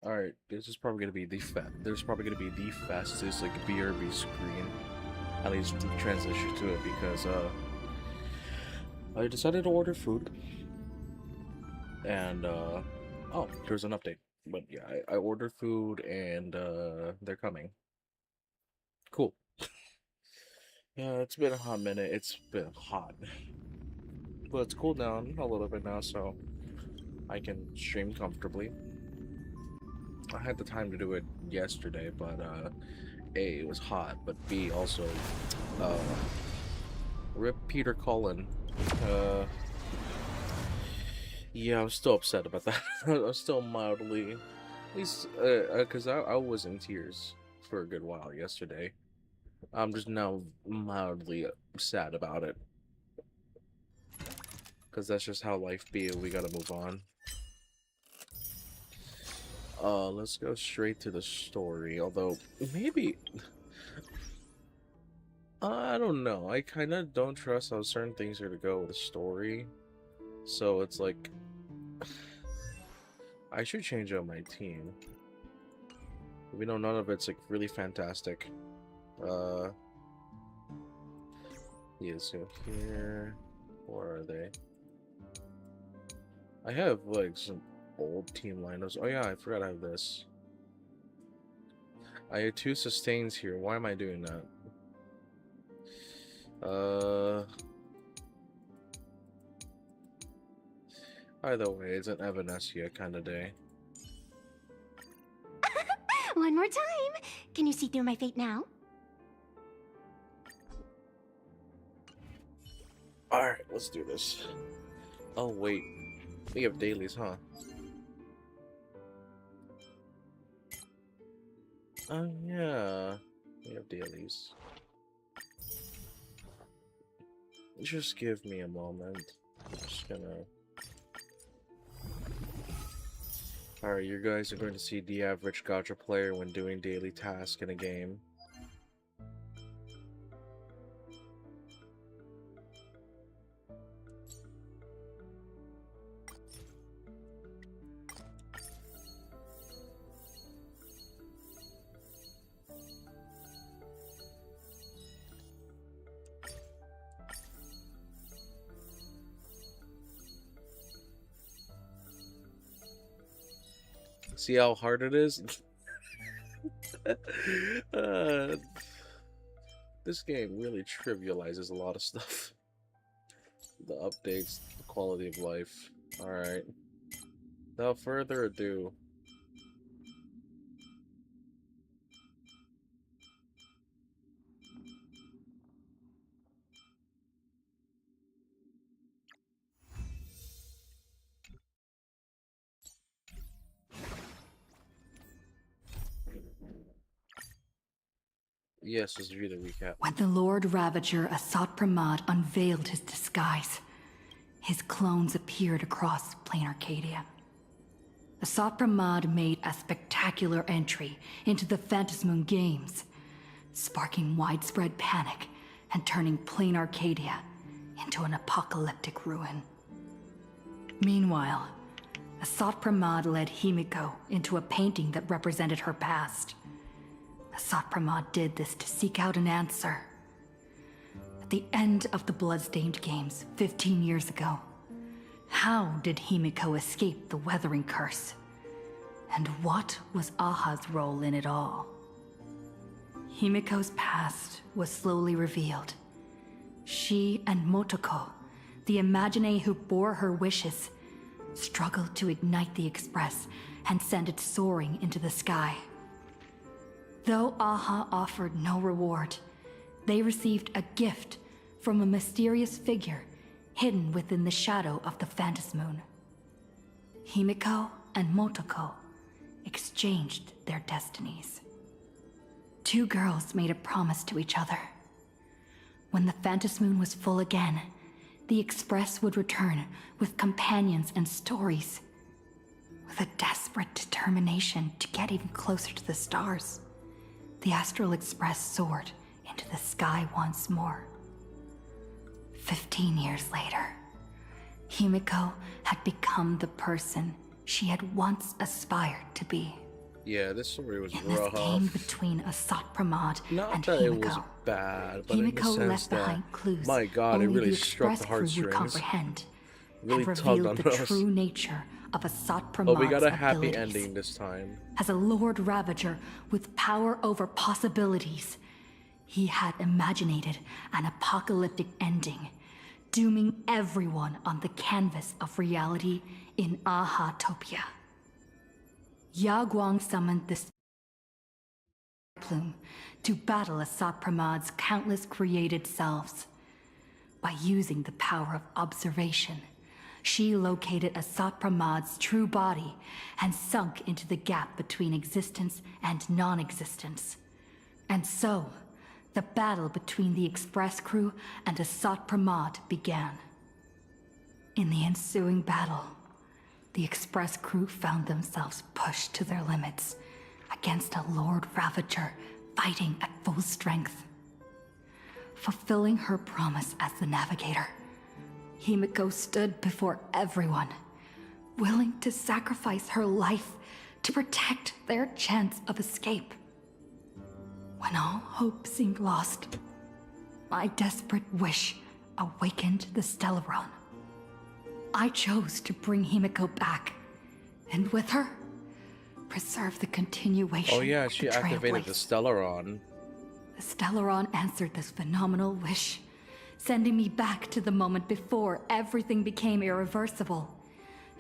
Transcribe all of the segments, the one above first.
Alright, this is probably gonna be there's probably gonna be the fastest like BRB screen. At least the translation to it because I decided to order food and oh, here's an update. But yeah, I ordered food and they're coming. Cool. Yeah, it's been a hot minute. It's been hot. But it's cooled down a little bit now, so I can stream comfortably. I had the time to do it yesterday, but A, it was hot, but B, also, uh, rip Peter Cullen. Yeah, I'm still upset about that. I'm still mildly, at least, because I was in tears for a good while yesterday. I'm just now mildly sad about it. Because that's just how life be, we gotta move on. Let's go straight to the story, although, maybe... I don't know, I kinda don't trust how certain things are to go with the story. So it's like... I should change out my team. We know none of it's like really fantastic. Yeah, so here... Where are they? I have like some old team lineups. Oh yeah, I forgot I have this. I have 2 sustains here. Why am I doing that? Either way, it's an Evanescia kind of day. One more time. Can you see through my fate now? Alright, let's do this. Oh wait, we have dailies, huh? Oh yeah, we have dailies. Just give me a moment. I'm just gonna... Alright, you guys are going to see the average gacha player when doing daily tasks in a game. See how hard it is? This game really trivializes a lot of stuff. The updates, the quality of life. Alright. Without further ado. Yes, let's read the recap. When the Lord Ravager Asat Pramad unveiled his disguise, his clones appeared across plain Arcadia. Asat Pramad made a spectacular entry into the Phantasmoon Games, sparking widespread panic and turning plain Arcadia into an apocalyptic ruin. Meanwhile, Asat Pramad led Himiko into a painting that represented her past. Asat Pramad did this to seek out an answer. At the end of the Bloodstained Games 15 years ago, how did Himiko escape the weathering curse? And what was Aha's role in it all? Himiko's past was slowly revealed. She and Motoko, the Imagine who bore her wishes, struggled to ignite the Express and send it soaring into the sky. Though Aha offered no reward, they received a gift from a mysterious figure hidden within the shadow of the Phantasmoon. Himiko and Motoko exchanged their destinies. 2 girls made a promise to each other. When the Phantasmoon was full again, the Express would return with companions and stories. With a desperate determination to get even closer to the stars, the Astral Express soared into the sky once more. 15 years later, Himiko had become the person she had once aspired to be. Yeah, this story was In this game rough. between Asat Pramod Not and that it was Himiko, bad, but in the Himiko sense left that, behind clues my God, it only really the struck Express the crew would heartstrings. comprehend, Really and tugged revealed on the us. true nature of Asat But we got Pramod's a happy abilities. ending this time. As a Lord Ravager with power over possibilities, he had imaginated an apocalyptic ending, dooming everyone on the canvas of reality in Ahatopia. Yaguang summoned this plume to battle Asat Pramod's countless created selves. By using the power of observation, she located Asat Pramod's true body and sunk into the gap between existence and non-existence. And so, the battle between the Express crew and Asat Pramod began. In the ensuing battle, the Express crew found themselves pushed to their limits against a Lord Ravager fighting at full strength. Fulfilling her promise as the navigator, Himiko stood before everyone, willing to sacrifice her life to protect their chance of escape. When all hope seemed lost, my desperate wish awakened the Stellaron. I chose to bring Himiko back, and with her, preserve the continuation Oh yeah, of she the activated the Trailblaze. Stellaron. The Stellaron answered this phenomenal wish, sending me back to the moment before everything became irreversible,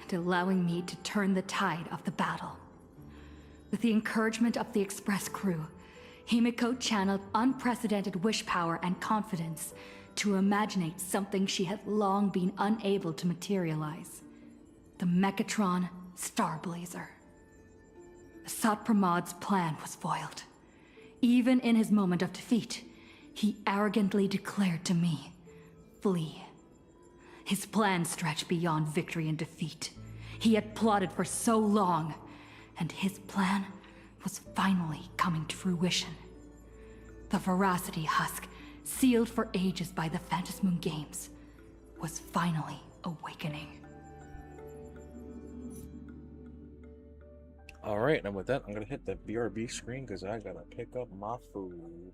and allowing me to turn the tide of the battle. With the encouragement of the Express crew, Himiko channeled unprecedented wish power and confidence to imaginate something she had long been unable to materialize. The Mechatron Starblazer. Asat Pramod's plan was foiled. Even in his moment of defeat, he arrogantly declared to me, "Flee." His plan stretched beyond victory and defeat. He had plotted for so long, and his plan was finally coming to fruition. The Veracity Husk, sealed for ages by the Phantasmoon Games, was finally awakening. Alright, and with that, I'm gonna hit the BRB screen because I gotta pick up my food.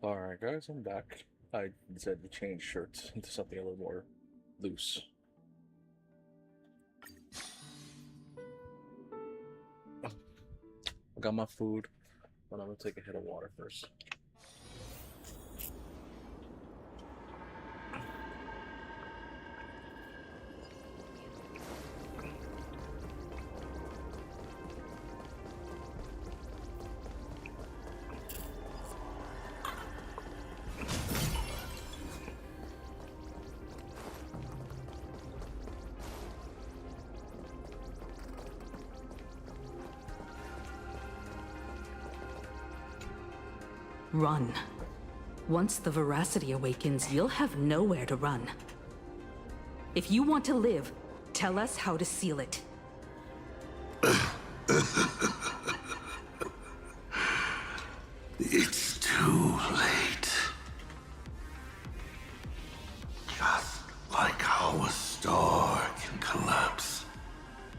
Alright, guys, I'm back. I decided to change shirts into something a little more loose. I got my food, but I'm gonna take a hit of water first. Run. Once the veracity awakens, you'll have nowhere to run. If you want to live, tell us how to seal it. It's too late. Just like how a star can collapse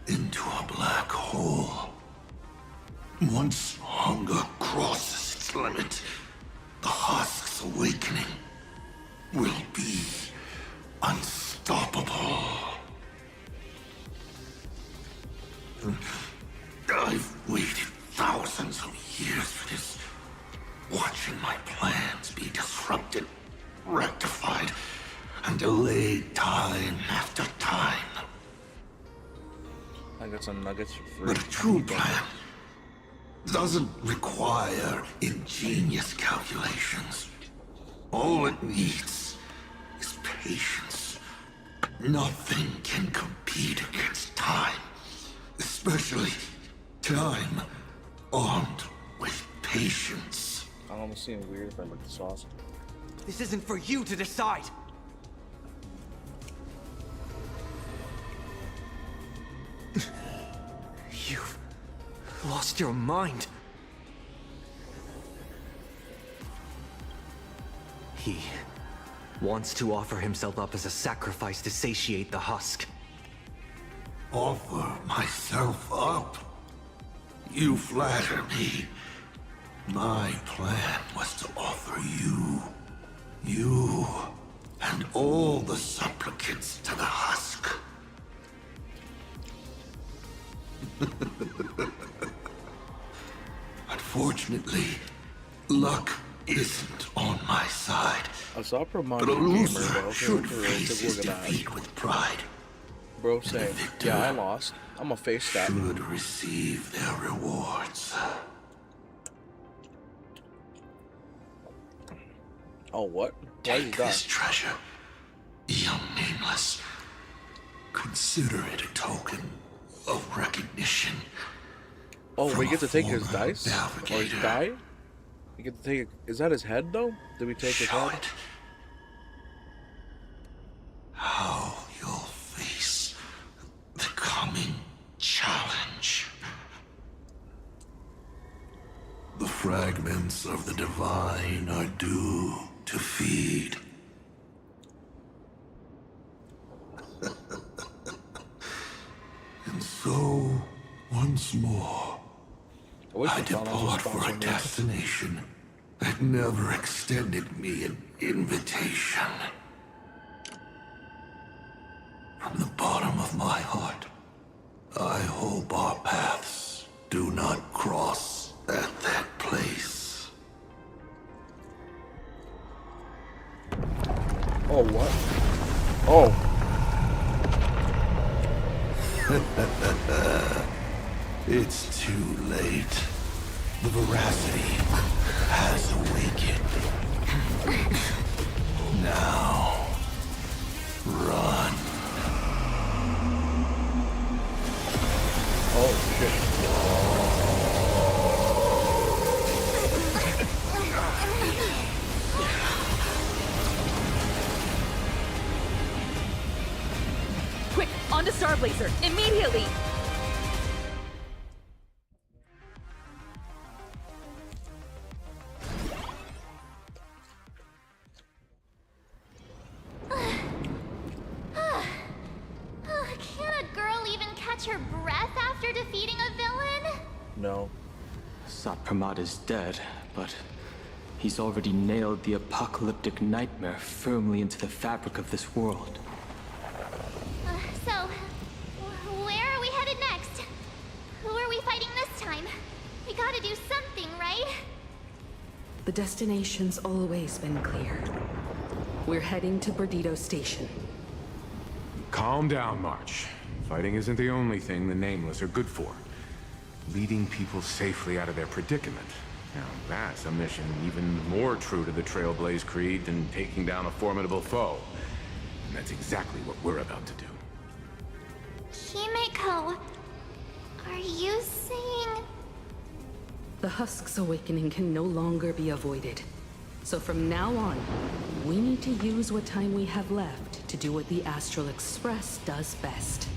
into a black hole. Once hunger crosses its limit, the husk's awakening will be unstoppable. I've waited thousands of years for this, watching my plans be disrupted, rectified, and delayed time after time. I got some nuggets for free. But a true plan doesn't require ingenious calculations. All it needs is patience. Nothing can compete against time, especially time armed with patience. I almost seem weird if I look the sauce. This isn't for you to decide. You've lost your mind. He wants to offer himself up as a sacrifice to satiate the husk. Offer myself up? You flatter me. My plan was to offer you, and all the supplicants to the husk. Unfortunately, luck isn't on my side. I saw a promo But a gamer, loser bro. should Take face a his look at that. defeat with pride. Bro saying, yeah, I lost. I'm gonna face that. Should receive their rewards. Oh, what? Why is Take that? this treasure, young nameless. Consider it a token of recognition. Oh, from we get a to take his former dice? Or his navigator. die? We get to take. Is that his head though? Did we take his Show head? it. How you'll face the coming challenge. The fragments of the divine are due to feed. And so, once more, wish I McDonald's was depart for a sponsoring me. destination that never extended me an invitation. From the bottom of my heart, I hope our paths do not cross at that place. Oh, what? Oh, It's too late. The veracity has awakened. Now, run. oh shit. Quick, on to Starblazer, immediately! Can a girl even catch her breath after defeating a villain? No. Sat Pramod is dead, but He's already nailed the apocalyptic nightmare firmly into the fabric of this world. So, where are we headed next? Who are we fighting this time? We gotta do something, right? The destination's always been clear. We're heading to Perdido Station. Calm down, March. Fighting isn't the only thing the Nameless are good for. Leading people safely out of their predicament. Now, that's a mission even more true to the Trailblaze Creed than taking down a formidable foe. And that's exactly what we're about to do. Himiko, are you saying... The Husk's awakening can no longer be avoided. So from now on, we need to use what time we have left to do what the Astral Express does best.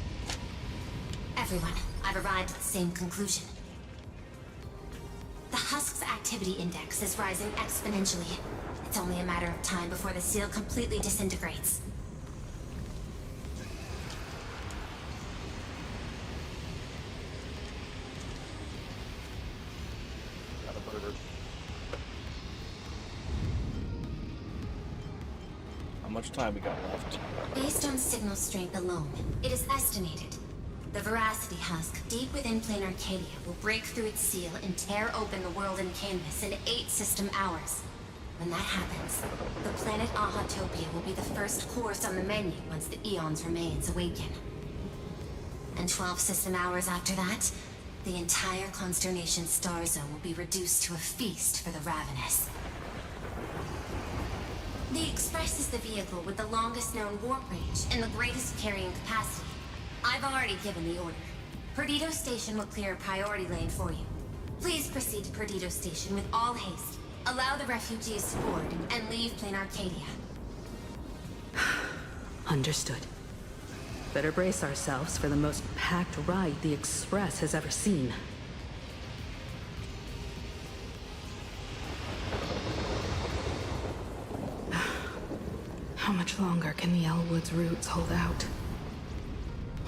Everyone, I've arrived at the same conclusion. The Husk's activity index is rising exponentially. It's only a matter of time before the seal completely disintegrates. Got a burger. How much time we got left? Based on signal strength alone, it is estimated the Veracity Husk, deep within Plane Arcadia, will break through its seal and tear open the world in canvas in 8 system hours. When that happens, the planet Ahatopia will be the first course on the menu once the Eon's remains awaken. And 12 system hours after that, the entire Consternation star zone will be reduced to a feast for the ravenous. The Express is the vehicle with the longest known warp range and the greatest carrying capacity. I've already given the order. Perdido Station will clear a priority lane for you. Please proceed to Perdido Station with all haste. Allow the refugees to board and leave Plane Arcadia. Understood. Better brace ourselves for the most packed ride the Express has ever seen. How much longer can the Elwood's roots hold out?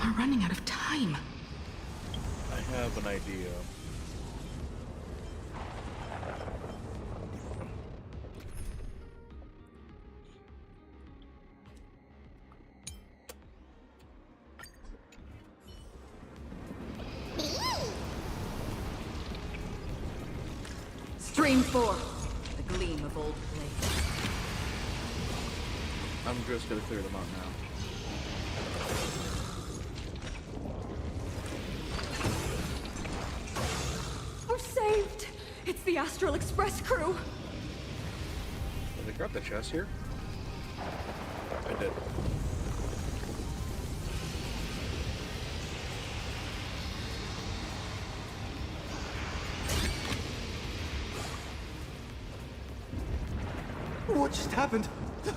We're running out of time. I have an idea. Stream 4. The gleam of old blades. I'm just gonna clear them out now. We're saved! It's the Astral Express crew! Did they grab the chest here? I did. What just happened? The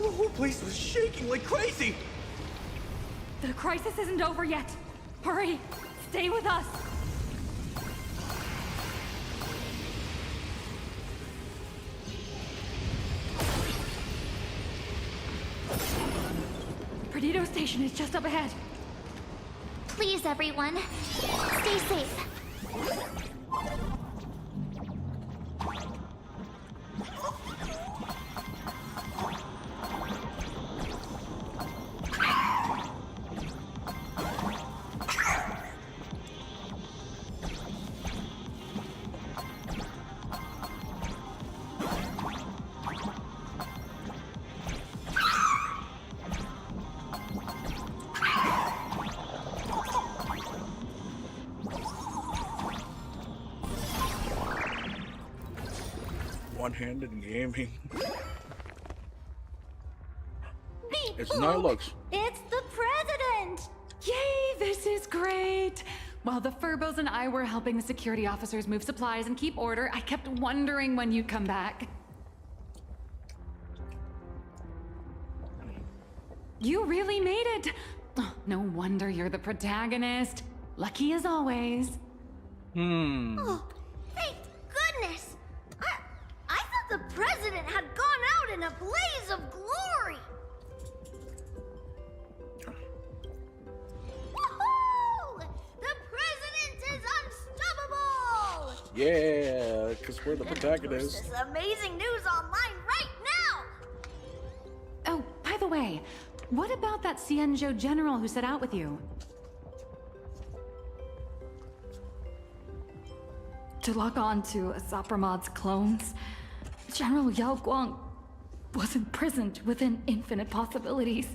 whole place was shaking like crazy! The crisis isn't over yet. Hurry! Stay with us! Perdido Station is just up ahead. Please, everyone, stay safe. One-handed gaming. It's Beep! Nilux. It's the president! Yay, this is great! While the Furbos and I were helping the security officers move supplies and keep order, I kept wondering when you'd come back. You really made it! Oh, no wonder you're the protagonist. Lucky as always. Oh, thank goodness! I thought the president had gone out in a blaze of glory! Woohoo! The president is unstoppable! Yeah, because we're the Post protagonists. this amazing news online right now! Oh, by the way, what about that Cienjo general who set out with you? To log on to Azapramod's clones, General Yao Guang was imprisoned within infinite possibilities.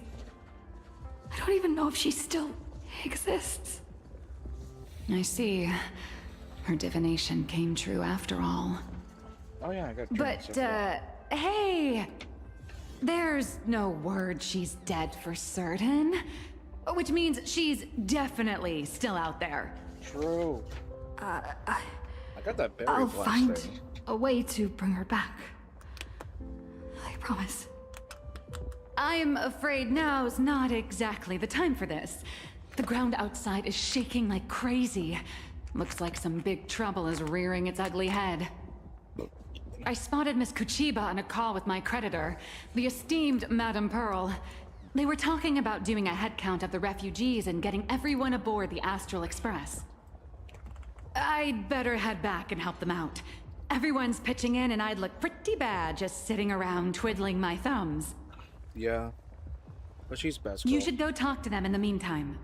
I don't even know if she still exists. I see. Her divination came true after all. Oh yeah, I got. But, hey! There's no word she's dead for certain. Which means she's definitely still out there. True. I got that berry I'll blast find thing. a way to bring her back. I promise. I'm afraid now's not exactly the time for this. The ground outside is shaking like crazy. Looks like some big trouble is rearing its ugly head. I spotted Miss Kuchiba on a call with my creditor, the esteemed Madame Pearl. They were talking about doing a head count of the refugees and getting everyone aboard the Astral Express. I'd better head back and help them out. Everyone's pitching in and I'd look pretty bad just sitting around twiddling my thumbs. Yeah, but she's best girl. You should go talk to them in the meantime.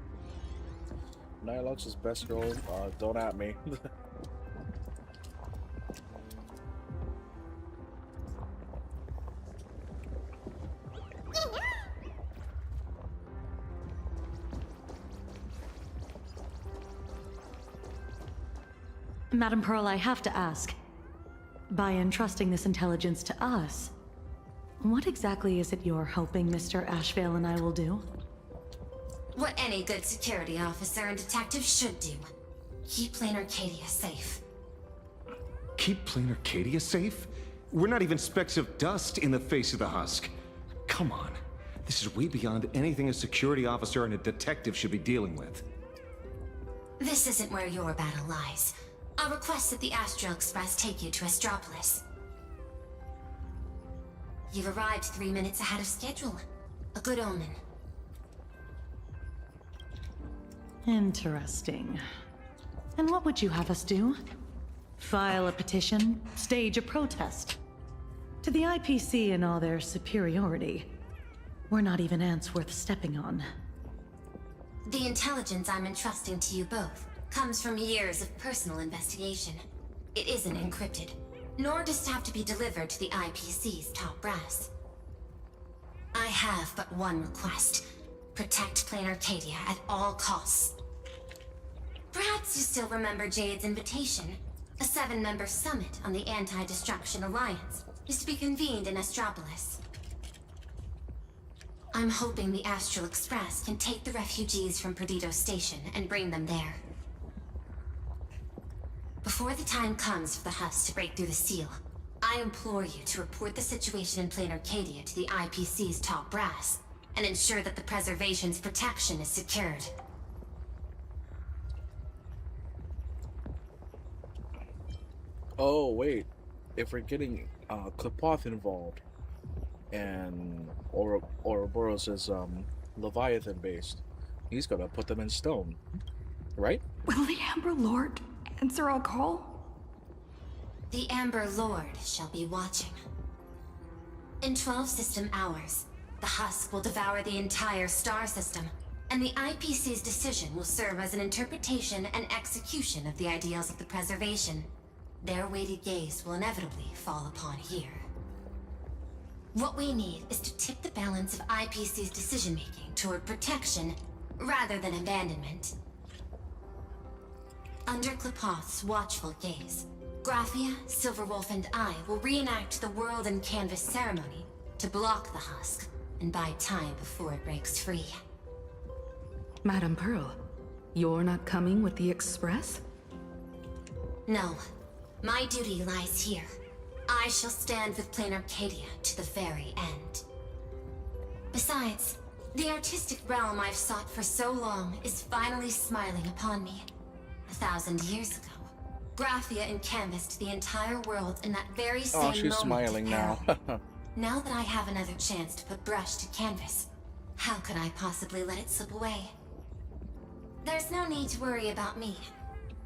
Nihilux is best girl. Don't at me. Madam Pearl, I have to ask. By entrusting this intelligence to us, what exactly is it you're hoping Mr. Ashvale and I will do? What any good security officer and detective should do. Keep Plain Arcadia safe. Keep Plain Arcadia safe? We're not even specks of dust in the face of the husk. Come on. This is way beyond anything a security officer and a detective should be dealing with. This isn't where your battle lies. I'll request that the Astral Express take you to Astropolis. You've arrived 3 minutes ahead of schedule. A good omen. Interesting. And what would you have us do? File a petition? Stage a protest? To the IPC and all their superiority, we're not even ants worth stepping on. The intelligence I'm entrusting to you both comes from years of personal investigation. It isn't encrypted, nor does it have to be delivered to the IPC's top brass. I have but one request. Protect Plain Arcadia at all costs. Perhaps you still remember Jade's invitation. A 7-member summit on the Anti-Destruction Alliance is to be convened in Astropolis. I'm hoping the Astral Express can take the refugees from Perdido Station and bring them there. Before the time comes for the husk to break through the seal, I implore you to report the situation in Plain Arcadia to the IPC's top brass, and ensure that the preservation's protection is secured. Oh wait, if we're getting Klepoth involved, and Ouroboros is Leviathan based, he's gonna put them in stone, right? Will the Amber Lord answer our call? The Amber Lord shall be watching. In 12 system hours, the husk will devour the entire star system, and the IPC's decision will serve as an interpretation and execution of the ideals of the preservation. Their weighted gaze will inevitably fall upon here. What we need is to tip the balance of IPC's decision-making toward protection, rather than abandonment. Under Klepoth's watchful gaze, Graphia, Silverwolf, and I will reenact the World and Canvas ceremony to block the husk and buy time before it breaks free. Madame Pearl, you're not coming with the Express? No. My duty lies here. I shall stand with Plain Arcadia to the very end. Besides, the artistic realm I've sought for so long is finally smiling upon me. 1,000 years ago, Graphia encanvassed the entire world in that very same moment. Oh, she's smiling now. Now that I have another chance to put brush to canvas, how could I possibly let it slip away? There's no need to worry about me.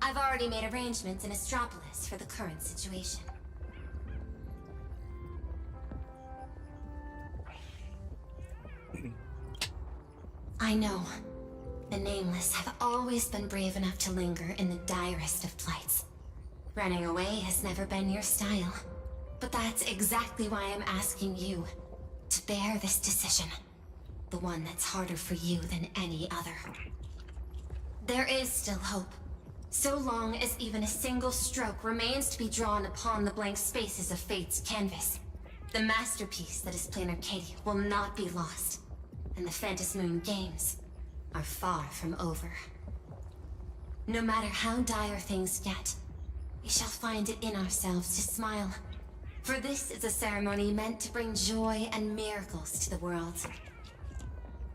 I've already made arrangements in Astropolis for the current situation. I know. The Nameless have always been brave enough to linger in the direst of plights. Running away has never been your style. But that's exactly why I'm asking you to bear this decision. The one that's harder for you than any other. There is still hope. So long as even a single stroke remains to be drawn upon the blank spaces of Fate's canvas. The masterpiece that is Planar Arcadia will not be lost. And the Phantasmoon Games are far from over. No matter how dire things get, we shall find it in ourselves to smile. For this is a ceremony meant to bring joy and miracles to the world.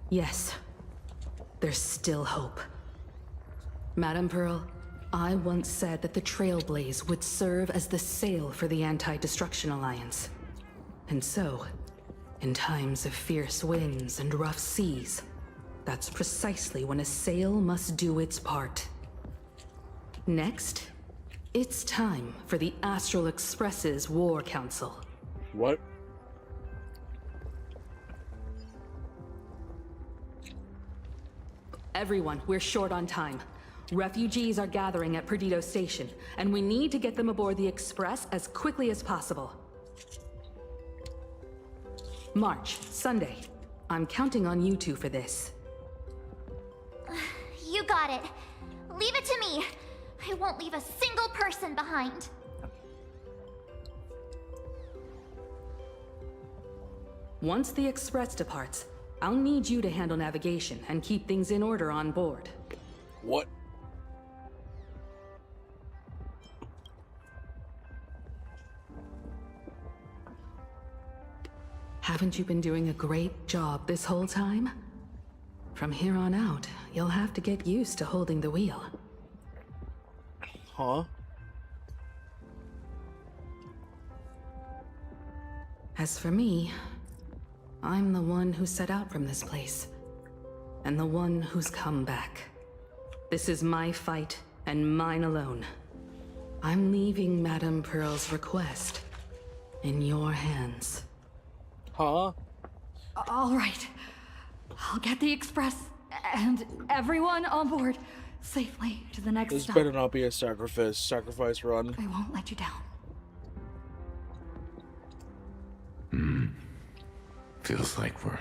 Yes. There's still hope. Madame Pearl, I once said that the Trailblaze would serve as the sail for the Anti-Destruction Alliance. And so, in times of fierce winds and rough seas, that's precisely when a sail must do its part. Next, it's time for the Astral Express's War Council. What? Everyone, we're short on time. Refugees are gathering at Perdido Station, and we need to get them aboard the Express as quickly as possible. March, Sunday. I'm counting on you two for this. You got it. Leave it to me. I won't leave a single person behind. Once the Express departs, I'll need you to handle navigation and keep things in order on board. What? Haven't you been doing a great job this whole time? From here on out, you'll have to get used to holding the wheel. Huh? As for me, I'm the one who set out from this place, and the one who's come back. This is my fight, and mine alone. I'm leaving Madame Pearl's request in your hands. Huh? All right. I'll get the Express and everyone on board safely to the next This stop. better not be a sacrifice run. I won't let you down. Feels like we're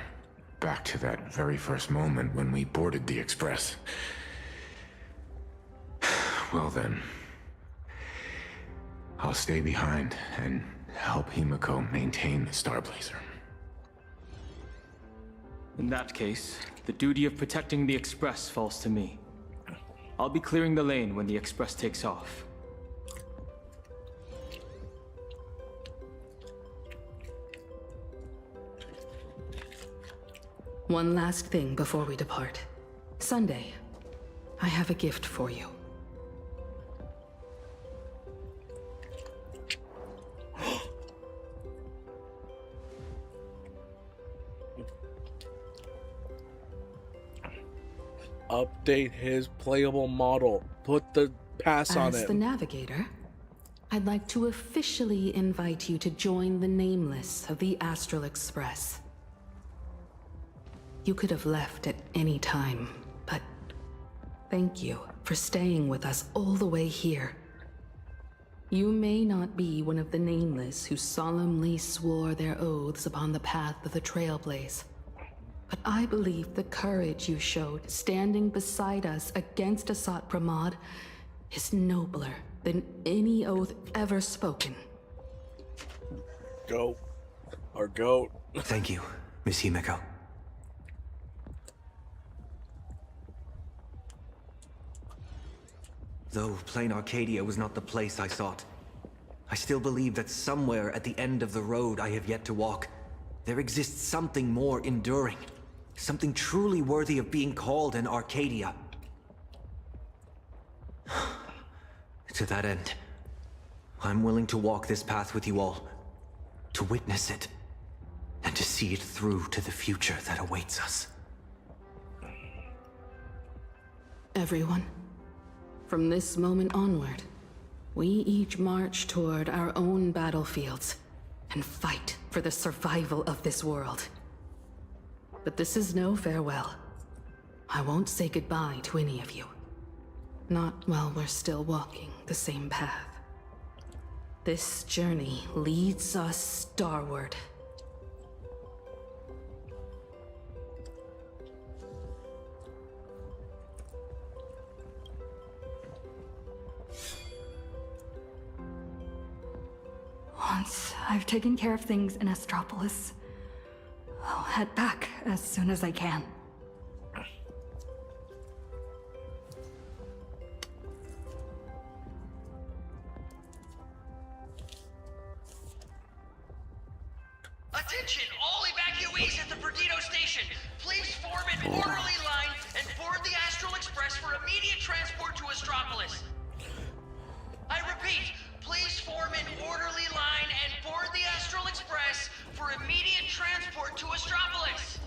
back to that very first moment when we boarded the Express. Well then, I'll stay behind and help Himiko maintain the Starblazer. In that case, the duty of protecting the Express falls to me. I'll be clearing the lane when the Express takes off. One last thing before we depart. Sunday, I have a gift for you. Update his playable model. Put the pass on As it. the Navigator, I'd like to officially invite you to join the Nameless of the Astral Express. You could have left at any time, but thank you for staying with us all the way here. You may not be one of the Nameless who solemnly swore their oaths upon the path of the Trailblaze, but I believe the courage you showed standing beside us against Asat Pramod is nobler than any oath ever spoken. Goat. Or goat. Thank you, Miss Himiko. Though Plain Arcadia was not the place I sought, I still believe that somewhere at the end of the road I have yet to walk, there exists something more enduring. Something truly worthy of being called an Arcadia. To that end, I'm willing to walk this path with you all, to witness it, and to see it through to the future that awaits us. Everyone, From this moment onward, we each march toward our own battlefields and fight for the survival of this world. But this is no farewell. I won't say goodbye to any of you. Not while we're still walking the same path. This journey leads us starward. Once I've taken care of things in Astropolis, I'll head back as soon as I can. Attention, all evacuees at the Perdido station. Please form an orderly line and board the Astral Express for immediate transport to Astropolis. I repeat, please form an orderly line and board the Astral Express for immediate transport to Astropolis.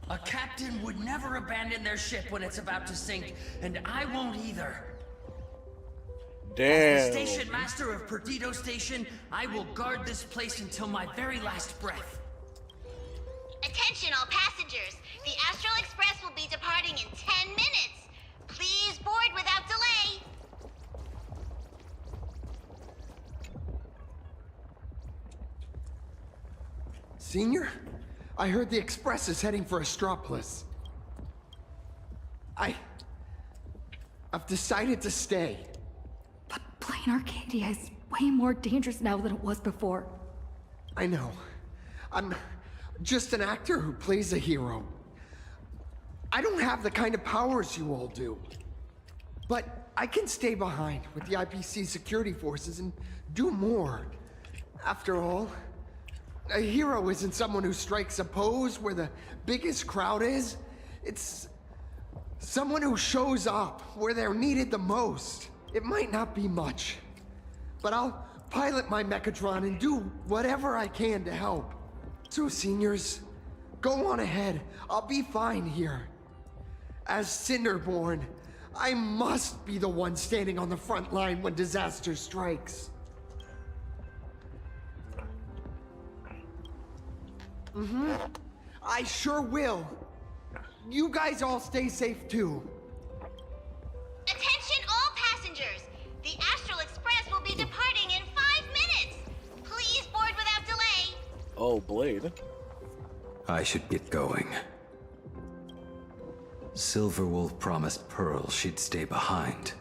A captain would never abandon their ship when it's about to sink, and I won't either. Damn. As the station master of Perdido Station, I will guard this place until my very last breath. Attention all passengers. The Astral Express will be departing in 10 minutes. Please board without delay. Senior? I heard the Express is heading for Astropolis. I've decided to stay. But Plain Arcadia is way more dangerous now than it was before. I know. I'm just an actor who plays a hero. I don't have the kind of powers you all do. But I can stay behind with the IPC security forces and do more. After all, a hero isn't someone who strikes a pose where the biggest crowd is. It's someone who shows up where they're needed the most. It might not be much, but I'll pilot my Mechatron and do whatever I can to help. So seniors, go on ahead. I'll be fine here. As Cinderborn, I must be the one standing on the front line when disaster strikes. I sure will. You guys all stay safe too. Attention all passengers. The Astral Express will be departing in 5 minutes. Please board without delay. Oh, Blade. I should get going. Silverwolf promised Pearl she'd stay behind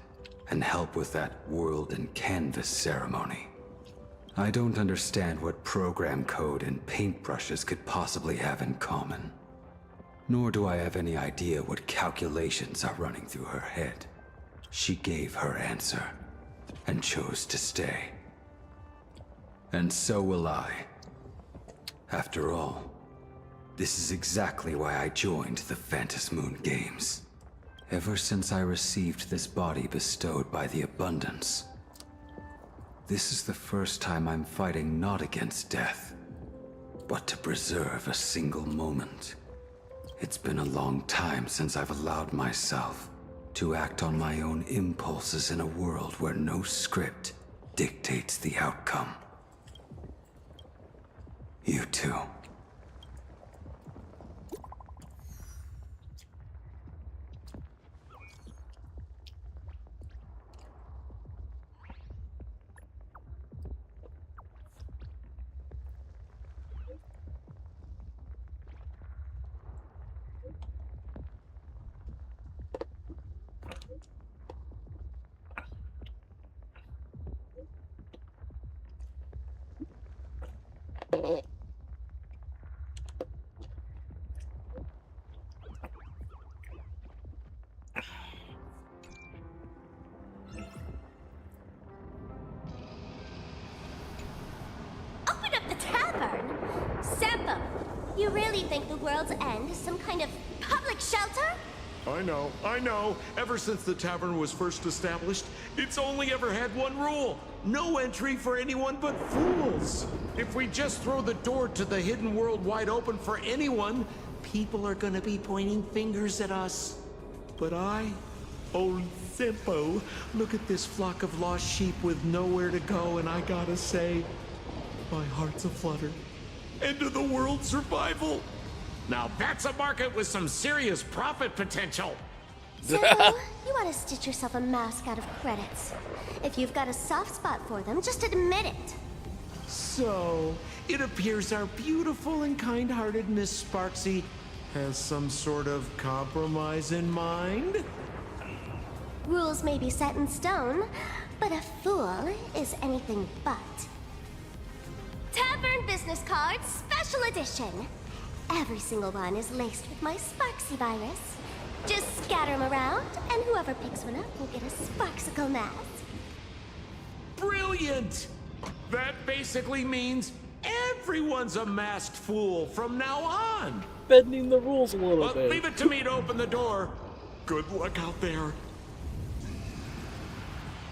and help with that world and canvas ceremony. I don't understand what program code and paintbrushes could possibly have in common. Nor do I have any idea what calculations are running through her head. She gave her answer and chose to stay. And so will I. After all, this is exactly why I joined the Phantasmoon Games. Ever since I received this body bestowed by the Abundance, this is the first time I'm fighting not against death, but to preserve a single moment. It's been a long time since I've allowed myself to act on my own impulses in a world where no script dictates the outcome. You too. Open up the tavern. Sampo, you really think the world's end is some kind of public shelter? I know. Ever since the tavern was first established, it's only ever had one rule. No entry for anyone but fools. If we just throw the door to the hidden world wide open for anyone, people are gonna be pointing fingers at us. But I Old Simpo, look at this flock of lost sheep with nowhere to go, and I gotta say, my heart's aflutter. End of the world survival. Now that's a market with some serious profit potential. Simple, you ought to stitch yourself a mask out of credits. If you've got a soft spot for them, just admit it. So, it appears our beautiful and kind-hearted Miss Sparksy has some sort of compromise in mind? Rules may be set in stone, but a fool is anything but. Tavern business cards, special edition. Every single one is laced with my Sparksy virus. Just scatter them around, and whoever picks one up will get a Sparksicle mask. Brilliant! That basically means everyone's a masked fool from now on. Bending the rules a little But bit. leave it to me to open the door. Good luck out there.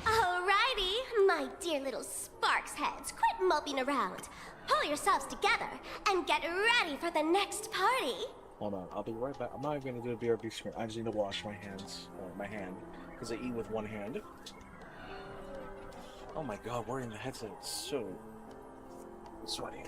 Alrighty, my dear little Sparks heads, quit moping around. Pull yourselves together and get ready for the next party. Hold on, I'll be right back. I'm not even gonna do a BRB screen. I just need to wash my hands, my hand, because I eat with one hand. Oh my god, wearing the headset is so sweaty.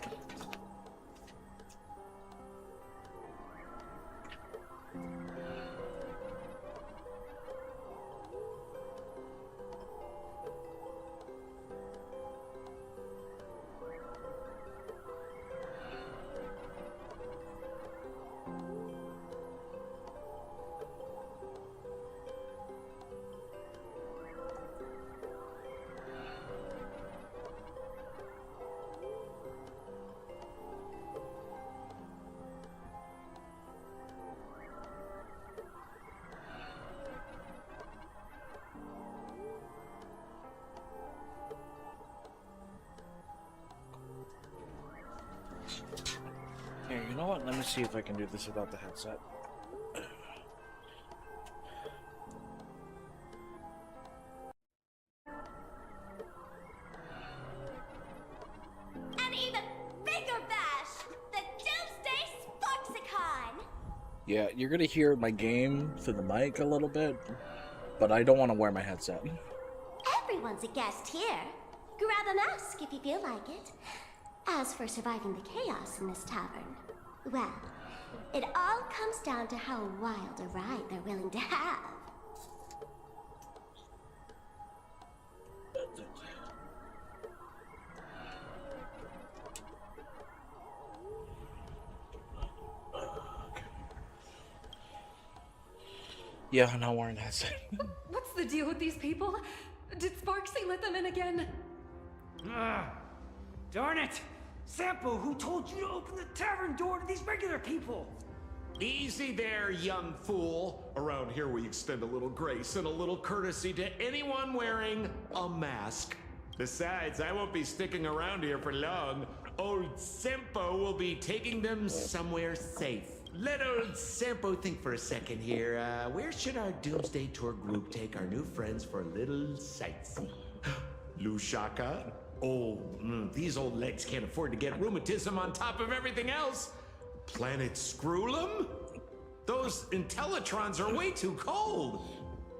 Here, you know what? Let me see if I can do this without the headset. An even bigger bash! The Doomsday Sparksicon! Yeah, you're gonna hear my game through the mic a little bit, but I don't want to wear my headset. Everyone's a guest here. Grab a mask if you feel like it. As for surviving the chaos in this tavern, well, it all comes down to how wild a ride they're willing to have. Yeah, I'm not wearing the headset. What's the deal with these people? Did Sparksy let them in again? Darn it! Sampo, who told you to open the tavern door to these regular people? Easy there, young fool. Around here we extend a little grace and a little courtesy to anyone wearing a mask. Besides, I won't be sticking around here for long. Old Simpo will be taking them somewhere safe. Let old Sampo think for a second here. Where should our Doomsday Tour group take our new friends for a little sightseeing? Lushaka? Oh, these old legs can't afford to get rheumatism on top of everything else. Planet Screwlum? Those Intellitrons are way too cold.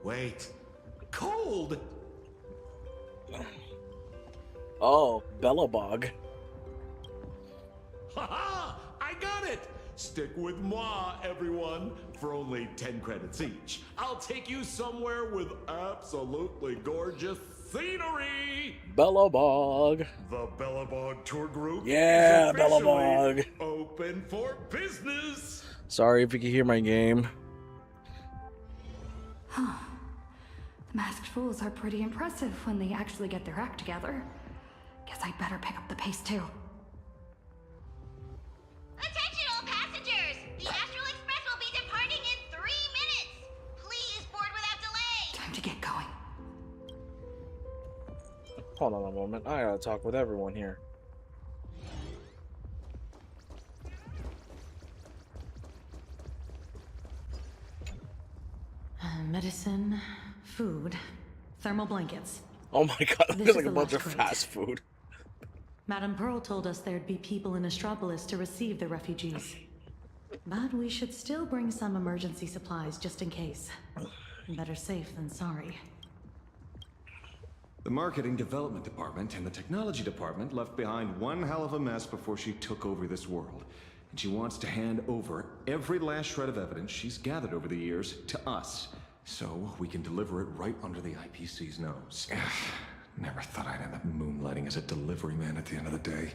Wait, cold? Oh, Bellabog. Haha! I got it! Stick with moi, everyone, for only 10 credits each. I'll take you somewhere with absolutely gorgeous scenery! Bellabog. The Bellabog Tour Group Yeah, is officially Bellabog. open for business! Sorry if you can hear my game. Huh. The masked fools are pretty impressive when they actually get their act together. Guess I'd better pick up the pace too. Attention all passengers! The Astral Express will be departing in 3 minutes! Please board without delay! Time to get going. Hold on a moment. I gotta talk with everyone here. Medicine, food, thermal blankets. Oh my god, This there's is like a the bunch last of crate. fast food. Madame Pearl told us there'd be people in Astropolis to receive the refugees. But we should still bring some emergency supplies just in case. Better safe than sorry. The marketing development department and the technology department left behind one hell of a mess before she took over this world. And she wants to hand over every last shred of evidence she's gathered over the years to us, so we can deliver it right under the IPC's nose. Never thought I'd end up moonlighting as a delivery man at the end of the day.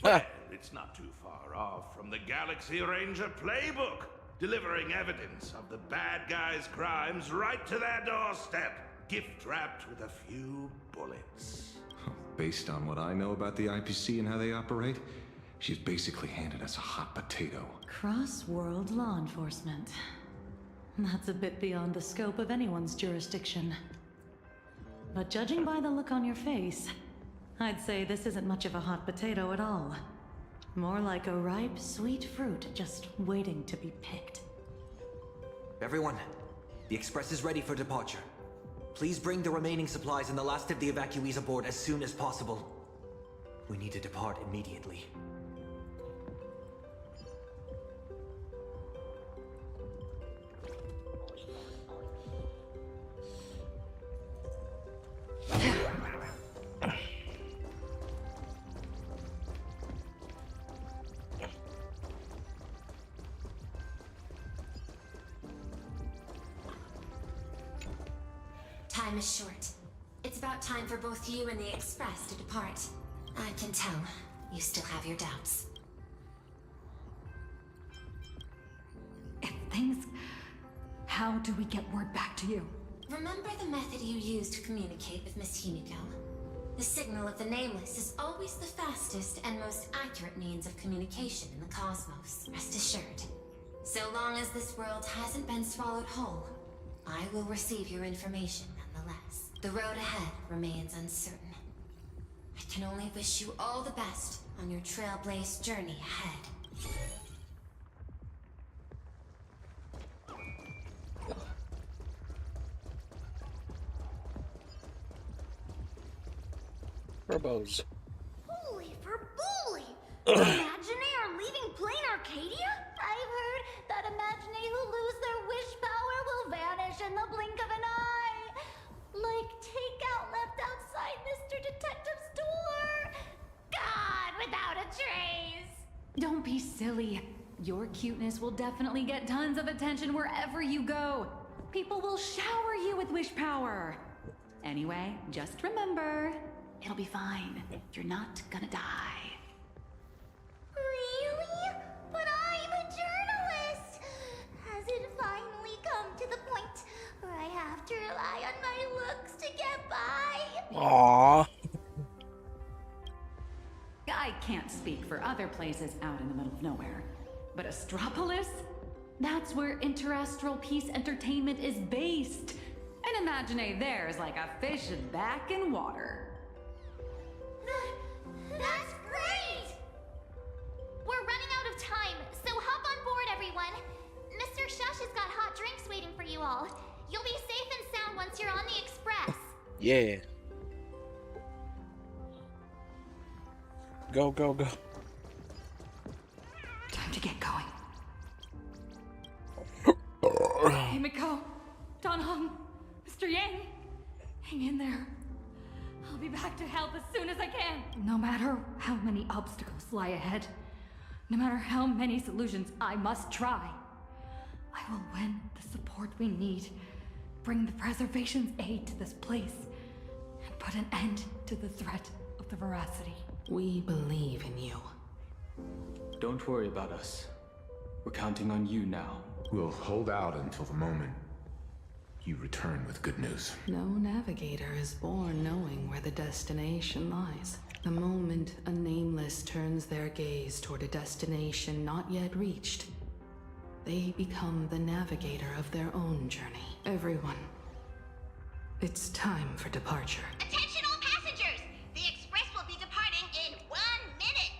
Well, it's not too far off from the Galaxy Ranger playbook, delivering evidence of the bad guys' crimes right to their doorstep, gift-wrapped with a few bullets. Based on what I know about the IPC and how they operate, she's basically handed us a hot potato. Cross-world law enforcement. That's a bit beyond the scope of anyone's jurisdiction. But judging by the look on your face, I'd say this isn't much of a hot potato at all. More like a ripe, sweet fruit just waiting to be picked. Everyone, the Express is ready for departure. Please bring the remaining supplies and the last of the evacuees aboard as soon as possible. We need to depart immediately. Time is short. It's about time for both you and the Express to depart. I can tell you still have your doubts. If things... How do we get word back to you? Remember the method you used to communicate with Miss Himiko? The signal of the Nameless is always the fastest and most accurate means of communication in the cosmos. Rest assured. So long as this world hasn't been swallowed whole, I will receive your information nonetheless. The road ahead remains uncertain. I can only wish you all the best on your trailblazed journey ahead. Turbos. Holy for bully! Imaginary are leaving plain Arcadia? I've heard that Imaginary who lose their wish power will vanish in the blink of an eye. Like takeout left outside Mr. Detective's door. God, without a trace. Don't be silly. Your cuteness will definitely get tons of attention wherever you go. People will shower you with wish power. Anyway, just remember, it'll be fine. You're not gonna die. Really? But I'm a journalist. Has it finally come to the point where I have to rely on my looks to get by? Aww. I can't speak for other places out in the middle of nowhere, but Astropolis? That's where Interastral Peace Entertainment is based. And Imagine there's like a fish back in water. That's great! We're running out of time, so hop on board, everyone. Mr. Shush has got hot drinks waiting for you all. You'll be safe and sound once you're on the Express. Yeah. Go, go, go. Time to get going. Himiko, Don Hong, Mr. Yang, hang in there. I'll be back to help as soon as I can. No matter how many obstacles lie ahead, no matter how many solutions I must try, I will win the support we need, bring the preservation's aid to this place, and put an end to the threat of the veracity. We believe in you. Don't worry about us. We're counting on you now. We'll hold out until the moment you return with good news. No navigator is born knowing where the destination lies. The moment a Nameless turns their gaze toward a destination not yet reached, they become the navigator of their own journey. Everyone, it's time for departure. Attention all passengers! The Express will be departing in 1 minute!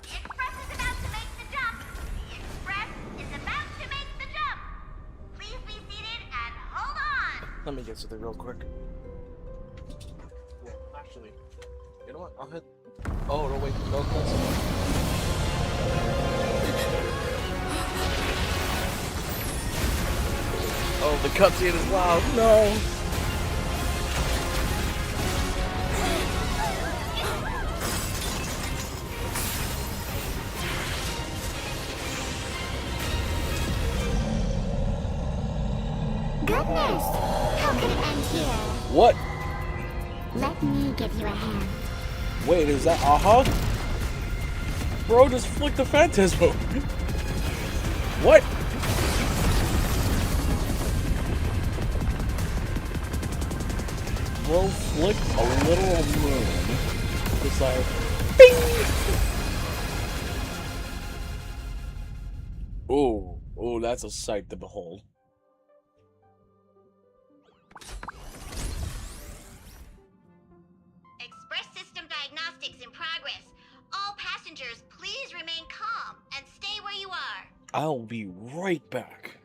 The Express is about to make the jump! The Express is about to make the jump! Please be seated and hold on! Let me get to there real quick. Yeah, actually, you know what? I'll hit. Oh no, wait, no, that's. The cutscene is loud. No. Goodness! How could it end here? What? Let me give you a hand. Wait, is that aha? Bro just flicked the phantasm. What? Bro flicked a literal moon. Just like, bing! Oh, that's a sight to behold. Express system diagnostics in progress. All passengers, please remain calm and stay where you are. I'll be right back.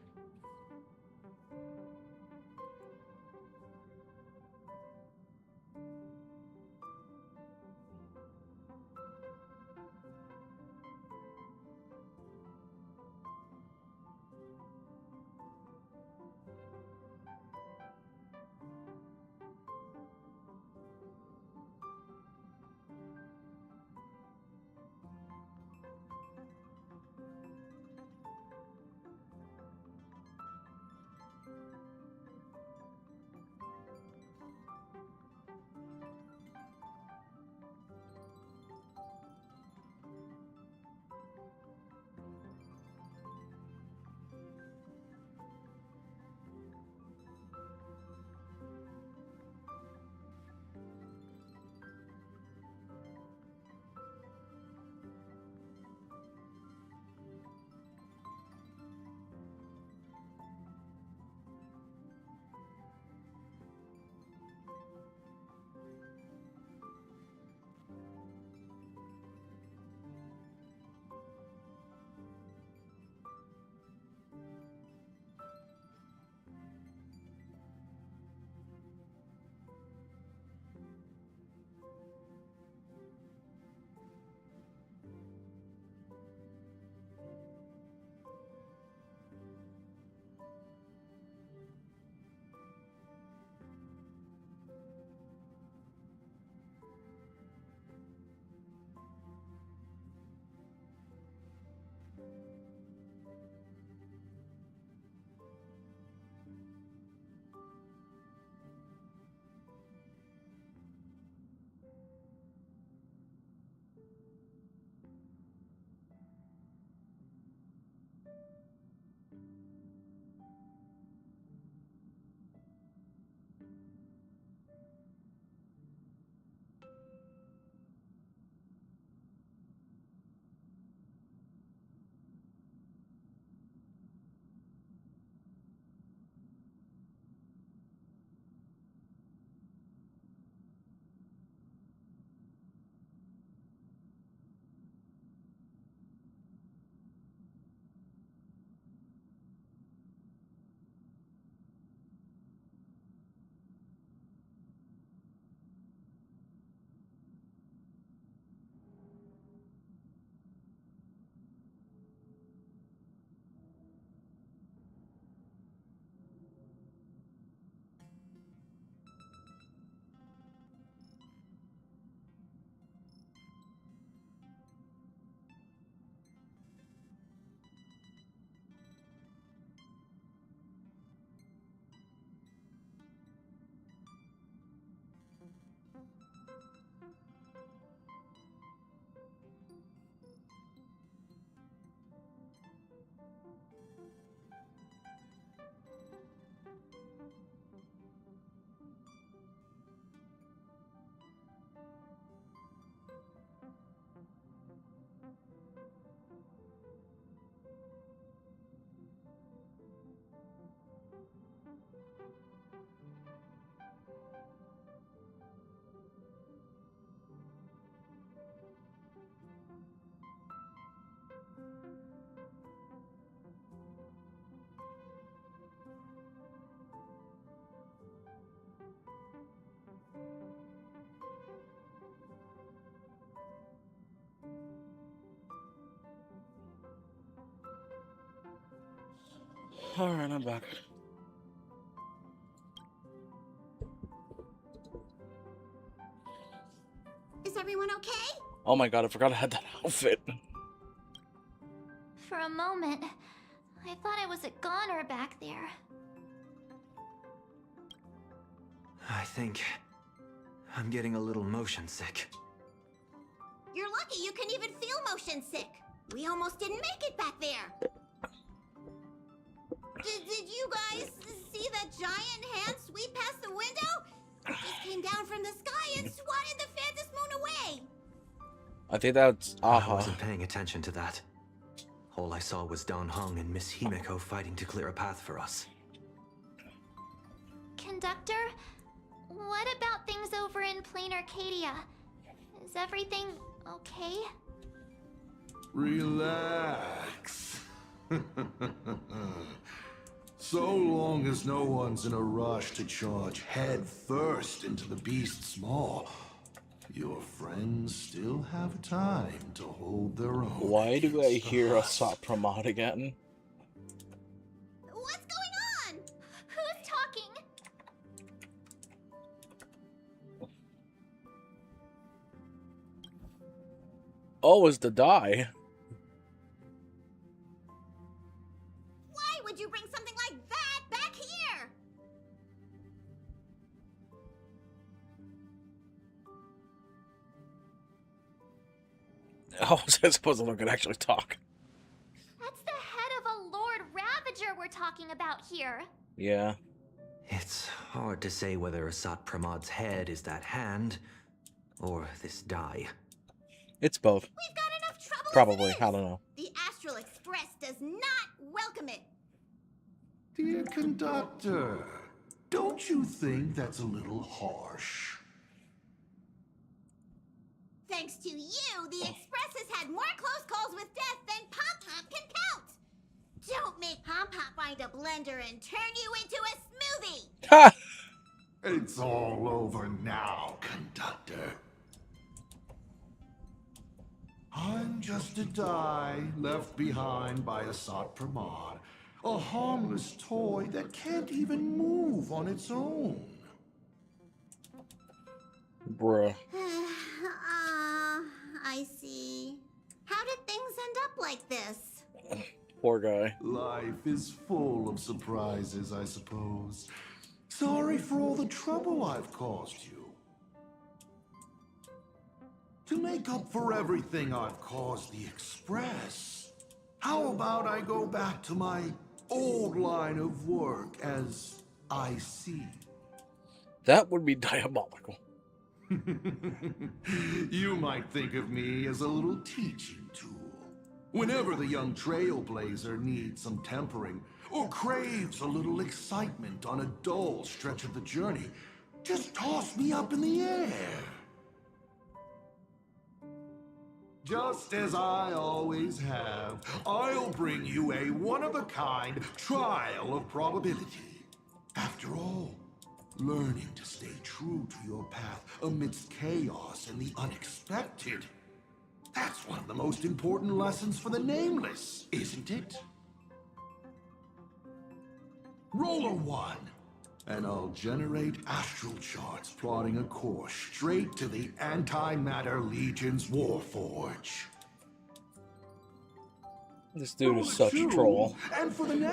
Alright, I'm back. Oh my god, I forgot I had that outfit. For a moment, I thought I was a goner back there. I think I'm getting a little motion sick. You're lucky you can even feel motion sick. We almost didn't make it back there. Did you guys see that giant hand sweep past the window? It just came down from the sky and swatted the Phantom Moon away. I think that's I wasn't paying attention to that. All I saw was Don Hung and Miss Himiko fighting to clear a path for us. Conductor, what about things over in Plain Arcadia? Is everything okay? Relax. So long as no one's in a rush to charge head first into the beast's maw, your friends still have time to hold their own. Why do I hear a Sot Pramod again? What's going on? Who's talking? Oh, it's the die. Why would you bring something like that back here? Oh, I was supposed to look and actually talk. That's the head of a Lord Ravager we're talking about here. Yeah. It's hard to say whether Asat Pramod's head is that hand, or this die. It's both. We've got enough trouble. Probably, I don't know. The Astral Express does not welcome it. Dear conductor, don't you think that's a little harsh? Thanks to you, the Express has had more close calls with death than Pop Pop can count. Don't make Pop Pop find a blender and turn you into a smoothie. Ha! It's all over now, conductor. I'm just a die left behind by Asat Pramod, a harmless toy that can't even move on its own. Bruh. I see. How did things end up like this? Poor guy. Life is full of surprises, I suppose. Sorry for all the trouble I've caused you. To make up for everything I've caused the Express, how about I go back to my old line of work as IC? That would be diabolical. You might think of me as a little teaching tool. Whenever the young trailblazer needs some tempering, or craves a little excitement on a dull stretch of the journey, just toss me up in the air. Just as I always have, I'll bring you a one-of-a-kind trial of probability. After all, learning to stay true to your path amidst chaos and the unexpected, that's one of the most important lessons for the Nameless, isn't it? Roll a 1, and I'll generate astral charts plotting a course straight to the Antimatter Legion's Warforge. This dude is such a troll.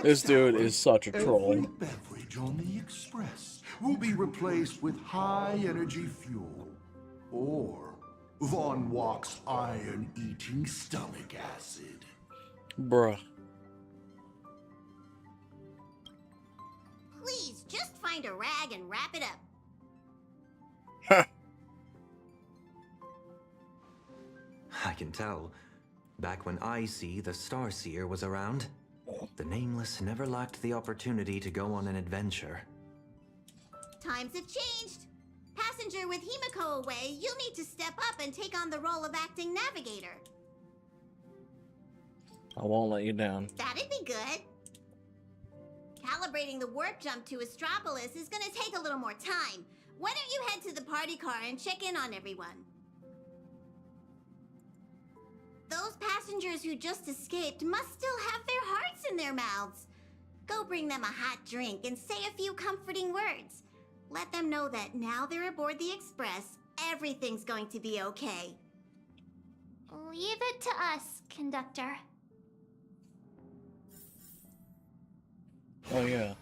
This dude is such a troll. Every beverage on the Express will be replaced with high-energy fuel, or Von Walk's iron-eating stomach acid. Bruh. Please, just find a rag and wrap it up. I can tell. Back when IC, the Starseer, was around, the Nameless never lacked the opportunity to go on an adventure. Times have changed. Passenger with Himiko away, you'll need to step up and take on the role of acting navigator. I won't let you down. That'd be good. Calibrating the warp jump to Astropolis is gonna take a little more time. Why don't you head to the party car and check in on everyone? Those passengers who just escaped must still have their hearts in their mouths. Go bring them a hot drink and say a few comforting words. Let them know that now they're aboard the Express, everything's going to be okay. Leave it to us, conductor. Oh yeah.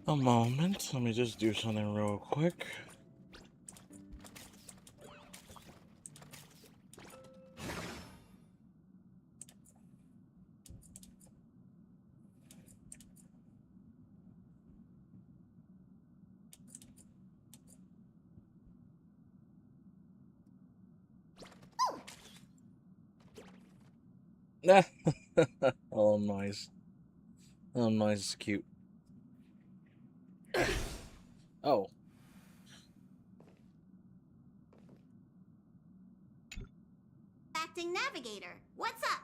A moment. Let me just do something real quick. Oh, nice. Oh, nice. Cute. Oh. Acting navigator, what's up?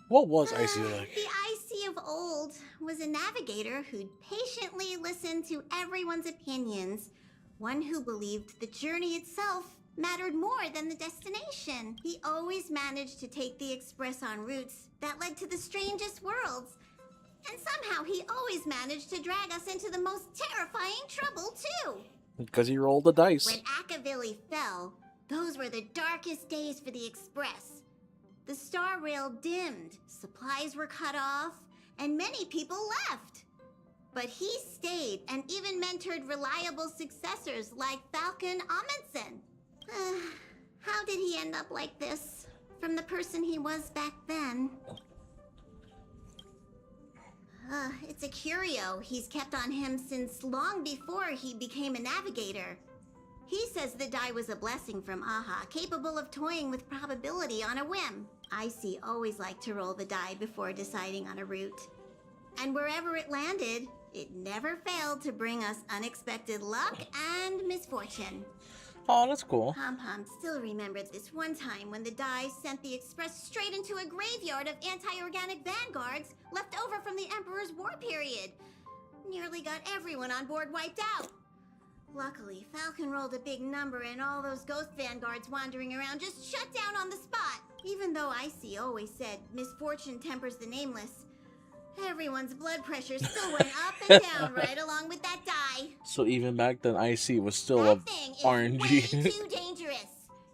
What was Icy like? The Icy of old was a navigator who'd patiently listen to everyone's opinions. One who believed the journey itself mattered more than the destination. He always managed to take the express on routes that led to the strangest worlds. And somehow he always managed to drag us into the most terrifying trouble, too. Because he rolled the dice. When Akavili fell, those were the darkest days for the express. The star rail dimmed, supplies were cut off, and many people left. But he stayed and even mentored reliable successors like Falcon Amundsen. How did he end up like this? From the person he was back then. It's a curio he's kept on him since long before he became a navigator. He says the die was a blessing from Aha, capable of toying with probability on a whim. Icy always liked to roll the die before deciding on a route. And wherever it landed, it never failed to bring us unexpected luck and misfortune. Oh, that's cool. Pom-Pom still remembered this one time when the die sent the express straight into a graveyard of anti-organic vanguards left over from the Emperor's war period. Nearly got everyone on board wiped out. Luckily, Falcon rolled a big number and all those ghost vanguards wandering around just shut down on the spot. Even though Icy always said misfortune tempers the nameless, everyone's blood pressure still went up and down right along with that die. So even back then, Icy was still That a thing is RNG. way too dangerous.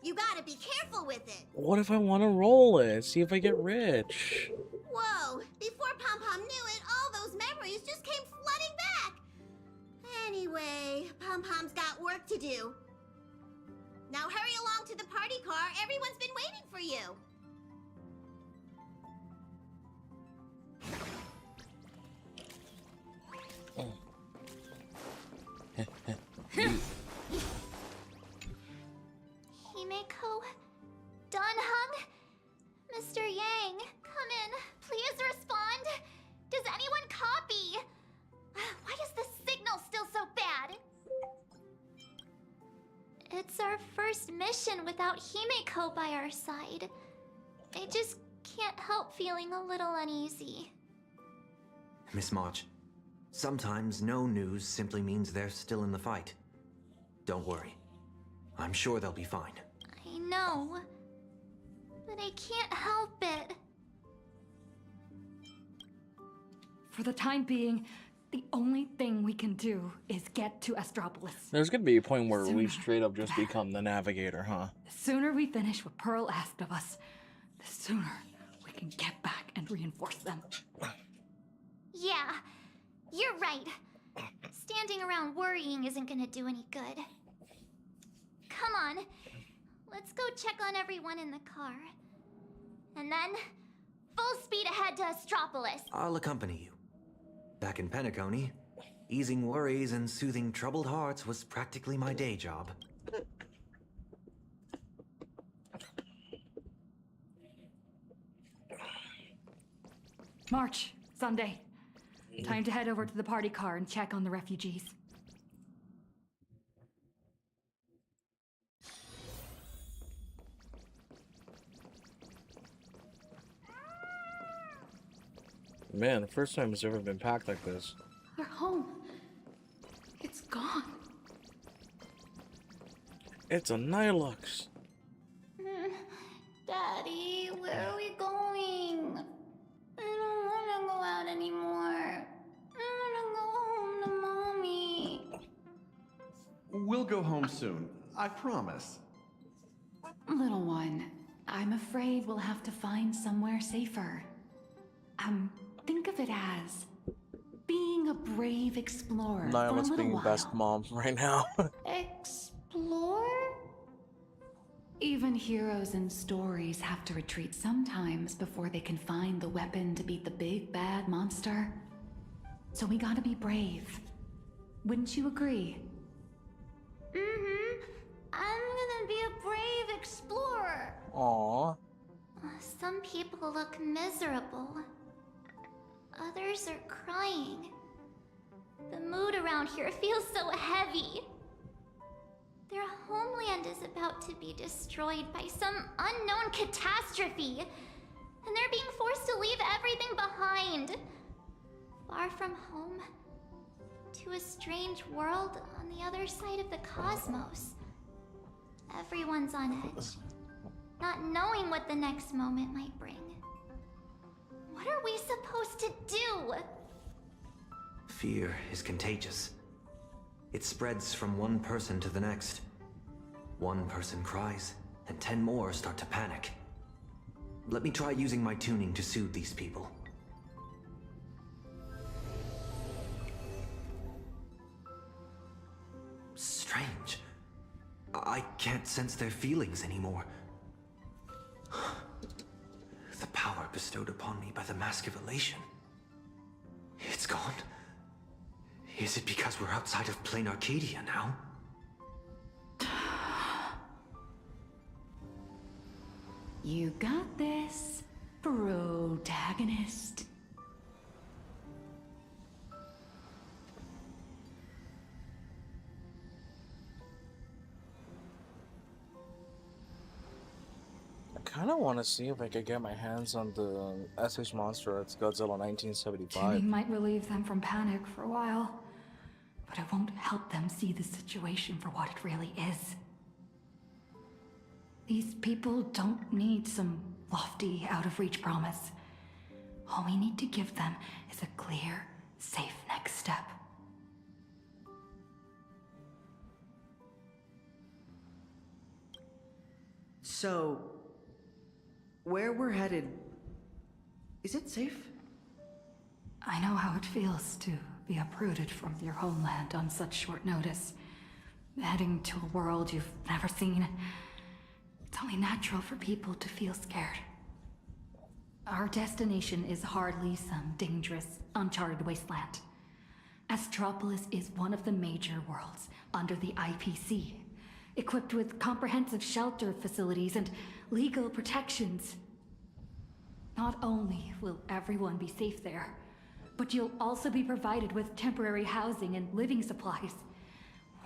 You gotta be careful with it. What if I want to roll it? See if I get rich. Whoa! Before Pom-Pom knew it, all those memories just came flooding back. Anyway, Pom-Pom's got work to do. Now hurry along to the party car. Everyone's been waiting for you. Himeko, Dunhung, Mr. Yang, come in. Please respond. Does anyone copy? Why is the signal still so bad? It's our first mission without Himeko by our side. I just can't help feeling a little uneasy. Miss March, sometimes no news simply means they're still in the fight. Don't worry. I'm sure they'll be fine. I know, but I can't help it. For the time being, the only thing we can do is get to Astropolis. There's gonna be a point where we straight up just become the navigator, huh? The sooner we finish what Pearl asked of us, the sooner we can get back and reinforce them. Yeah, you're right. Standing around worrying isn't gonna do any good. Come on, let's go check on everyone in the car. And then, full speed ahead to Astropolis. I'll accompany you. Back in Penacony, easing worries and soothing troubled hearts was practically my day job. March, Sunday. Time to head over to the party car and check on the refugees. Man, the first time it's ever been packed like this. Our home. It's gone. It's a Nilux. Daddy, where are we going? I don't want to go out anymore. I want to go home to Mommy. We'll go home soon, I promise. Little one, I'm afraid we'll have to find somewhere safer. Think of it as being a brave explorer for a Nyla's little being while. best mom right now. Explore? Even heroes in stories have to retreat sometimes before they can find the weapon to beat the big bad monster. So we gotta be brave. Wouldn't you agree? Mm-hmm. I'm gonna be a brave explorer. Aww. Some people look miserable. Others are crying. The mood around here feels so heavy. Their homeland is about to be destroyed by some unknown catastrophe, and they're being forced to leave everything behind. Far from home, to a strange world on the other side of the cosmos. Everyone's on edge, not knowing what the next moment might bring. What are we supposed to do? Fear is contagious. It spreads from one person to the next. One person cries, and 10 more start to panic. Let me try using my tuning to soothe these people. Strange. I can't sense their feelings anymore. The power bestowed upon me by the Mask of Elation. It's gone. Is it because we're outside of plain Arcadia now? You got this, protagonist. I kind of want to see if I could get my hands on the SH Monster Arts Godzilla 1975. Tuning might relieve them from panic for a while, but it won't help them see the situation for what it really is. These people don't need some lofty, out-of-reach promise. All we need to give them is a clear, safe next step. So, where we're headed, is it safe? I know how it feels to be uprooted from your homeland on such short notice. Heading to a world you've never seen. It's only natural for people to feel scared. Our destination is hardly some dangerous, uncharted wasteland. Astropolis is one of the major worlds under the IPC, equipped with comprehensive shelter facilities and legal protections. Not only will everyone be safe there, but you'll also be provided with temporary housing and living supplies.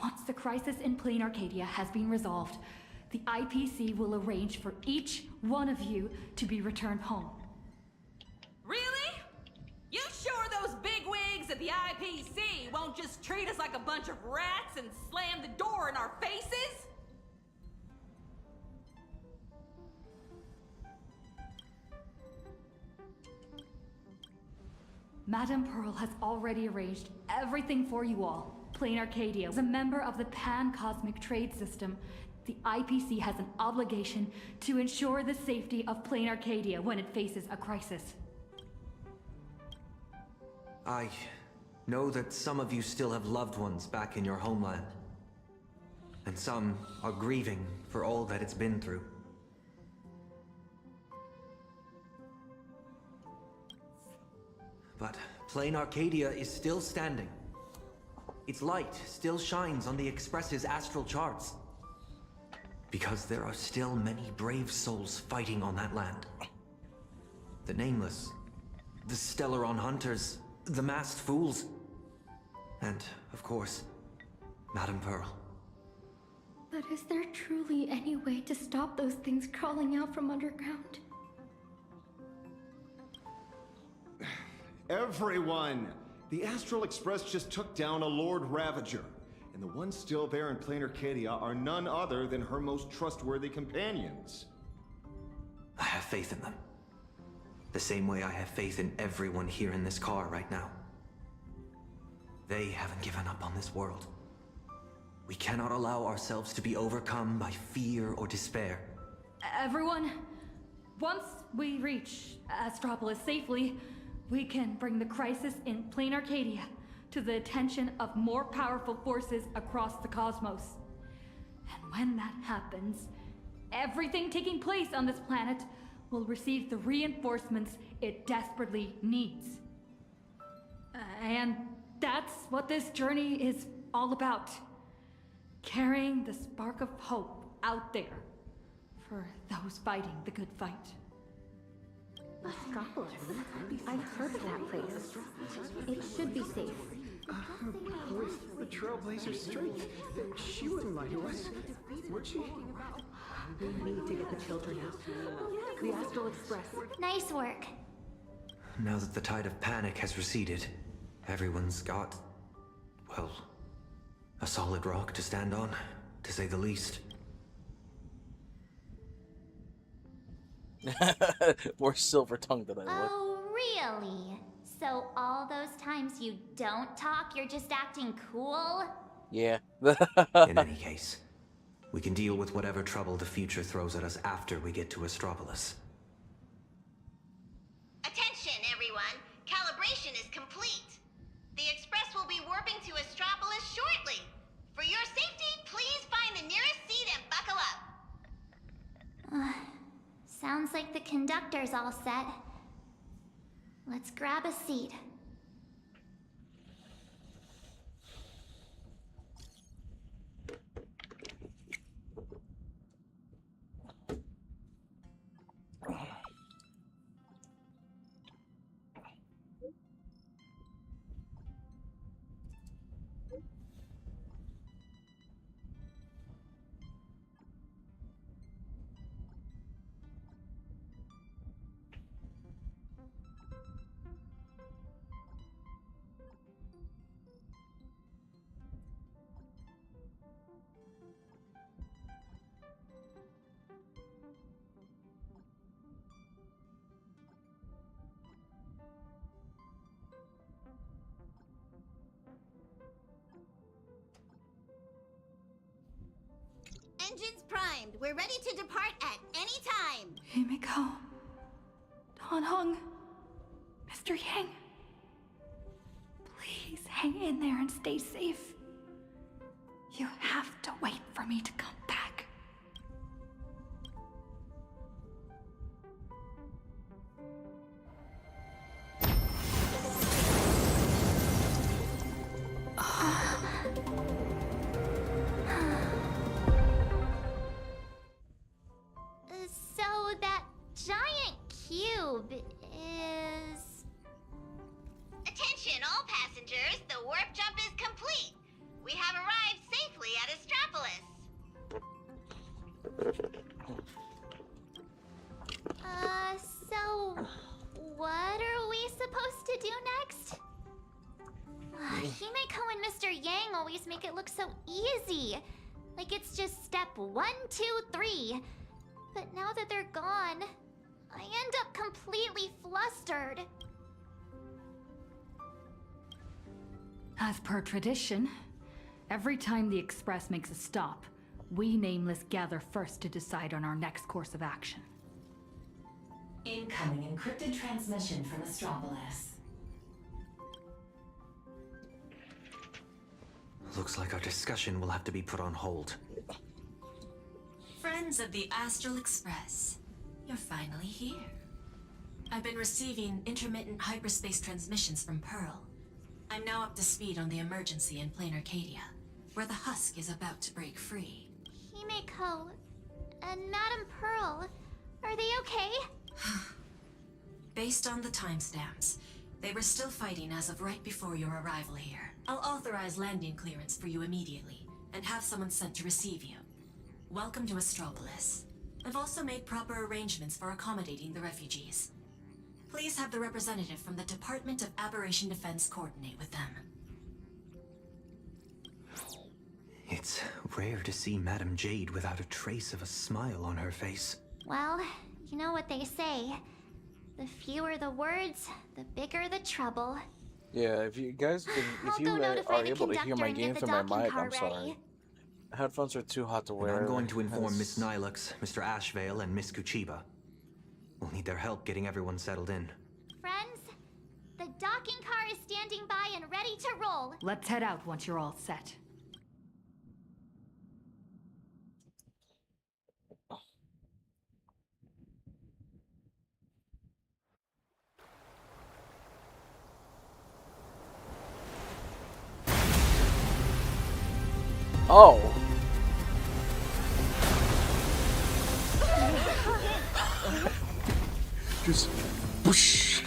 Once the crisis in plain Arcadia has been resolved, the IPC will arrange for each one of you to be returned home. Really? You sure those bigwigs at the IPC won't just treat us like a bunch of rats and slam the door in our faces? Madame Pearl has already arranged everything for you all. Plain Arcadia is a member of the Pan-Cosmic Trade System. The IPC has an obligation to ensure the safety of Plain Arcadia when it faces a crisis. I know that some of you still have loved ones back in your homeland. And some are grieving for all that it's been through. But plain Arcadia is still standing. Its light still shines on the Express's astral charts. Because there are still many brave souls fighting on that land. The Nameless, the Stellaron Hunters, the Masked Fools, and, of course, Madame Pearl. But is there truly any way to stop those things crawling out from underground? Everyone! The Astral Express just took down a Lord Ravager, and the ones still there in plain Arcadia are none other than her most trustworthy companions. I have faith in them. The same way I have faith in everyone here in this car right now. They haven't given up on this world. We cannot allow ourselves to be overcome by fear or despair. Everyone, once we reach Astropolis safely, we can bring the crisis in plain Arcadia to the attention of more powerful forces across the cosmos. And when that happens, everything taking place on this planet will receive the reinforcements it desperately needs. And that's what this journey is all about. Carrying the spark of hope out there for those fighting the good fight. Astropolis. I've heard of that place. It should be safe. With the Trailblazer's strength, she wouldn't lie to us, would she? We need to get the children out. The Astral Express. Nice work. Now that the tide of panic has receded, everyone's got, well, a solid rock to stand on, to say the least. More silver tongue than I would. Oh, really? So all those times you don't talk, you're just acting cool? Yeah. In any case, we can deal with whatever trouble the future throws at us after we get to Astropolis. Attention, everyone. Calibration is complete. The Express will be warping to Astropolis shortly. For your safety, please find the nearest seat and buckle up. Sounds like the conductor's all set. Let's grab a seat. Engines primed. We're ready to depart at any time. Himiko, Han Hung, Mr. Yang. Please hang in there and stay safe. You have to wait for me to come back. So that giant cube is... Attention, all passengers. The warp jump is complete. We have arrived safely at Astropolis. So what are we supposed to do next? Himeko and Mr. Yang always make it look so easy. Like it's just step 1, 2, 3. But now that they're gone, I end up completely flustered. As per tradition, every time the Express makes a stop, we Nameless gather first to decide on our next course of action. Incoming encrypted transmission from Astropolis. Looks like our discussion will have to be put on hold. Friends of the Astral Express, you're finally here. I've been receiving intermittent hyperspace transmissions from Pearl. I'm now up to speed on the emergency in Plain Arcadia, where the husk is about to break free. Himeko and Madame Pearl, are they okay? Based on the timestamps, they were still fighting as of right before your arrival here. I'll authorize landing clearance for you immediately, and have someone sent to receive you. Welcome to Astropolis. I've also made proper arrangements for accommodating the refugees. Please have the representative from the Department of Aberration Defense coordinate with them. It's rare to see Madame Jade without a trace of a smile on her face. Well, you know what they say. The fewer the words, the bigger the trouble. Yeah, if you guys can, if I'll you go notify are the able to hear conductor my and get game the through my docking mic, car I'm sorry. ready. Headphones are too hot to And wear. I'm going to inform That's- Miss Nilux, Mr. Ashvale, and Miss Kuchiba. We'll need their help getting everyone settled in. Friends, the docking car is standing by and ready to roll. Let's head out once you're all set. Oh. Just whoosh.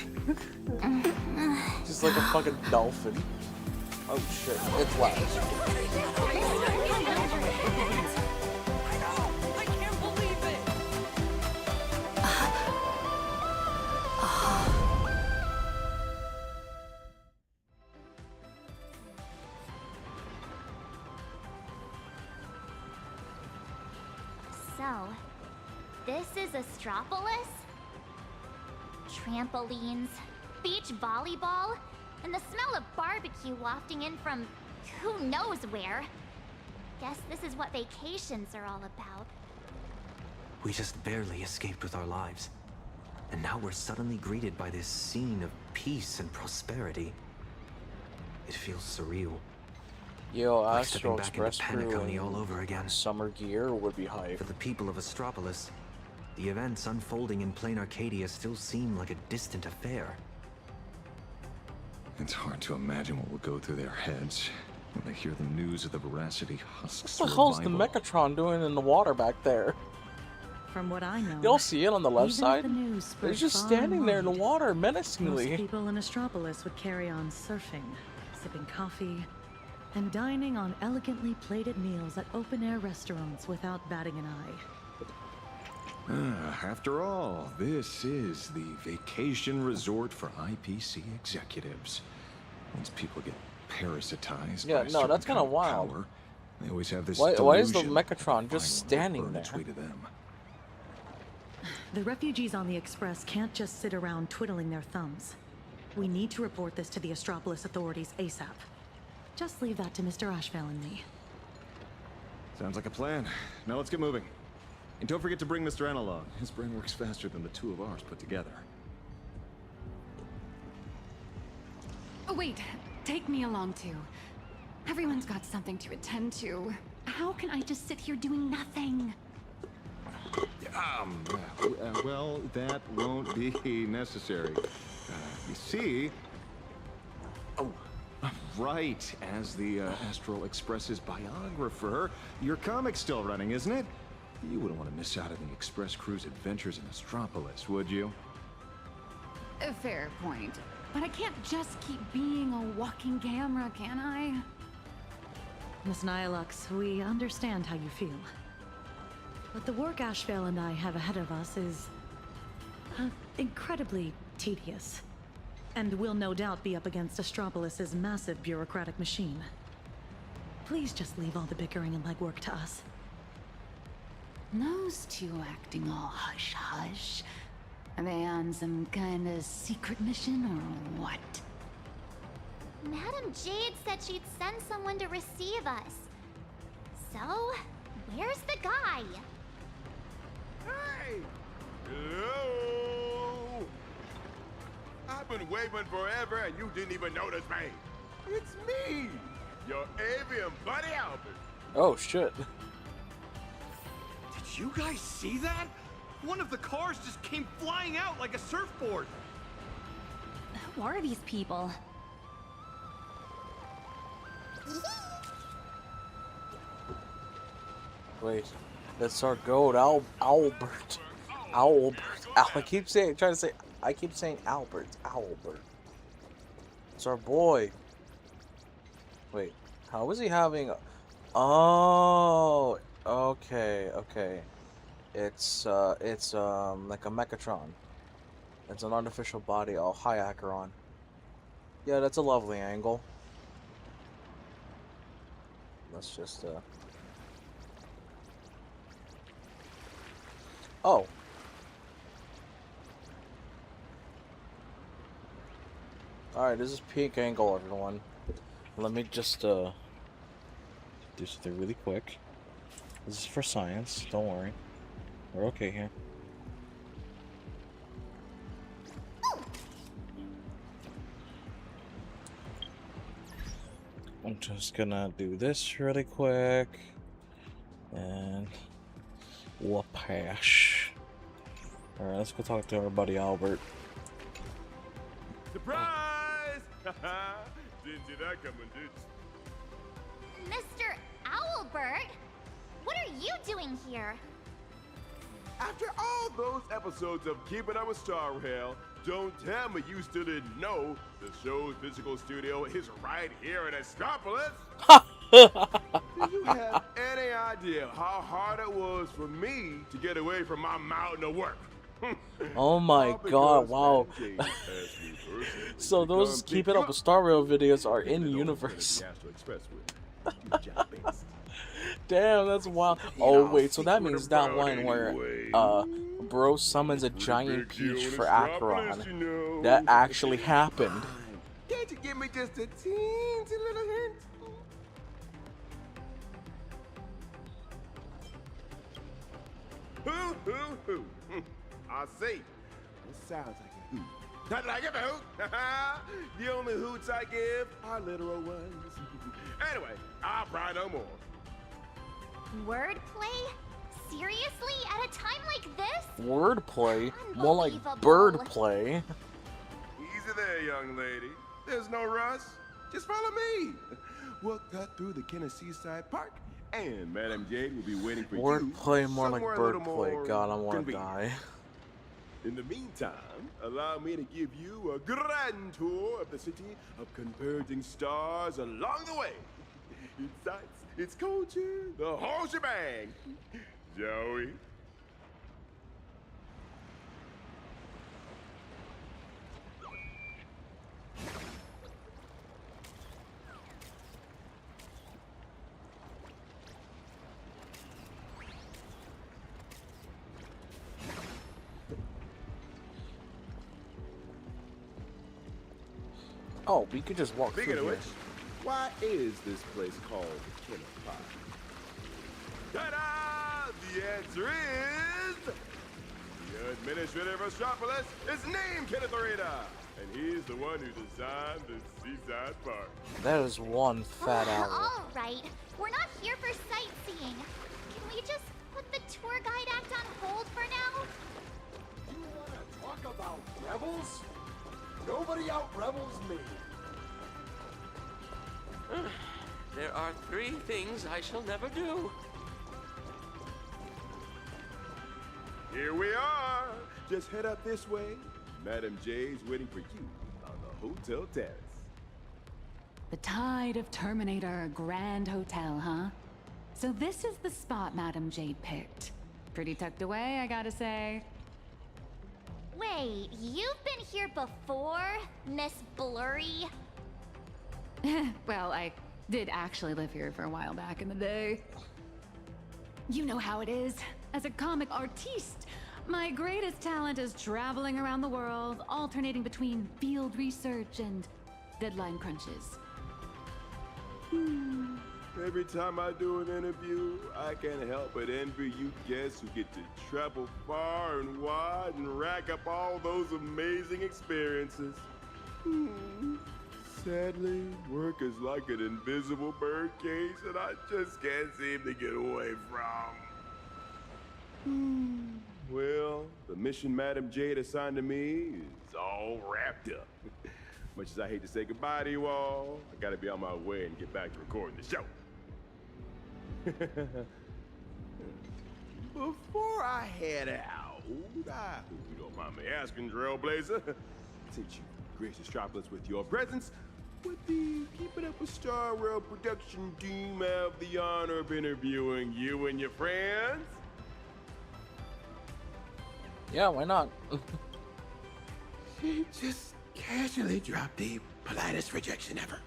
Just like a fucking dolphin. Oh shit, it's loud. I can't believe it! So, this is Astropolis? Trampolines, beach volleyball, and the smell of barbecue wafting in from who knows where. Guess this is what vacations are all about. We just barely escaped with our lives. And now we're suddenly greeted by this scene of peace and prosperity. It feels surreal. Yo, Like stepping Astro back into Express crew Paniconi in all over again. summer gear would be hype. For the people of Astropolis, the events unfolding in plain Arcadia still seem like a distant affair. It's hard to imagine what will go through their heads when they hear the news of the Veracity Husk's What the hell's the revival. Mechatron doing in the water back there? From what I know, Y'all see it on the left even if side? the news spread It's just far standing and there in the wide, water most menacingly. people in Astropolis would carry on surfing, sipping coffee, and dining on elegantly plated meals at open-air restaurants without batting an eye. After all, this is the vacation resort for IPC executives. Once people get parasitized Yeah, by a no, that's certain kind of kind wild. power, they always have this Why is the delusion Mechatron that just finally standing burn there? its way to them. The refugees on the Express can't just sit around twiddling their thumbs. We need to report this to the Astropolis authorities ASAP. Just leave that to Mr. Ashvale and me. Sounds like a plan. Now let's get moving. And don't forget to bring Mr. N along. His brain works faster than the two of ours put together. Oh, wait. Take me along too. Everyone's got something to attend to. How can I just sit here doing nothing? Well, that won't be necessary. You see... Oh, right. As the Astral Express's biographer, your comic's still running, isn't it? You wouldn't want to miss out on the Express crew's adventures in Astropolis, would you? A fair point. But I can't just keep being a walking camera, can I? Miss Nilux, we understand how you feel. But the work Ashvale and I have ahead of us is... incredibly tedious. And will no doubt be up against Astropolis's massive bureaucratic machine. Please just leave all the bickering and legwork to us. Those two acting all hush-hush. Are they on some kind of secret mission or what? Madam Jade said she'd send someone to receive us. So, where's the guy? Hey! Hello! I've been waving forever and you didn't even notice me. It's me, your avian buddy Albert. Oh shit. Did you guys see that? One of the cars just came flying out like a surfboard. Who are these people? Wait, that's our goat, Albert. I keep saying Albert. It's our boy. Wait, how is he having? Oh, okay. It's like a Mechatron. It's an artificial body. Oh, hi, Acheron. Yeah, that's a lovely angle. Let's just Oh. Alright, this is peak angle, everyone. Let me just do something really quick. This is for science. Don't worry. We're okay here. I'm just gonna do this really quick. And whoopash. Alright, let's go talk to our buddy Albert. Surprise! Didn't see that coming, did you? Mr. Owlbert, what are you doing here? After all those episodes of Keeping Up with Star Rail, don't tell me you still didn't know the show's physical studio is right here in Astropolis. Do you have any idea how hard it was for me to get away from my mountain of work? Oh my god, wow. So those Keeping Up with Star Rail videos are in universe. Damn, that's wild. Oh wait, so that means that one where bro summons a giant peach for Acheron. That actually happened. Can't you give me just a teensy little hint? Hoo. I see. It sounds like a hoot. Not like a hoot. The only hoots I give are literal ones. Anyway, I'll cry no more. Wordplay? Seriously? At a time like this? Wordplay? More like bird play. Easy there, young lady. There's no rush. Just follow me. We'll cut through the Seaside Park, and Madame Jade will be waiting for you. Wordplay more like somewhere a bird little play. more God, I want to convenient. die. In the meantime, allow me to give you a grand tour of the city of converging stars along the way. Its sights, its culture, the whole shebang. Joey. Oh, we could just walk Speaking through of here. which, why is this place called the Killer Pie? Ta-da! The answer is... The administrator of Astropolis is named Kenneth Arena, and he's the one who designed the Seaside Park. That is one fat owl. All right, we're not here for sightseeing. Can we just put the tour guide act on hold for now? You want to talk about rebels? Nobody out rebels me. There are 3 things I shall never do. Here we are. Just head up this way. Madame Jade's waiting for you on the hotel terrace. The Tide of Terminator Grand Hotel, huh? So this is the spot Madame Jade picked. Pretty tucked away, I gotta say. Wait, you've been here before, Miss Blurry? Well, I did actually live here for a while back in the day. You know how it is. As a comic artiste, my greatest talent is traveling around the world, alternating between field research and deadline crunches. Every time I do an interview, I can't help but envy you guests who get to travel far and wide and rack up all those amazing experiences. Sadly, work is like an invisible bird cage that I just can't seem to get away from. Well, the mission Madame Jade assigned to me is all wrapped up. Much as I hate to say goodbye to you all, I gotta be on my way and get back to recording the show. Before I head out, I hope you don't mind me asking, Trailblazer, since you graced Astropolis with your presence, would the Keeping Up with Star Rail production team have the honor of interviewing you and your friends? Yeah, why not? She just casually dropped the politest rejection ever.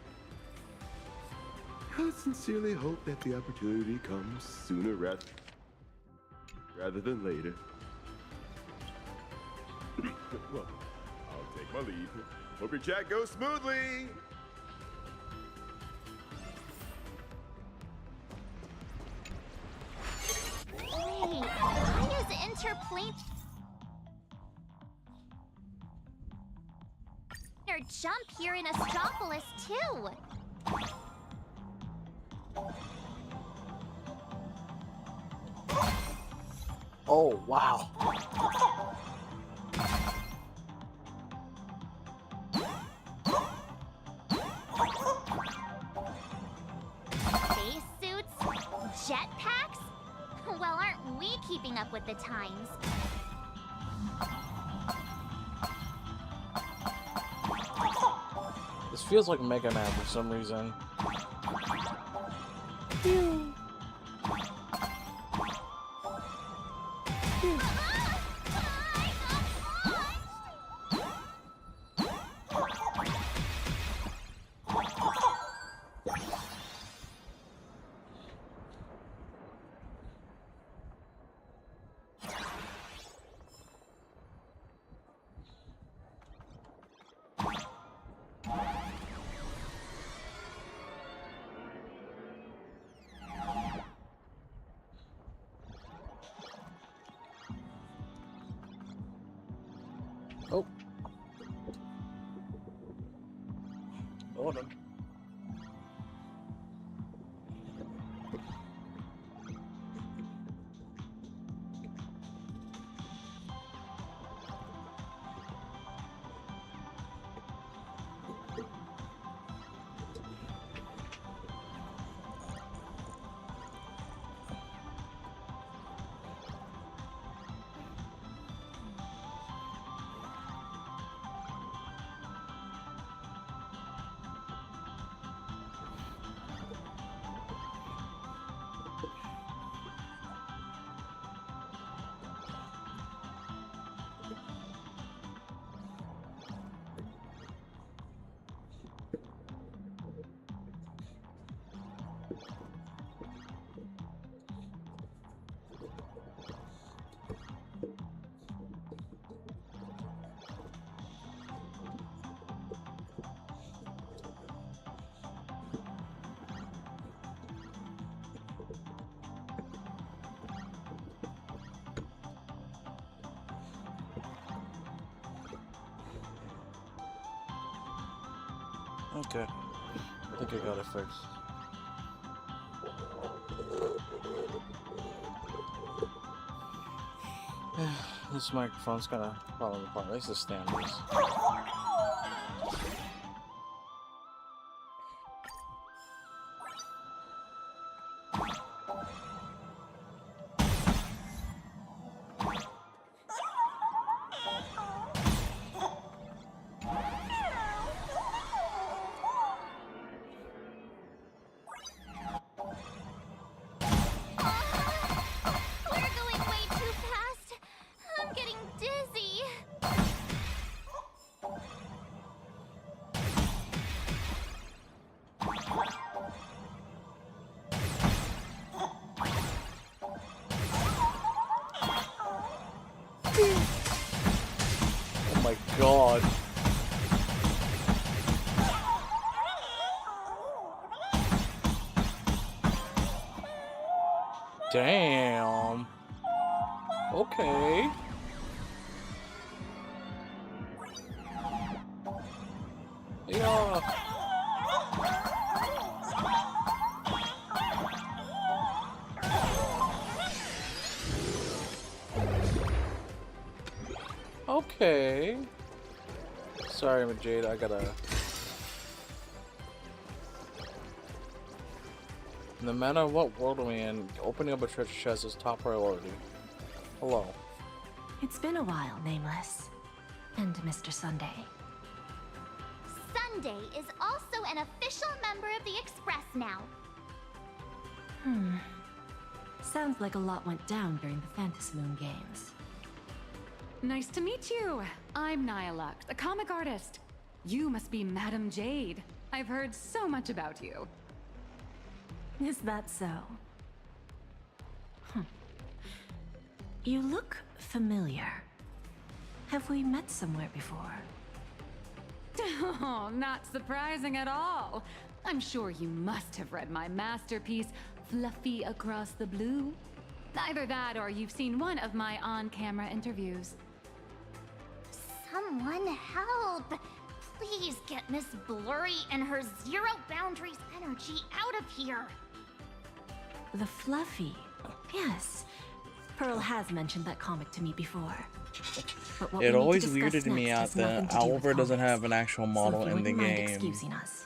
I sincerely hope that the opportunity comes sooner rather than later. Well, I'll take my leave. Hope your chat goes smoothly. her plane or jump here in Astropolis too. Oh, wow. Space suits? Jetpacks? Well, aren't we keeping up with the times? This feels like Mega Man for some reason. Phew. Phew. Oh. Hold on. Okay. I think I got it fixed. This microphone's kind of falling apart. At least the stand is. Oh my god. Damn. Okay. Yeah. Okay. Sorry, Jade, I gotta... No matter what world we're in, opening up a treasure chest is top priority. Hello. It's been a while, Nameless. And Mr. Sunday. Sunday is also an official member of the Express now. Sounds like a lot went down during the Phantasmoon Games. Nice to meet you. I'm Nihilux, a comic artist. You must be Madame Jade. I've heard so much about you. Is that so? You look familiar. Have we met somewhere before? Oh, not surprising at all. I'm sure you must have read my masterpiece, Fluffy Across the Blue. Either that or you've seen one of my on-camera interviews. Someone help! Please get Miss Blurry and her zero boundaries energy out of here. The Fluffy. Yes. Pearl has mentioned that comic to me before. But what It we need always to discuss weirded me next out has nothing that to do with Oliver doesn't comics. have an actual So model if you in the wouldn't mind game. excusing us.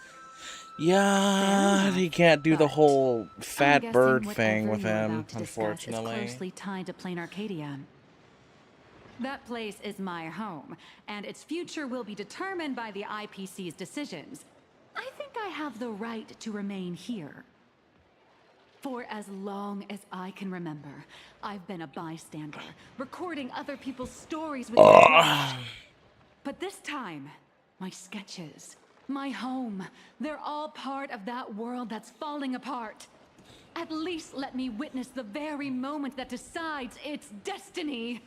Yeah, he can't do the whole I'm fat guessing bird whatever thing with you're him, about to discuss is unfortunately. closely tied to Plain Arcadia. That place is my home, and its future will be determined by the IPC's decisions. I think I have the right to remain here. For as long as I can remember, I've been a bystander, recording other people's stories with my flash. But this time, my sketches, my home, they're all part of that world that's falling apart. At least let me witness the very moment that decides its destiny.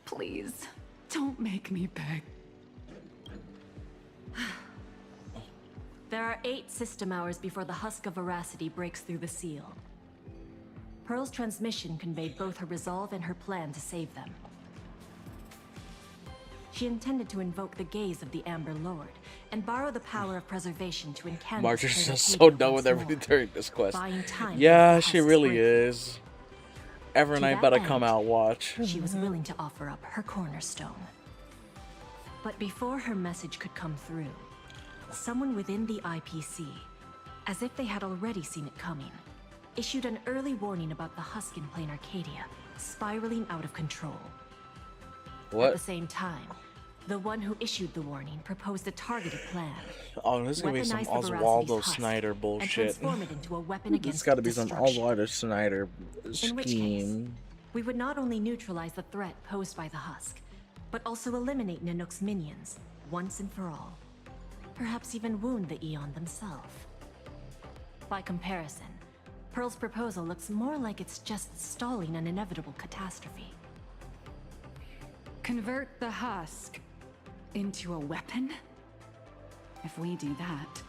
Please, don't make me beg. There are 8 system hours before the Husk of Veracity breaks through the seal. Pearl's transmission conveyed both her resolve and her plan to save them. She intended to invoke the gaze of the Amber Lord and borrow the power of preservation to incantate. Marge is just so done with everything during this quest. Buying time Yeah, against the she Husk's really breakthrough. is. Every To night that better end, come out watch. She was willing to offer up her cornerstone. But before her message could come through, someone within the IPC, as if they had already seen it coming, issued an early warning about the Husk in Plain Arcadia spiraling out of control. What? At the same time, the one who issued the warning proposed a targeted plan. Oh, this is gonna be some Weaponize the Veracity's Oswaldo husk Snyder and bullshit. transform it into a weapon It's against gotta be some destruction. Oswaldo Snyder In which case, scheme. we would not only neutralize the threat posed by the Husk, but also eliminate Nanook's minions, once and for all. Perhaps even wound the Eon themselves. By comparison, Pearl's proposal looks more like it's just stalling an inevitable catastrophe. Convert the husk into a weapon? If we do that,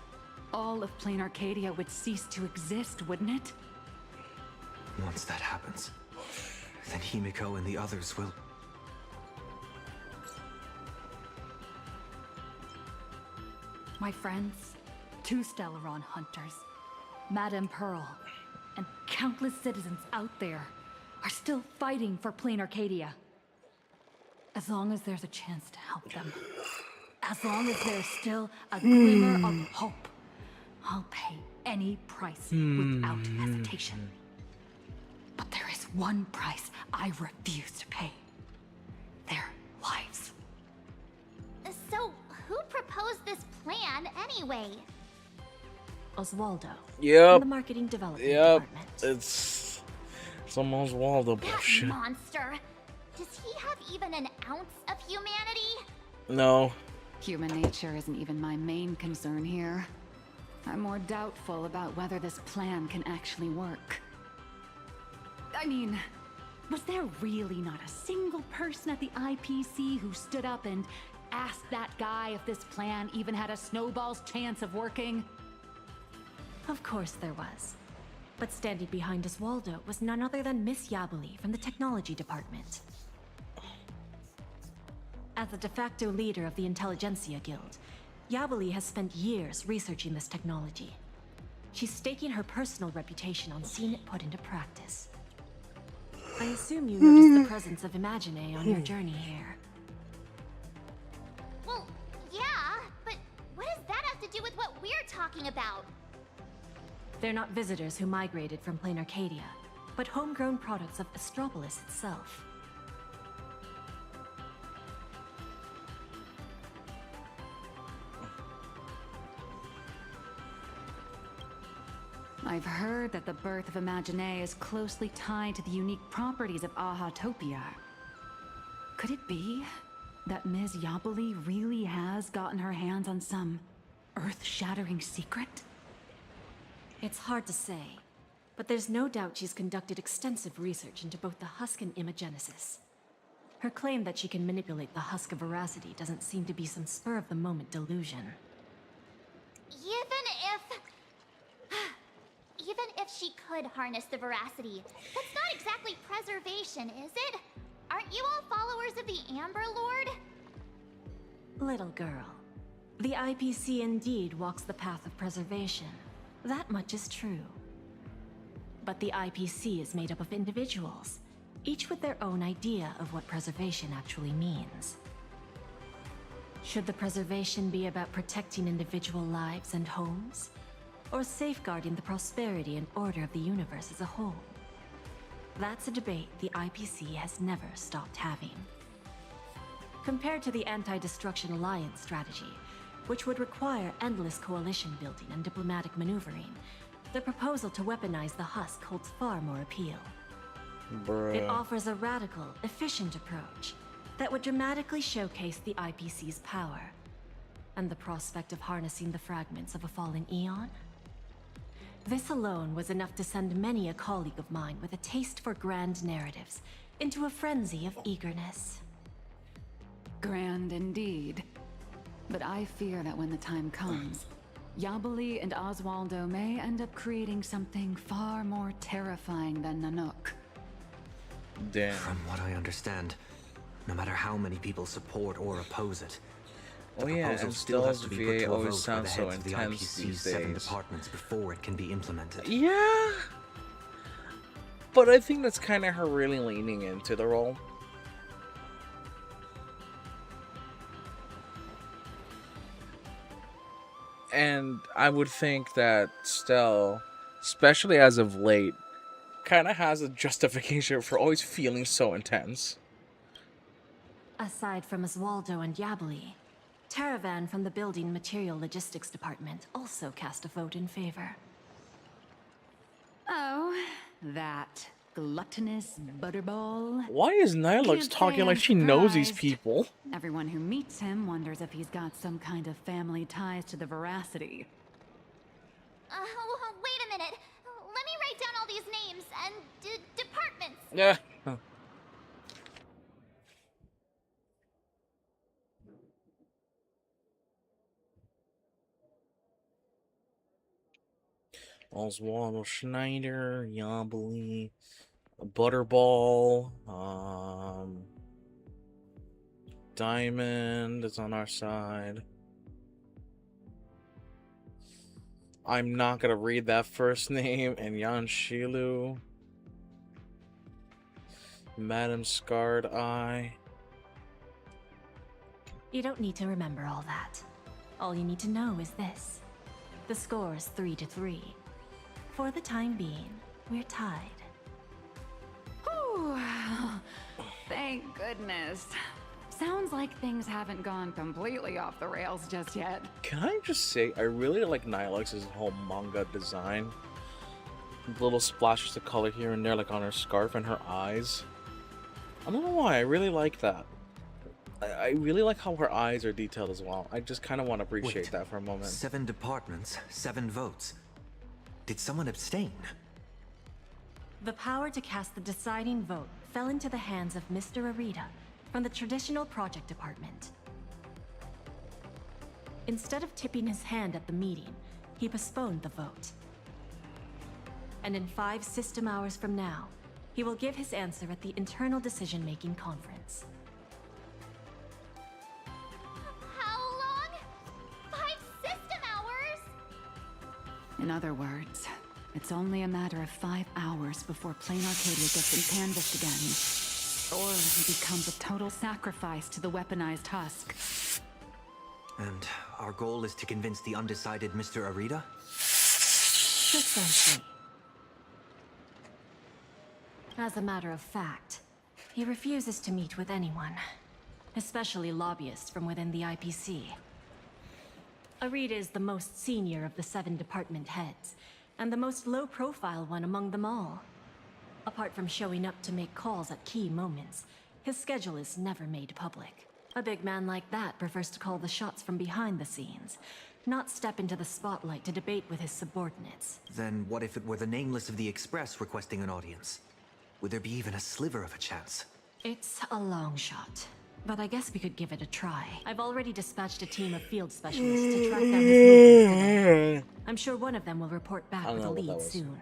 all of Plain Arcadia would cease to exist, wouldn't it? Once that happens, then Himiko and the others will... My friends, 2 Stellaron hunters, Madame Pearl, and countless citizens out there are still fighting for Plain Arcadia. As long as there's a chance to help them, as long as there's still a glimmer of hope, I'll pay any price without hesitation. But there is one price I refuse to pay. Their lives. So, who proposed this plan anyway? Oswaldo. Yep. From the marketing development Yep. department. It's some Oswaldo That bullshit. monster! Does he have even an ounce of humanity? No. Human nature isn't even my main concern here. I'm more doubtful about whether this plan can actually work. I mean, was there really not a single person at the IPC who stood up and asked that guy if this plan even had a snowball's chance of working? Of course there was. But standing behind Oswaldo was none other than Miss Yabuli from the technology department. As the de facto leader of the Intelligentsia Guild, Yabuli has spent years researching this technology. She's staking her personal reputation on seeing it put into practice. I assume you noticed the presence of Imagine on your journey here. Well, yeah, but what does that have to do with what we're talking about? They're not visitors who migrated from Plain Arcadia, but homegrown products of Astropolis itself. I've heard that the birth of Imagine is closely tied to the unique properties of Ahatopia. Could it be that Ms. Yabuli really has gotten her hands on some earth-shattering secret? It's hard to say, but there's no doubt she's conducted extensive research into both the Husk and Imagenesis. Her claim that she can manipulate the Husk of Veracity doesn't seem to be some spur-of-the-moment delusion. Even if she could harness the veracity. That's not exactly preservation, is it? Aren't you all followers of the Amber Lord? Little girl, the IPC indeed walks the path of preservation. That much is true. But the IPC is made up of individuals, each with their own idea of what preservation actually means. Should the preservation be about protecting individual lives and homes, or safeguarding the prosperity and order of the universe as a whole? That's a debate the IPC has never stopped having. Compared to the Anti-Destruction Alliance strategy, which would require endless coalition building and diplomatic maneuvering, the proposal to weaponize the husk holds far more appeal. Bruh. It offers a radical, efficient approach that would dramatically showcase the IPC's power, and the prospect of harnessing the fragments of a fallen eon. This alone was enough to send many a colleague of mine with a taste for grand narratives into a frenzy of eagerness. Grand indeed. But I fear that when the time comes, Yabali and Oswaldo may end up creating something far more terrifying than Nanook. Damn. From what I understand, no matter how many people support or oppose it, Oh yeah, proposal and still has Stella's to be put VA to a always vote by the sounds so heads of the intense IPC's these 7 days. departments before it can be implemented. Yeah, but I think that's kind of her really leaning into the role. And I would think that Stell, especially as of late, kind of has a justification for always feeling so intense. Aside from Oswaldo and Yabli, Taravan from the Building Material Logistics Department also cast a vote in favor. Oh, that gluttonous butterball. Why is Nilux Can't talking say like I'm she knows these surprised. people? Everyone who meets him wonders if he's got some kind of family ties to the veracity. Wait a minute. Let me write down all these names and departments. Yeah. Oswaldo Schneider, Yabli, Butterball, Diamond is on our side. I'm not gonna read that first name, and Yan Shilu, Madam Scarred Eye. You don't need to remember all that. All you need to know is this. The score is 3-3. For the time being, we're tied. Whew. Thank goodness. Sounds like things haven't gone completely off the rails just yet. Can I just say, I really like Nilux's whole manga design. Little splashes of color here and there, like on her scarf and her eyes. I don't know why, I really like that. I really like how her eyes are detailed as well. I just kind of want to appreciate Wait, that for a moment. 7 departments, 7 votes. Did someone abstain? The power to cast the deciding vote fell into the hands of Mr. Arita from the Traditional Project Department. Instead of tipping his hand at the meeting, he postponed the vote. And in 5 system hours from now, he will give his answer at the Internal Decision-Making Conference. How long? 5 system hours? In other words, it's only a matter of 5 hours before Plain Arcadia gets canvassed again. Or he becomes a total sacrifice to the weaponized husk. And our goal is to convince the undecided Mr. Arita? Precisely. As a matter of fact, he refuses to meet with anyone, especially lobbyists from within the IPC. Arita is the most senior of the 7 department heads, and the most low-profile one among them all. Apart from showing up to make calls at key moments, his schedule is never made public. A big man like that prefers to call the shots from behind the scenes, not step into the spotlight to debate with his subordinates. Then what if it were the Nameless of the Express requesting an audience? Would there be even a sliver of a chance? It's a long shot, but I guess we could give it a try. I've already dispatched a team of field specialists to track down his movements today. I'm sure one of them will report back with a lead soon.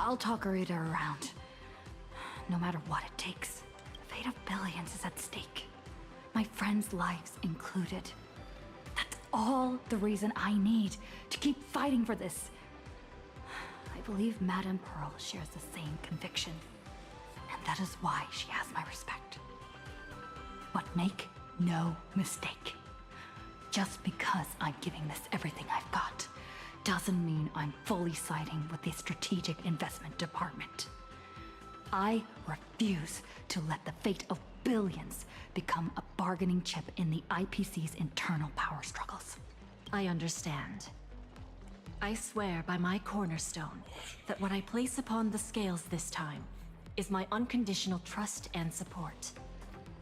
I'll talk Arita around. No matter what it takes. The fate of billions is at stake. My friends' lives included. That's all the reason I need to keep fighting for this. I believe Madame Pearl shares the same conviction. And that is why she has my respect. But make no mistake. Just because I'm giving this everything I've got doesn't mean I'm fully siding with the Strategic Investment Department. I refuse to let the fate of billions become a bargaining chip in the IPC's internal power struggles. I understand. I swear by my cornerstone that what I place upon the scales this time is my unconditional trust and support.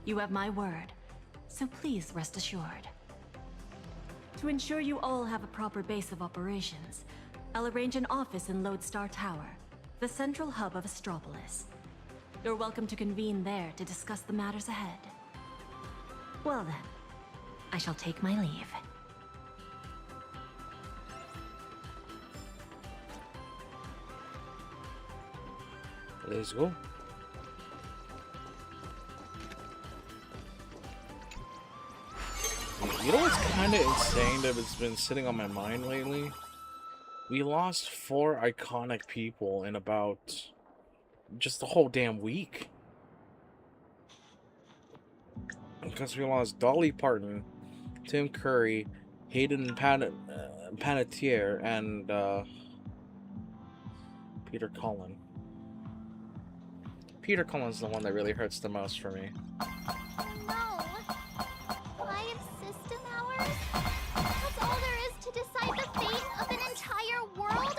You have my word, so please rest assured. To ensure you all have a proper base of operations, I'll arrange an office in Lodestar Tower, the central hub of Astropolis. You're welcome to convene there to discuss the matters ahead. Well then, I shall take my leave. Let's go. You know what's kind of insane that it's been sitting on my mind lately? We lost 4 iconic people in about just the whole damn week. Because we lost Dolly Parton, Tim Curry, Hayden Panettiere, and Peter Cullen. Peter Cullen's the one that really hurts the most for me. No. 5 system hours? That's all there is to decide the fate of an entire world?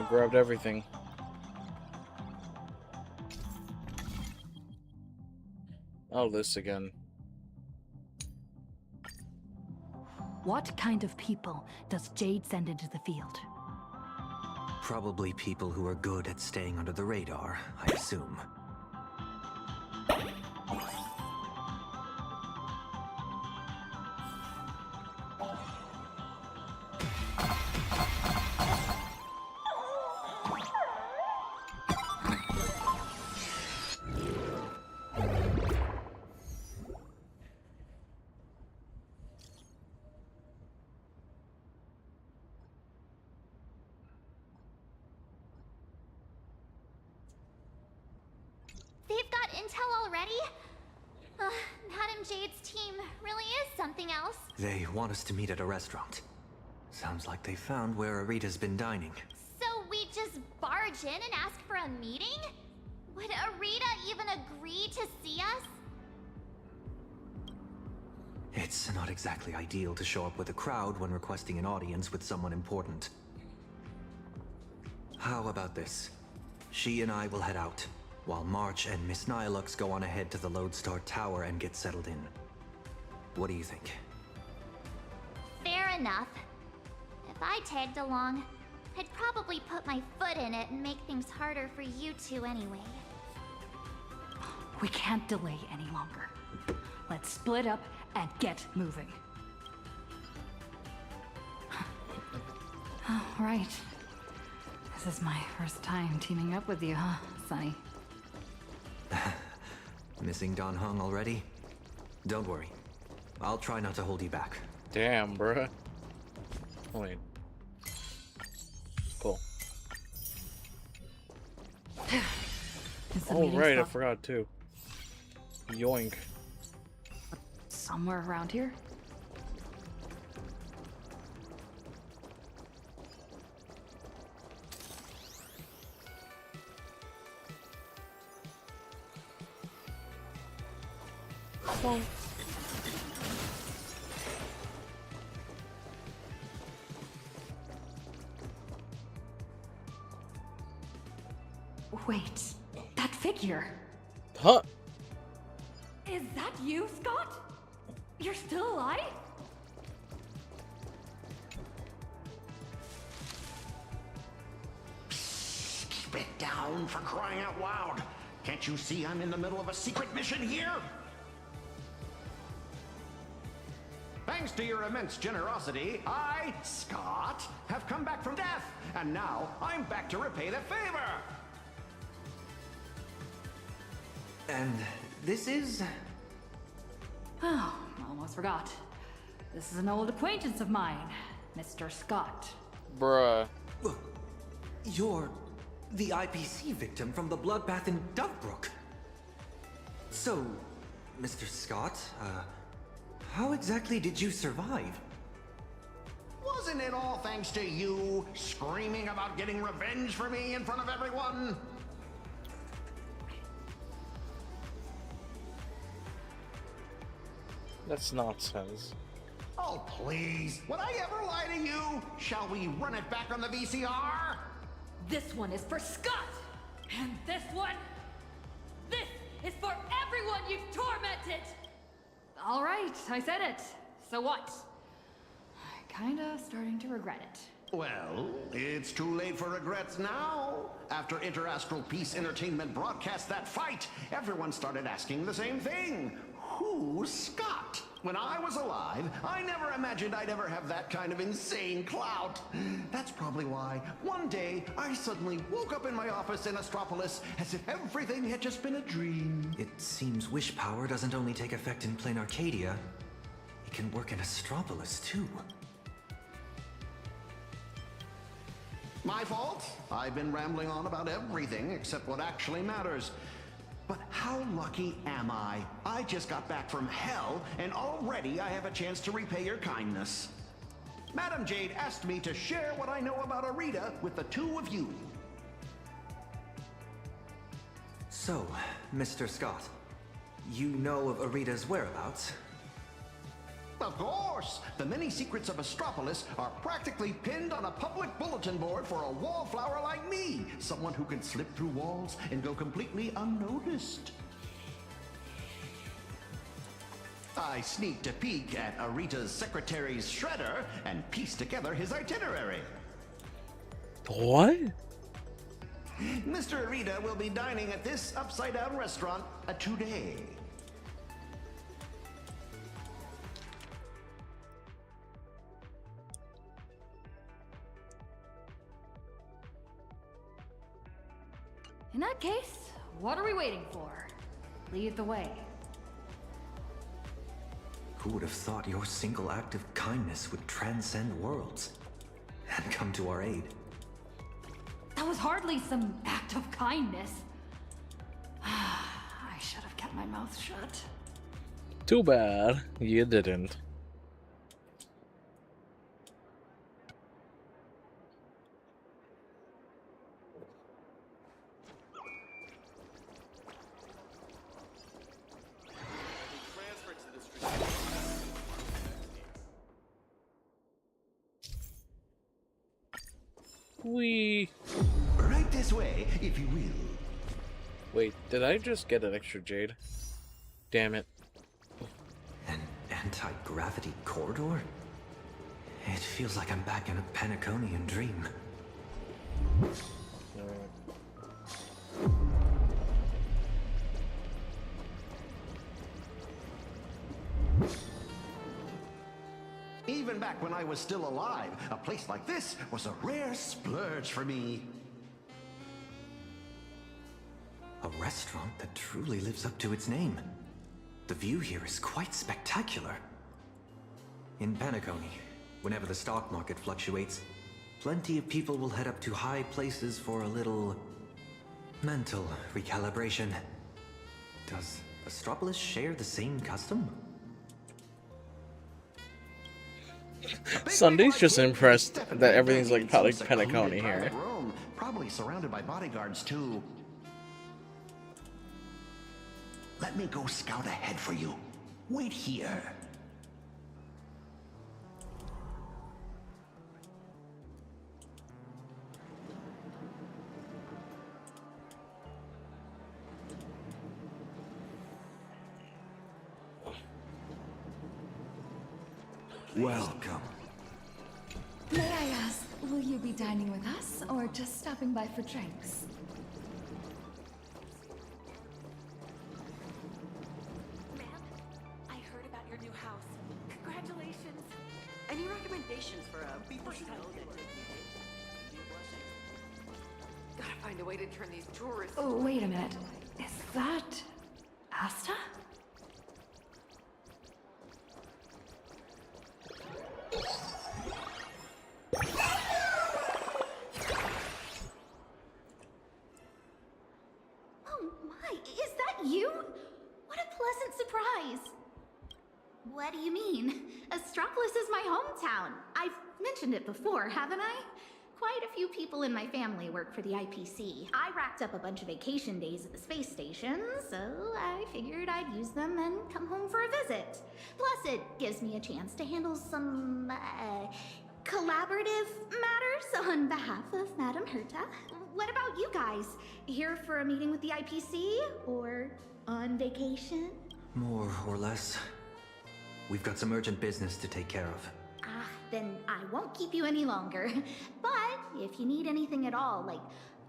Grabbed everything. Oh, this again. What kind of people does Jade send into the field? Probably people who are good at staying under the radar, I assume. They've got intel already? Madame Jade's team really is something else. They want us to meet at a restaurant. Sounds like they found where Arita's been dining. So we just barge in and ask for a meeting? Would Arita even agree to see us? It's not exactly ideal to show up with a crowd when requesting an audience with someone important. How about this? She and I will head out, while March and Miss Nihilux go on ahead to the Lodestar Tower and get settled in. What do you think? Fair enough. If I tagged along, I'd probably put my foot in it and make things harder for you two anyway. We can't delay any longer. Let's split up and get moving. Oh, right. This is my first time teaming up with you, huh, Sonny? Missing Don Hung already? Don't worry. I'll try not to hold you back. Damn, bruh. Wait. Cool. Oh, right, I forgot too. Yoink. Somewhere around here? Funk. Wait, that figure. Huh? Is that you, Scott? You're still alive? Keep it down, for crying out loud. Can't you see I'm in the middle of a secret mission here? Thanks to your immense generosity, I, Scott, have come back from death, and now I'm back to repay the favor. And this is... Oh, almost forgot. This is an old acquaintance of mine, Mr. Scott. Bruh. You're the IPC victim from the bloodbath in Dovebrook. So, Mr. Scott, how exactly did you survive? Wasn't it all thanks to you screaming about getting revenge for me in front of everyone? That's nonsense. Oh, please. Would I ever lie to you? Shall we run it back on the VCR? This one is for Scott! And this one? This is for everyone you've tormented! All right, I said it. So what? Kinda starting to regret it. Well, it's too late for regrets now. After Interastral Peace Entertainment broadcast that fight, everyone started asking the same thing. Who's Scott? When I was alive, I never imagined I'd ever have that kind of insane clout. That's probably why one day I suddenly woke up in my office in Astropolis as if everything had just been a dream. It seems wish power doesn't only take effect in plain Arcadia. It can work in Astropolis, too. My fault. I've been rambling on about everything except what actually matters. But how lucky am I? I just got back from hell, and already I have a chance to repay your kindness. Madam Jade asked me to share what I know about Arita with the two of you. So, Mr. Scott, you know of Arita's whereabouts? Of course! The many secrets of Astropolis are practically pinned on a public bulletin board for a wallflower like me, someone who can slip through walls and go completely unnoticed. I sneaked a peek at Arita's secretary's shredder and pieced together his itinerary. What? Mr. Arita will be dining at this upside-down restaurant today. In that case, what are we waiting for? Lead the way. Who would have thought your single act of kindness would transcend worlds and come to our aid? That was hardly some act of kindness. I should have kept my mouth shut. Too bad you didn't. Right this way, if you will. Wait, did I just get an extra jade? Damn it. An anti-gravity corridor? It feels like I'm back in a Panaconian dream. Even back when I was still alive, a place like this was a rare splurge for me. A restaurant that truly lives up to its name. The view here is quite spectacular. In Panacony, whenever the stock market fluctuates, plenty of people will head up to high places for a little mental recalibration. Does Astropolis share the same custom? Sunday's just impressed that everything's like Panacony here. Room, probably surrounded by bodyguards too. Let me go scout ahead for you. Wait here. Welcome. May I ask, will you be dining with us, or just stopping by for drinks? Ma'am, I heard about your new house. Congratulations. Any recommendations for a first time? Gotta find a way to turn these tourists. Oh, wait a minute. Is that Asta? Oh my, is that you? What a pleasant surprise. What do you mean? Astropolis is my hometown. I've mentioned it before, haven't I? Quite a few people in my family work for the IPC. I racked up a bunch of vacation days at the space station, so I figured I'd use them and come home for a visit. Plus, it gives me a chance to handle some, collaborative matters on behalf of Madame Herta. What about you guys? Here for a meeting with the IPC? Or on vacation? More or less. We've got some urgent business to take care of. Ah, then I won't keep you any longer. But if you need anything at all, like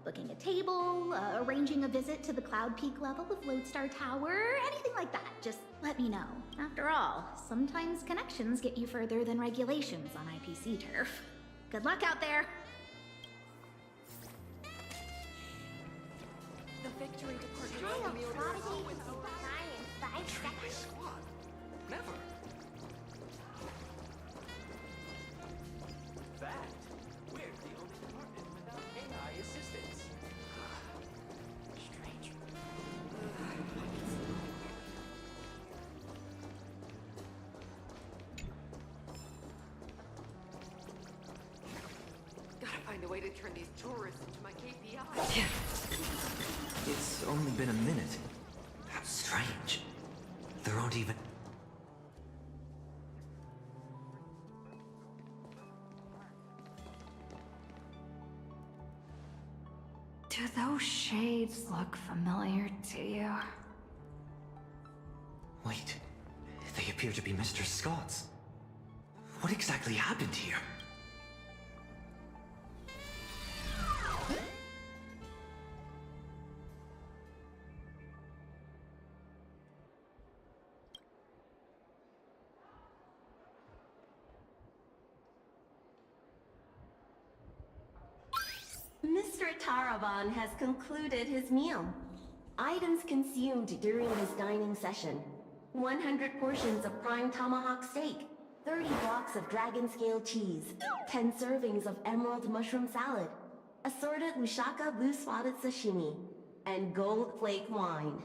booking a table, arranging a visit to the Cloud Peak level of Lodestar Tower, anything like that, just let me know. After all, sometimes connections get you further than regulations on IPC turf. Good luck out there! The victory department. Never. In fact, we're the only department without AI assistance. Strange. Gotta find a way to turn these tourists into my KPI. It's only been a minute. How strange. There aren't even... Do those shades look familiar to you? Wait. They appear to be Mr. Scott's. What exactly happened here? Mr. Taravan has concluded his meal. Items consumed during his dining session. 100 portions of prime tomahawk steak, 30 blocks of dragon scale cheese, 10 servings of emerald mushroom salad, assorted Ushaka blue spotted sashimi, and gold flake wine.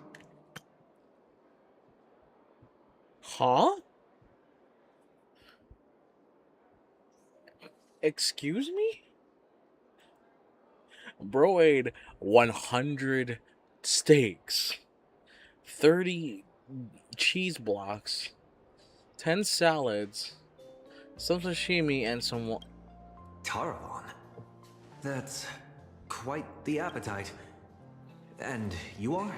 Huh? Excuse me? Bro ate 100 steaks, 30 cheese blocks, 10 salads, some sashimi, and some... Taravan? That's quite the appetite. And you are?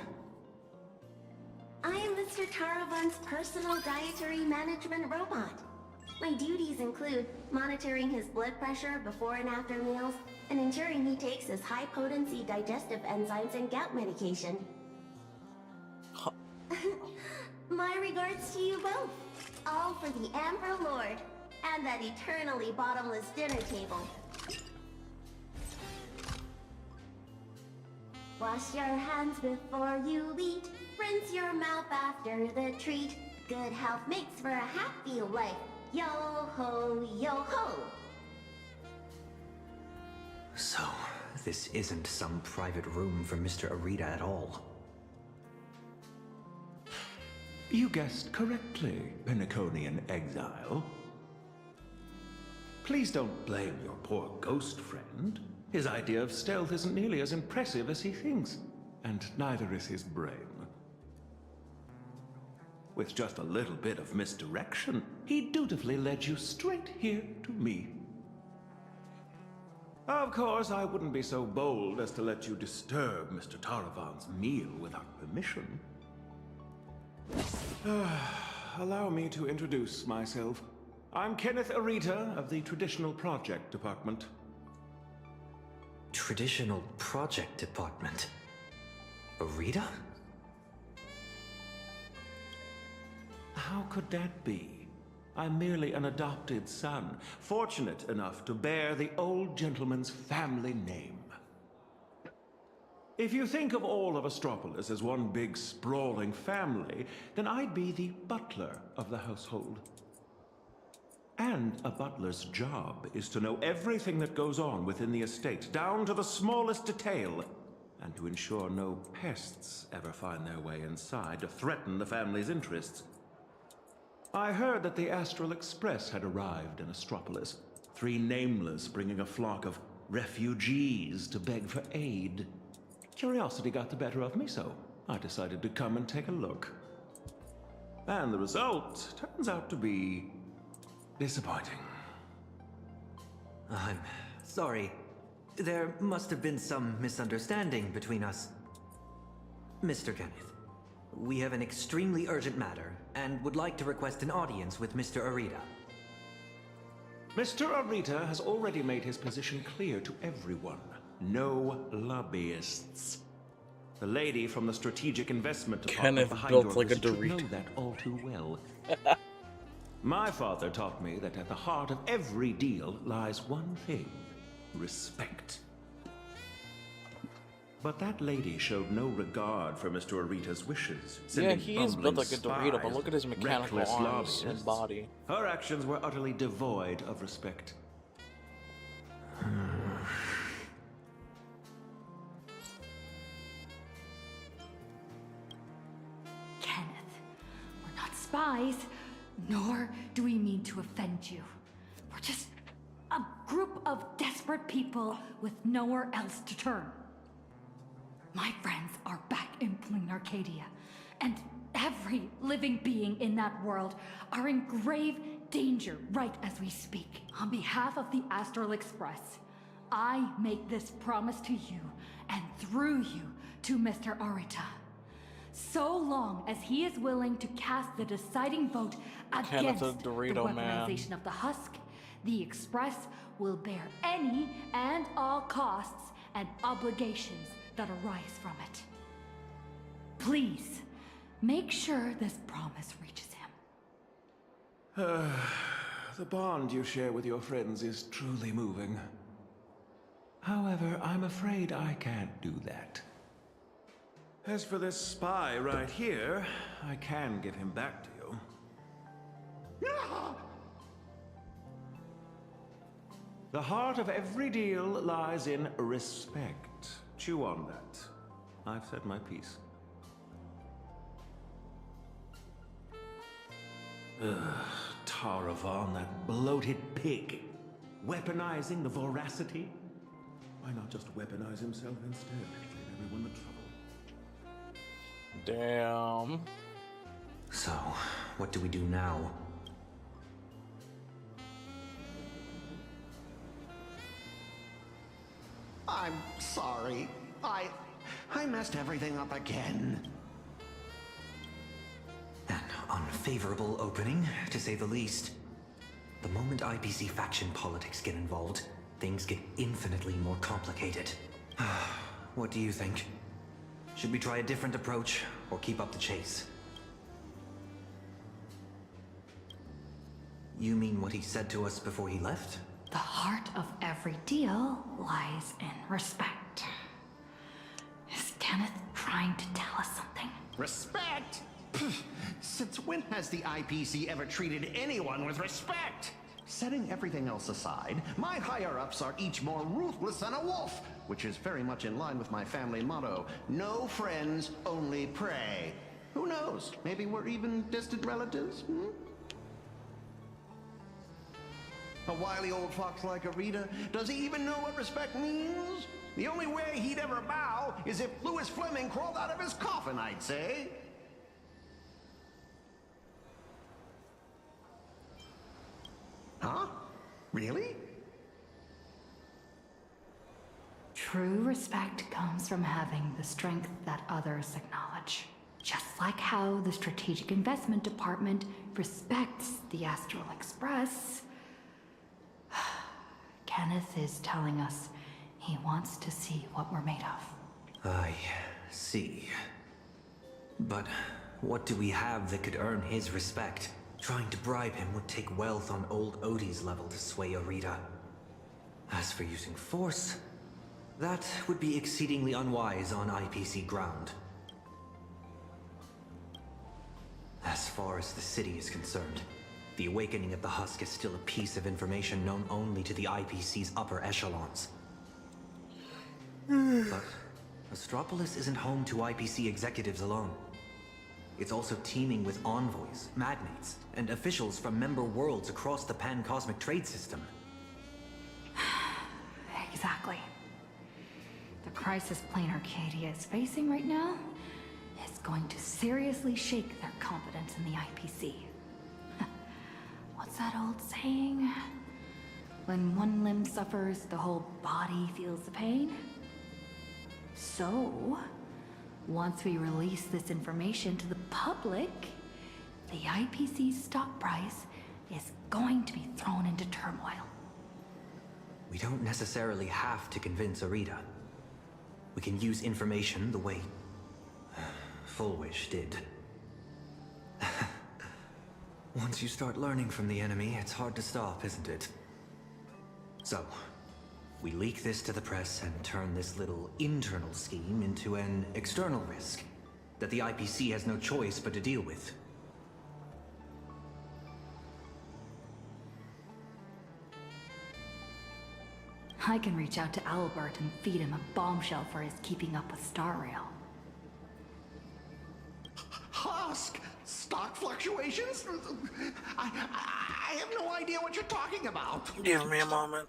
I am Mr. Taravan's personal dietary management robot. My duties include monitoring his blood pressure before and after meals, and ensuring he takes his high-potency digestive enzymes and gout medication. My regards to you both. All for the Amber Lord, and that eternally bottomless dinner table. Wash your hands before you eat. Rinse your mouth after the treat. Good health makes for a happy life. Yo ho, yo ho! So, this isn't some private room for Mr. Arita at all. You guessed correctly, Pinnaconian exile. Please don't blame your poor ghost friend. His idea of stealth isn't nearly as impressive as he thinks, and neither is his brain. With just a little bit of misdirection, he dutifully led you straight here to me. Of course, I wouldn't be so bold as to let you disturb Mr. Taravan's meal without permission. Allow me to introduce myself. I'm Kenneth Arita of the Traditional Project Department. Traditional Project Department? Arita? How could that be? I'm merely an adopted son, fortunate enough to bear the old gentleman's family name. If you think of all of Astropolis as one big sprawling family, then I'd be the butler of the household. And a butler's job is to know everything that goes on within the estate, down to the smallest detail, and to ensure no pests ever find their way inside to threaten the family's interests. I heard that the Astral Express had arrived in Astropolis, 3 nameless bringing a flock of refugees to beg for aid. Curiosity got the better of me, so I decided to come and take a look. And the result turns out to be disappointing. I'm sorry. There must have been some misunderstanding between us. Mr. Kenneth, we have an extremely urgent matter and would like to request an audience with Mr. Arita. Mr. Arita has already made his position clear to everyone. No lobbyists. The lady from the Strategic Investment Department Kenneth built like a should know Dorito. that all too well. My father taught me that at the heart of every deal lies one thing: respect. But that lady showed no regard for Mr. Arita's wishes. Yeah, he is built like a bumbling Dorito, but look at his spies, mechanical reckless arms lobbyists. and body. Her actions were utterly devoid of respect. Kenneth, we're not spies, nor do we mean to offend you. We're just a group of desperate people with nowhere else to turn. My friends are back in Plain Arcadia, and every living being in that world are in grave danger right as we speak. On behalf of the Astral Express, I make this promise to you, and through you to Mr. Arita. So long as he is willing to cast the deciding vote against the weaponization of the husk, the Express will bear any and all costs and obligations that arise from it. Please, make sure this promise reaches him. The bond you share with your friends is truly moving. However, I'm afraid I can't do that. As for this spy right here, I can give him back to you. The heart of every deal lies in respect. Chew on that. I've said my piece. Taravan, that bloated pig. Weaponizing the voracity. Why not just weaponize himself instead? Save everyone the trouble. Damn. So, what do we do now? I'm sorry. I messed everything up again. An unfavorable opening, to say the least. The moment IPC faction politics get involved, things get infinitely more complicated. What do you think? Should we try a different approach, or keep up the chase? You mean what he said to us before he left? The heart of every deal lies in respect. Is Kenneth trying to tell us something? Respect? Pfft, since when has the IPC ever treated anyone with respect? Setting everything else aside, my higher-ups are each more ruthless than a wolf, which is very much in line with my family motto, no friends, only prey. Who knows? Maybe we're even distant relatives, A wily old fox like Arita, does he even know what respect means? The only way he'd ever bow is if Louis Fleming crawled out of his coffin, I'd say. Really? True respect comes from having the strength that others acknowledge. Just like how the Strategic Investment Department respects the Astral Express. Kenneth is telling us he wants to see what we're made of. I see. But what do we have that could earn his respect? Trying to bribe him would take wealth on old Odie's level to sway Arita. As for using force, that would be exceedingly unwise on IPC ground. As far as the city is concerned, the awakening of the Husk is still a piece of information known only to the IPC's upper echelons. But Astropolis isn't home to IPC executives alone. It's also teeming with envoys, magnates, and officials from member worlds across the pan-cosmic trade system. Exactly. The crisis Plane Arcadia is facing right now is going to seriously shake their confidence in the IPC. What's that old saying? When one limb suffers, the whole body feels the pain? So, once we release this information to the public, the IPC's stock price is going to be thrown into turmoil. We don't necessarily have to convince Arita. We can use information the way Fullwish did. Once you start learning from the enemy, it's hard to stop, isn't it? So, we leak this to the press and turn this little internal scheme into an external risk that the IPC has no choice but to deal with. I can reach out to Albert and feed him a bombshell for his keeping up with Star Rail. Husk? Stock fluctuations? I have no idea what you're talking about. Give me a moment.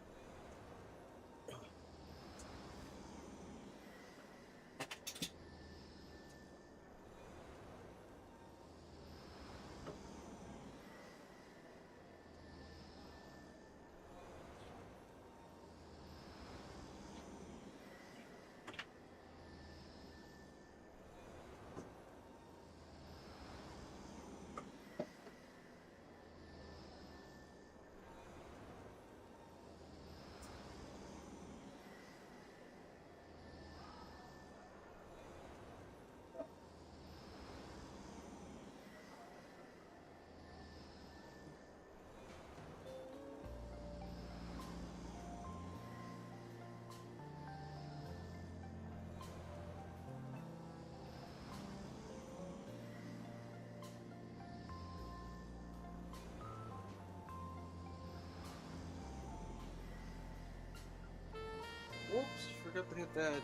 Whoops, forgot to hit that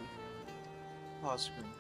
pause screen.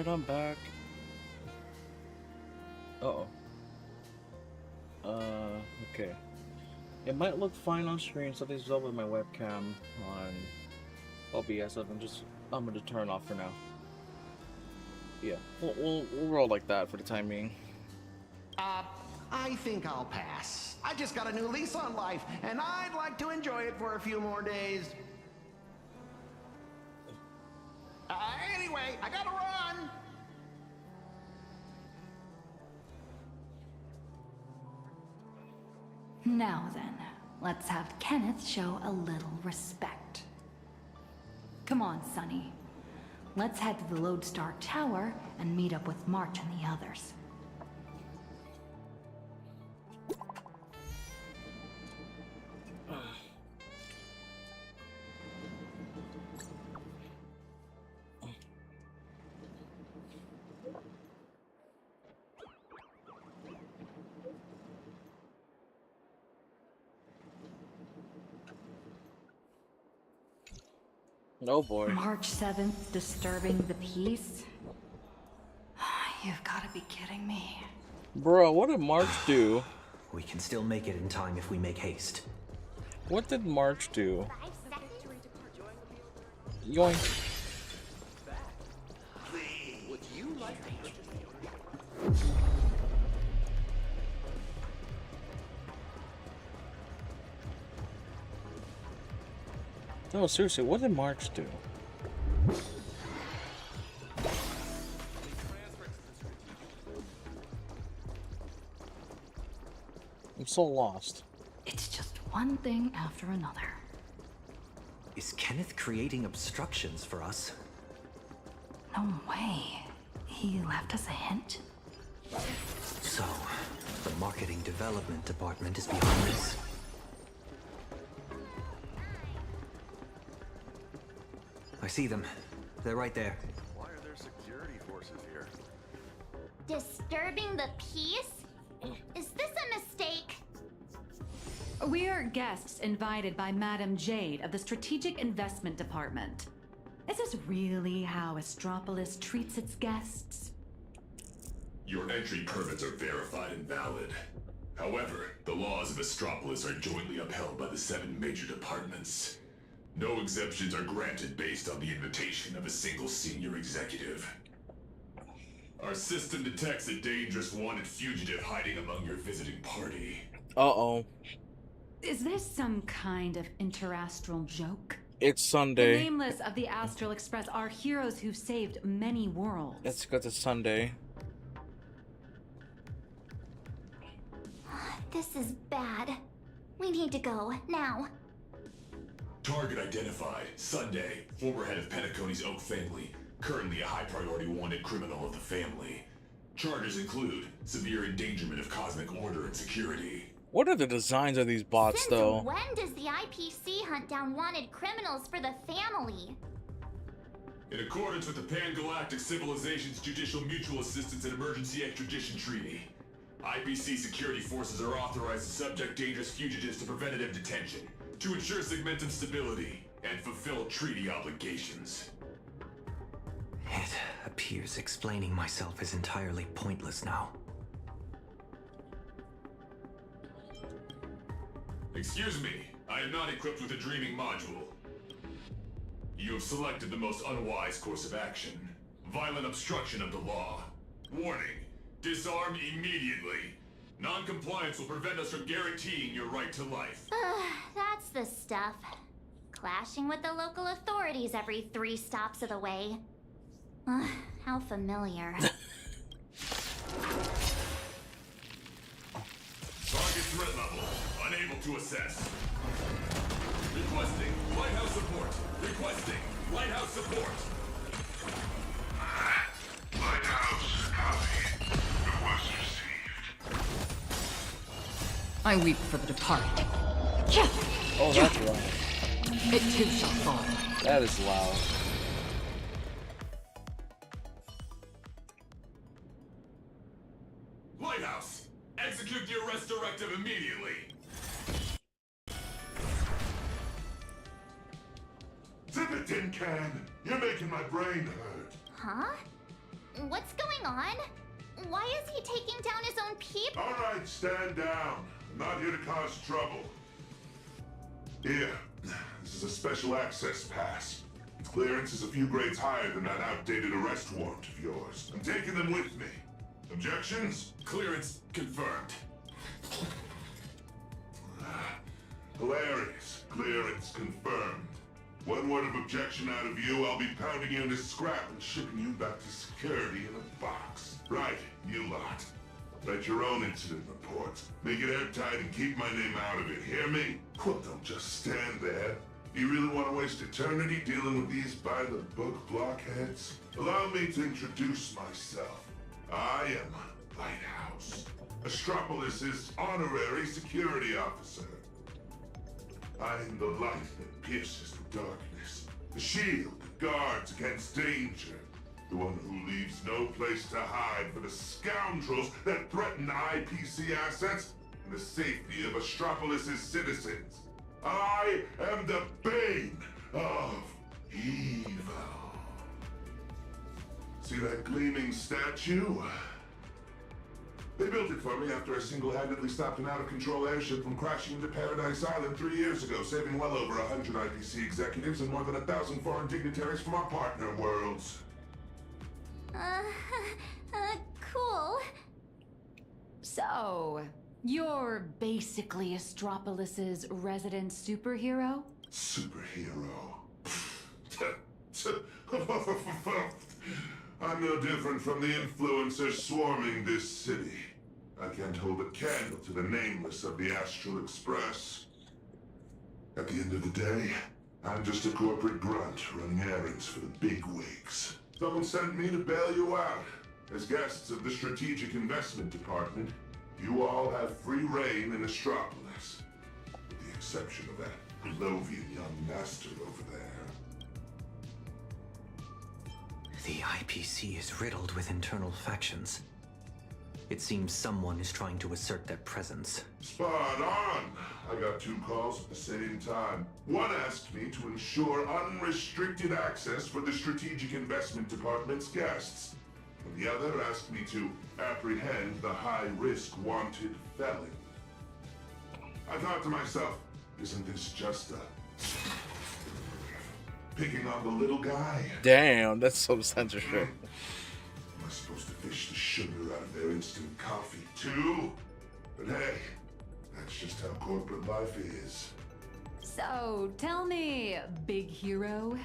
Alright, I'm back. Uh-oh. Okay. It might look fine on screen, something's up with my webcam on OBS. I'm gonna turn it off for now. Yeah, we'll roll like that for the time being. I think I'll pass. I just got a new lease on life, and I'd like to enjoy it for a few more days. Anyway, I gotta run! Now then, let's have Kenneth show a little respect. Come on, Sonny. Let's head to the Lodestar Tower and meet up with March and the others. Oh boy. March 7th, disturbing the peace? You've got to be kidding me. Bro, what did March do? We can still make it in time if we make haste. What did March do? Yoink. Would you like No, seriously, what did March do? I'm so lost. It's just one thing after another. Is Kenneth creating obstructions for us? No way. He left us a hint? So, the marketing development department is behind this. I see them. They're right there. Why are there security forces here? Disturbing the peace? Is this a mistake? We're guests invited by Madame Jade of the Strategic Investment Department. Is this really how Astropolis treats its guests? Your entry permits are verified and valid. However, the laws of Astropolis are jointly upheld by the 7 major departments. No exemptions are granted based on the invitation of a single senior executive. Our system detects a dangerous wanted fugitive hiding among your visiting party. Uh-oh. Is this some kind of interastral joke? It's Sunday. The nameless of the Astral Express are heroes who saved many worlds. It's because it's Sunday. This is bad. We need to go, now. Target identified. Sunday, former head of Penacony's Oak family. Currently a high-priority wanted criminal of the family. Charges include severe endangerment of cosmic order and security. What are the designs of these bots, Since though? when does the IPC hunt down wanted criminals for the family? In accordance with the Pan-Galactic Civilization's Judicial Mutual Assistance and Emergency Extradition Treaty, IPC security forces are authorized to subject dangerous fugitives to preventative detention, to ensure segmentum stability, and fulfill treaty obligations. It appears explaining myself is entirely pointless now. Excuse me, I am not equipped with a dreaming module. You have selected the most unwise course of action. Violent obstruction of the law. Warning, disarm immediately. Non-compliance will prevent us from guaranteeing your right to life. That's the stuff. Clashing with the local authorities every 3 stops of the way. How familiar. Target threat level, unable to assess. Requesting lighthouse support. Requesting lighthouse support. Lighthouse, copy. Request received. I weep for the departed. Oh, that's loud. It too shall fall. That is loud. Lighthouse, execute the arrest directive immediately. Zip it, tin can. You're making my brain hurt. Huh? What's going on? Why is he taking down his own people? Alright, stand down. I'm not here to cause trouble. Here, this is a special access pass. Its clearance is a few grades higher than that outdated arrest warrant of yours. I'm taking them with me. Objections? Clearance confirmed. Hilarious. Clearance confirmed. One word of objection out of you, I'll be pounding you into scrap and shipping you back to security in a box. Right, you lot. Write your own incident report. Make it airtight and keep my name out of it, hear me? Well, don't just stand there. Do you really want to waste eternity dealing with these by-the-book blockheads? Allow me to introduce myself. I am Lighthouse, Astropolis' honorary security officer. I am the light that pierces the darkness, the shield that guards against danger, the one who leaves no place to hide for the scoundrels that threaten IPC assets and the safety of Astropolis' citizens. I am the bane of evil. See that gleaming statue? They built it for me after I single-handedly stopped an out-of-control airship from crashing into Paradise Island 3 years ago, saving well over 100 IPC executives and more than 1,000 foreign dignitaries from our partner worlds. Cool. So, you're basically Astropolis' resident superhero? Superhero. I'm no different from the influencers swarming this city. I can't hold a candle to the nameless of the Astral Express. At the end of the day, I'm just a corporate grunt running errands for the big wigs. Someone sent me to bail you out. As guests of the Strategic Investment Department, you all have free reign in Astropolis. With the exception of that Pelovian young master over there. The IPC is riddled with internal factions. It seems someone is trying to assert their presence. Spot on! I got 2 calls at the same time. One asked me to ensure unrestricted access for the Strategic Investment Department's guests. And the other asked me to apprehend the high-risk wanted felon. I thought to myself, isn't this just a... picking on the little guy? Damn, that's some censorship. Am I supposed to fish the sugar out of their instant coffee too? But hey, that's just how corporate life is. So, tell me, big hero,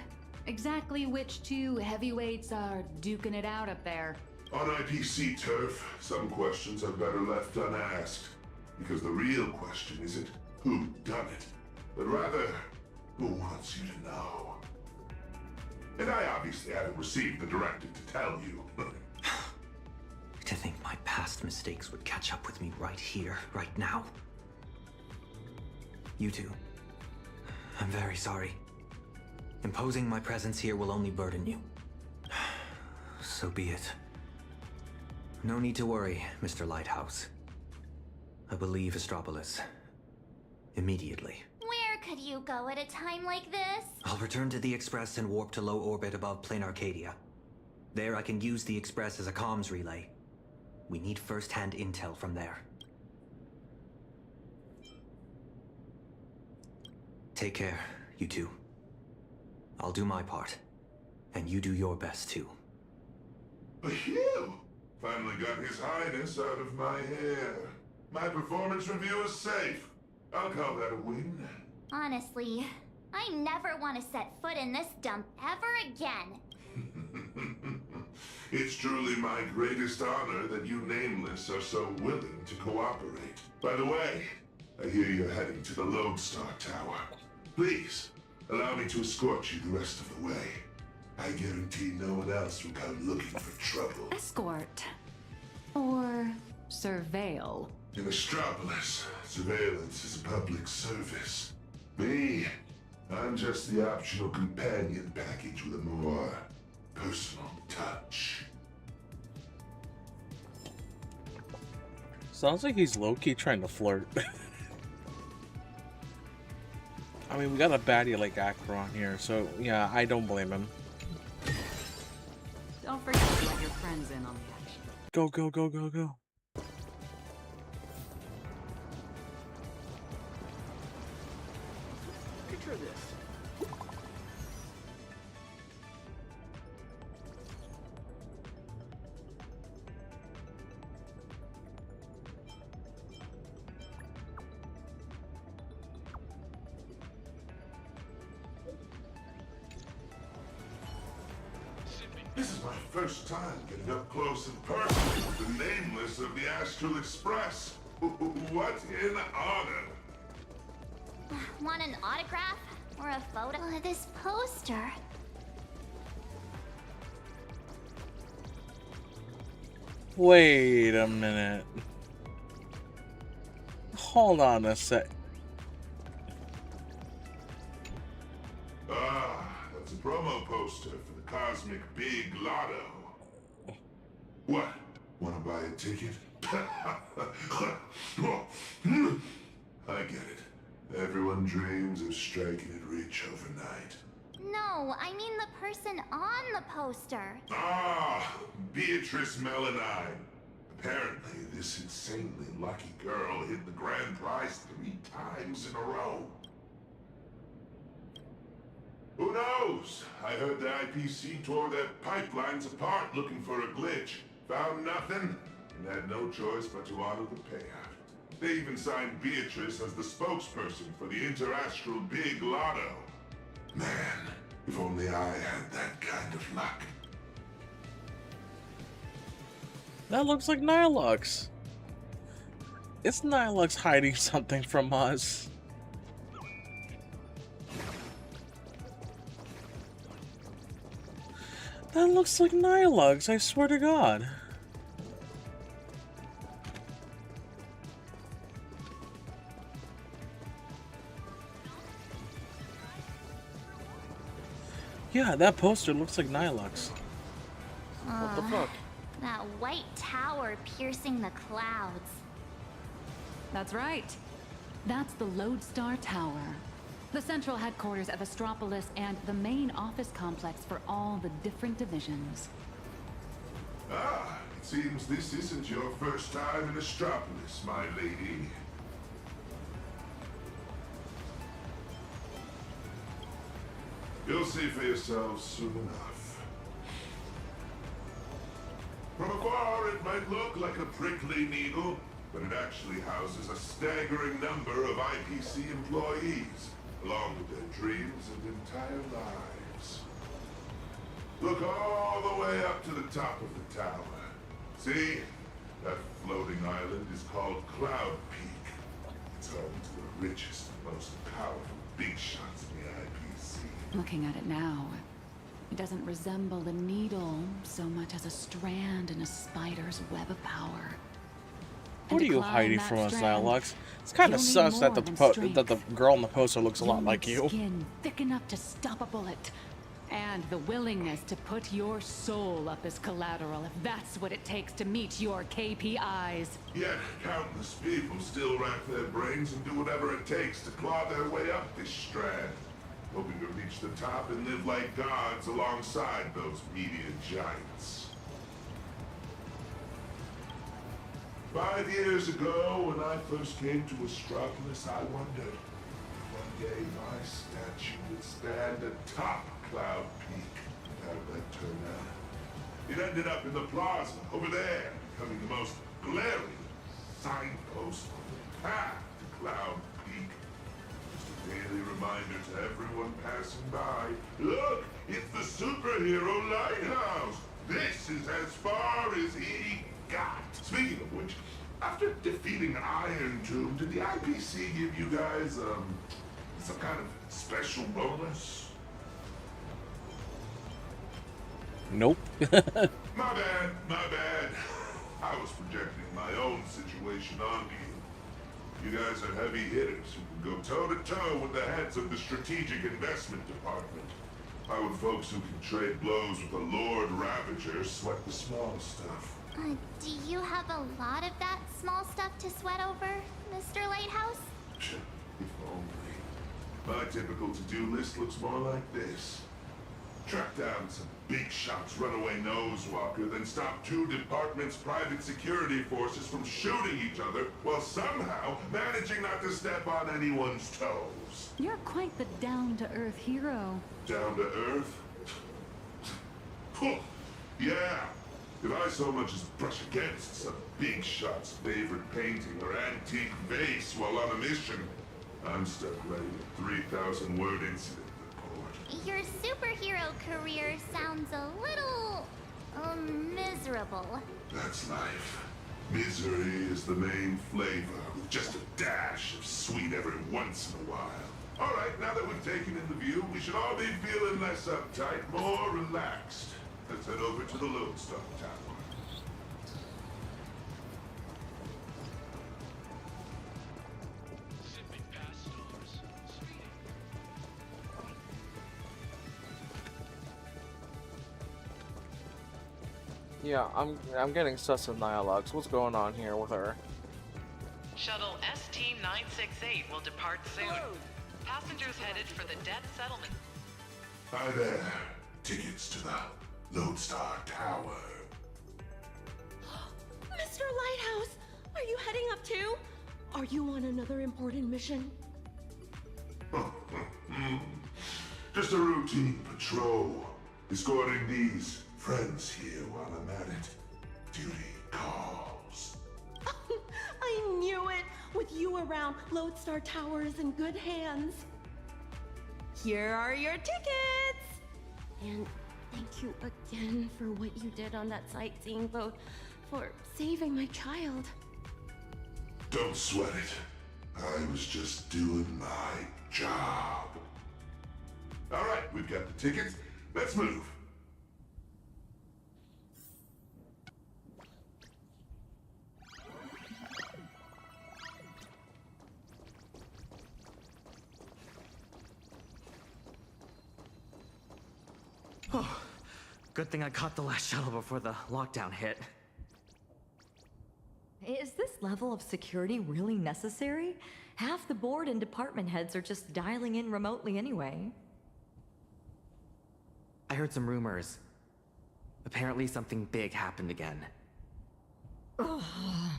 exactly which 2 heavyweights are duking it out up there? On IPC turf, some questions are better left unasked. Because the real question isn't who done it, but rather, who wants you to know? And I obviously haven't received the directive to tell you. To think my past mistakes would catch up with me right here, right now. You two, I'm very sorry. Imposing my presence here will only burden you. So be it. No need to worry, Mr. Lighthouse. I will leave Astropolis. Immediately. Where could you go at a time like this? I'll return to the Express and warp to low orbit above Plain Arcadia. There I can use the Express as a comms relay. We need first-hand intel from there. Take care, you two. I'll do my part, and you do your best too. Phew! Finally got His Highness out of my hair. My performance review is safe. I'll call that a win. Honestly, I never want to set foot in this dump ever again. It's truly my greatest honor that you nameless are so willing to cooperate. By the way, I hear you're heading to the Lodestar Tower. Please, allow me to escort you the rest of the way. I guarantee no one else will come looking for trouble. Escort. Or surveil. In Astropolis, surveillance is a public service. Me, I'm just the optional companion package with a more personal touch. Sounds like he's low-key trying to flirt. I mean, we got a baddie like Akron here, so yeah, I don't blame him. Don't forget to let your friends friends in on the action. Go, go, go, go, go. Picture this. This is my first time getting up close and personal with the nameless of the Astral Express. What an honor! Want an autograph? Or a photo? This poster. Wait a minute. Hold on a sec. Ah, that's a promo poster for the Cosmic Big Lotto. What? Want to buy a ticket? I get it. Everyone dreams of striking it rich overnight. No, I mean the person on the poster. Ah, Beatrice Melanine. Apparently, this insanely lucky girl hit the grand prize 3 times in a row. Who knows? I heard the IPC tore their pipelines apart looking for a glitch. Found nothing, and had no choice but to honor the payout. They even signed Beatrice as the spokesperson for the Interastral Big Lotto. Man, if only I had that kind of luck. That looks like Nilux. Is Nilux hiding something from us? That looks like Nilux, I swear to God. Yeah, that poster looks like Nilux. What the fuck? That white tower piercing the clouds. That's right. That's the Lodestar Tower. The central headquarters of Astropolis and the main office complex for all the different divisions. Ah, it seems this isn't your first time in Astropolis, my lady. You'll see for yourselves soon enough. From afar, it might look like a prickly needle, but it actually houses a staggering number of IPC employees, along with their dreams and entire lives. Look all the way up to the top of the tower. See? That floating island is called Cloud Peak. It's home to the richest and most powerful big shots in the IPC. Looking at it now, it doesn't resemble a needle so much as a strand in a spider's web of power. What are you hiding from us, Nilux? It's kind of sus that the girl in the poster looks a lot like you. Skin thick enough to stop a bullet, and the willingness to put your soul up as collateral if that's what it takes to meet your KPIs. Yet countless people still rack their brains and do whatever it takes to claw their way up this strand, hoping to reach the top and live like gods alongside those media giants. 5 years ago, when I first came to Astropolis, I wondered if one day my statue would stand atop Cloud Peak. How did that turn out? It ended up in the plaza, over there, becoming the most glaring signpost on the path to Cloud Peak. Just a daily reminder to everyone passing by, look, it's the superhero lighthouse! This is as far as he got. Speaking of which, after defeating Iron Tomb, did the IPC give you guys, some kind of special bonus? Nope. My bad, my bad. I was projecting my own situation onto you. You guys are heavy hitters who can go toe-to-toe with the heads of the Strategic Investment Department. How would folks who can trade blows with a Lord Ravager sweat the small stuff? Do you have a lot of that small stuff to sweat over, Mr. Lighthouse? If only. My typical to-do list looks more like this. Track down some big shot's runaway nosewalker, then stop 2 departments' private security forces from shooting each other while somehow managing not to step on anyone's toes. You're quite the down-to-earth hero. Down to earth? Yeah. If I so much as brush against some big shot's favorite painting or antique vase while on a mission, I'm stuck writing a 3,000-word incident report. Your superhero career sounds a little... miserable. That's life. Misery is the main flavor, with just a dash of sweet every once in a while. All right, now that we've taken in the view, we should all be feeling less uptight, more relaxed. Let's head over to the Lodestar Tower. Yeah, I'm getting sus of Nihilux. What's going on here with her? Shuttle ST-968 will depart soon. Passengers headed for the Dead Settlement. Hi there. Tickets to the Lodestar Tower. Mr. Lighthouse, are you heading up too? Are you on another important mission? Just a routine patrol. Escorting these friends here while I'm at it. Duty calls. I knew it! With you around, Lodestar Tower is in good hands. Here are your tickets! And thank you again for what you did on that sightseeing boat, for saving my child. Don't sweat it. I was just doing my job. All right, we've got the tickets. Let's move. Oh, good thing I caught the last shuttle before the lockdown hit. Is this level of security really necessary? Half the board and department heads are just dialing in remotely anyway. I heard some rumors. Apparently something big happened again. Ugh,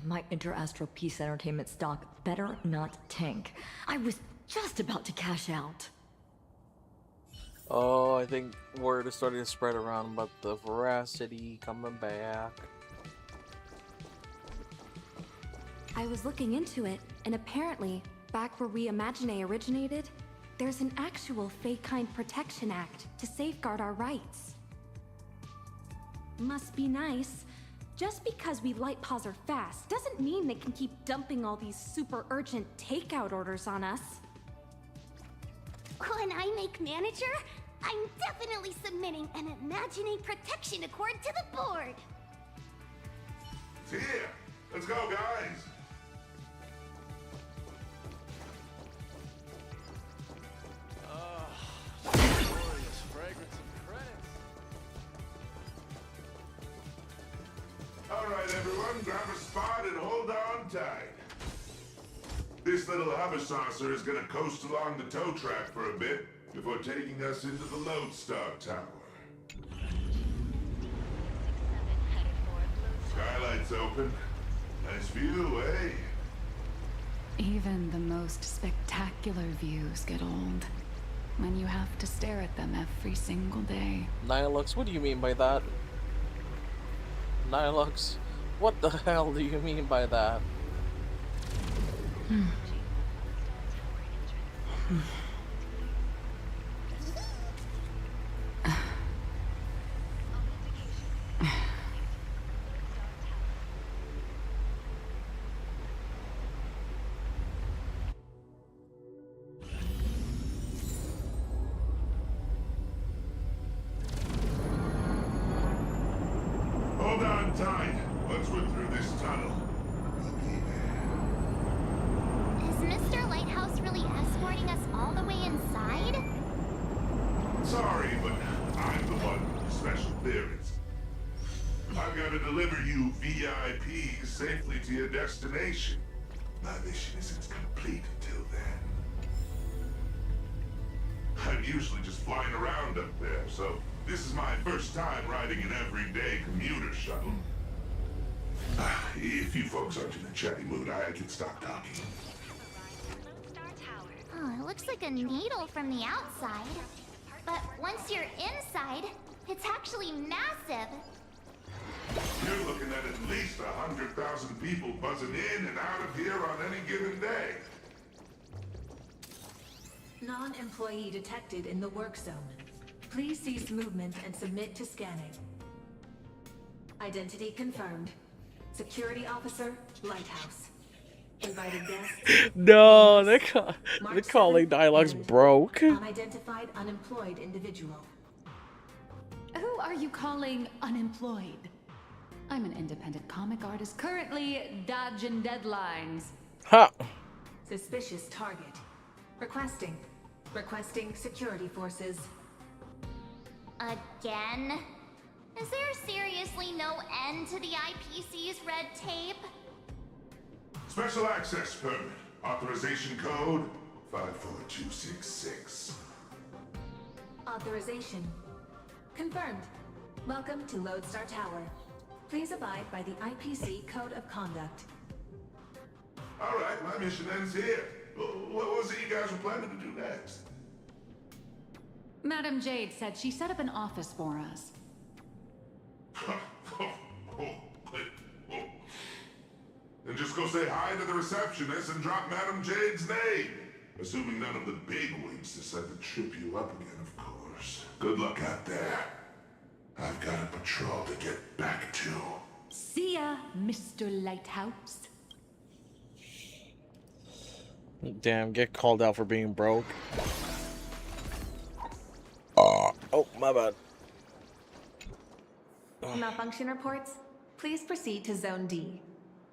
my Interastral Peace Entertainment stock better not tank. I was just about to cash out. Oh, I think word is starting to spread around about the Veracity coming back. I was looking into it, and apparently, back where Reimagine originated, there's an actual Fey-Kind Protection Act to safeguard our rights. Must be nice. Just because we light paws are fast doesn't mean they can keep dumping all these super urgent takeout orders on us. When I make manager, I'm definitely submitting an Imagine Protection Accord to the board. It's here. Let's go, guys. Glorious fragrance of credits. All right, everyone, grab a spot and hold on tight. This little hover saucer is gonna coast along the tow track for a bit before taking us into the Lodestar Tower. Skylight's open. Nice view, eh? Even the most spectacular views get old when you have to stare at them every single day. Nihilux, what do you mean by that? Nihilux, what the hell do you mean by that? Hold on tight. Once we're through this tunnel. Is Mr. Lighthouse really escorting us all the way inside? Sorry, but I'm the one with the special clearance. I've got to deliver you VIPs safely to your destination. My mission isn't complete until then. I'm usually just flying around up there, so this is my first time riding an everyday commuter shuttle. If you folks aren't in a chatty mood, I can stop talking. Oh, it looks like a needle from the outside. But once you're inside, it's actually massive. You're looking at least 100,000 people buzzing in and out of here on any given day. Non-employee detected in the work zone. Please cease movement and submit to scanning. Identity confirmed. Security officer, Lighthouse. Invited guests. No, they're calling dialogues broke. Unidentified unemployed individual. Who are you calling unemployed? I'm an independent comic artist currently dodging deadlines. Ha! Suspicious target. Requesting security forces. Again? Is there seriously no end to the IPC's red tape? Special access permit. Authorization code 54266. Authorization. Confirmed. Welcome to Lodestar Tower. Please abide by the IPC Code of Conduct. Alright, my mission ends here. What was it you guys were planning to do next? Madam Jade said she set up an office for us. Then just go say hi to the receptionist and drop Madam Jade's name. Assuming none of the bigwigs decide to trip you up again, of course. Good luck out there. I've got a patrol to get back to. See ya, Mr. Lighthouse. Damn, get called out for being broke. Oh, my bad. Malfunction reports, please proceed to Zone D.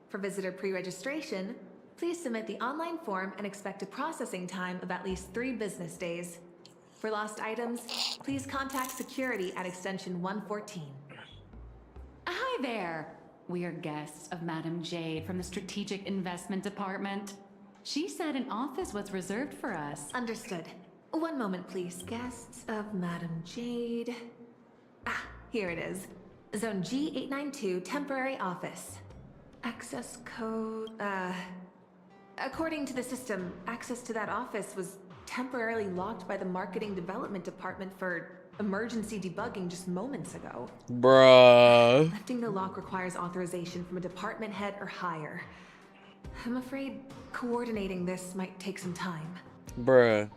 For visitor pre-registration, please submit the online form and expect a processing time of at least 3 business days. For lost items, please contact security at extension 114. Hi there. We are guests of Madam Jade from the Strategic Investment Department. She said an office was reserved for us. Understood. One moment, please. Guests of Madam Jade. Ah, here it is. Zone G892, temporary office. Access code, according to the system, access to that office was temporarily locked by the Marketing Development Department for emergency debugging just moments ago. Bruh. Lifting the lock requires authorization from a department head or higher. I'm afraid coordinating this might take some time. Bruh.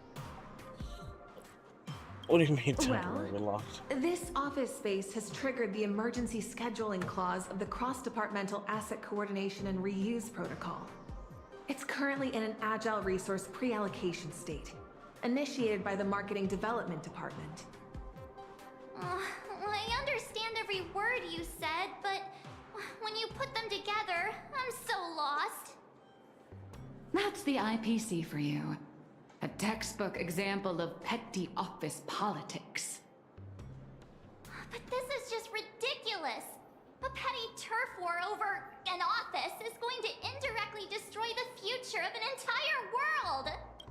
What do you mean Well, temporarily locked? this office space has triggered the emergency scheduling clause of the Cross-Departmental Asset Coordination and Reuse Protocol. It's currently in an agile resource pre-allocation state, initiated by the Marketing Development Department. I understand every word you said, but when you put them together, I'm so lost. That's the IPC for you. A textbook example of petty office politics. But this is just ridiculous. A petty turf war over an office is going to indirectly destroy the future of an entire world.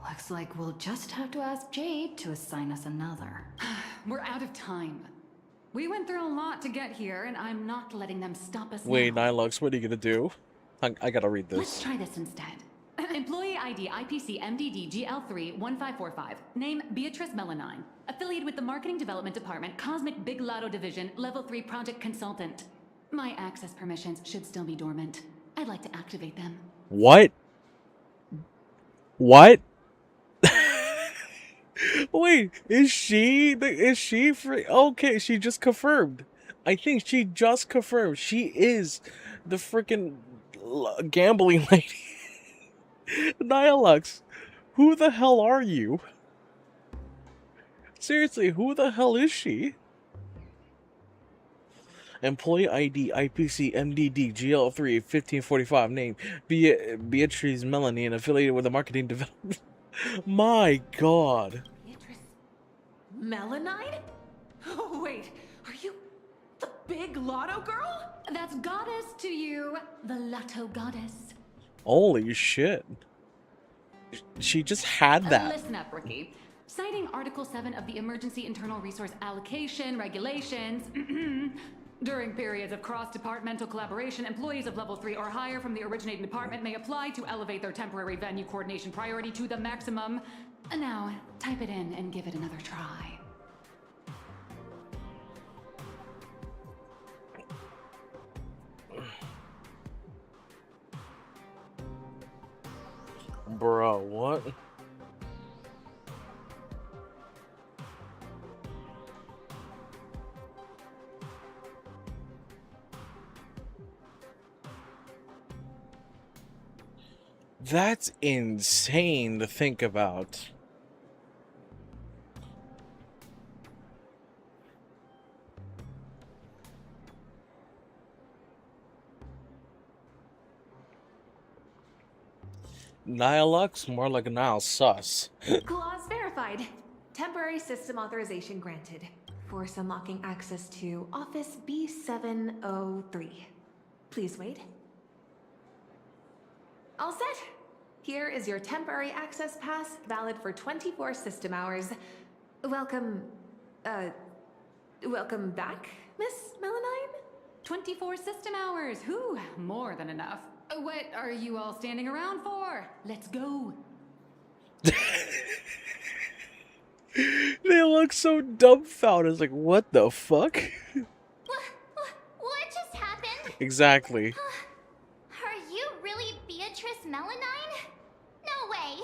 Looks like we'll just have to ask Jade to assign us another. We're out of time. We went through a lot to get here, and I'm not letting them stop us Wait, now. Nilux, what are you gonna do? I gotta read Let's this. try this instead. Employee ID IPC MDD GL3 1545. Name Beatrice Melanine. Affiliated with the Marketing Development Department, Cosmic Big Lotto Division, Level 3 Project Consultant. My access permissions should still be dormant. I'd like to activate them. What? What? Wait, is she free? Okay, she just confirmed. I think she just confirmed. She is the freaking gambling lady. Nihilux, who the hell are you? Seriously, who the hell is she? Employee ID IPC MDD GL3 1545. Name Beatrice Melanie and affiliated with the Marketing Development. My god. Beatrice Melanine? Oh, wait, are you the big lotto girl? That's goddess to you, the Lotto Goddess. Holy shit. She just had that. Listen up, Ricky. Citing Article 7 of the Emergency Internal Resource Allocation Regulations, during periods of cross-departmental collaboration, employees of level 3 or higher from the originating department may apply to elevate their temporary venue coordination priority to the maximum. Now, type it in and give it another try. Bro, what? That's insane to think about. Nihilux? More like Nile Sus. Clause verified. Temporary system authorization granted. Force unlocking access to Office B703. Please wait. All set. Here is your temporary access pass, valid for 24 system hours. Welcome back, Miss Melanine? 24 system hours. Whew, more than enough. What are you all standing around for? Let's go. They look so dumbfounded. It's like, what the fuck? What just happened? Exactly. Are you really Beatrice Melanine? No way.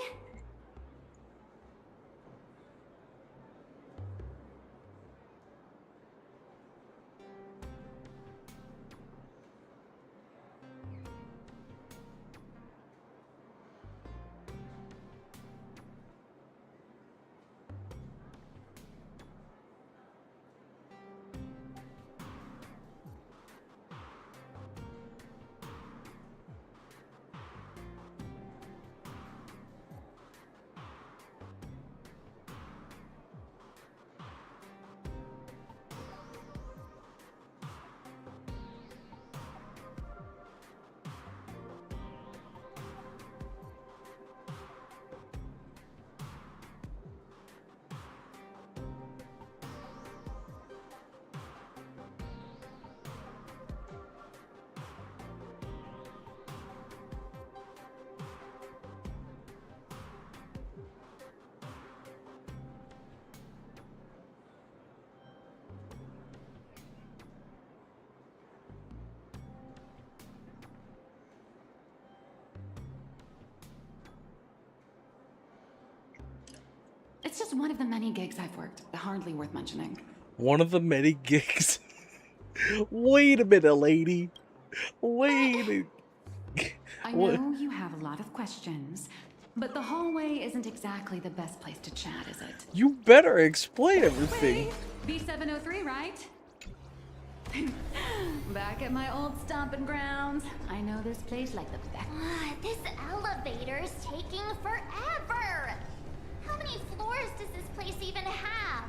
It's just one of the many gigs I've worked. Hardly worth mentioning. One of the many gigs. Wait a minute, lady. Wait. I know you have a lot of questions, but the hallway isn't exactly the best place to chat, is it? You better explain everything. B703, right? Back at my old stomping grounds. I know this place like the back. This elevator's taking forever. How many floors does this place even have?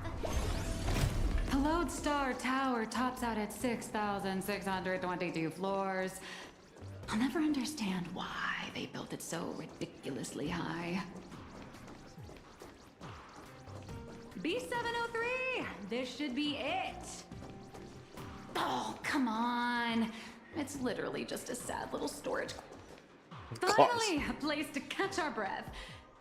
The Lodestar Tower tops out at 6,622 floors. I'll never understand why they built it so ridiculously high. B703! This should be it! Oh, come on. It's literally just a sad little storage. Finally, a place to catch our breath.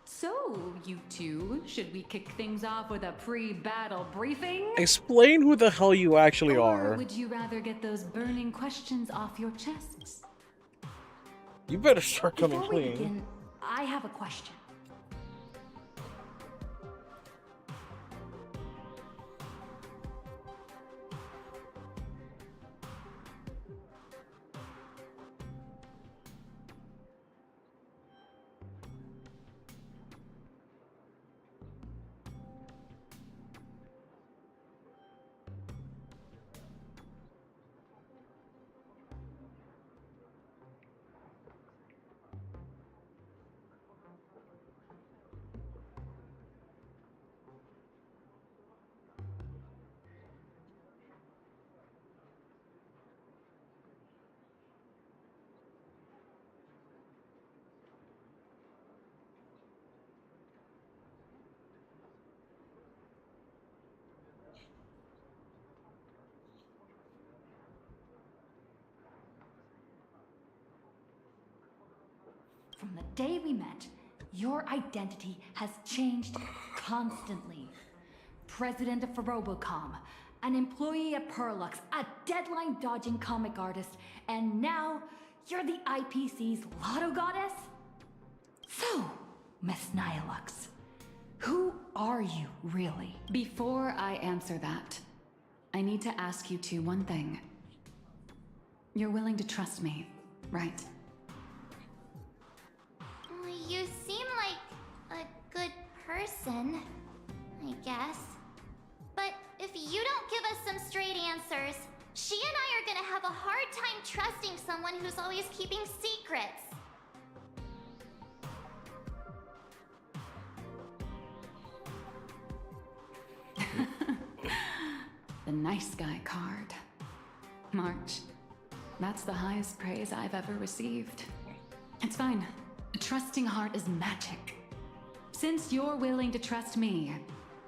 So, you two, should we kick things off with a pre-battle briefing? Explain who the hell you actually Or are. would you rather get those burning questions off your chests? You better start coming Before we clean. begin, I have a question. From the day we met, your identity has changed constantly. President of Robocom, an employee at Perlux, a deadline-dodging comic artist, and now you're the IPC's lotto goddess? So, Miss Nihilux, who are you really? Before I answer that, I need to ask you two one thing. You're willing to trust me, right? You seem like a good person, I guess. But if you don't give us some straight answers, she and I are gonna have a hard time trusting someone who's always keeping secrets. The nice guy card. March. That's the highest praise I've ever received. It's fine. A trusting heart is magic. Since you're willing to trust me,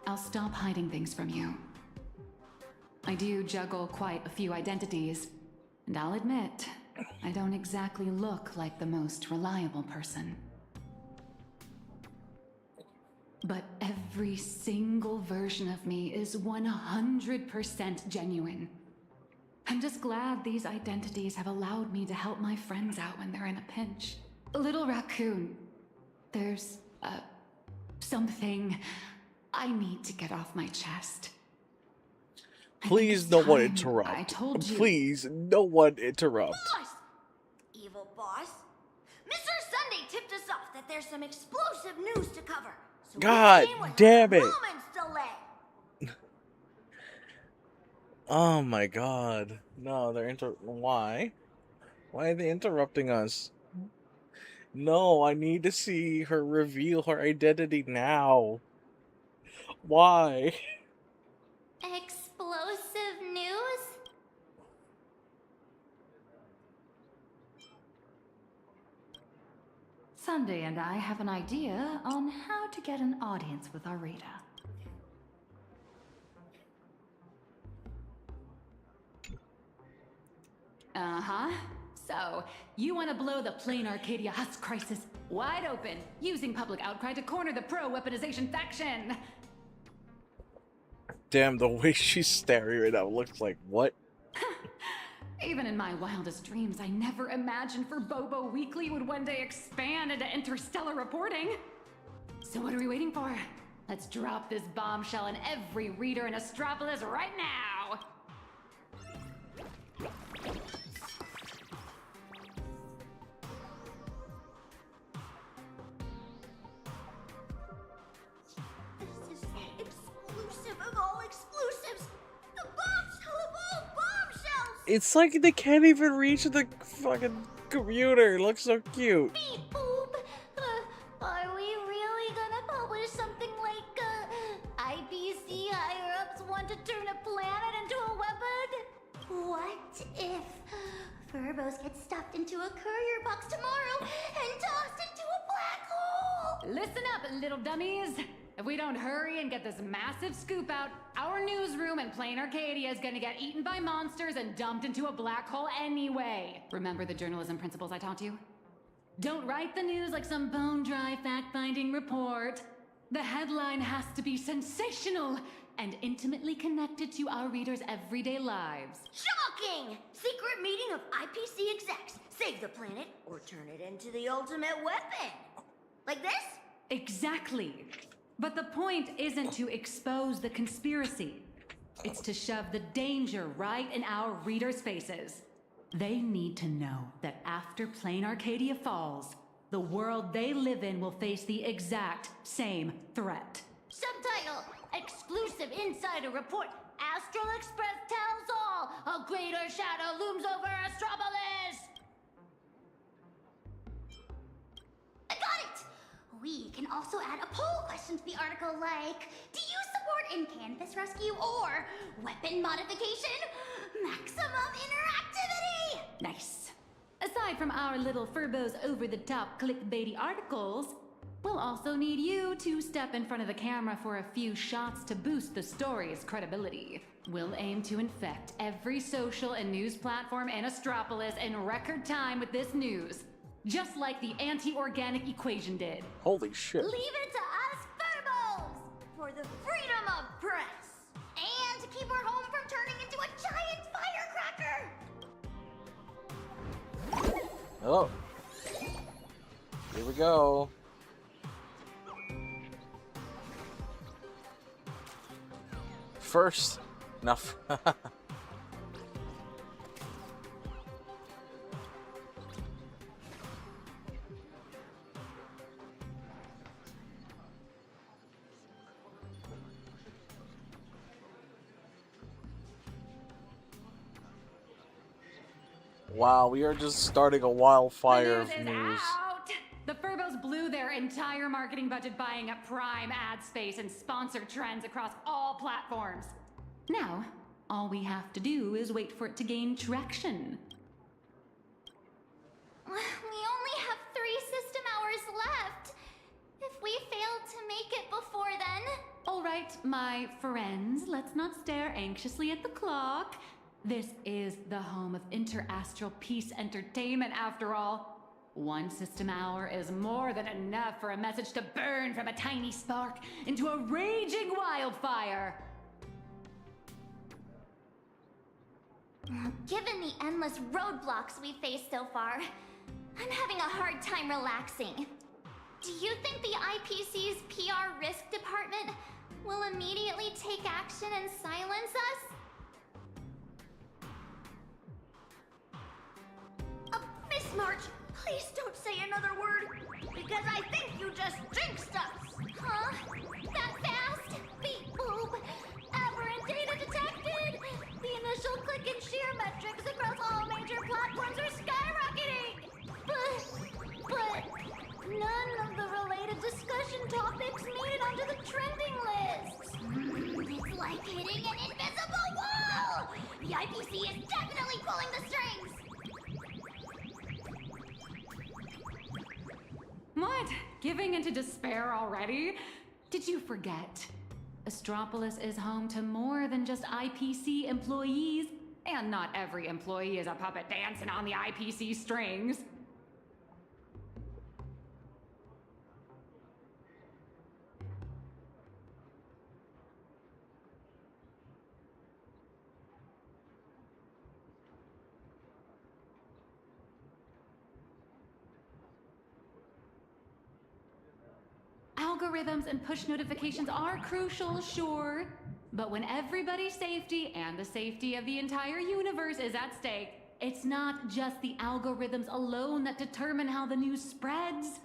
I'll stop hiding things from you. I do juggle quite a few identities, and I'll admit, I don't exactly look like the most reliable person. But every single version of me is 100% genuine. I'm just glad these identities have allowed me to help my friends out when they're in a pinch. Little Raccoon, there's, something I need to get off my chest. Please, no one I interrupt. told you. Please, no one interrupt. Boss! Evil boss. Mr. Sunday tipped us off that there's some explosive news to cover. So God damn it. Delay. Oh my god. No, they're why? Why are they interrupting us? No, I need to see her reveal her identity now. Why? Explosive news? Sunday and I have an idea on how to get an audience with Arita. Uh-huh. So, you want to blow the plain Arcadia Husk crisis wide open, using public outcry to corner the pro-weaponization faction. Damn, the way she's staring right now looks like what? Even in my wildest dreams, I never imagined Bobo Weekly would one day expand into interstellar reporting. So what are we waiting for? Let's drop this bombshell in every reader in Astropolis right now! This is exclusive of all exclusives. The bombshell of all bombshells. It's like they can't even reach the fucking computer. It looks so cute. Beep boop. Are we really gonna publish something like, IPC higher-ups want to turn a planet into a weapon? What if Furbos get stuffed into a courier box tomorrow and tossed into a black hole? Listen up, little dummies! If we don't hurry and get this massive scoop out, our newsroom in plain Arcadia is gonna get eaten by monsters and dumped into a black hole anyway. Remember the journalism principles I taught you? Don't write the news like some bone-dry fact-finding report. The headline has to be sensational and intimately connected to our readers' everyday lives. Shocking! Secret meeting of IPC execs. Save the planet or turn it into the ultimate weapon. Like this? Exactly. But the point isn't to expose the conspiracy. It's to shove the danger right in our readers' faces. They need to know that after Plain Arcadia falls, the world they live in will face the exact same threat. Subtitle: Exclusive Insider Report. Astral Express tells all. A greater shadow looms over Astropolis. I got it! We can also add a poll question to the article like, do you support in-canvas rescue or weapon modification? Maximum interactivity! Nice. Aside from our little Furbos over-the-top clickbaity articles, we'll also need you to step in front of the camera for a few shots to boost the story's credibility. We'll aim to infect every social and news platform in Astropolis in record time with this news. Just like the anti-organic equation did. Holy shit. Leave it to us Furbos for the freedom of press and to keep our home from turning into a giant firecracker. Oh. Here we go. First, enough. Wow, we are just starting a wildfire of news. Out! The Furbos blew their entire marketing budget buying up prime ad space and sponsored trends across all platforms. Now, all we have to do is wait for it to gain traction. We only have 3 system hours left. If we fail to make it before then... All right, my friends, let's not stare anxiously at the clock. This is the home of interastral peace entertainment, after all. 1 system hour is more than enough for a message to burn from a tiny spark into a raging wildfire. Given the endless roadblocks we've faced so far, I'm having a hard time relaxing. Do you think the IPC's PR risk department will immediately take action and silence us? Miss March, please don't say another word, because I think you just jinxed us. Huh? That fast? Beep boop. Aberrant data detected. The initial click and share metrics across all major platforms are skyrocketing. But none of the related discussion topics made it onto the trending list. It's like hitting an invisible wall. The IPC is definitely pulling the strings. What? Giving into despair already? Did you forget? Astropolis is home to more than just IPC employees, and not every employee is a puppet dancing on the IPC strings. Algorithms and push notifications are crucial, sure. But when everybody's safety and the safety of the entire universe is at stake, it's not just the algorithms alone that determine how the news spreads.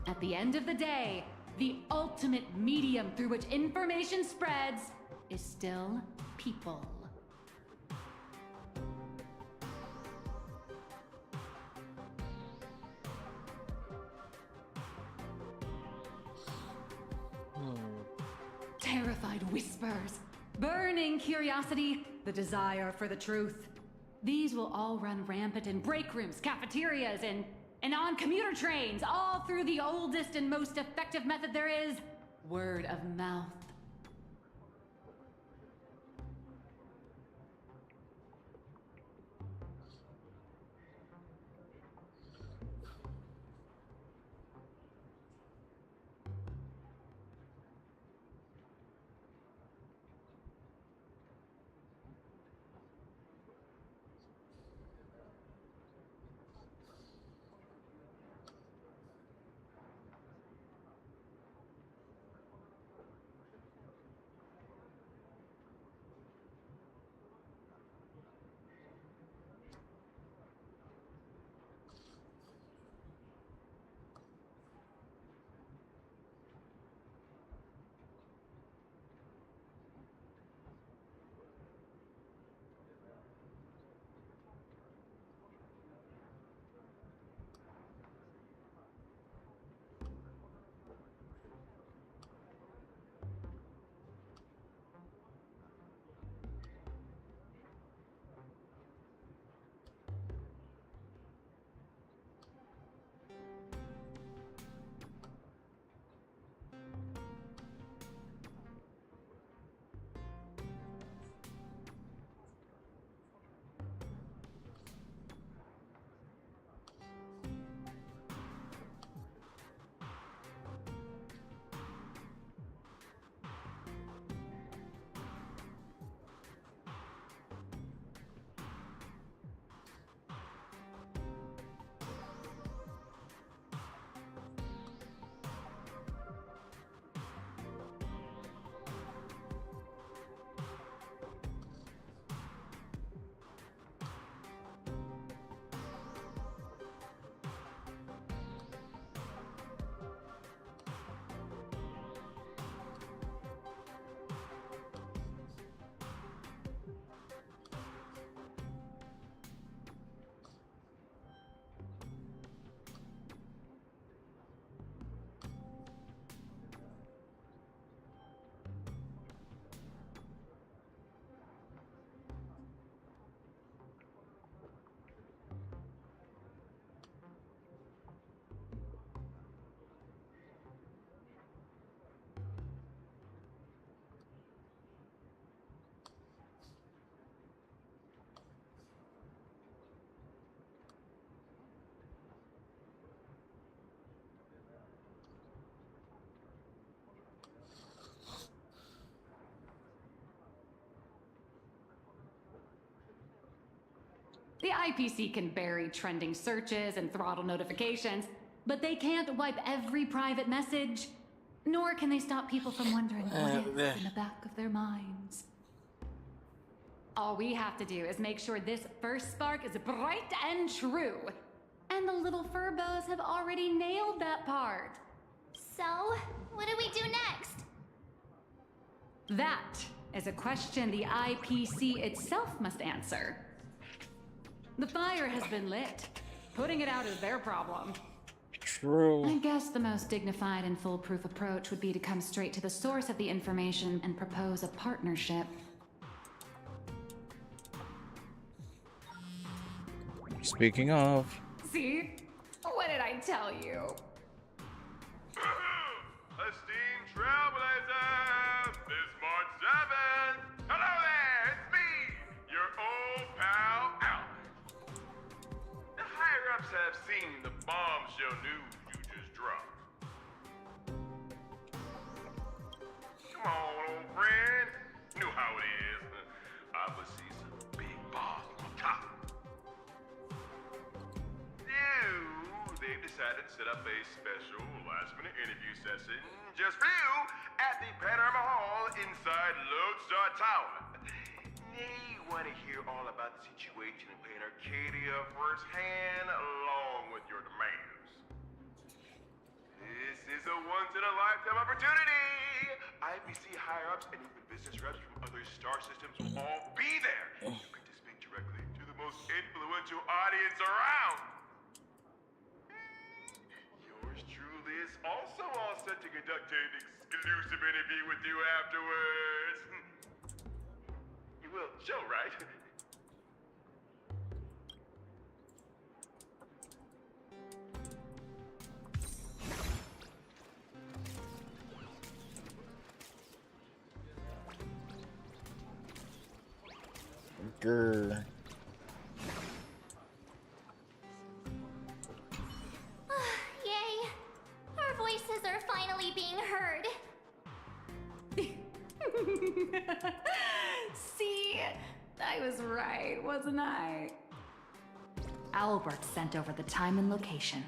At the end of the day, the ultimate medium through which information spreads is still people. Terrified whispers, burning curiosity, the desire for the truth. These will all run rampant in break rooms, cafeterias, and on commuter trains, all through the oldest and most effective method there is, word of mouth. The IPC can bury trending searches and throttle notifications, but they can't wipe every private message. Nor can they stop people from wondering what is in the back of their minds. All we have to do is make sure this first spark is bright and true. And the little furbos have already nailed that part. So, what do we do next? That is a question the IPC itself must answer. The fire has been lit. Putting it out is their problem. True. I guess the most dignified and foolproof approach would be to come straight to the source of the information and propose a partnership. Speaking of. See? What did I tell you? Esteemed trailblazers, this March 7th. Hello there, it's me, your old pal, Al. The higher-ups have seen the bombshell news you just dropped. Come on, old friend. Knew how it is. Obviously, some big boss on top. They've decided to set up a special last-minute interview session just for you at the Panorama Hall inside Lodestar Tower. They want to hear all about the situation in Plain Arcadia firsthand, along with your demands. This is a once-in-a-lifetime opportunity. IPC higher-ups and even business reps from other star systems will all be there. You get to speak directly to the most influential audience around. Yours truly is also all set to conduct an exclusive interview with you afterwards. You will show, right? Grr. Yay! Our voices are finally being heard. See? I was right, wasn't I? Albert sent over the time and location.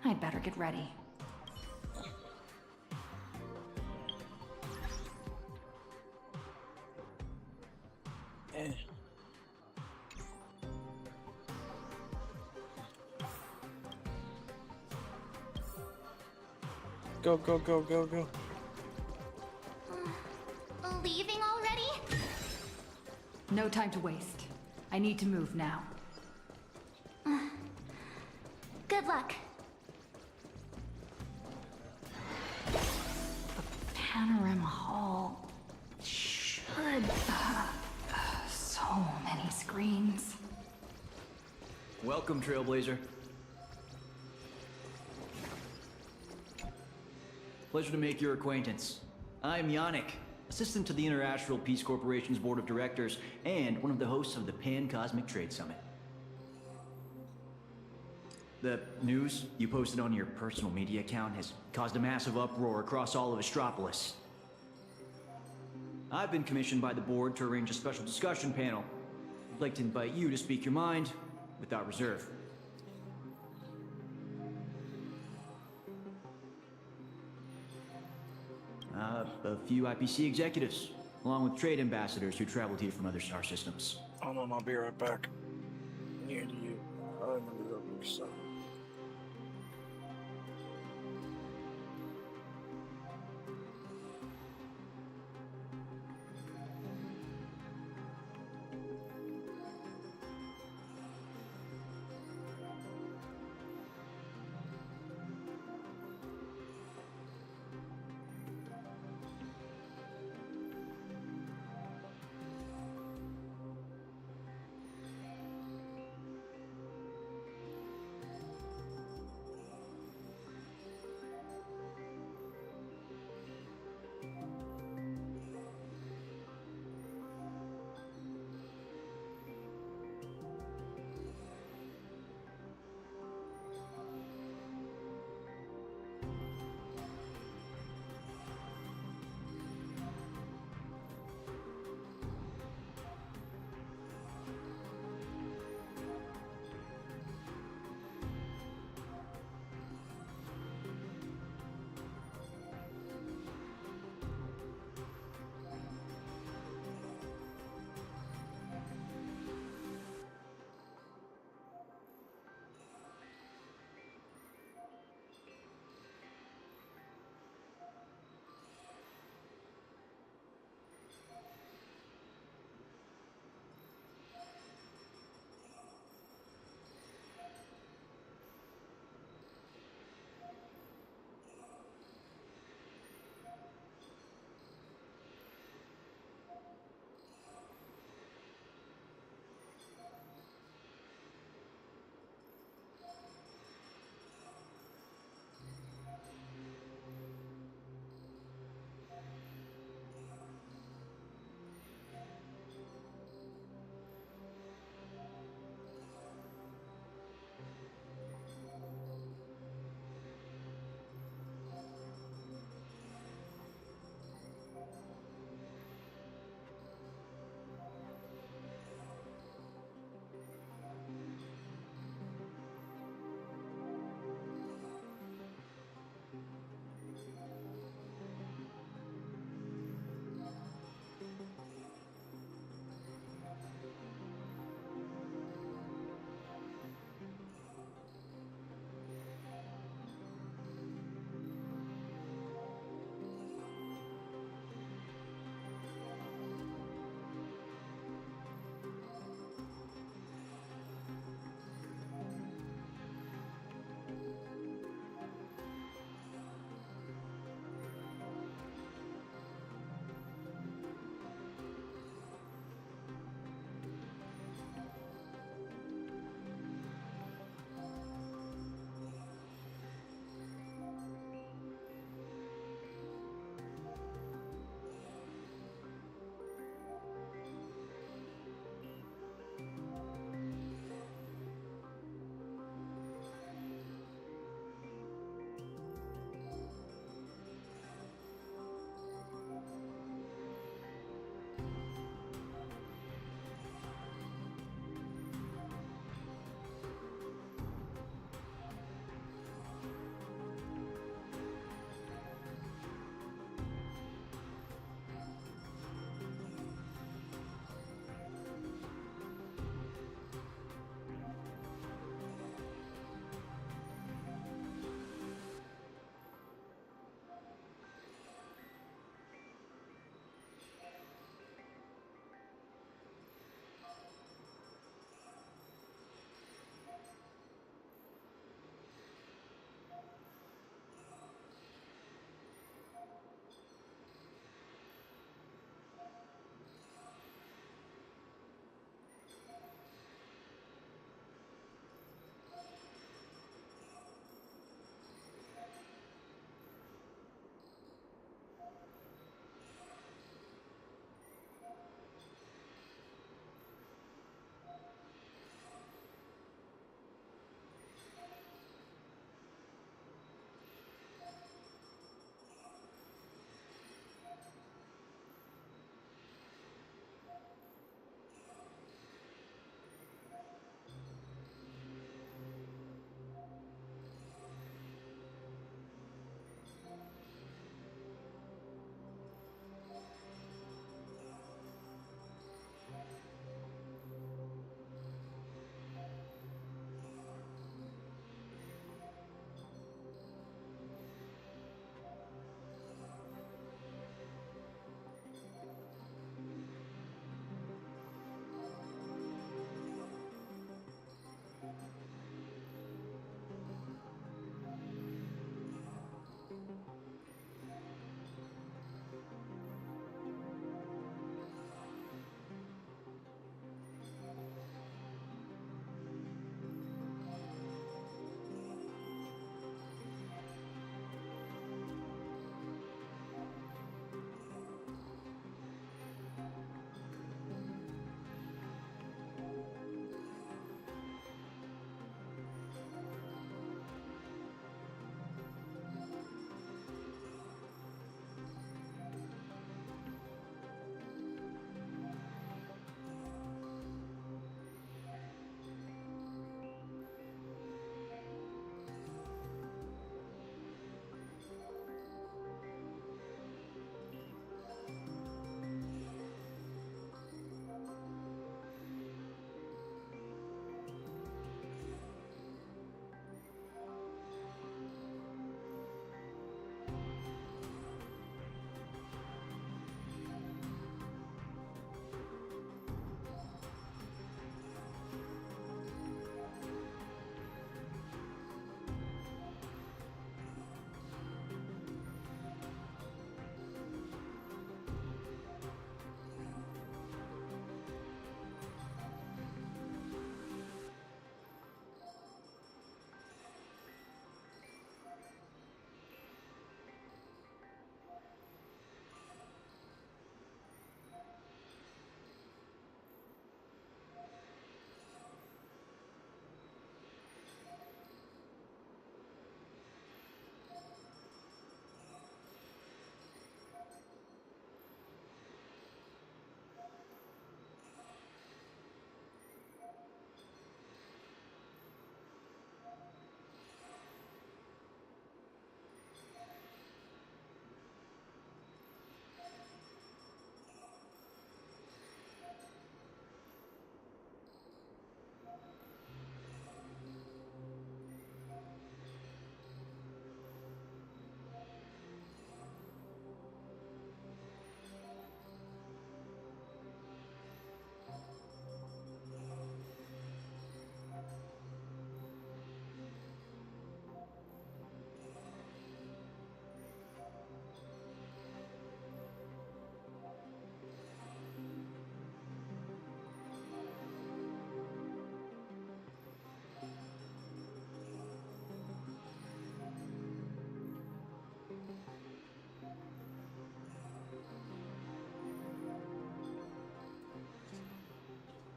I'd better get ready. Go, go, go, go, go. Leaving already? No time to waste. I need to move now. Good luck. Panorama Hall should so many screens. Welcome, Trailblazer. Pleasure to make your acquaintance. I'm Yannick, assistant to the Interastral Peace Corporation's Board of Directors and one of the hosts of the Pan-Cosmic Trade Summit. The news you posted on your personal media account has caused a massive uproar across all of Astropolis. I've been commissioned by the board to arrange a special discussion panel. I'd like to invite you to speak your mind without reserve. A few IPC executives, along with trade ambassadors who traveled here from other star systems. Hold on, I'll be right back. Near to you. I'm gonna go do something.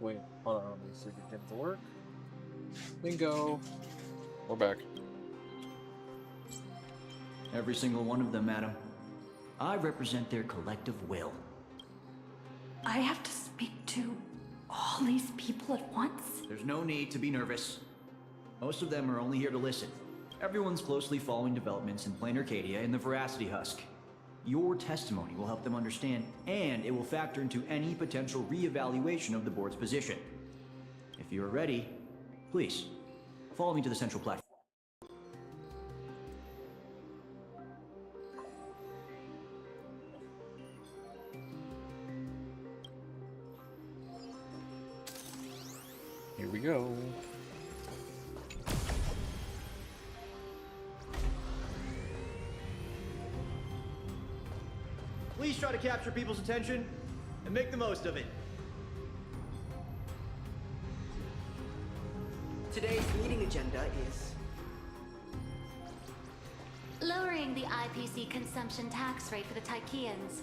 Wait, hold on. Let me see if it gets to work. Bingo. We're back. Every single one of them, madam. I represent their collective will. I have to speak to all these people at once? There's no need to be nervous. Most of them are only here to listen. Everyone's closely following developments in Plain Arcadia and the Veracity Husk. Your testimony will help them understand, and it will factor into any potential re-evaluation of the board's position. If you are ready, please, follow me to the central platform. Here we go. Please try to capture people's attention and make the most of it. Today's meeting agenda is lowering the IPC consumption tax rate for the Tycheans.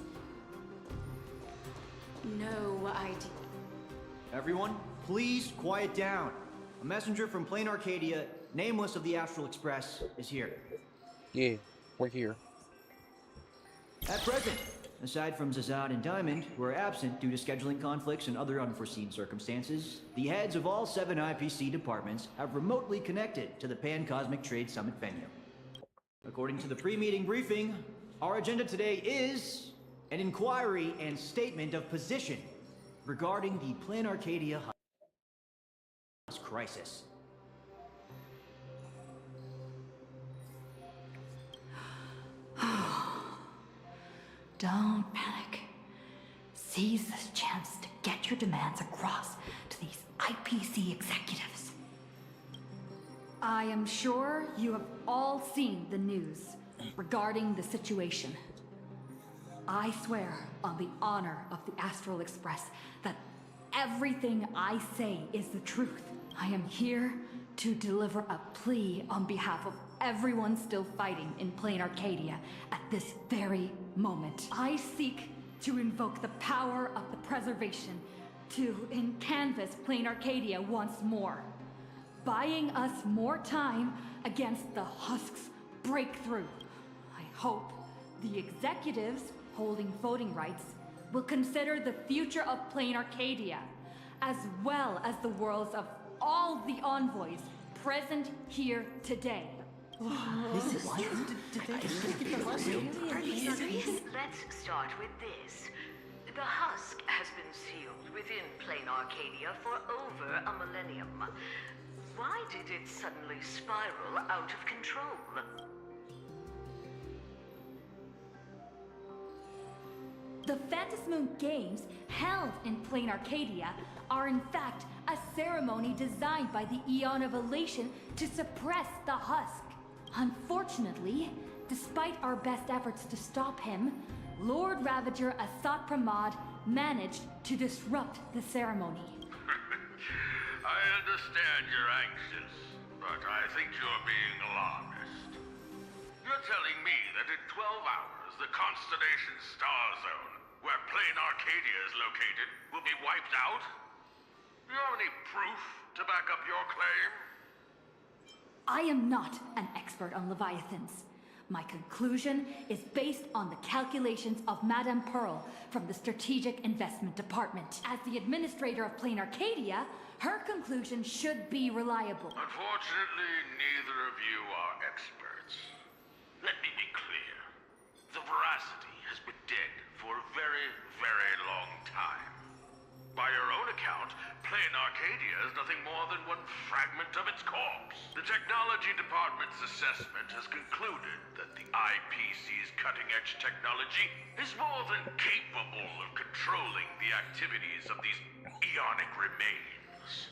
No idea. Everyone, please quiet down. A messenger from Plain Arcadia, nameless of the Astral Express, is here. Yeah, we're here. At present, aside from Zazad and Diamond, who are absent due to scheduling conflicts and other unforeseen circumstances, the heads of all 7 IPC departments have remotely connected to the Pan-Cosmic Trade Summit venue. According to the pre-meeting briefing, our agenda today is an inquiry and statement of position regarding the Plain Arcadia Husk crisis. Don't panic. Seize this chance to get your demands across to these IPC executives. I am sure you have all seen the news regarding the situation. I swear on the honor of the Astral Express that everything I say is the truth. I am here to deliver a plea on behalf of everyone still fighting in Plain Arcadia at this very moment. I seek to invoke the power of the preservation to canvass Plain Arcadia once more, buying us more time against the Husk's breakthrough. I hope the executives holding voting rights will consider the future of Plain Arcadia, as well as the worlds of all the envoys present here today. This is Let's start with this. The husk has been sealed within Plain Arcadia for over a millennium. Why did it suddenly spiral out of control? The Phantasmoon Games held in Plain Arcadia are in fact a ceremony designed by the Eon of Elation to suppress the Husk. Unfortunately, despite our best efforts to stop him, Lord Ravager Asat Pramod managed to disrupt the ceremony. I understand you're anxious, but I think you're being alarmist. You're telling me that in 12 hours, the constellation Star Zone, where Plain Arcadia is located, will be wiped out? Do you have any proof to back up your claim? I am not an expert on Leviathans. My conclusion is based on the calculations of Madame Pearl from the Strategic Investment Department. As the administrator of Plain Arcadia, her conclusion should be reliable. Unfortunately, neither of you are experts. Let me be clear. The Veracity has been dead for a very, very long time. By your own account, Plain Arcadia is nothing more than one fragment of its corpse. The Technology Department's assessment has concluded that the IPC's cutting-edge technology is more than capable of controlling the activities of these eonic remains.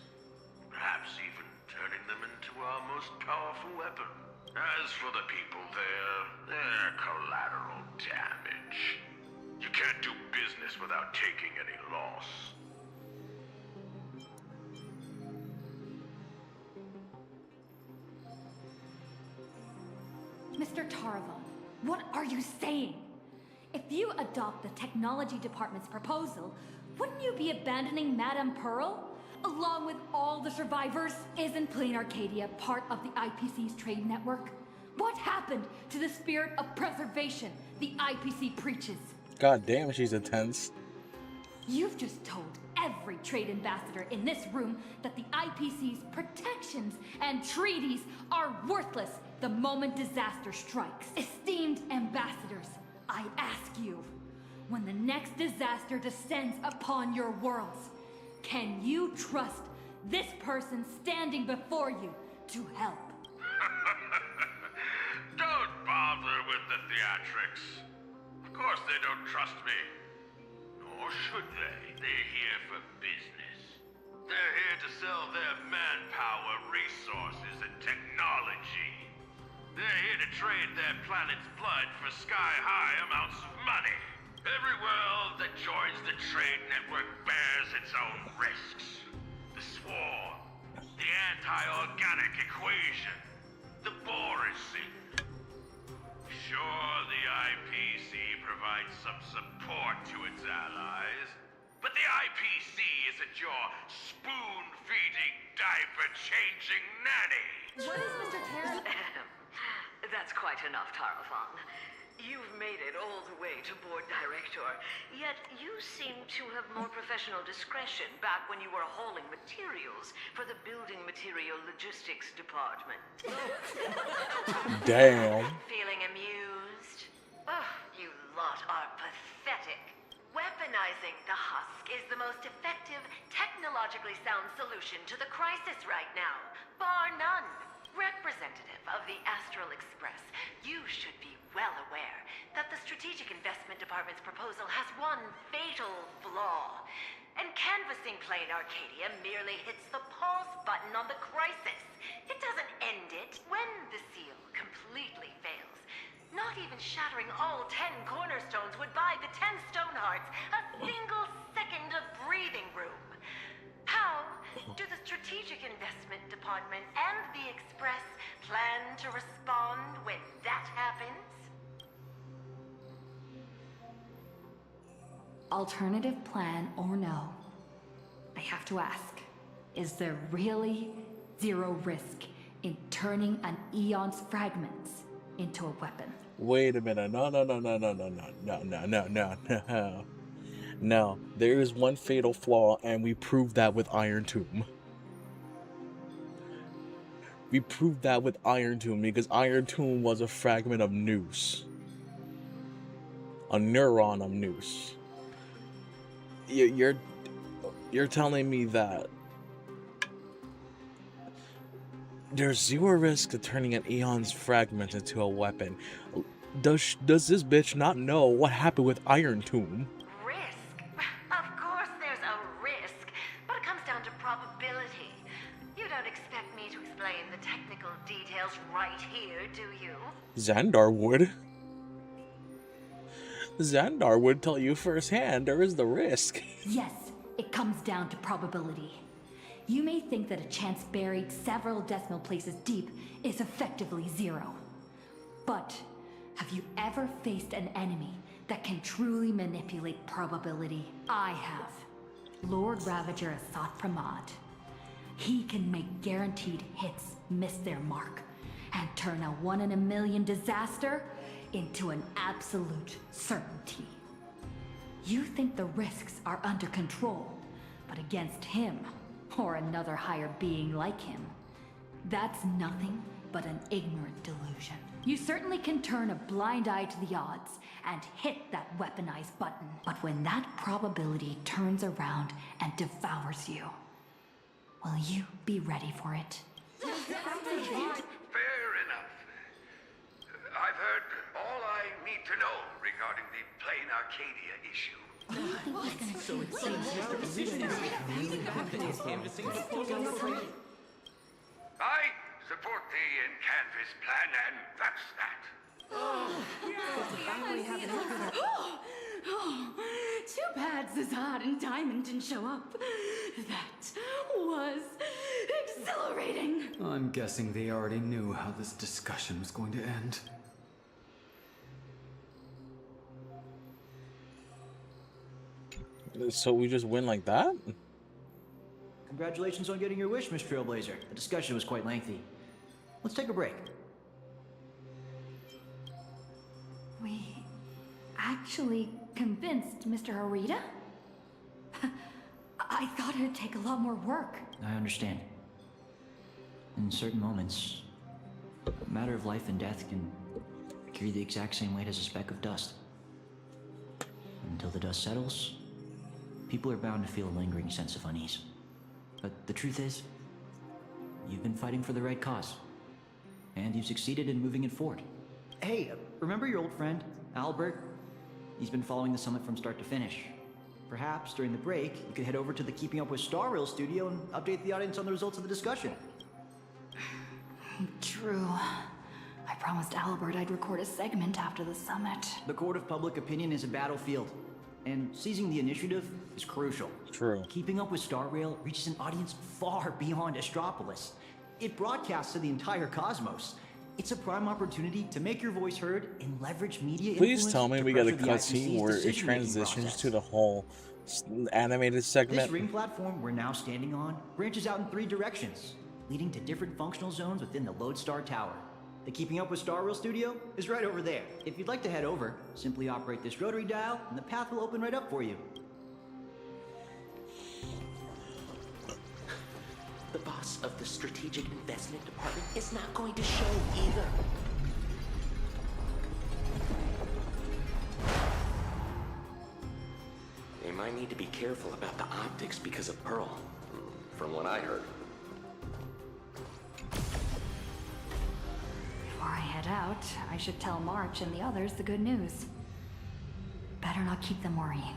Perhaps even turning them into our most powerful weapon. As for the people there, they're collateral damage. You can't do business without taking any loss. Mr. Taravon, what are you saying? If you adopt the Technology Department's proposal, wouldn't you be abandoning Madame Pearl? along with all the survivors? Isn't Plain Arcadia part of the IPC's trade network? What happened to the spirit of preservation the IPC preaches? God damn, she's intense. You've just told every trade ambassador in this room that the IPC's protections and treaties are worthless the moment disaster strikes. Esteemed ambassadors, I ask you, when the next disaster descends upon your worlds, can you trust this person standing before you to help? Don't bother with the theatrics. Of course they don't trust me. Or should they? They're here for business. They're here to sell their manpower, resources, and technology. They're here to trade their planet's blood for sky-high amounts of money. Every world that joins the trade network bears its own risks. The swarm, the anti-organic equation, the Borisy. Sure, the IPC provides some support to its allies, but the IPC isn't your spoon-feeding, diaper-changing nanny. What is Mr. Terra? That's quite enough, Tarafon. You've made it all the way to board director, yet you seem to have more professional discretion back when you were hauling materials for the building material logistics department. Damn. Feeling amused? Oh, you lot are pathetic. Weaponizing the husk is the most effective, technologically sound solution to the crisis right now, bar none. Representative of the Astral Express, you should be well aware that the Strategic Investment Department's proposal has one fatal flaw. And canvassing Plain Arcadia merely hits the pause button on the crisis. It doesn't end it. When the seal completely fails, not even shattering all 10 cornerstones would buy the 10 Stonehearts a single second of breathing room. How do the Strategic Investment Department and the Express plan to respond when that happens? Alternative plan or no, I have to ask, is there really zero risk in turning an Eon's fragments into a weapon? Wait a minute. No. No, there is one fatal flaw, and we proved that with Iron Tomb. We proved that with Iron Tomb because Iron Tomb was a fragment of Noose. A neuron of Noose. You're telling me that there's zero risk of turning an Eon's fragment into a weapon. Does this bitch not know what happened with Iron Tomb? Of course there's a risk, but it comes down to probability. You don't expect me to explain the technical details right here, do you? Xandar would. Xandar would tell you firsthand there is the risk. Yes, it comes down to probability. You may think that a chance buried several decimal places deep is effectively zero. But have you ever faced an enemy that can truly manipulate probability? I have. Lord Ravager Asat Pramad. He can make guaranteed hits miss their mark and turn a 1 in a million disaster into an absolute certainty. You think the risks are under control, but against him, or another higher being like him, that's nothing but an ignorant delusion. You certainly can turn a blind eye to the odds and hit that weaponized button, but when that probability turns around and devours you, will you be ready for it? Fair enough. I've heard all I need to know regarding the Plain Arcadia issue. So it seems Mr. Position is really confident canvassing the proposal. I support the in-canvas plan, and that's that. Too bad Zazad and Diamond didn't show up. That was exhilarating. I'm guessing they already knew how this discussion was going to end. So we just win like that? Congratulations on getting your wish, Miss Trailblazer. The discussion was quite lengthy. Let's take a break. We actually convinced Mr. Arita? I thought it'd take a lot more work. I understand. In certain moments, a matter of life and death can carry the exact same weight as a speck of dust. Until the dust settles, people are bound to feel a lingering sense of unease. But the truth is, you've been fighting for the right cause. And you've succeeded in moving it forward. Hey, remember your old friend, Albert? He's been following the summit from start to finish. Perhaps during the break, you could head over to the Keeping Up with Star Rail studio and update the audience on the results of the discussion. True. I promised Albert I'd record a segment after the summit. The court of public opinion is a battlefield, and seizing the initiative is crucial. True. Keeping Up with Star Rail reaches an audience far beyond Astropolis. It broadcasts to the entire cosmos. It's a prime opportunity to make your voice heard and leverage media Please influence tell me to we got a pressure the cutscene IPC's where it decision-making transitions process. to the whole animated segment. This ring platform we're now standing on branches out in 3 directions, leading to different functional zones within the Lodestar Tower. The Keeping Up with Star Rail studio is right over there. If you'd like to head over, simply operate this rotary dial and the path will open right up for you. The boss of the Strategic Investment Department is not going to show either. They might need to be careful about the optics because of Pearl, from what I heard. Before I head out, I should tell March and the others the good news. Better not keep them worrying.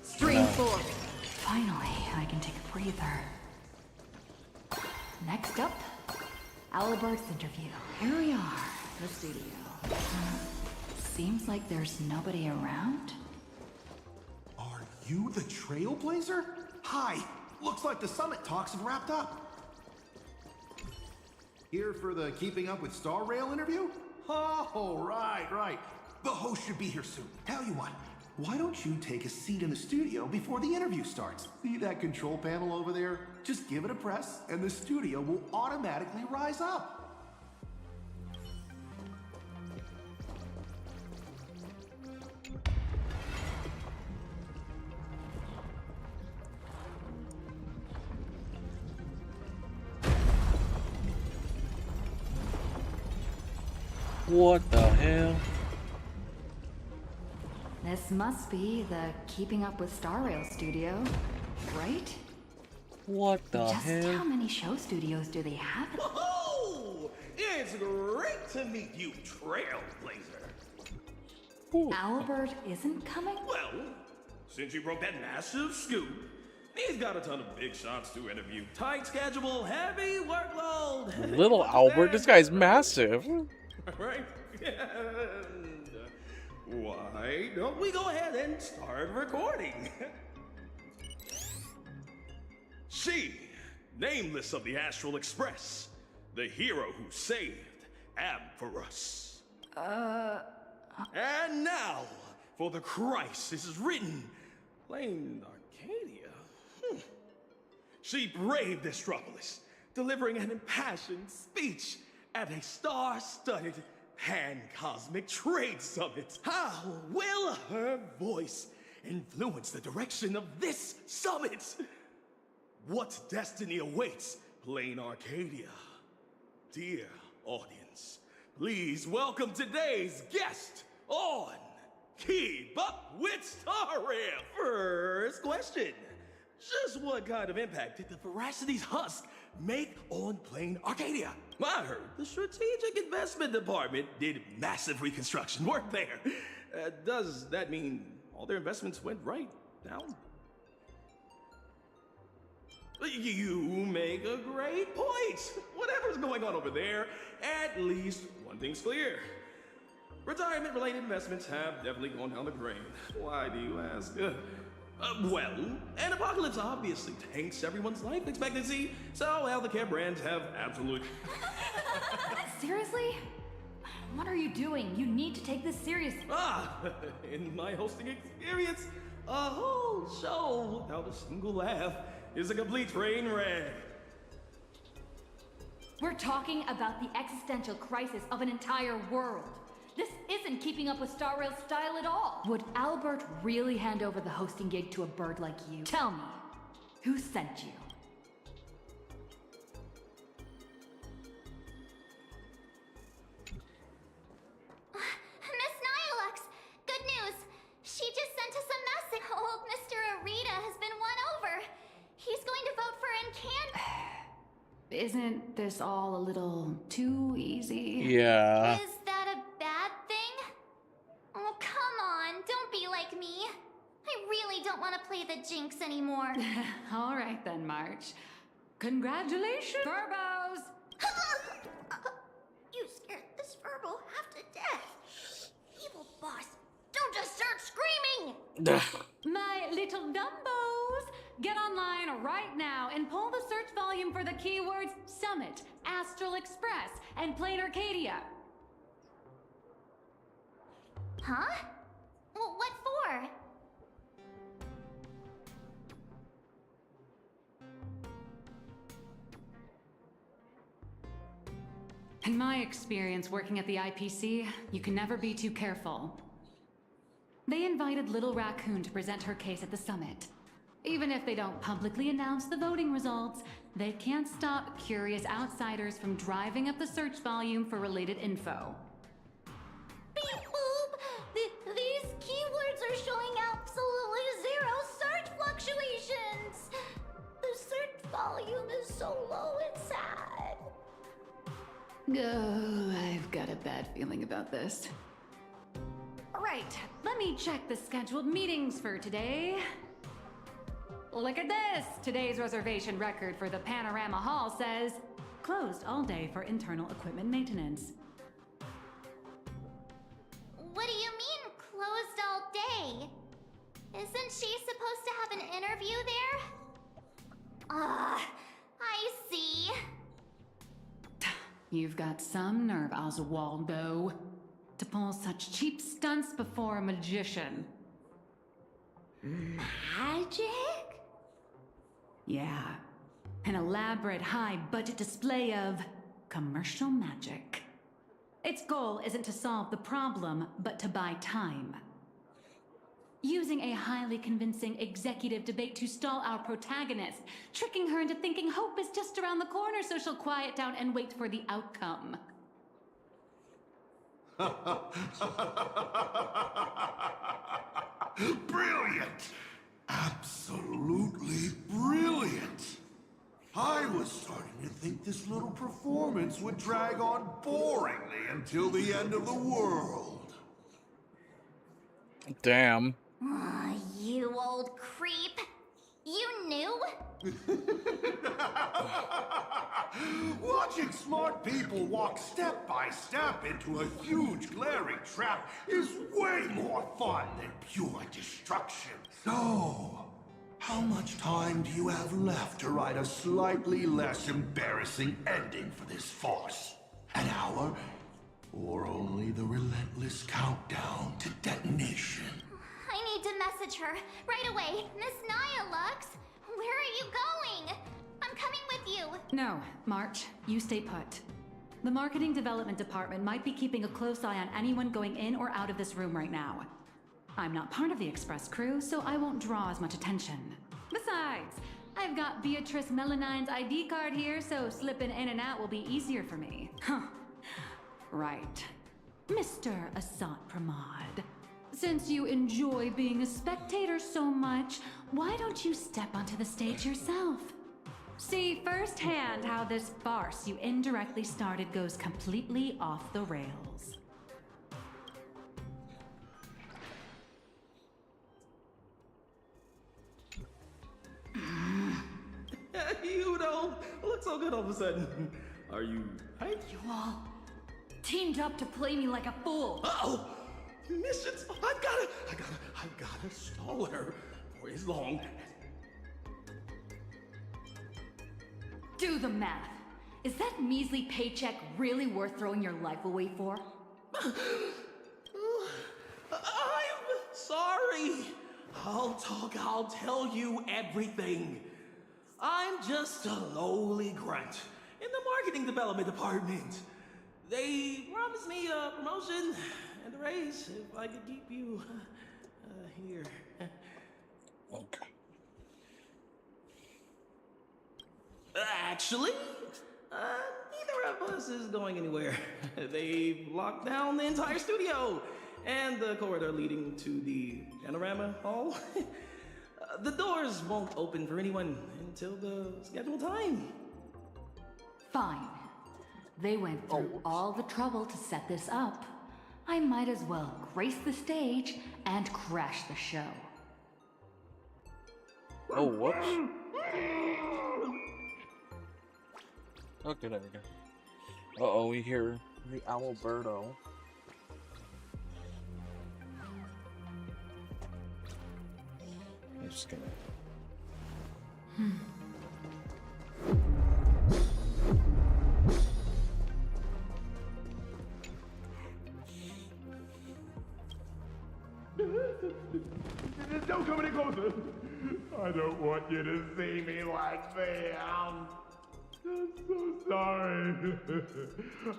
Stream 4. Finally, I can take a breather. Next up, Albert's interview. Here we are, the studio. Seems like there's nobody around. Are you the Trailblazer? Hi. Looks like the summit talks have wrapped up. Here for the Keeping Up with Star Rail interview? Oh, right. The host should be here soon. Tell you what, why don't you take a seat in the studio before the interview starts? See that control panel over there? Just give it a press, and the studio will automatically rise up. What the hell? This must be the Keeping Up with Star Rail studio, right? What the Just hell? how many show studios do they have? Oh, it's great to meet you, Trailblazer. Albert isn't coming? Well, since you broke that massive scoop, he's got a ton of big shots to interview. Tight schedule, heavy workload. Little Albert, this guy's massive. Right? And why don't we go ahead and start recording? She, nameless of the Astral Express, the hero who saved Amphorus. And now, for the crisis is written, Plain Arcadia. She braved Astropolis, delivering an impassioned speech at a star-studded pan-cosmic trade summit. How will her voice influence the direction of this summit? What destiny awaits Plain Arcadia? Dear audience, please welcome today's guest on Keep Up with Star Rail. First question. Just what kind of impact did the Veracity's husk make on Plain Arcadia? I heard the Strategic Investment Department did massive reconstruction work there. Does that mean all their investments went right down? You make a great point. Whatever's going on over there, at least one thing's clear. Retirement-related investments have definitely gone down the drain. Why do you ask? Well, an apocalypse obviously tanks everyone's life expectancy, so healthcare brands have absolutely... Seriously? What are you doing? You need to take this seriously. In my hosting experience, a whole show without a single laugh is a complete train wreck. We're talking about the existential crisis of an entire world. This isn't keeping up with Star Rail's style at all. Would Albert really hand over the hosting gig to a bird like you? Tell me, who sent you? Miss Nihilux, good news. She just sent us a message. Old Mr. Arita has been won over. He's going to vote for Encan. Isn't this all a little too easy? Yeah. Is that a bad thing? Oh, come on. Don't be like me. I really don't want to play the Jinx anymore. All right then, March. Congratulations, Verbos! You scared this Verbal half to death. Evil boss, don't just start screaming! My little Dumbos! Get online right now and pull the search volume for the keywords Summit, Astral Express, and Plain Arcadia. Huh? Well, what for? In my experience working at the IPC, you can never be too careful. They invited Little Raccoon to present her case at the summit. Even if they don't publicly announce the voting results, they can't stop curious outsiders from driving up the search volume for related info. Beep boop! These keywords are showing absolutely zero search fluctuations! The search volume is so low it's sad. Oh, I've got a bad feeling about this. Right, let me check the scheduled meetings for today. Look at this! Today's reservation record for the Panorama Hall says, closed all day for internal equipment maintenance. What do you mean, closed all day? Isn't she supposed to have an interview there? I see. You've got some nerve, Oswaldo, to pull such cheap stunts before a magician. Magic? Yeah, an elaborate high-budget display of commercial magic. Its goal isn't to solve the problem, but to buy time. Using a highly convincing executive debate to stall our protagonist, tricking her into thinking hope is just around the corner so she'll quiet down and wait for the outcome. Brilliant! Absolutely brilliant! I was starting to think this little performance would drag on boringly until the end of the world. Damn. Aw, you old creep. You knew? Watching smart people walk step by step into a huge glaring trap is way more fun than pure destruction. So, how much time do you have left to write a slightly less embarrassing ending for this farce? An hour? Or only the relentless countdown to detonation? I need to message her right away. Miss Nihilux, where are you going? I'm coming with you. No, March, you stay put. The marketing development department might be keeping a close eye on anyone going in or out of this room right now. I'm not part of the express crew, so I won't draw as much attention. Besides, I've got Beatrice Melanine's ID card here, so slipping in and out will be easier for me. Huh. Right. Mr. Asat Pramod, since you enjoy being a spectator so much, why don't you step onto the stage yourself? See firsthand how this farce you indirectly started goes completely off the rails. You don't look so good all of a sudden. Are you hyped? You all teamed up to play me like a fool. Uh-oh! Missions! I've gotta stall her for as long. Do the math. Is that measly paycheck really worth throwing your life away for? I'm sorry. I'll tell you everything. I'm just a lowly grunt in the marketing development department. They promised me a promotion and a raise if I could keep you here. Okay. Actually, neither of us is going anywhere. They've locked down the entire studio and the corridor leading to the panorama hall. The doors won't open for anyone until the scheduled time. Fine. They went through all the trouble to set this up. I might as well grace the stage and crash the show. Oh, whoops. Okay, there we go. Uh-oh, we hear the Owlberto. I'm just gonna... Don't come any closer. I don't want you to see me like this. I'm so sorry.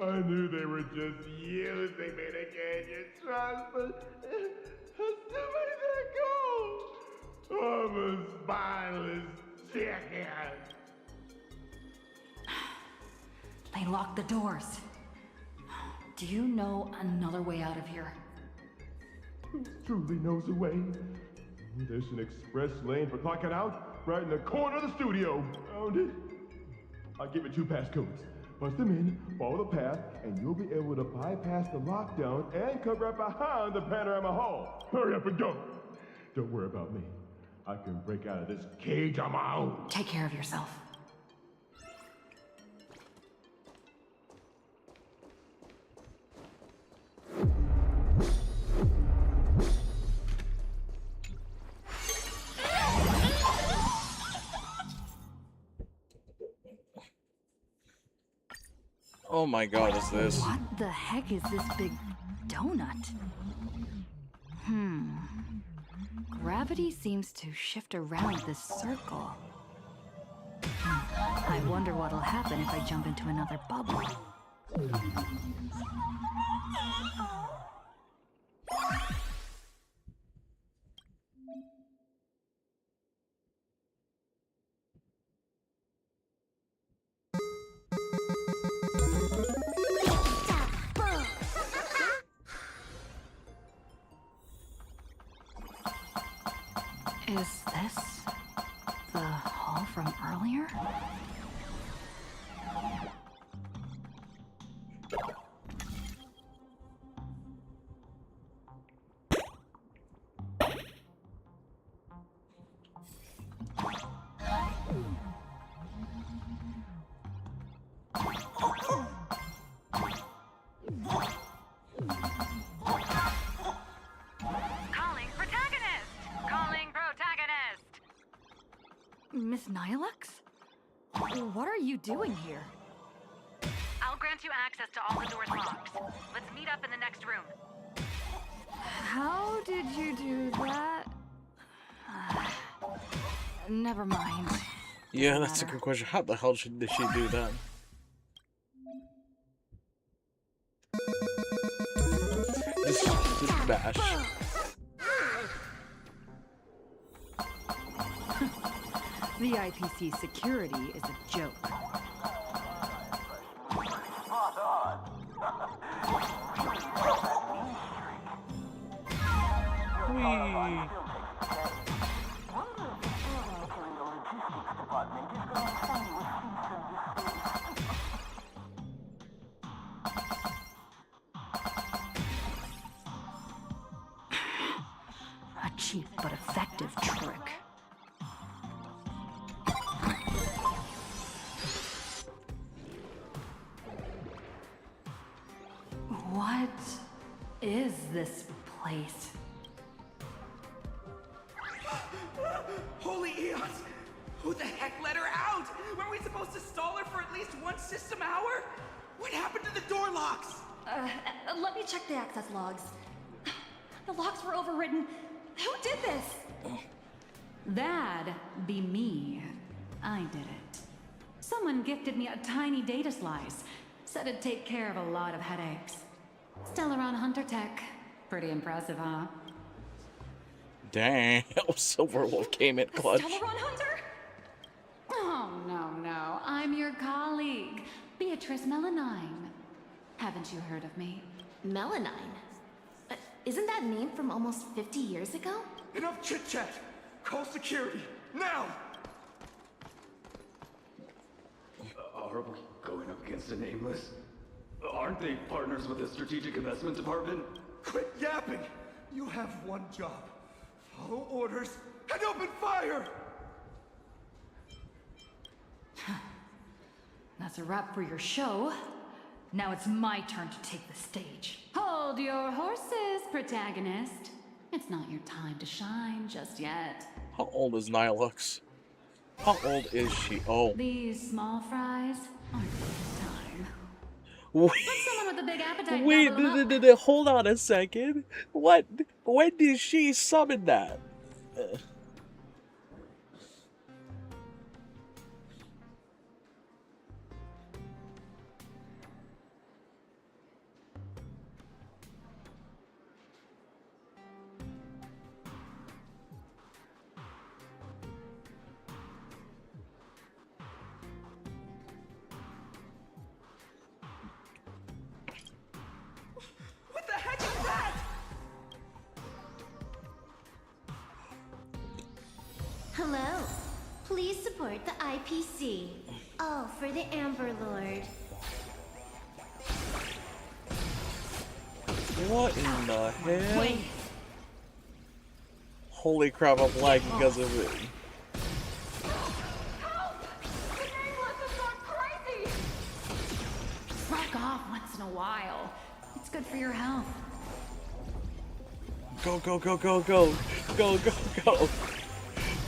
I knew they were just using me to gain your trust, but it's too many to go. I'm a spineless chicken. They locked the doors. Do you know another way out of here? Who truly knows the way? There's an express lane for clocking out right in the corner of the studio. Found it. I'll give you 2 passcodes. Punch them in, follow the path, and you'll be able to bypass the lockdown and come right behind the panorama hall. Hurry up and go. Don't worry about me. I can break out of this cage on my own. Take care of yourself. Oh my god, is this? What the heck is this big donut? Gravity seems to shift around this circle. I wonder what'll happen if I jump into another bubble. Is this the hall from earlier? Miss Nihilux? What are you doing here? I'll grant you access to all the doors locked. Let's meet up in the next room. How did you do that? Never mind. Yeah, that's a good question. How the hell did she do that? Just bash. The IPC security is a joke. Whee! A cheap but effective trick. What is this place? Holy eons! Who the heck let her out? Weren't we supposed to stall her for at least one system hour? What happened to the door locks? Let me check the access logs. The locks were overwritten. Who did this? That'd be me. I did it. Someone gifted me a tiny data slice. Said it'd take care of a lot of headaches. Stellaron Hunter Tech. Pretty impressive, huh? Damn, Silverwolf came in clutch. Stellaron Hunter? Oh, no. I'm your colleague, Beatrice Melanine. Haven't you heard of me? Melanine? Isn't that name from almost 50 years ago? Enough chit-chat! Call security, now! Are we going up against a nameless? Aren't they partners with the strategic investment department? Quit yapping! You have one job. Follow orders and open fire! That's a wrap for your show. Now it's my turn to take the stage. Hold your horses, protagonist. It's not your time to shine just yet. How old is Nihilux? How old is she? Oh. These small fries aren't this time. Wait, But someone with a big appetite. wait, hold on a second. What? When did she summon that? What the heck is that? Hello. Please support the IPC. Oh, for the Amber Lord. What in the hell? Wait. Holy crap, I'm lagging because of it. Back off once in a while. It's good for your health. Go.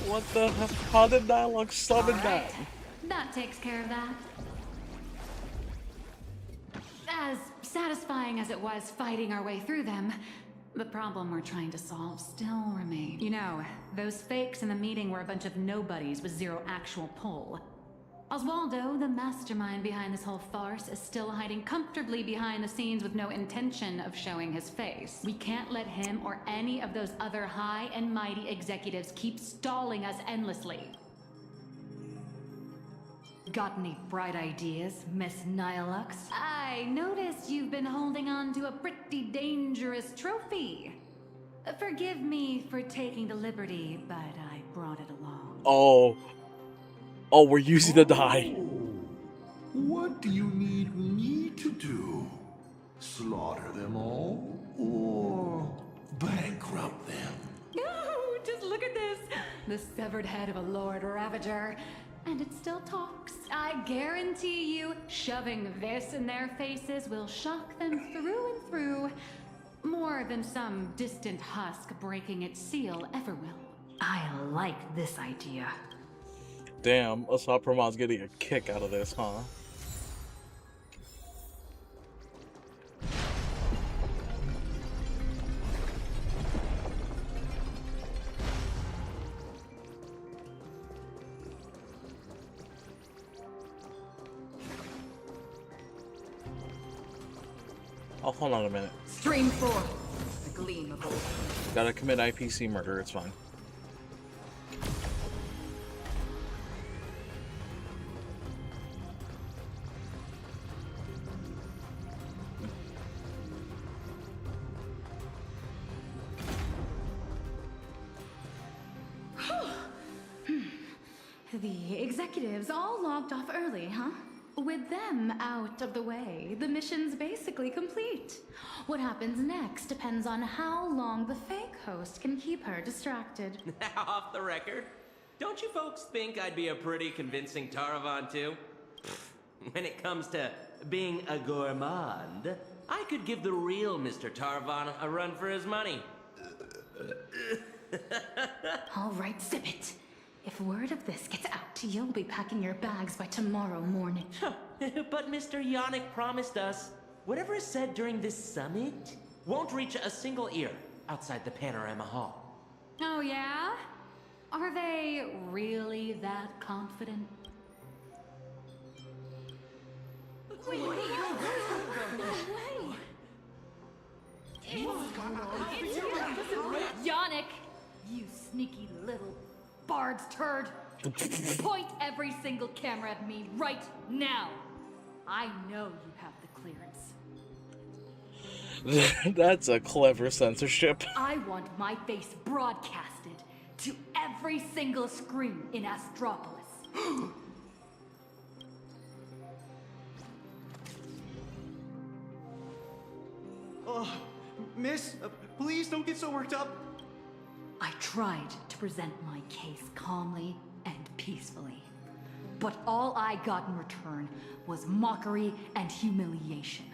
What the hell? How did Nihilux summon that? That takes care of that. As satisfying as it was fighting our way through them, the problem we're trying to solve still remains. You know, those fakes in the meeting were a bunch of nobodies with zero actual pull. Oswaldo, the mastermind behind this whole farce, is still hiding comfortably behind the scenes with no intention of showing his face. We can't let him or any of those other high and mighty executives keep stalling us endlessly. Got any bright ideas, Miss Nihilux? I noticed you've been holding on to a pretty dangerous trophy. Forgive me for taking the liberty, but I brought it along. Oh, we're using the die. What do you need me to do? Slaughter them all? Or bankrupt them? No, just look at this. The severed head of a Lord Ravager. And it still talks. I guarantee you, shoving this in their faces will shock them through and through. More than some distant husk breaking its seal ever will. I like this idea. Damn, Assault Pramad's getting a kick out of this, huh? Oh, hold on a minute. Stream 4. A gleam of hope. Gotta commit IPC murder, it's fine. The executives all logged off early, huh? With them out of the way, the mission's basically complete. What happens next depends on how long the fake host can keep her distracted. Off the record, don't you folks think I'd be a pretty convincing Taravan too? When it comes to being a gourmand, I could give the real Mr. Tarvan a run for his money. All right, zip it. If word of this gets out, you'll be packing your bags by tomorrow morning. But Mr. Yannick promised us whatever is said during this summit won't reach a single ear outside the Panorama Hall. Oh, yeah? Are they really that confident? Wait. Yannick, you sneaky little bard's turd. Point every single camera at me right now. I know you have the clearance. That's a clever censorship. I want my face broadcasted to every single screen in Astropolis. Oh, miss, please don't get so worked up. I tried to present my case calmly and peacefully, but all I got in return was mockery and humiliation.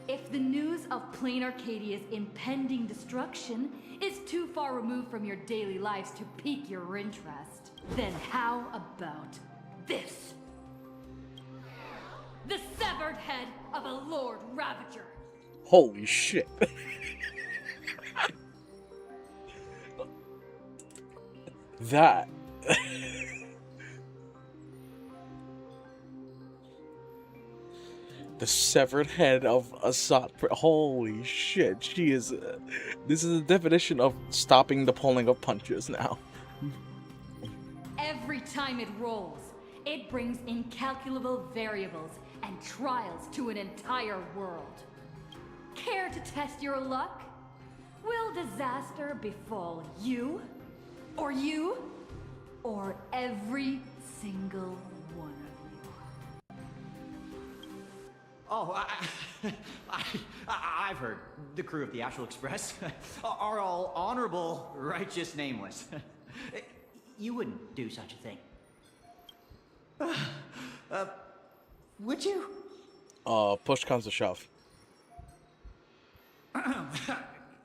If the news of Plain Arcadia's impending destruction is too far removed from your daily lives to pique your interest, then how about this? The severed head of a Lord Ravager. Holy shit. That. The severed head of Assad. Holy shit. She is. This is the definition of stopping the pulling of punches now. Every time it rolls, it brings incalculable variables and trials to an entire world. Care to test your luck? Will disaster befall you? Or you? Or every single one of you? Oh, I've heard. The crew of the Astral Express are all honorable, righteous, nameless. You wouldn't do such a thing. Would you? Push comes to shove.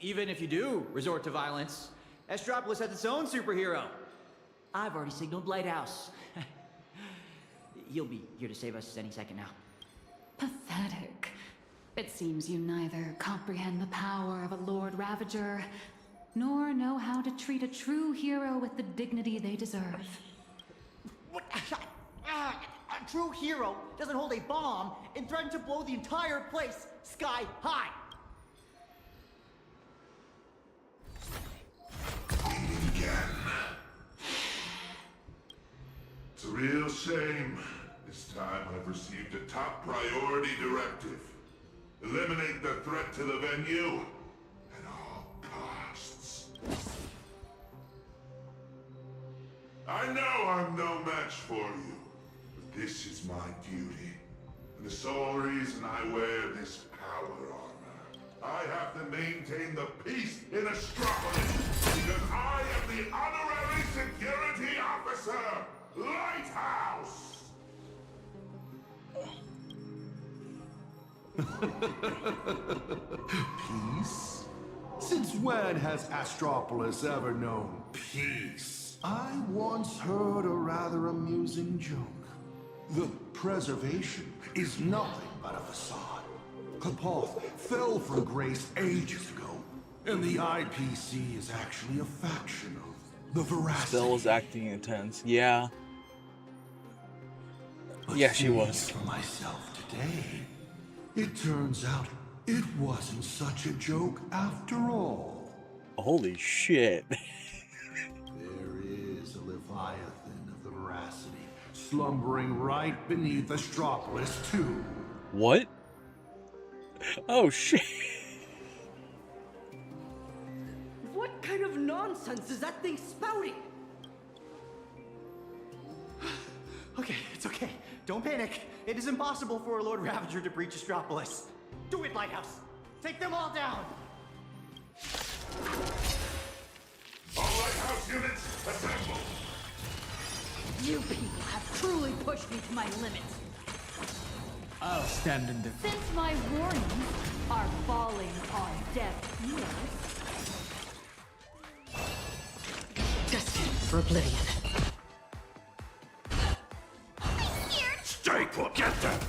Even if you do resort to violence, Astropolis has its own superhero. I've already signaled Lighthouse. He'll be here to save us any second now. Pathetic. It seems you neither comprehend the power of a Lord Ravager, nor know how to treat a true hero with the dignity they deserve. A true hero doesn't hold a bomb and threaten to blow the entire place sky high. It's a real shame. This time I've received a top priority directive. Eliminate the threat to the venue at all costs. I know I'm no match for you, but this is my duty. And the sole reason I wear this power armor. I have to maintain the peace in Astropolis because I am the honorary security officer, Lighthouse! Peace? Since when has Astropolis ever known peace? I once heard a rather amusing joke. The preservation is nothing but a facade. Kapoth fell from grace ages ago, and the IPC is actually a faction of the veracity. Still was acting intense. Yeah. But Yeah, she seeing was. for myself today, it turns out it wasn't such a joke after all. Holy shit. There is a Leviathan of the veracity slumbering right beneath Astropolis too. What? Oh shit. What kind of nonsense is that thing spouting? Okay, it's okay. Don't panic. It is impossible for a Lord Ravager to breach Astropolis. Do it, Lighthouse. Take them all down. All Lighthouse units, assemble! You people have truly pushed me to my limits. I'll stand in the... Since my warnings, death here. Destined for oblivion. Stay put, get them!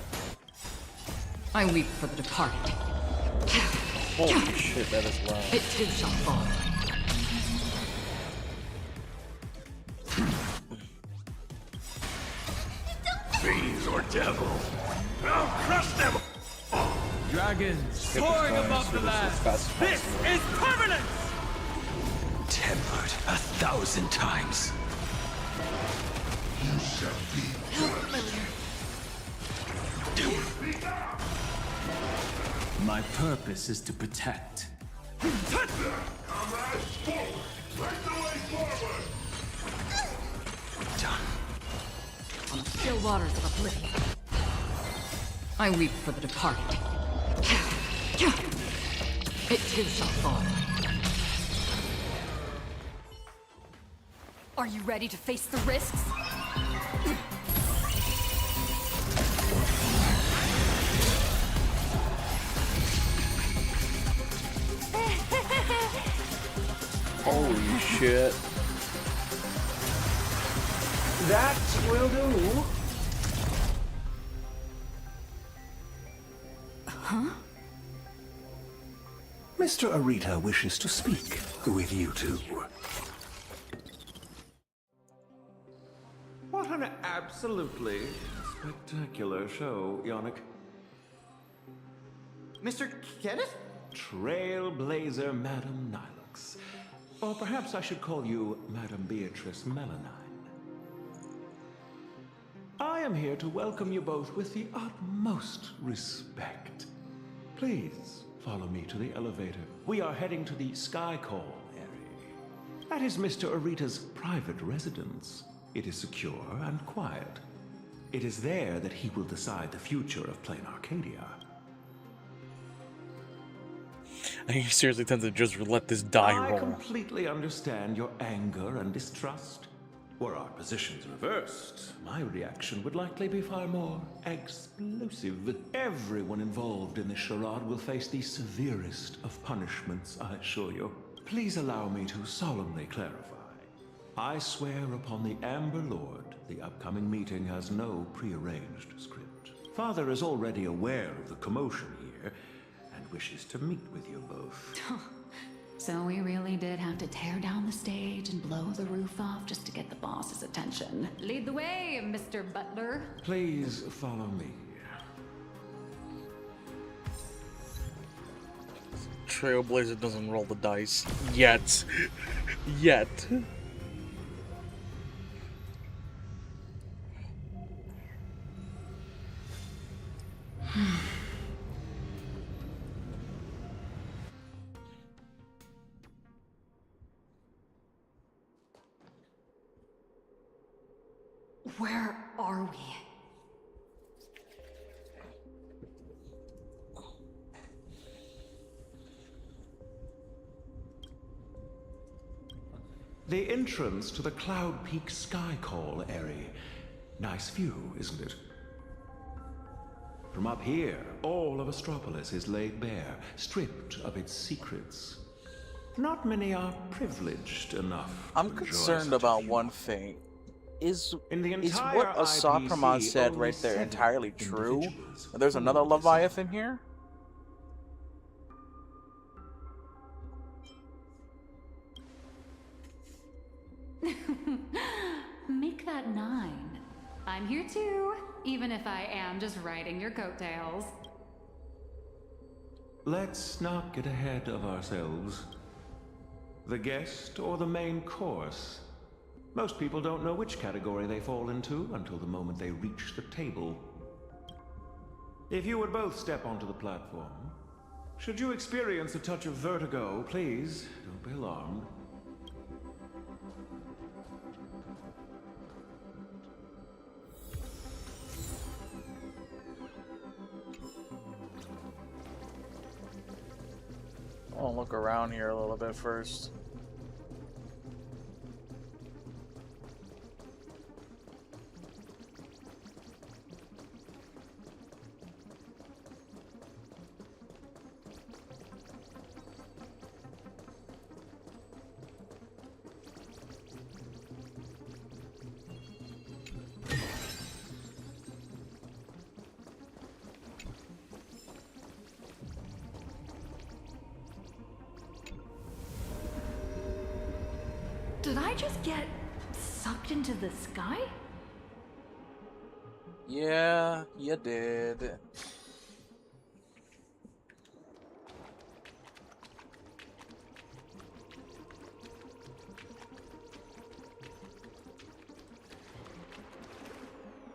I weep for the departed. Holy shit, that is loud. It too shall fall. Fiends or devil, I'll crush them! Dragons soaring above the land. This is permanence! Tempered 1,000 times. You shall be My purpose is to protect. Comrades, forward! Right the way forward! Done. On the still waters of oblivion. I weep for the departed. It too shall fall. Are you ready to face the risks? Holy shit. That will do. Huh? Mr. Arita wishes to speak with you two. What an absolutely spectacular show, Yannick. Mr. Kenneth? Trailblazer Madame Nilux. Or perhaps I should call you Madame Beatrice Melanine. I am here to welcome you both with the utmost respect. Please follow me to the elevator. We are heading to the Sky Call area. That is Mr. Arita's private residence. It is secure and quiet. It is there that he will decide the future of Plain Arcadia. I think he seriously tends to just let this die I roll. completely understand your anger and distrust. Were our positions reversed, my reaction would likely be far more explosive. Everyone involved in this charade will face the severest of punishments, I assure you. Please allow me to solemnly clarify. I swear upon the Amber Lord, the upcoming meeting has no prearranged script. Father is already aware of the commotion here, and wishes to meet with you both. So we really did have to tear down the stage and blow the roof off just to get the boss's attention. Lead the way, Mr. Butler. Please follow me. Trailblazer doesn't roll the dice. Yet. Yet. Where are we? The entrance to the Cloud Peak Sky Call area. Nice view, isn't it? From up here, all of Astropolis is laid bare, stripped of its secrets. Not many are privileged enough. I'm to enjoy concerned such about one thing. Is what entire Asapramon IPC, said only right there 7 entirely true? individuals There's another follow this Leviathan here? Make that 9. I'm here too, even if I am just riding your coattails. Let's not get ahead of ourselves. The guest or the main course? Most people don't know which category they fall into until the moment they reach the table. If you would both step onto the platform, should you experience a touch of vertigo, please don't be alarmed. I'll look around here a little bit first. I just get sucked into the sky? Yeah, you did.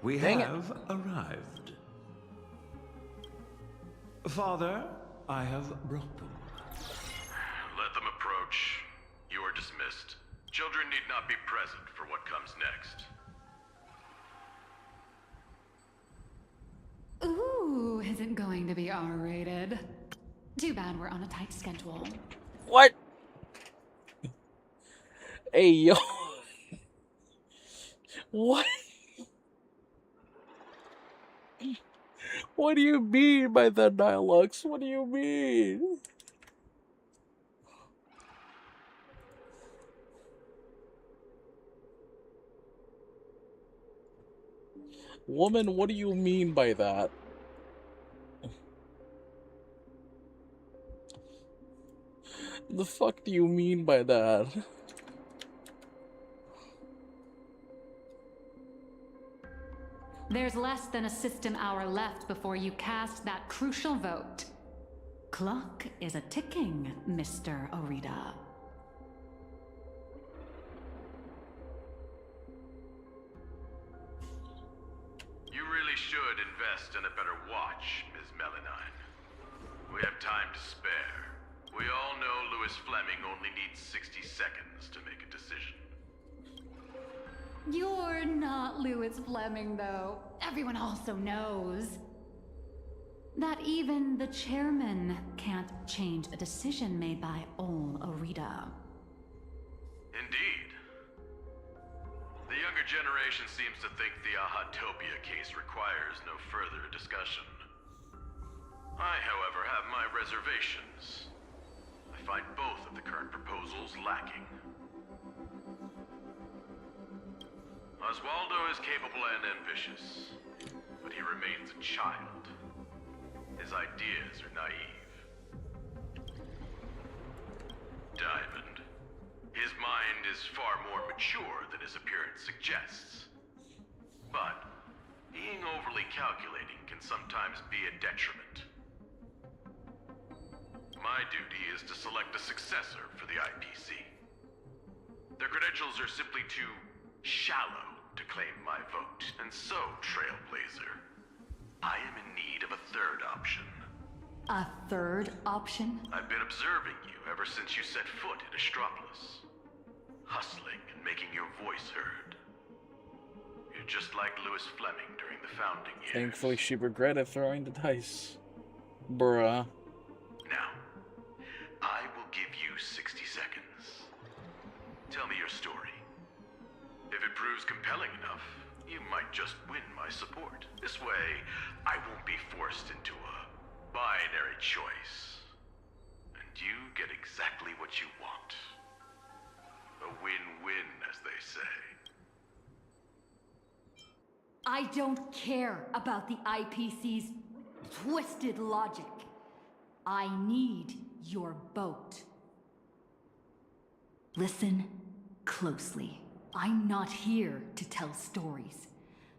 We Dang it. have arrived. Father, I have brought them. Let them approach. You are dismissed. Children need not be present for what comes next. Ooh, isn't going to be R-rated. Too bad we're on a tight schedule. What? Hey, yo. What? What do you mean by the dialogues? What do you mean? Woman, what do you mean by that? The fuck do you mean by that? There's less than a system hour left before you cast that crucial vote. Clock is a ticking, Mr. Orita. You really should invest in a better watch, Ms. Melanine. We have time to spare. We all know Louis Fleming only needs 60 seconds to make a decision. You're not Louis Fleming, though. Everyone also knows that even the chairman can't change a decision made by Ol Orita. Indeed. The younger generation seems to think the Ahatopia case requires no further discussion. I, however, have my reservations. I find both of the current proposals lacking. Oswaldo is capable and ambitious, but he remains a child. His ideas are naive. Diamond. His mind is far more mature than his appearance suggests. But being overly calculating can sometimes be a detriment. My duty is to select a successor for the IPC. Their credentials are simply too shallow to claim my vote, and so, Trailblazer, I am in need of a third option. A third option? I've been observing you ever since you set foot in Astropolis. Hustling and making your voice heard. You're just like Louis Fleming during the founding years. Thankfully, she regretted throwing the dice. Bruh. Now, I will give you 60 seconds. Tell me your story. If it proves compelling enough, you might just win my support. This way, I won't be forced into a binary choice. And you get exactly what you want. A win-win, as they say. I don't care about the IPC's twisted logic. I need your vote. Listen closely. I'm not here to tell stories.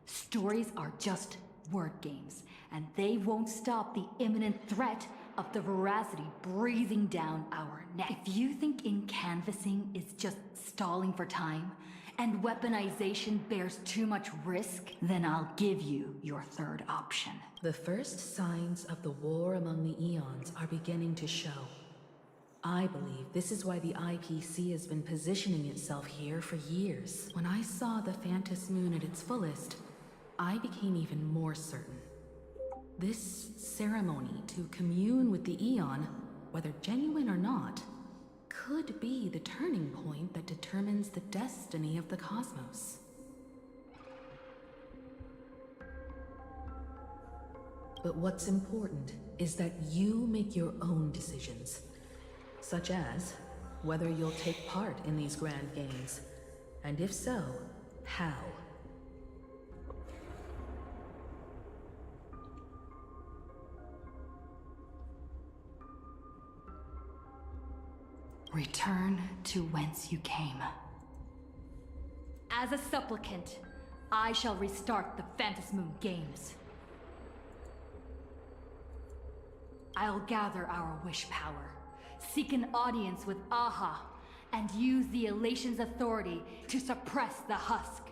Stories are just word games, and they won't stop the imminent threat of the veracity breathing down our neck. If you think in-canvassing is just stalling for time, and weaponization bears too much risk, then I'll give you your third option. The first signs of the war among the Eons are beginning to show. I believe this is why the IPC has been positioning itself here for years. When I saw the Phantos Moon at its fullest, I became even more certain. This ceremony to commune with the Eon, whether genuine or not, could be the turning point that determines the destiny of the cosmos. But what's important is that you make your own decisions. Such as whether you'll take part in these grand games, and if so, how. Return to whence you came. As a supplicant, I shall restart the Phantasmoon Games. I'll gather our wish power, seek an audience with Aha, and use the Elation's authority to suppress the Husk.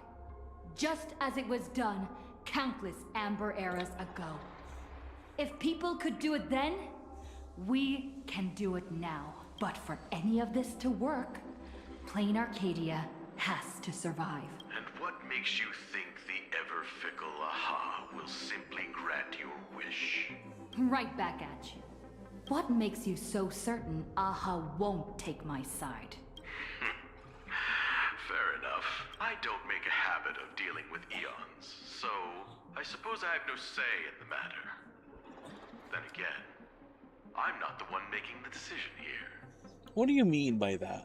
Just as it was done countless Amber eras ago. If people could do it then, we can do it now. But for any of this to work, Plain Arcadia has to survive. And what makes you think the ever-fickle Aha will simply grant your wish? Right back at you. What makes you so certain Aha won't take my side? Fair enough. I don't make a habit of dealing with eons, so I suppose I have no say in the matter. Then again, I'm not the one making the decision here. What do you mean by that?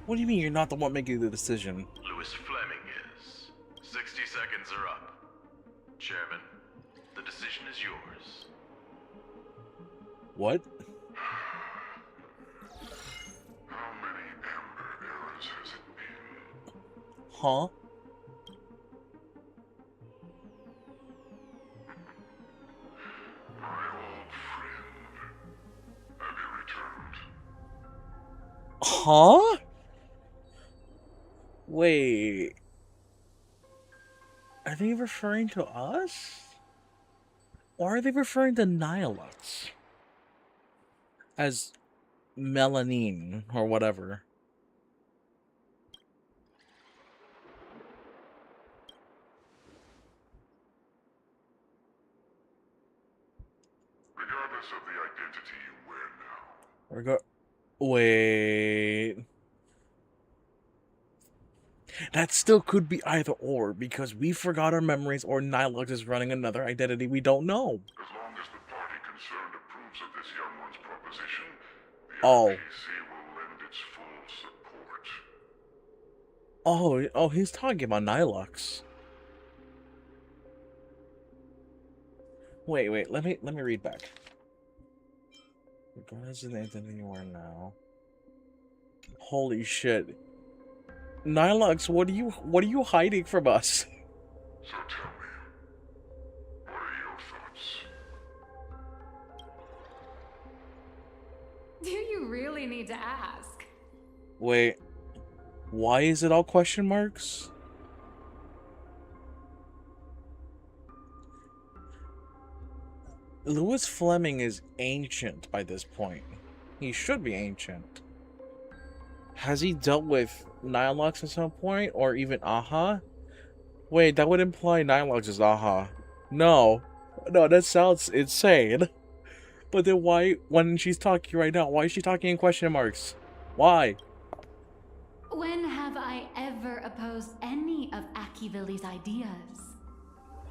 What do you mean you're not the one making the decision? Lewis Fleming is. 60 seconds are up. Chairman, the decision is yours. What? How many Amber eras has it been? Huh? My old friend, have you returned? Huh? Wait. Are they referring to us? Or are they referring to Nihilux? As Melanine, or whatever. Regardless of the identity you wear now. Wait. That still could be either or, because we forgot our memories or Nihilux is running another identity we don't know. As long as the party concerned approves of this young one's proposition, the Oh. IPC will lend its full support. Oh, he's talking about Nihilux. Wait, let me read back. Regardless of the identity you are now. Holy shit. Nihilux, what are you hiding from us? So tell me, what are your thoughts? Do you really need to ask? Wait. Why is it all question marks? Lewis Fleming is ancient by this point. He should be ancient. Has he dealt with Nihilux at some point? Or even Aha? Wait, that would imply Nihilux is Aha. No, that sounds insane. But then why, when she's talking right now, why is she talking in question marks? Why? When have I ever opposed any of Akivilli's ideas?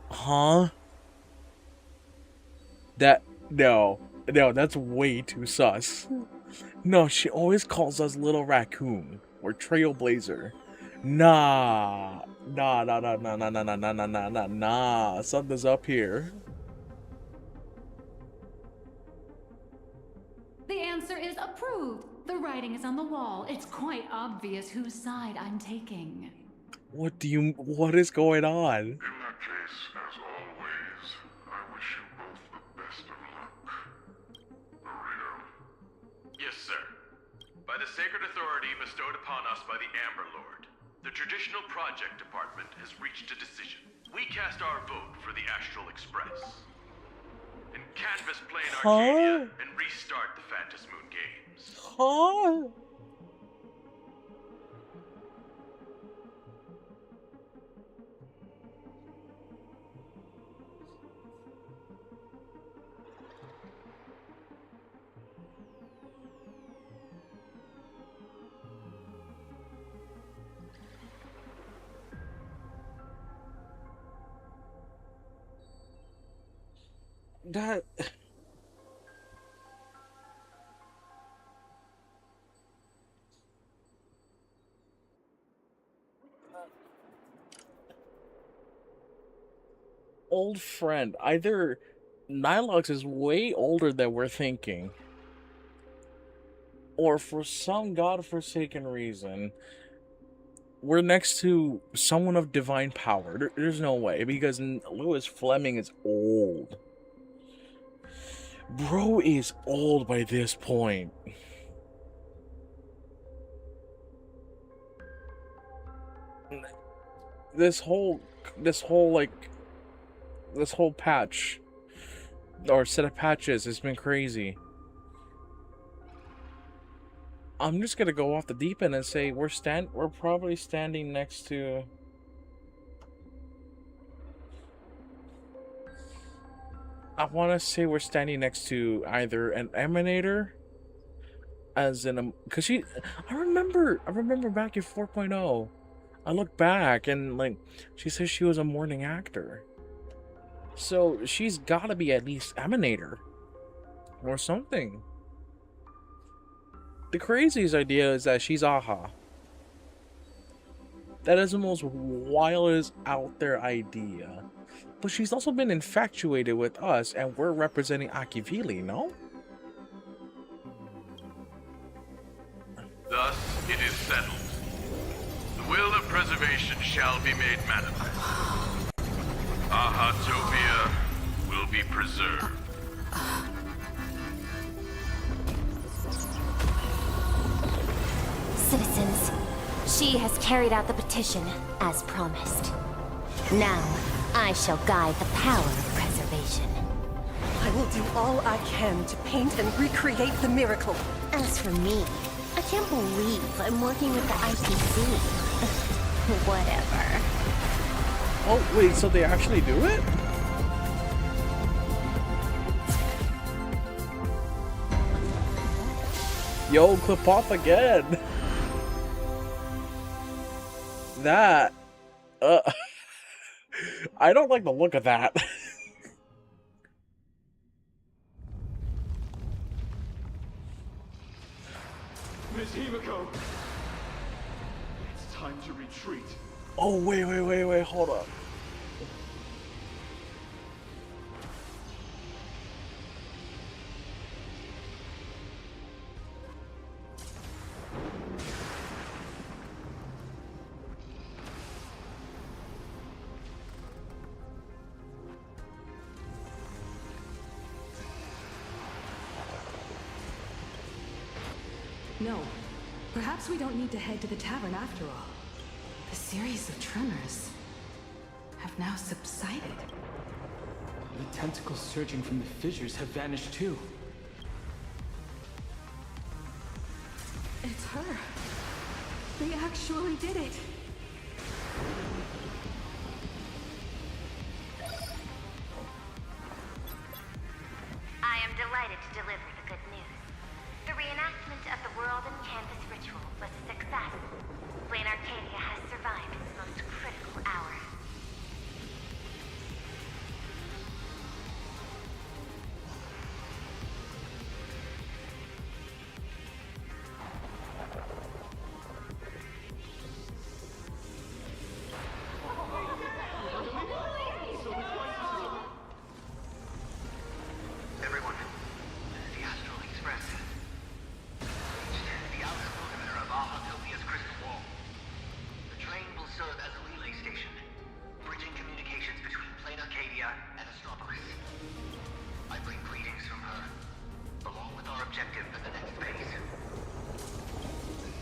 Huh? No, that's way too sus. No, she always calls us Little Raccoon or Trailblazer. Nah, something's up here. The answer is approved. The writing is on the wall. It's quite obvious whose side I'm taking. What is going on? In that case, as always, I wish you both the best of luck. Burrito? Yes, sir. By the sacred authority bestowed upon us by the Amber Lord, the Traditional Project Department has reached a decision. We cast our vote for the Astral Express. And canvas Plain Arcadia and restart the Phantasmoon Games. Huh? That... old friend. Either Nilox is way older than we're thinking, or for some godforsaken reason, we're next to someone of divine power. There's no way, because Louis Fleming is old. Bro is old by this point. This whole patch or set of patches has been crazy. I'm just gonna go off the deep end and say we're probably standing next to I want to say we're standing next to either an emanator, as in a, because I remember back in 4.0, I look back and like she says she was a morning actor, so she's got to be at least emanator or something. The craziest idea is that she's Aha. That is the most wildest out there idea. But she's also been infatuated with us, and we're representing Akivili, no? Thus, it is settled. The will of preservation shall be made manifest. Ahatopia will be preserved. Citizens, she has carried out the petition, as promised. Now, I shall guide the power of preservation. I will do all I can to paint and recreate the miracle. As for me, I can't believe I'm working with the IPC. Whatever. Oh, wait, so they actually do it? Yo, clip off again. That, I don't like the look of that. Miss Himiko! It's time to retreat. Oh, wait, hold up. No. Perhaps we don't need to head to the tavern after all. The series of tremors have now subsided. The tentacles surging from the fissures have vanished too. It's her. They actually did it. I am delighted to deliver the good news. The reenactment of the World and Canvas ritual was a success. Plain Arcadia has survived its most critical hour. Everyone, this is the Astral Express. The outer perimeter of Ahatopia's crystal wall. The train will serve as a relay station, bridging communications between Plain Arcadia and Astropolis. I bring greetings from her, along with our objective for the next phase.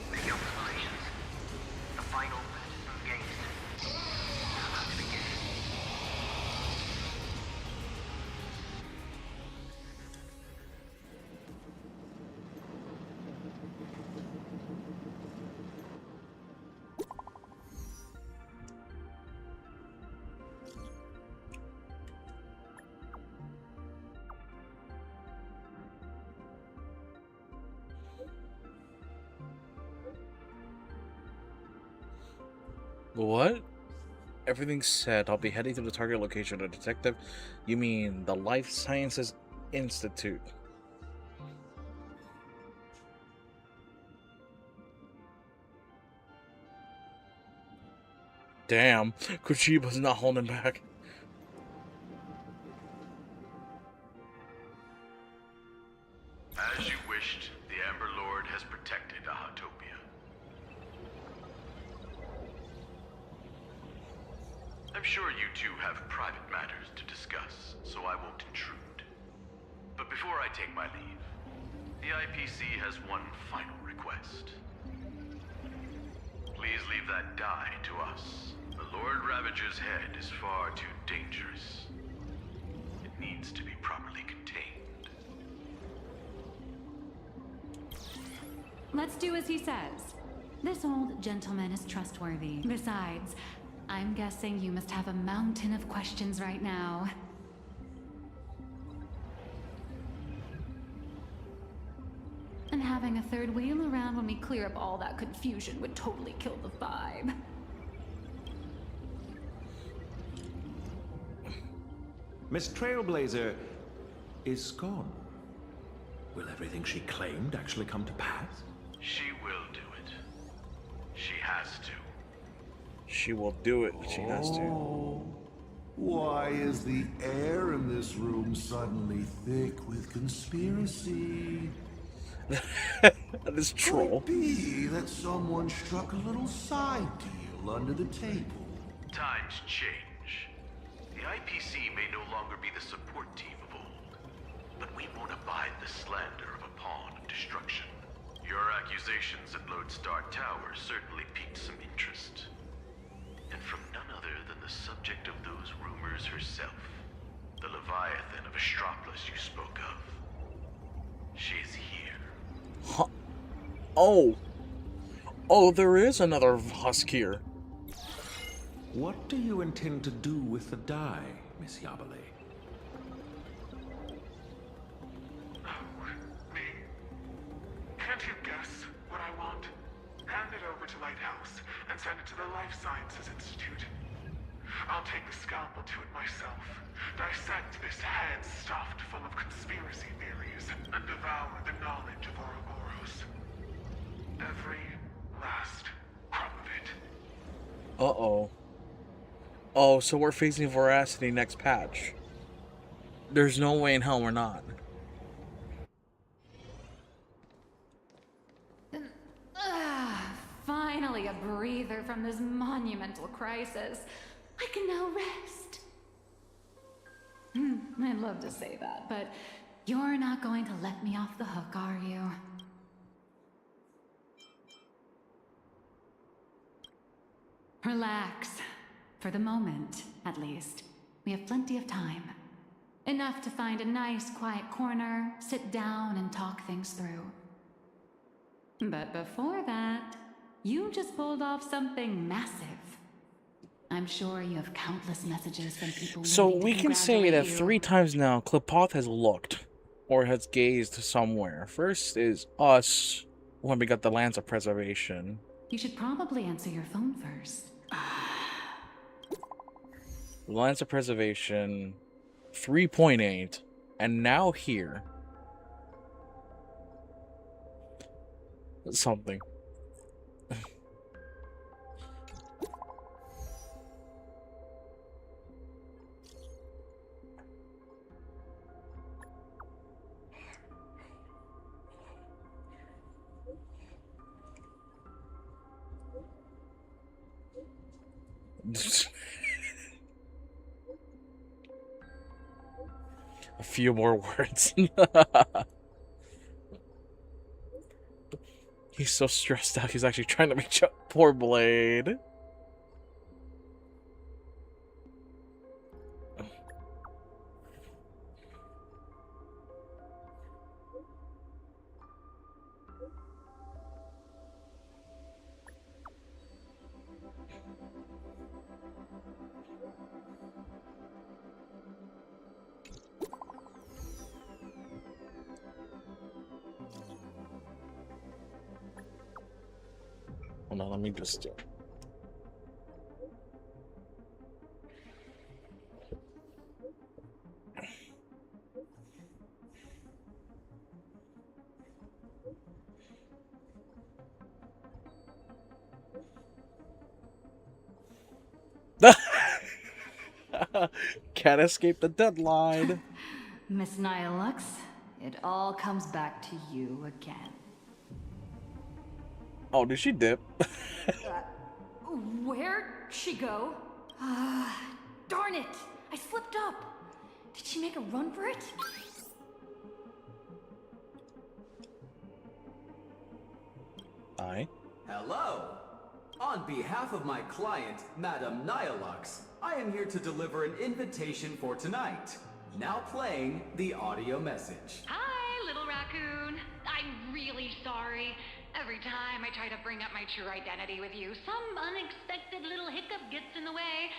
Make your preparations. The final Magicum Games are about to begin. What? Everything's set. I'll be heading to the target location. A detective? You mean the Life Sciences Institute? Damn, Kuchiba's not holding back. I'm sure you two have private matters to discuss, so I won't intrude. But before I take my leave, the IPC has one final request. Please leave that die to us. The Lord Ravager's head is far too dangerous. It needs to be properly contained. Let's do as he says. This old gentleman is trustworthy. Besides, I'm guessing you must have a mountain of questions right now. And having a third wheel around when we clear up all that confusion would totally kill the vibe. Miss Trailblazer is gone. Will everything she claimed actually come to pass? She will do it. She has to. She will do it. She has to. Why is the air in this room suddenly thick with conspiracy? This troll. Could be that someone struck a little side deal under the table. Times change. The IPC may no longer be the support team of old, but we won't abide the slander of a pawn of destruction. Your accusations at Lodestar Tower certainly piqued some interest. And from none other than the subject of those rumors herself, the Leviathan of Astropolis you spoke of. She's here. Huh. Oh, there is another husk here. What do you intend to do with the die, Miss Yabale? Me? Can't you guess what I want? Hand it over to Lighthouse and send it to the Life Sciences Institute. I'll take the scalpel to it myself, dissect this head stuffed full of conspiracy theories, and devour the knowledge of Ouroboros. Every last crumb of it. Uh-oh. Oh, so we're facing Veracity next patch. There's no way in hell we're not. Finally a breather from this monumental crisis. I can now rest. I'd love to say that, but you're not going to let me off the hook, are you? Relax. For the moment, at least. We have plenty of time. Enough to find a nice, quiet corner, sit down, and talk things through. But before that, you just pulled off something massive. I'm sure you have countless messages from people. So waiting to we can say that congratulate you. 3 times now, Klipoth has looked, or has gazed somewhere. First is us, when we got the Lands of Preservation. You should probably answer your phone first. Lands of Preservation, 3.8, and now here. Something. A few more words. He's so stressed out, he's actually trying to reach out. Poor Blade. Hold on, let me just... Can't escape the deadline. Miss Nihilux, it all comes back to you again. Oh, did she dip? Where'd she go? Darn it! I slipped up! Did she make a run for it? Hello! On behalf of my client, Madame Nyalux, I am here to deliver an invitation for tonight. Now playing the audio message. Hi, little raccoon. I'm really sorry. Every time I try to bring up my true identity with you, some unexpected little hiccup gets in the way.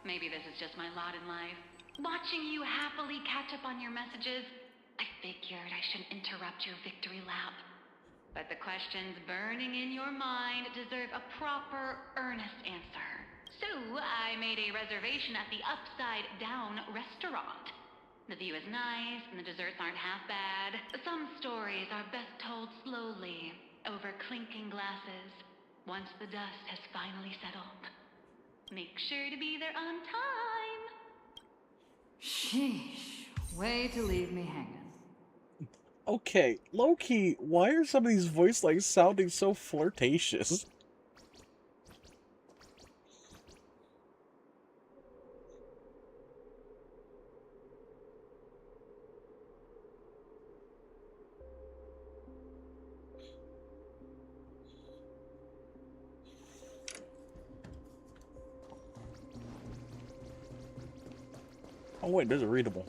Maybe this is just my lot in life. Watching you happily catch up on your messages, I figured I shouldn't interrupt your victory lap. But the questions burning in your mind deserve a proper, earnest answer. So I made a reservation at the Upside Down restaurant. The view is nice and the desserts aren't half bad. Some stories are best told slowly, over clinking glasses, once the dust has finally settled. Make sure to be there on time. Sheesh. Way to leave me hanging. Okay, low-key, why are some of these voice lines sounding so flirtatious? Oh wait, there's a readable.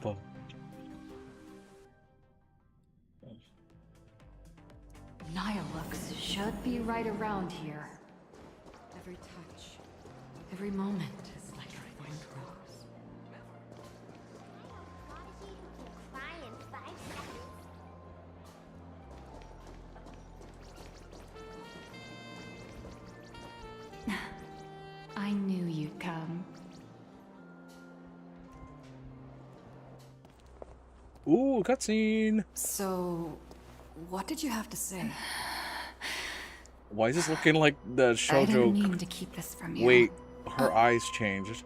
Whoa. Nyalux should be right around here. Every touch, every moment is like a wind rose. Cry in 5 seconds. I knew you'd come. Ooh, cutscene! So, what did you have to say? Why is this looking like the I shoujo? didn't mean to keep this from you. Wait, her eyes changed.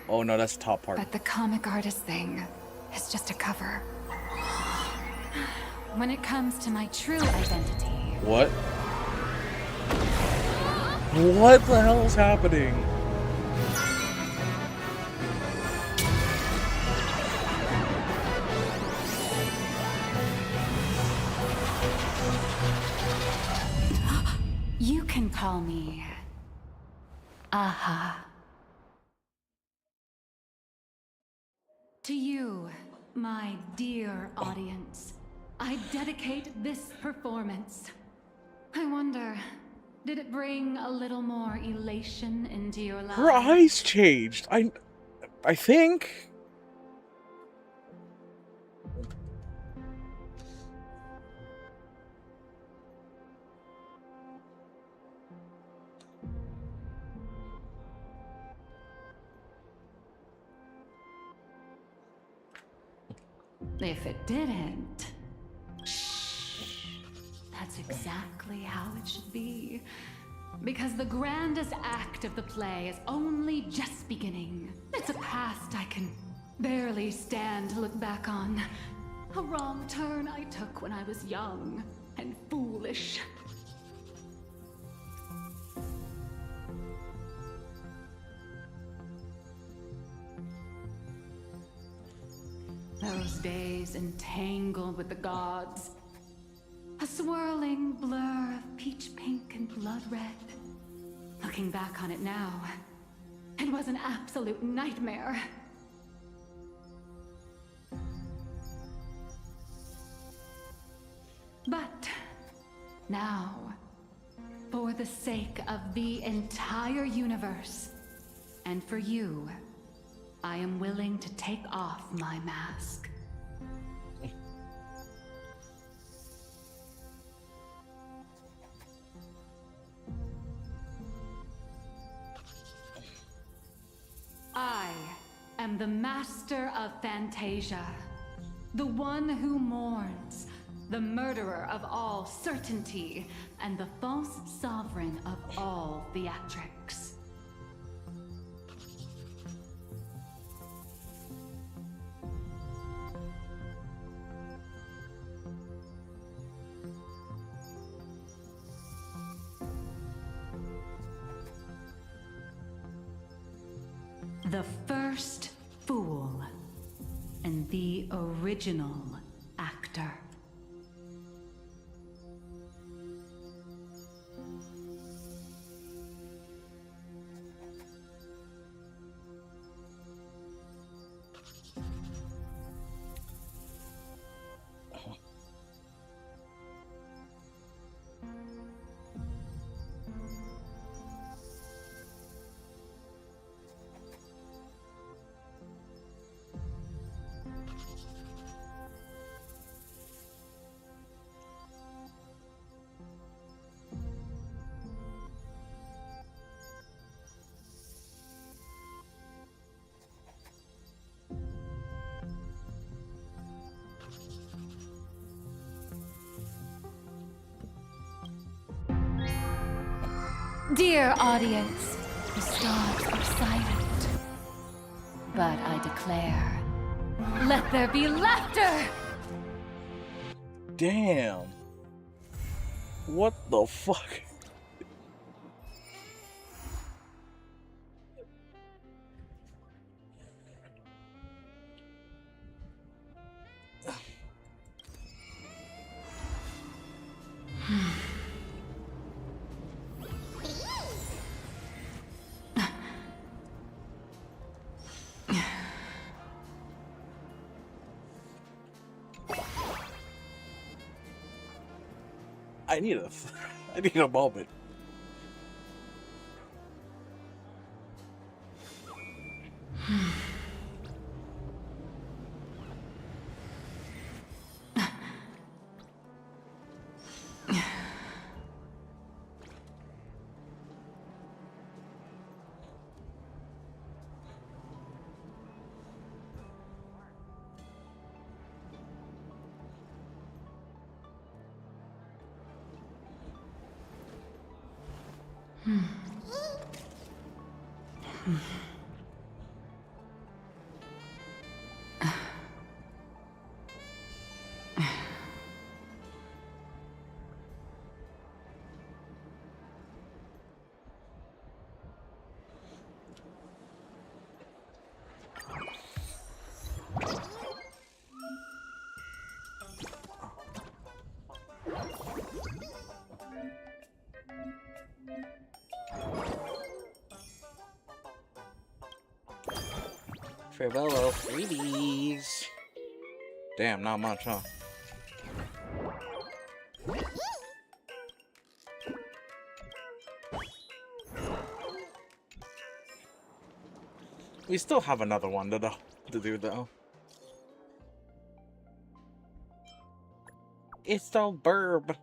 Oh no, that's the top part. But the comic artist thing is just a cover. When it comes to my true identity... What? What the hell is happening? You can call me... Aha. To you, my dear audience, I dedicate this performance. I wonder, did it bring a little more elation into your life? Her eyes changed. I think. If it didn't... That's exactly how it should be. Because the grandest act of the play is only just beginning. It's a past I can barely stand to look back on. A wrong turn I took when I was young and foolish. Those days entangled with the gods. A swirling blur of peach pink and blood red. Looking back on it now, it was an absolute nightmare. But now, for the sake of the entire universe, and for you, I am willing to take off my mask. I am the master of Fantasia, the one who mourns, the murderer of all certainty, and the false sovereign of all theatrics. The first fool and the original actor. Dear audience, the stars are silent. But I declare, let there be laughter! Damn. What the fuck? I need a moment. Farewell, freebies. Damn, not much, huh? We still have another one to do though. It's the burb.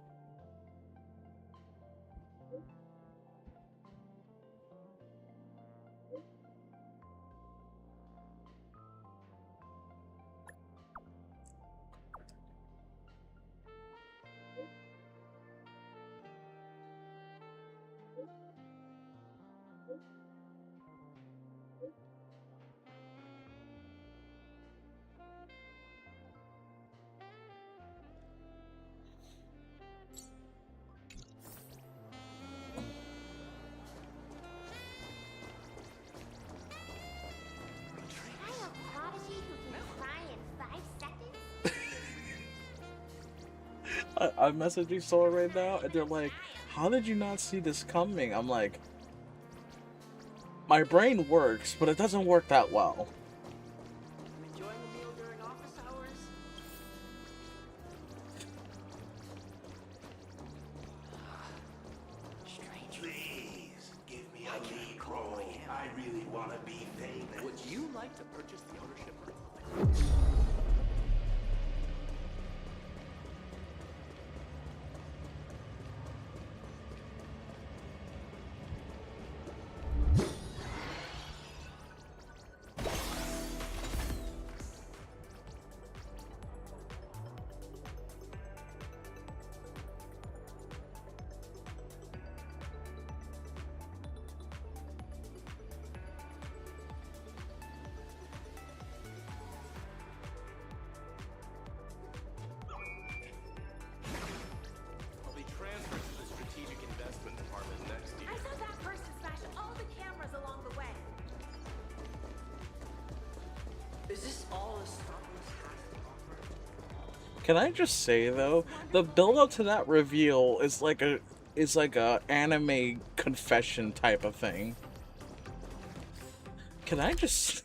I'm messaging Soul right now, and they're like, how did you not see this coming? I'm like, my brain works, but it doesn't work that well. Enjoying a meal during office hours? Please, give me a lead role. I really want to be famous. Would you like to purchase the ownership of Can I just say though, the build up to that reveal is like a anime confession type of thing. Can I just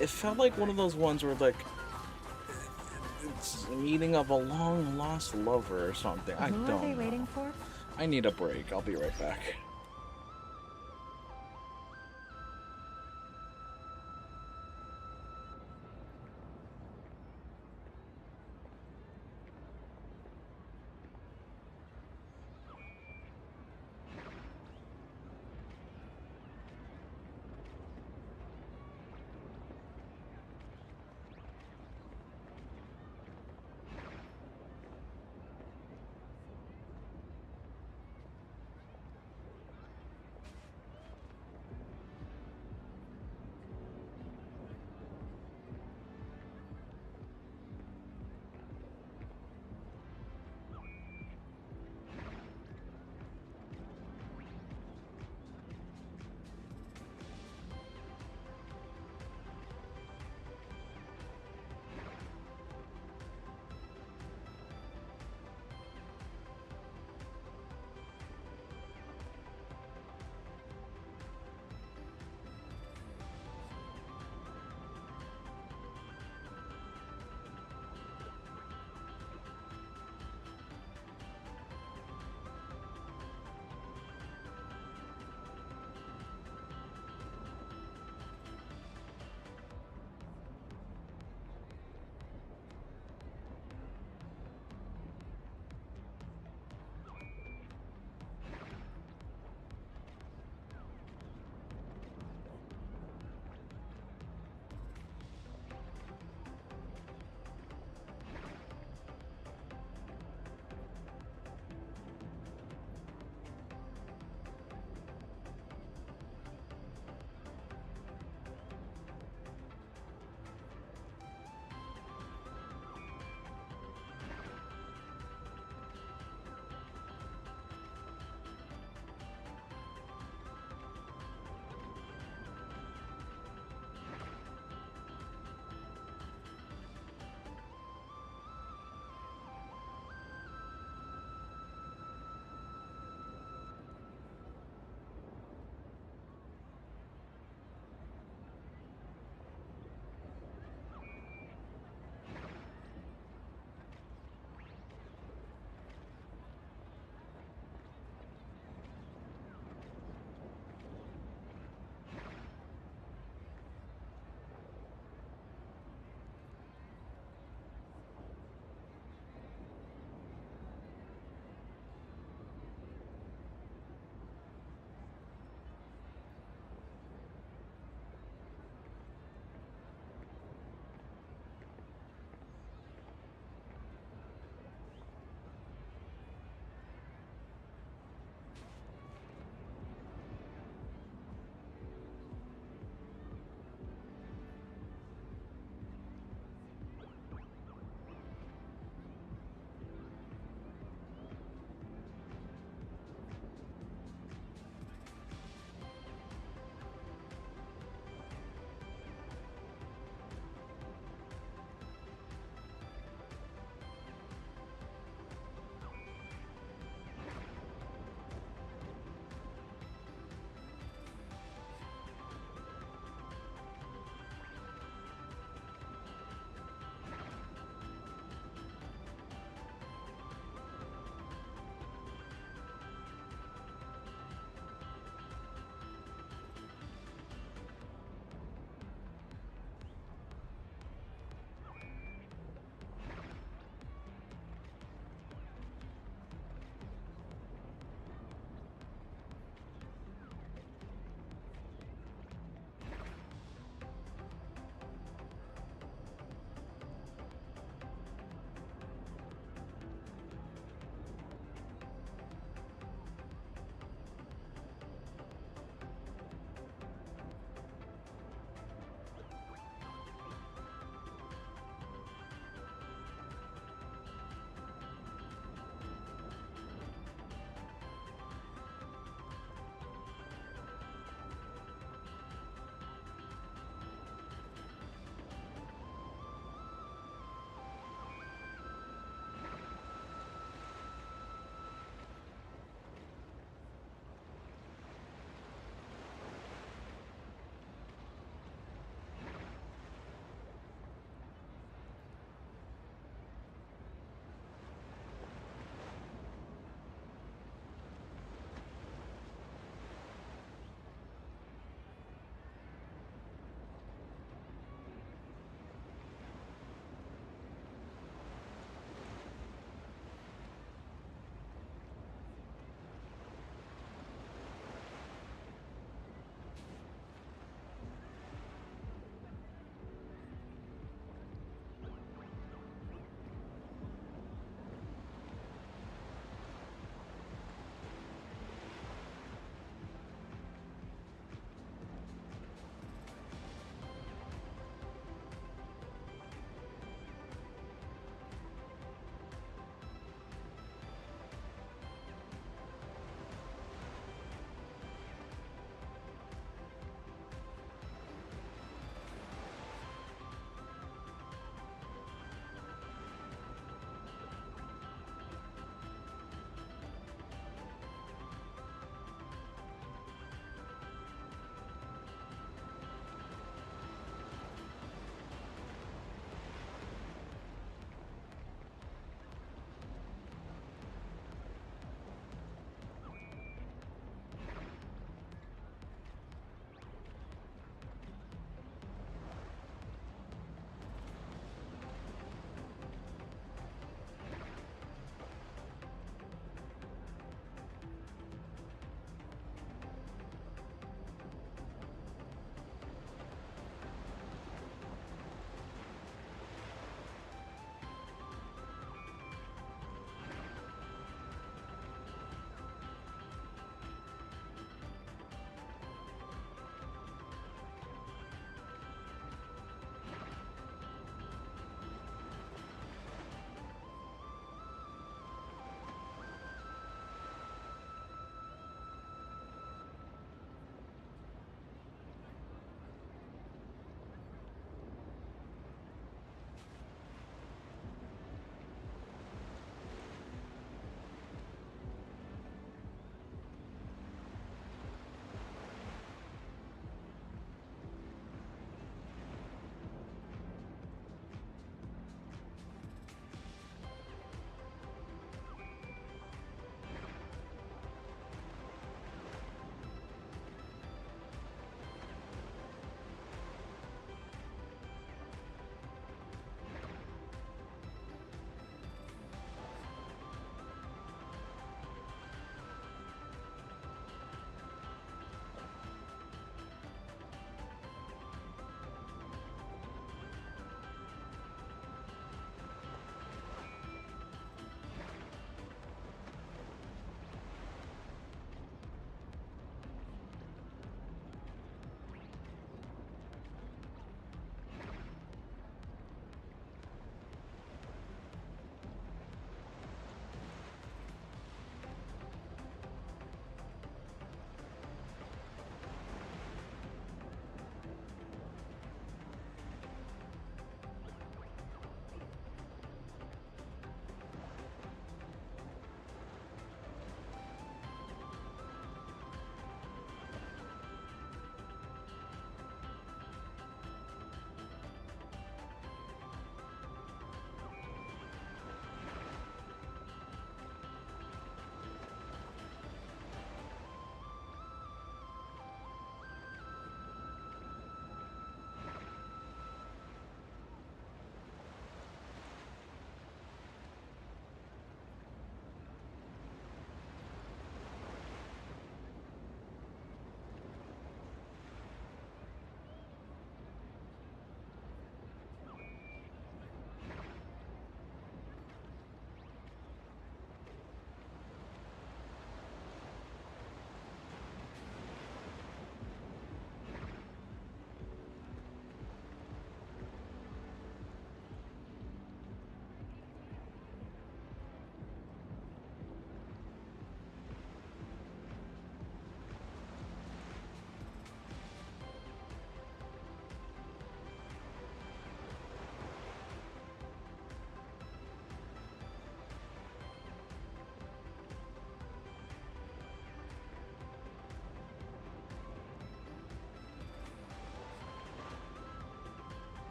It felt like one of those ones where like it's a meeting of a long lost lover or something. I don't Who are they know. waiting for? I need a break. I'll be right back.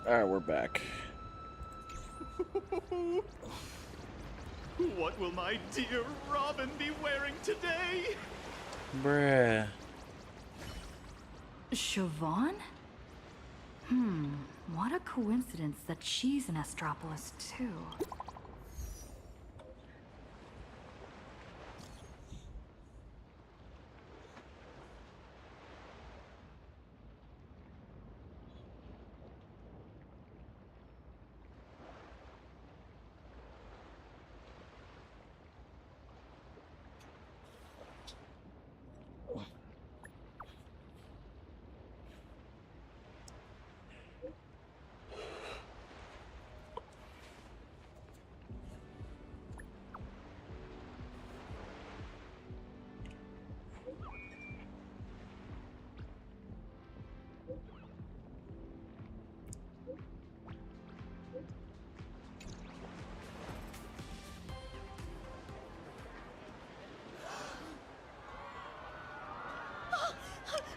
Alright, we're back. What will my dear Robin be wearing today? Bruh. Siobhan? What a coincidence that she's in Astropolis too.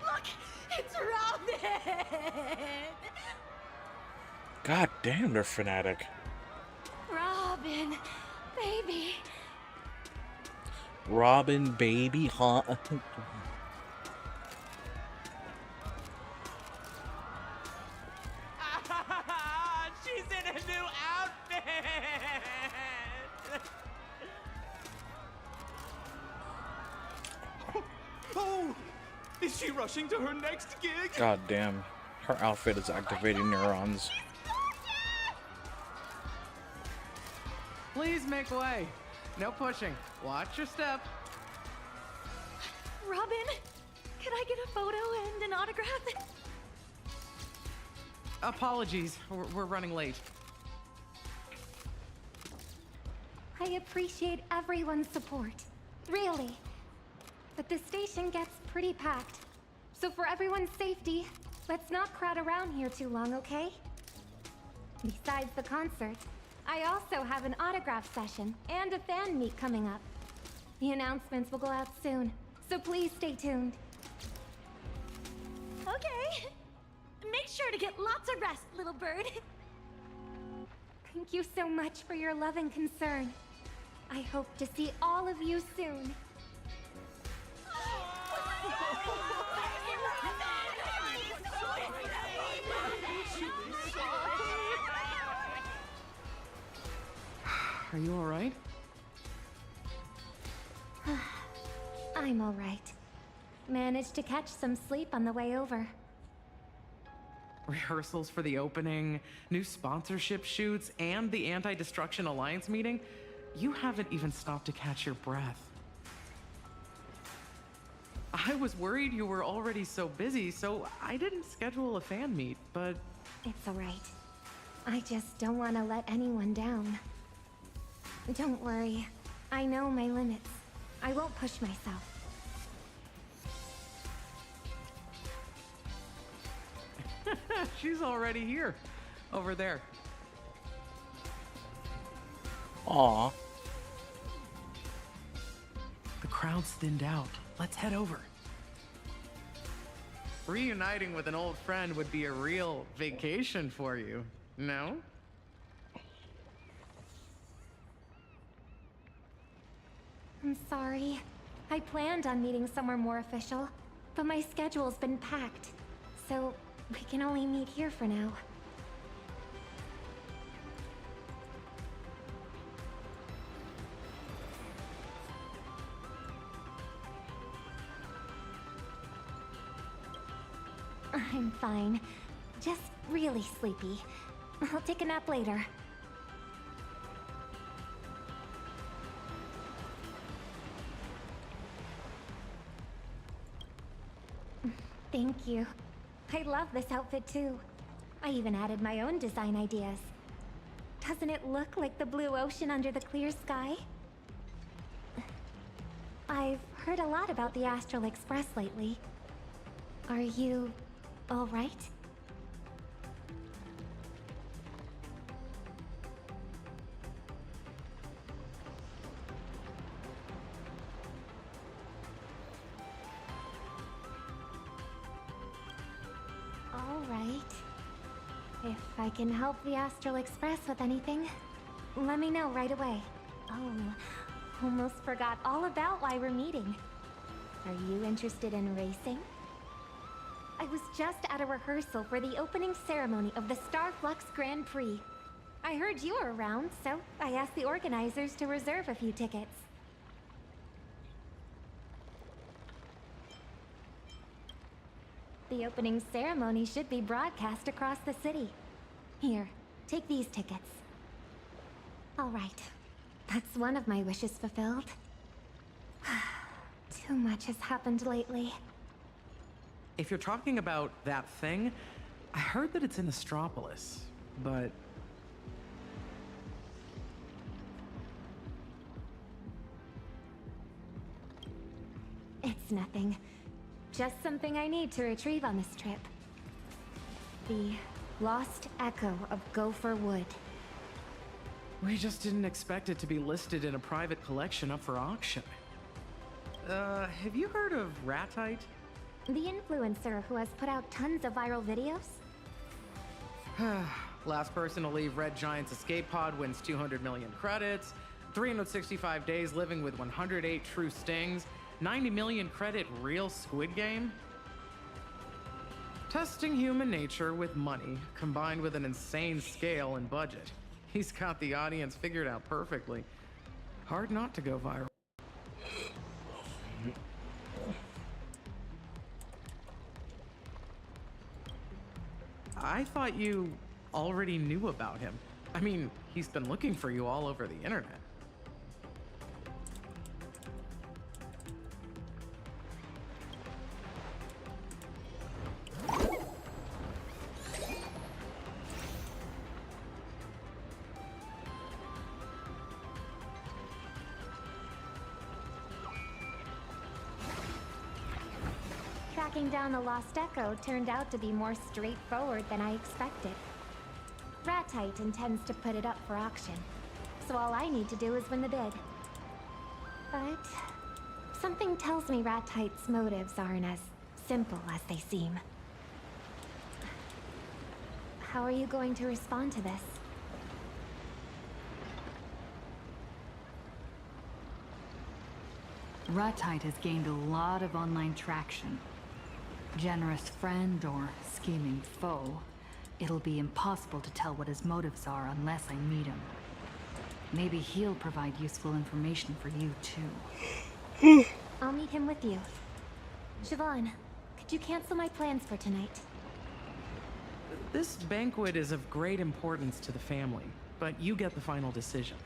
Look, it's Robin! God damn, they're fanatic. Robin, baby. Robin, baby, huh? She's in a new outfit! Oh! Is she rushing to her next gig? God damn. Her outfit is activating neurons. Please make way. No pushing. Watch your step. Robin, can I get a photo and an autograph? Apologies, we're running late. I appreciate everyone's support. Really. But the station gets pretty packed. So for everyone's safety, let's not crowd around here too long, okay? Besides the concert, I also have an autograph session and a fan meet coming up. The announcements will go out soon, so please stay tuned. Okay. Make sure to get lots of rest, little bird. Thank you so much for your love and concern. I hope to see all of you soon. Are you alright? I'm all right. Managed to catch some sleep on the way over. Rehearsals for the opening, new sponsorship shoots, and the Anti-Destruction Alliance meeting? You haven't even stopped to catch your breath. I was worried you were already so busy, so I didn't schedule a fan meet, but... It's all right. I just don't want to let anyone down. Don't worry. I know my limits. I won't push myself. She's already here. Over there. Aw. The crowd's thinned out. Let's head over. Reuniting with an old friend would be a real vacation for you, no? I'm sorry. I planned on meeting somewhere more official, but my schedule's been packed, so we can only meet here for now. I'm fine. Just really sleepy. I'll take a nap later. Thank you. I love this outfit too. I even added my own design ideas. Doesn't it look like the blue ocean under the clear sky? I've heard a lot about the Astral Express lately. Are you all right? All right. If I can help the Astral Express with anything, let me know right away. Oh, almost forgot all about why we're meeting. Are you interested in racing? I was just at a rehearsal for the opening ceremony of the Starflux Grand Prix. I heard you were around, so I asked the organizers to reserve a few tickets. The opening ceremony should be broadcast across the city. Here, take these tickets. All right. That's one of my wishes fulfilled. Too much has happened lately. If you're talking about that thing, I heard that it's in Astropolis, but... It's nothing. Just something I need to retrieve on this trip. The Lost Echo of Gopher Wood. We just didn't expect it to be listed in a private collection up for auction. Have you heard of Ratite? The influencer who has put out tons of viral videos? Last person to leave Red Giant's escape pod wins 200 million credits, 365 days living with 108 true stings, 90 million credit real Squid Game? Testing human nature with money, combined with an insane scale and budget. He's got the audience figured out perfectly. Hard not to go viral. I thought you already knew about him. I mean, he's been looking for you all over the internet. Tracking down the Lost Echo turned out to be more straightforward than I expected. Ratite intends to put it up for auction, so all I need to do is win the bid. But something tells me Ratite's motives aren't as simple as they seem. How are you going to respond to this? Ratite has gained a lot of online traction. Generous friend or scheming foe, it'll be impossible to tell what his motives are unless I meet him. Maybe he'll provide useful information for you too. I'll meet him with you. Siobhan, could you cancel my plans for tonight? This banquet is of great importance to the family, but you get the final decision.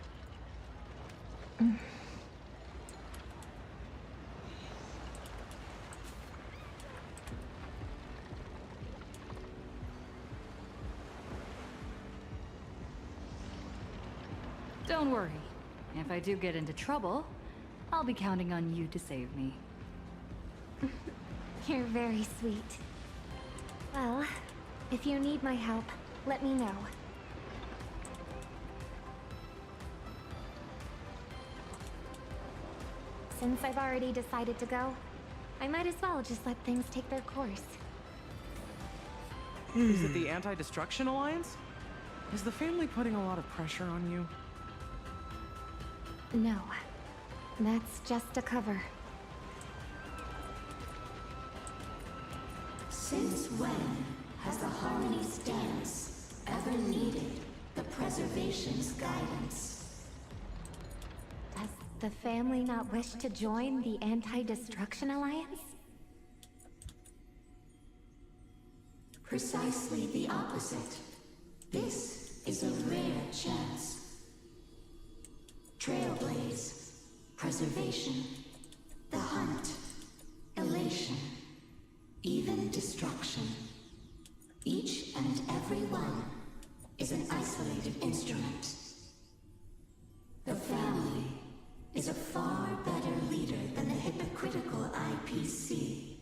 Don't worry. If I do get into trouble, I'll be counting on you to save me. You're very sweet. Well, if you need my help, let me know. Since I've already decided to go, I might as well just let things take their course. Is it the Anti-Destruction Alliance? Is the family putting a lot of pressure on you? No, that's just a cover. Since when has the Harmony stance ever needed the Preservation's guidance? Does the family not wish to join the Anti-Destruction Alliance? Precisely the opposite. This is a rare chance. Trailblaze, preservation, the hunt, elation, even destruction. Each and every one is an isolated instrument. The family is a far better leader than the hypocritical IPC,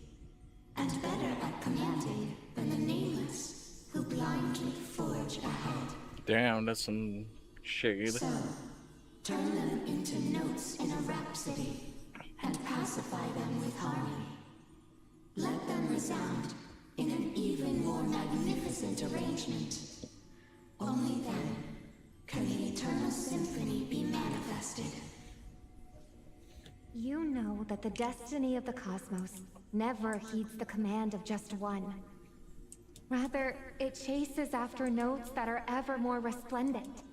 and better at commanding than the nameless who blindly forge ahead. Damn, that's some shade. So, turn them into notes in a rhapsody, and pacify them with harmony. Let them resound in an even more magnificent arrangement. that the destiny of the cosmos never heeds the command of just one. Rather, it chases after notes that are ever more resplendent.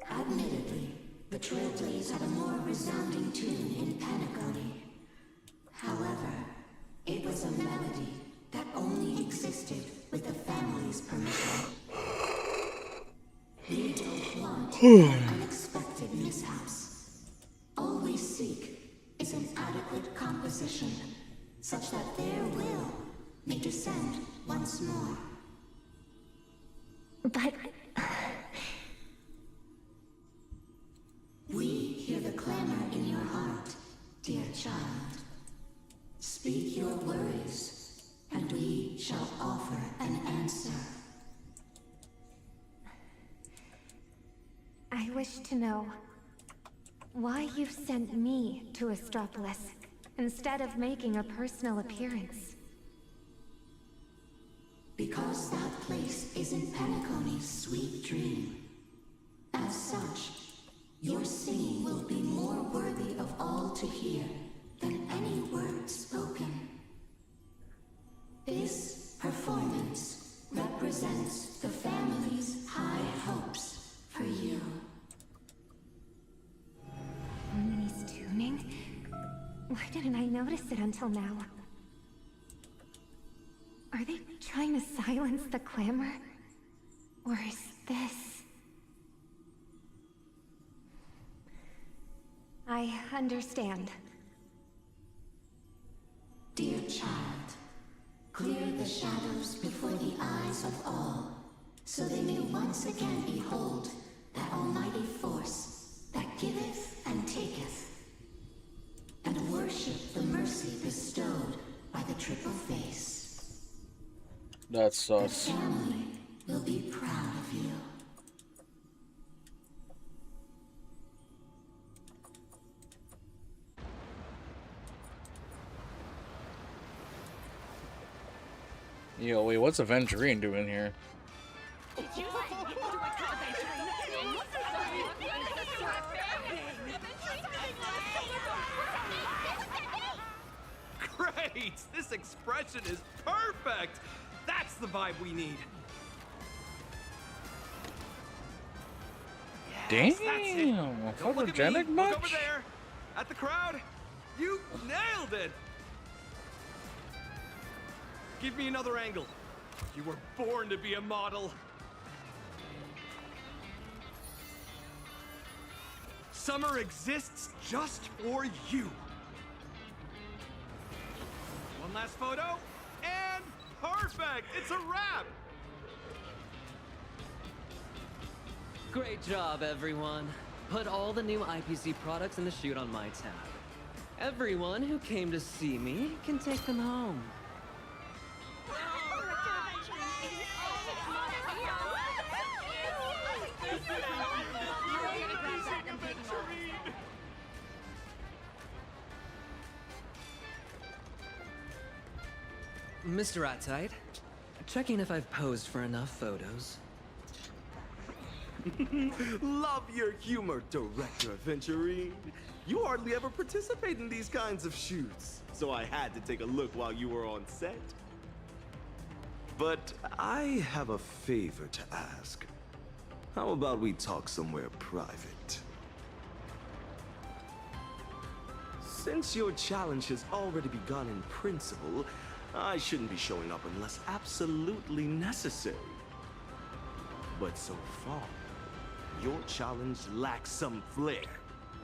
Admittedly, the Trailblaze had a more resounding tune in Panagoni. However, it was a melody that only existed with the family's permission. We don't want unexpected mishaps. All we seek is an adequate composition, such that their will may descend once more. But... We hear the clamor in your heart, dear child. Speak your worries, and we shall offer an answer. I wish to know why you've sent me to Astropolis instead of making a personal appearance. Because that place is in Panagoni's sweet dream. As such, your singing will be more worthy of all to hear than any word spoken. This performance represents the family's high hopes for you. Harmony's tuning? Why didn't I notice it until now? Are they trying to silence the clamor? Or is this... I understand. Dear child, clear the shadows before the eyes of all, so they may once again behold that almighty force that giveth and taketh, and worship the mercy bestowed by the triple face. That's sus. The family will be proud of you. Yo, wait, what's Aventurine doing here? Great! This expression is perfect! That's the vibe we need. Yes, Damn, Don't look at me. photogenic Look over much? there, at the crowd. You nailed it. Give me another angle. You were born to be a model. Summer exists just for you. One last photo, and perfect! It's a wrap! Great job, everyone. Put all the new IPC products in the chute on my tab. Everyone who came to see me can take them home. Mr. Attite, checking if I've posed for enough photos. Love your humor, Director Aventurine. You hardly ever participate in these kinds of shoots, so I had to take a look while you were on set. But I have a favor to ask. How about we talk somewhere private? Since your challenge has already begun in principle, I shouldn't be showing up unless absolutely necessary. But so far, your challenge lacks some flair.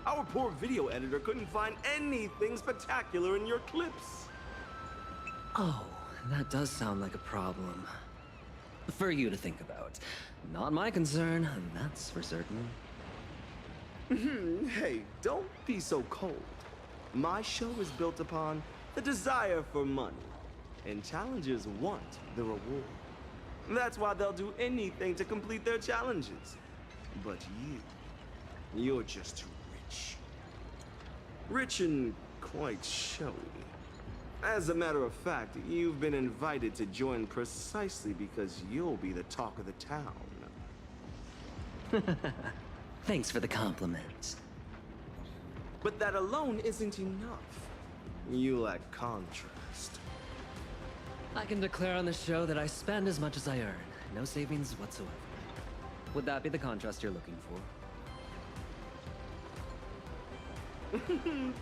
Our poor video editor couldn't find anything spectacular in your clips. Oh, that does sound like a problem. For you to think about. Not my concern, that's for certain. Hey, don't be so cold. My show is built upon the desire for money, and challengers want the reward. That's why they'll do anything to complete their challenges. But you're just too rich. Rich and quite showy. As a matter of fact, you've been invited to join precisely because you'll be the talk of the town. Thanks for the compliment. But that alone isn't enough. You lack contrast. I can declare on the show that I spend as much as I earn. No savings whatsoever. Would that be the contrast you're looking for?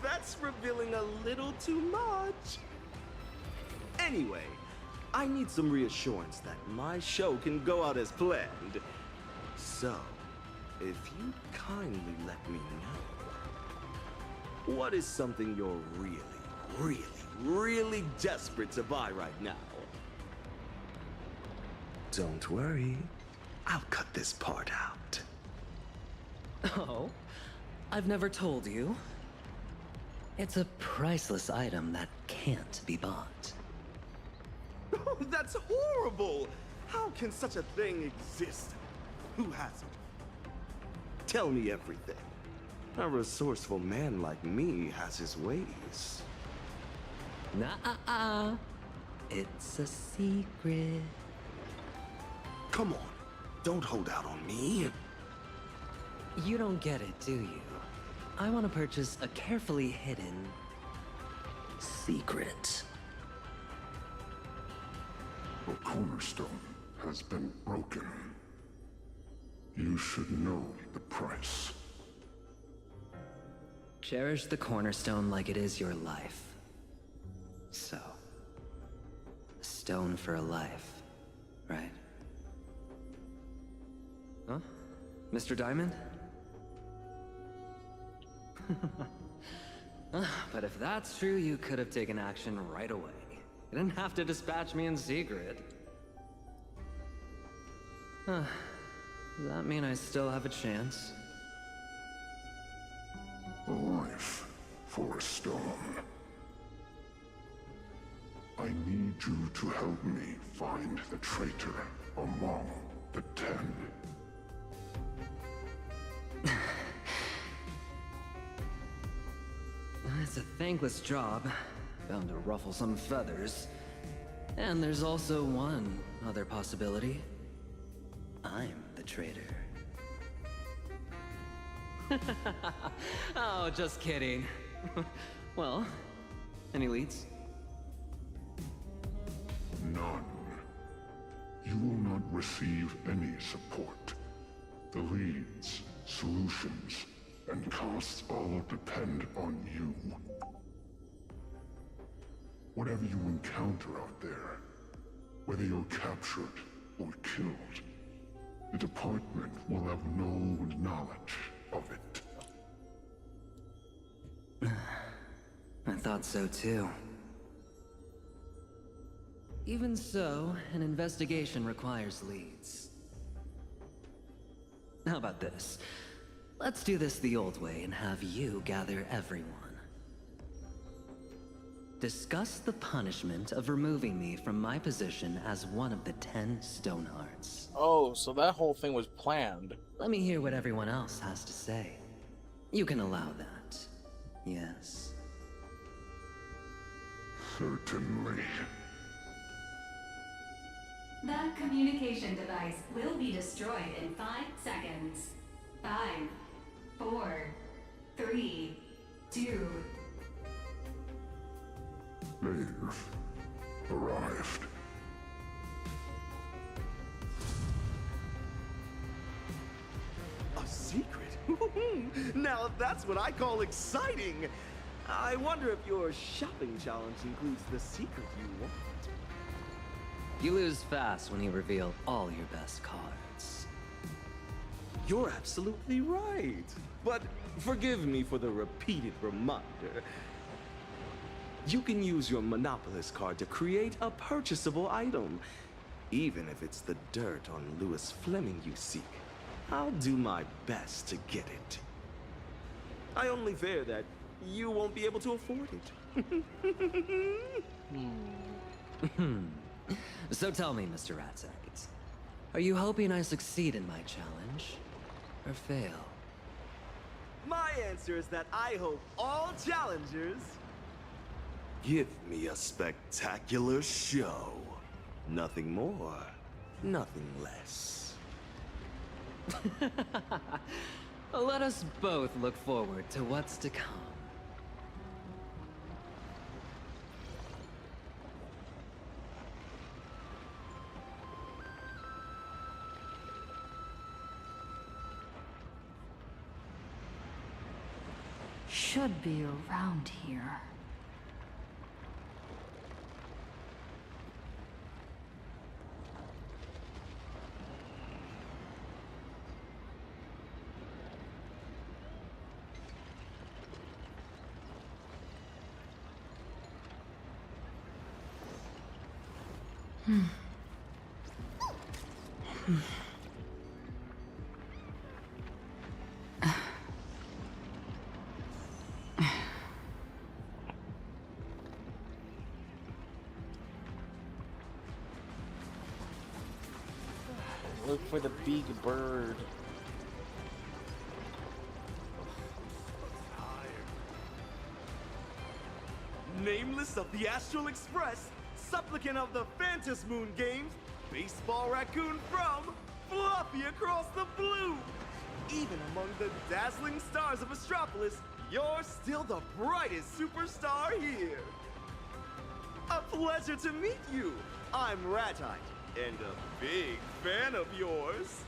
That's revealing a little too much. Anyway, I need some reassurance that my show can go out as planned. So, if you kindly let me know, what is something you're really desperate to buy right now? Don't worry, I'll cut this part out. Oh? I've never told you. It's a priceless item that can't be bought. Oh, that's horrible! How can such a thing exist? Who has it? Tell me everything. A resourceful man like me has his ways. Nah, it's a secret. Come on, don't hold out on me. You don't get it, do you? I want to purchase a carefully hidden secret. The cornerstone has been broken. You should know the price. Cherish the cornerstone like it is your life. So, a stone for a life, right? Huh? Mr. Diamond? But if that's true, you could have taken action right away. You didn't have to dispatch me in secret. Does that mean I still have a chance? A life for a stone. I need you to help me find the traitor among the 10. It's a thankless job, bound to ruffle some feathers. And there's also one other possibility. I'm the traitor. Oh, just kidding. Well, any leads? None. You will not receive any support. The leads, solutions, and costs all depend on you. Whatever you encounter out there, whether you're captured or killed, the department will have no knowledge of it. I thought so too. Even so, an investigation requires leads. How about this? Let's do this the old way and have you gather everyone. Discuss the punishment of removing me from my position as one of the 10 Stonehearts. Oh, so that whole thing was planned. Let me hear what everyone else has to say. You can allow that. Yes. Certainly. That communication device will be destroyed in 5 seconds. 5, 4, 3, 2. They've arrived. A secret? Now that's what I call exciting! I wonder if your shopping challenge includes the secret you want. You lose fast when you reveal all your best cards. You're absolutely right. But forgive me for the repeated reminder. You can use your Monopolist card to create a purchasable item. Even if it's the dirt on Lewis Fleming you seek, I'll do my best to get it. I only fear that you won't be able to afford it. So tell me, Mr. Ratsack, are you hoping I succeed in my challenge, or fail? My answer is that I hope all challengers give me a spectacular show. Nothing more, nothing less. Let us both look forward to what's to come. should be around here. Look for the big bird. Nameless of the Astral Express, supplicant of the Phantasmoon Moon Games, baseball raccoon from Fluffy across the blue. Even among the dazzling stars of Astropolis, you're still the brightest superstar here. A pleasure to meet you. I'm Ratite, and a big fan of yours.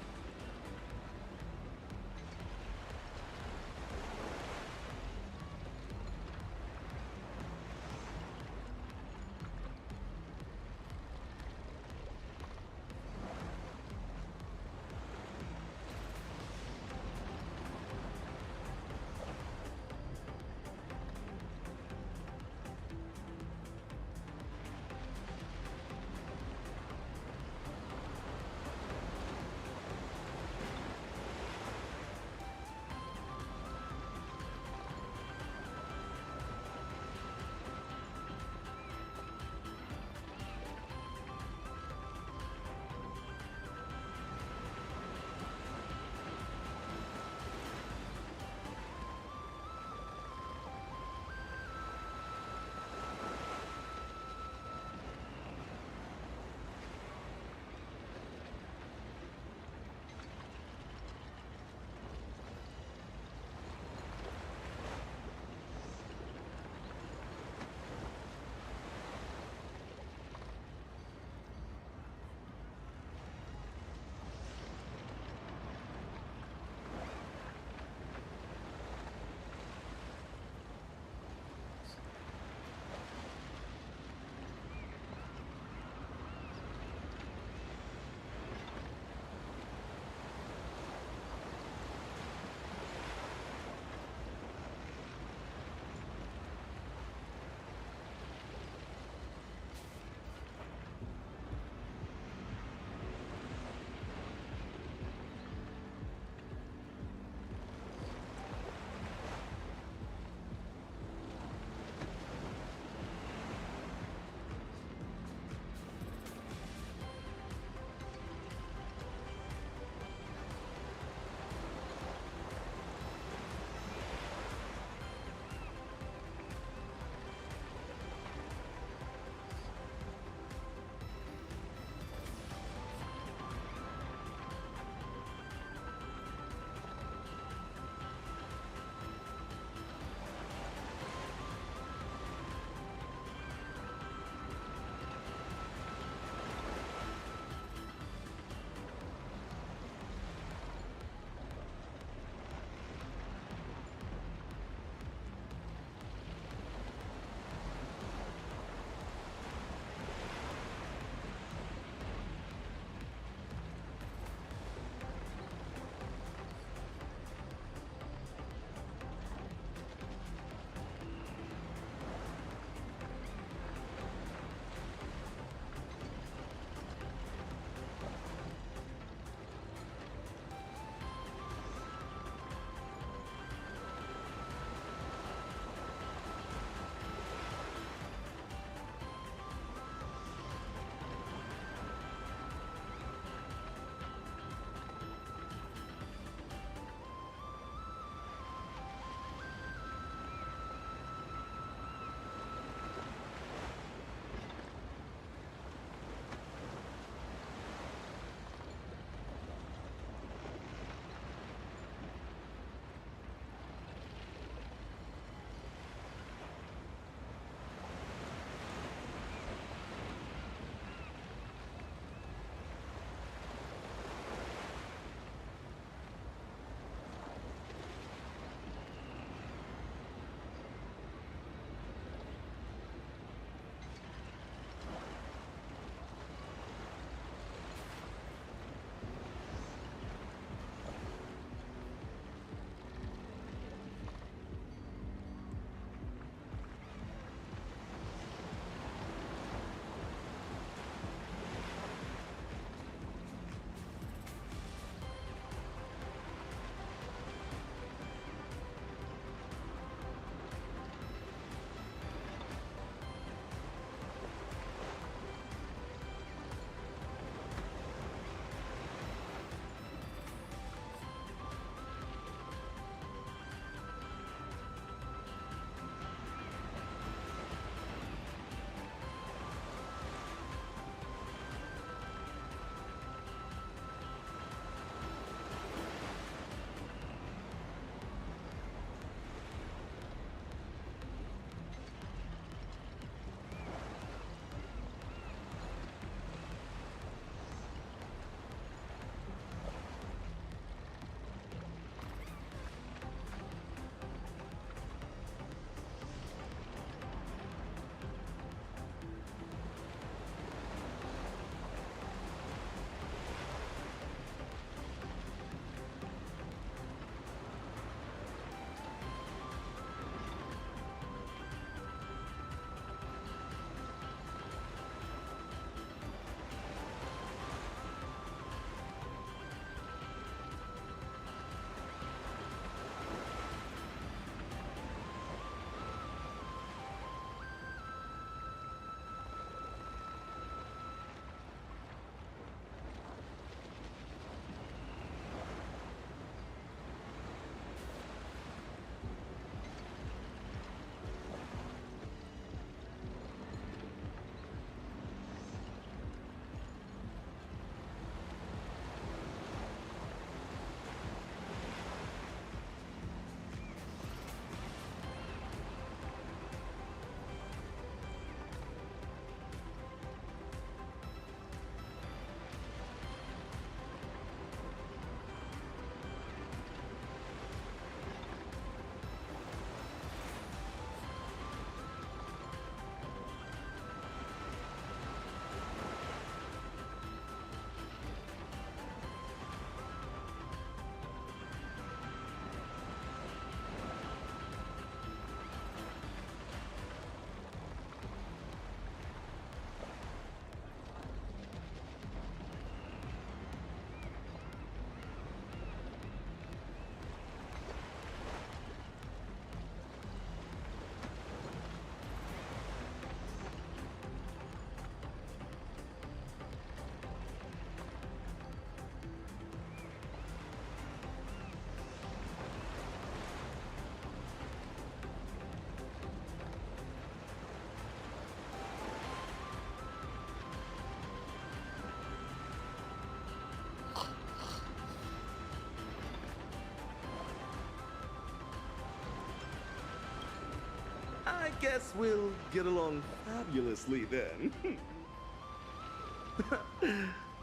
guess we'll get along fabulously then.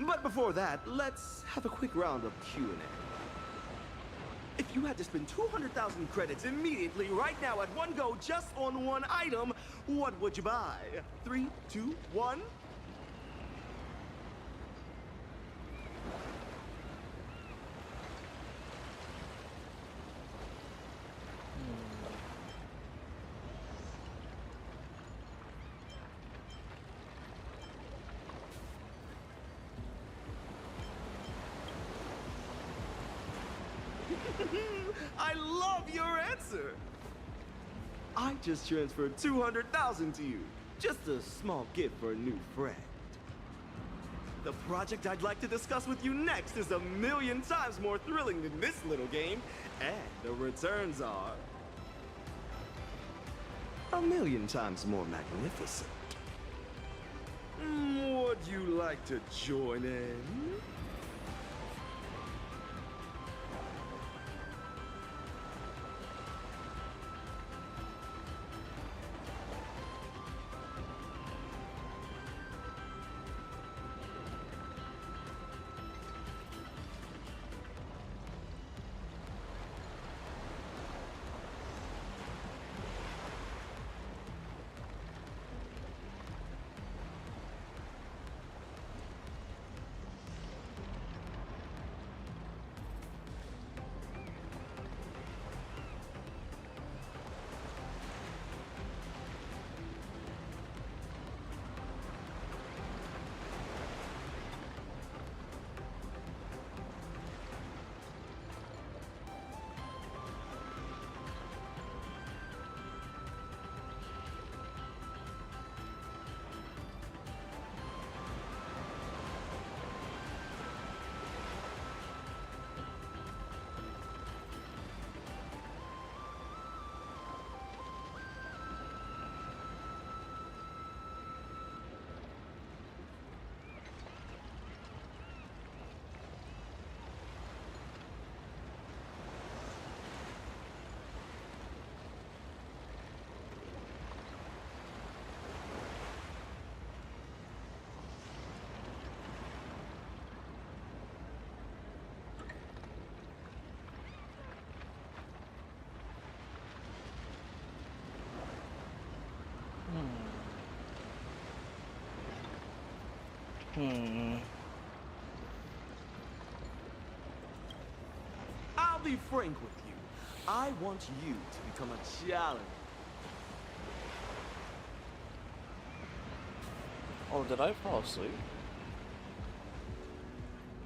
But before that, let's have a quick round of Q&A. If you had to spend 200,000 credits immediately, right now, at one go, just on one item, what would you buy? 3, 2, 1? I love your answer! I just transferred 200,000 to you. Just a small gift for a new friend. The project I'd like to discuss with you next is 1,000,000 times more thrilling than this little game, and the returns are 1,000,000 times more magnificent. Would you like to join in? I'll be frank with you. I want you to become a challenge. Oh, did I fall asleep?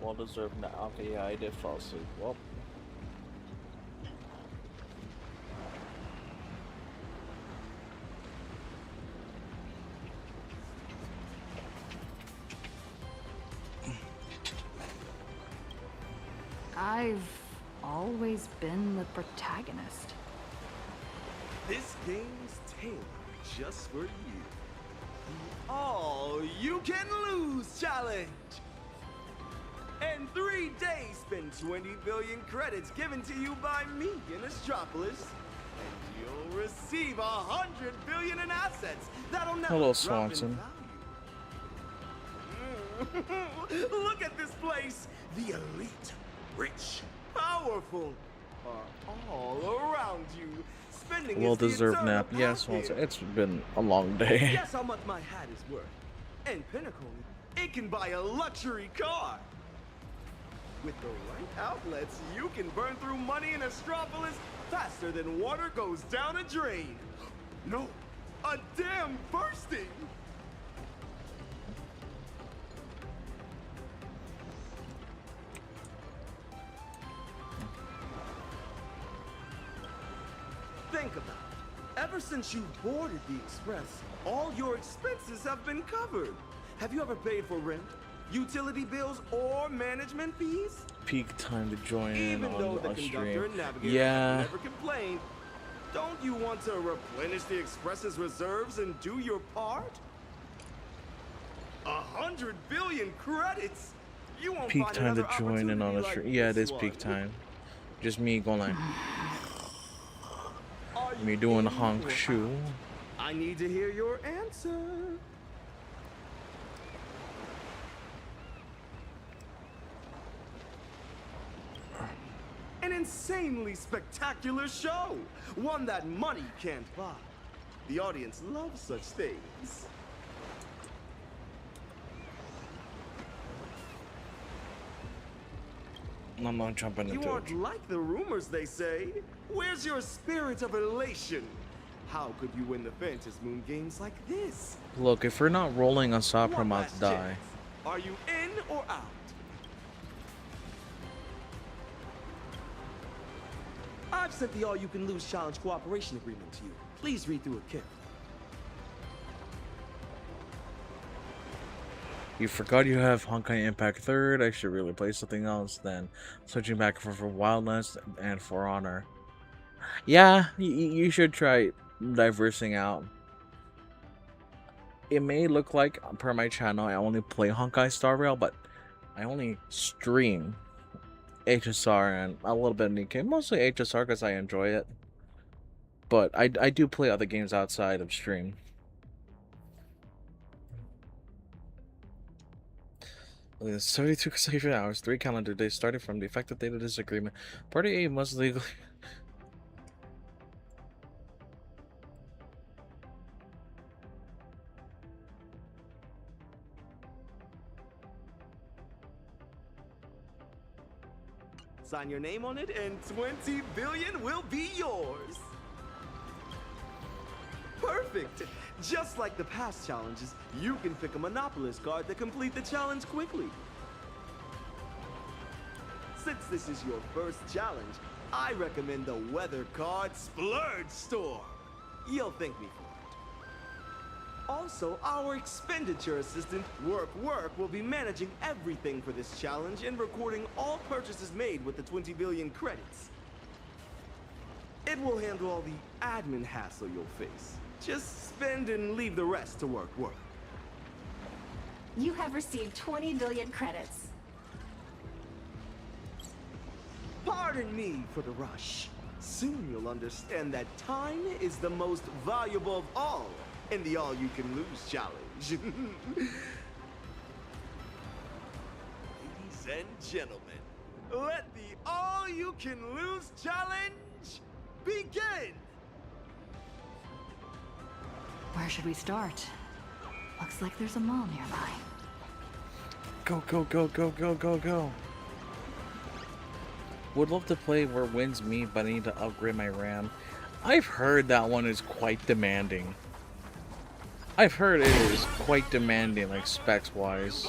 Well deserved now. Okay, yeah, I did fall asleep. Well. I've always been the protagonist. This game's tailored just for you. The All You Can Lose Challenge! In 3 days, spend 20 billion credits given to you by me in Astropolis, and you'll receive 100 billion in assets that'll never Hello, drop Swanson. in value. Look at this place! The elite, rich, powerful are all around you. Spending Well is the deserved eternal nap. Yes, path here. it's been a long day. Guess how much my hat is worth? And Pinnacle, it can buy a luxury car. With the right outlets, you can burn through money in Astropolis faster than water goes down a drain. No, a dam bursting. Think about it. Ever since you boarded the Express, all your expenses have been covered. Have you ever paid for rent, utility bills, or management fees? Peak time to join in Even though the on conductor stream. and navigator Yeah. never complained, don't you want to replenish the Express's reserves and do your part? 100 billion credits! You won't Peak find time to another join in on the opportunity stream. like Yeah, it this is peak one. time. Just me going like Are me you doing the in honk or shoe. out? I I need to hear your answer. An insanely spectacular show. One that money can't buy. The audience loves such things. I'm not jumping into You aren't like the rumors they say. Where's your spirit of elation? How could you win the Phantom Moon games like this? Look, if we're not rolling on Sopra, I'm about to die. Chance. Are you in or out? I've sent the all-you-can-lose challenge cooperation agreement to you. Please read through it carefully. You forgot you have Honkai Impact 3rd. I should really play something else then. Switching back for Wildness and For Honor. Yeah, you should try diversing out. It may look like, per my channel, I only play Honkai Star Rail, but I only stream HSR and a little bit of Nikkei. Mostly HSR because I enjoy it. But I do play other games outside of stream. Look at this, 72 consecutive hours, 3 calendar days starting from the effective date of this agreement. Party A must legally... Sign your name on it and 20 billion will be yours. Perfect. Just like the past challenges, you can pick a Monopolist card to complete the challenge quickly. Since this is your first challenge, I recommend the Weather Card Splurge Store. You'll thank me for it. Also, our expenditure assistant, Work will be managing everything for this challenge and recording all purchases made with the 20 billion credits. It will handle all the admin hassle you'll face. Just spend and leave the rest to Work. You have received 20 billion credits. Pardon me for the rush. Soon you'll understand that time is the most valuable of all in the all-you-can-lose challenge. Ladies and gentlemen, let the all-you-can-lose challenge begin! Where should we start? Looks like there's a mall nearby. Go, go, go, go, go, go, go. Would love to play Where Winds Meet, but I need to upgrade my RAM. I've heard that one is quite demanding. I've heard it is quite demanding, like specs-wise.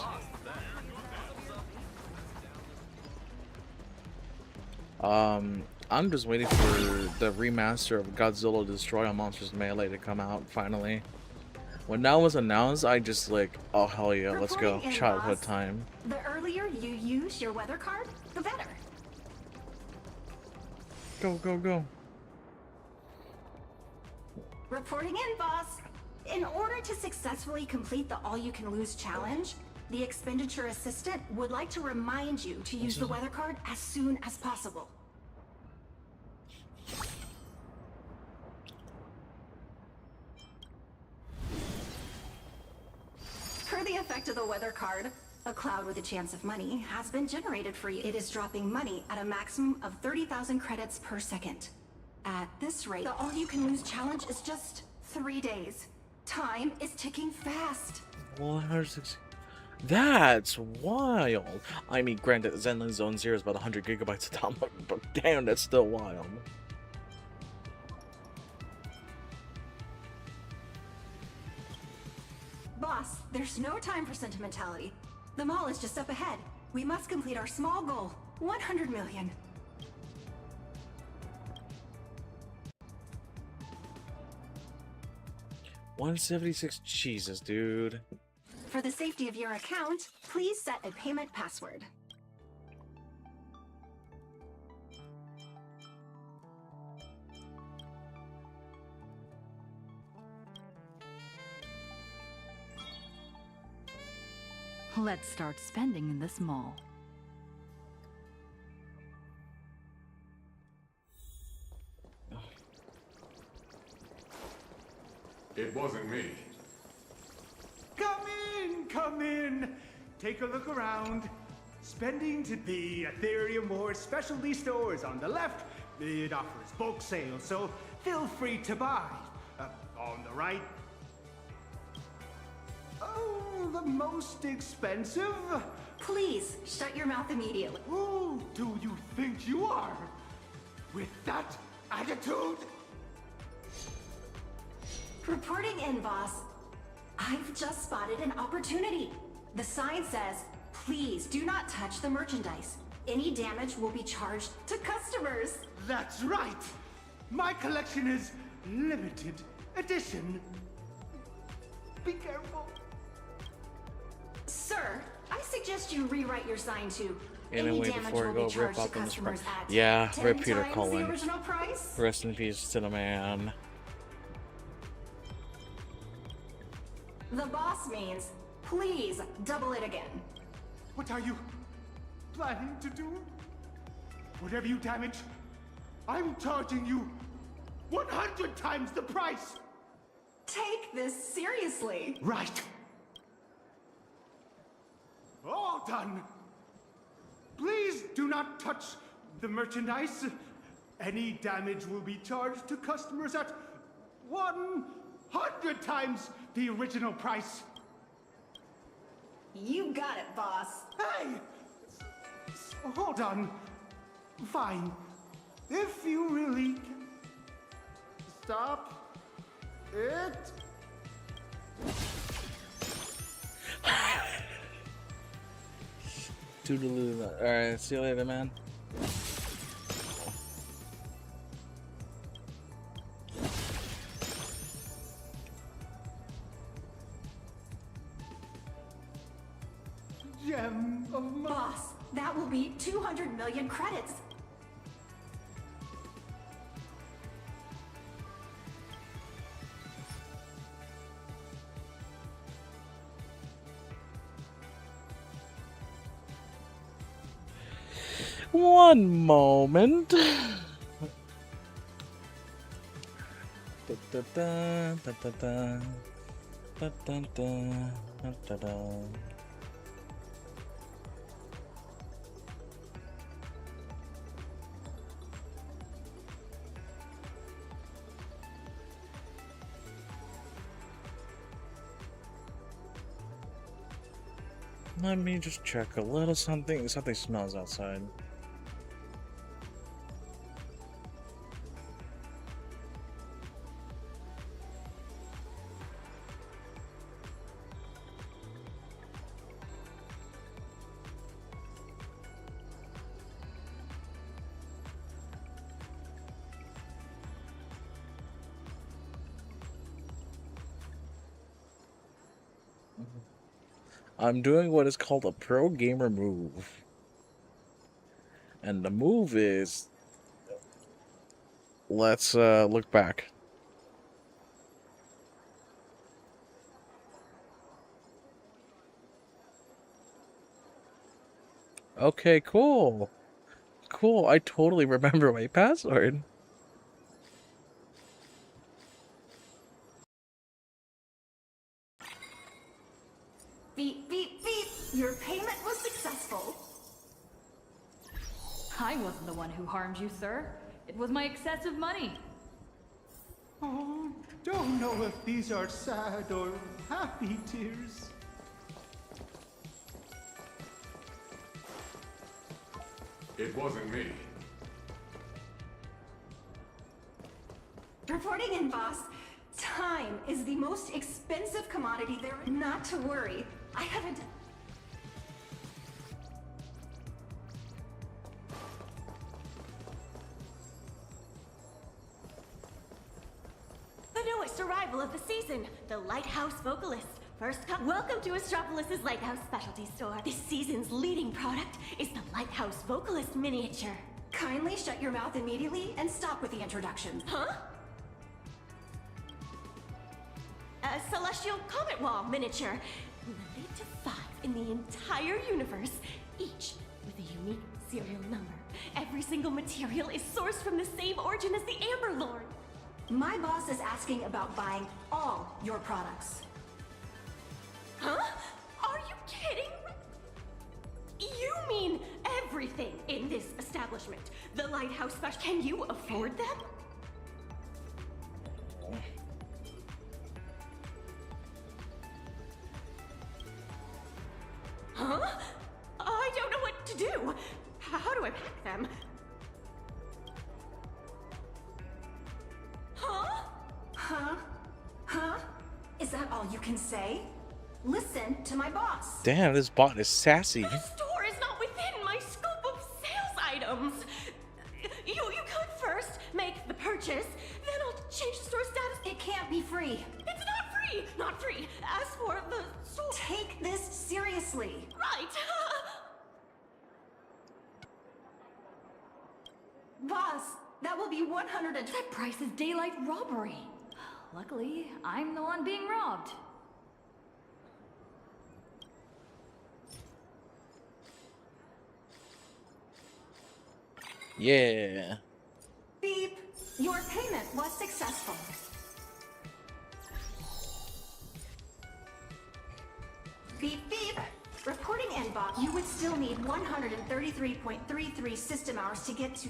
I'm just waiting for the remaster of Godzilla Destroy All Monsters Melee to come out finally. When that was announced, I just like, oh hell yeah, let's go. Childhood time. The earlier you use your weather card, the better. Go, go, go. Reporting in, boss. In order to successfully complete the all-you-can-lose challenge, the expenditure assistant would like to remind you to use the weather card as soon as possible. Per the effect of the weather card, a cloud with a chance of money has been generated for you. It is dropping money at a maximum of 30,000 credits per second. At this rate, the all-you-can-lose challenge is just 3 days. Time is ticking fast. 160. That's wild. I mean, granted, Zenlin Zone 0 is about 100 gigabytes of download, but damn, that's still wild. Boss, there's no time for sentimentality. The mall is just up ahead. We must complete our small goal, 100 million. $176, Jesus, dude. For the safety of your account, please set a payment password. Let's start spending in this mall. It wasn't me. Come in. Take a look around. Spending to be Ethereum or specialty stores on the left. It offers bulk sales, so feel free to buy. On the right. Oh, the most expensive? Please, shut your mouth immediately. Who do you think you are? With that attitude? Reporting in, boss. I've just spotted an opportunity. The sign says, please do not touch the merchandise. Any damage will be charged to customers. That's right. My collection is limited edition. Be careful. Sir, I suggest you rewrite your sign to Anyway, any damage before will I be go charged rip to out the customers at yeah, 10 rip Peter times Cullen. the original price. Rest in peace to the man. The boss means, please double it again. What are you planning to do? Whatever you damage, I'm charging you 100 times the price! Take this seriously. Right. All done. Please do not touch the merchandise. Any damage will be charged to customers at 100 times the original price. You got it, boss. Hey! Hold on. Fine. If you really can... Stop it. Toodaloo. Alright, see you later, man. Gem of my... Boss, that will be 200 million credits. One moment. Da, da, da, da, da, da. Da, da, da, da, da. Let me just check a little something. Something smells outside. I'm doing what is called a pro gamer move. And the move is... Let's look back. Okay, cool. Cool, I totally remember my password. Beep, beep, beep. Your payment was successful. I wasn't the one who harmed you, sir. It was my excessive money. Oh, don't know if these are sad or happy tears. It wasn't me. Reporting in, boss. Time is the most expensive commodity there. Not to worry. I haven't... The newest arrival of the season, the Lighthouse Vocalist. First come, welcome to Astropolis' Lighthouse Specialty Store. This season's leading product is the Lighthouse Vocalist miniature. Kindly shut your mouth immediately and stop with the introductions. Huh? A Celestial Comet Wall miniature. Limited to 5 in the entire universe, each with a unique serial number. Every single material is sourced from the same origin as the Amber Lord. My boss is asking about buying all your products. Huh? Are you kidding? You mean everything in this establishment? The lighthouse special? Can you afford them? Huh? I don't know what to do. How do I pack them? Huh? Huh? Huh? Is that all you can say? Listen to my boss. Damn, this bot is sassy. The store is not within my scope of sales items. You could first make the purchase, then I'll change the store status. It can't be free. It's not free! Not free! As for the store... Take this seriously. Right! Boss, that will be 100 and... That price is daylight robbery. Luckily, I'm the one being robbed. Yeah. Beep. Your payment was successful. Beep, beep. Reporting inbox. You would still need 133.33 system hours to get to...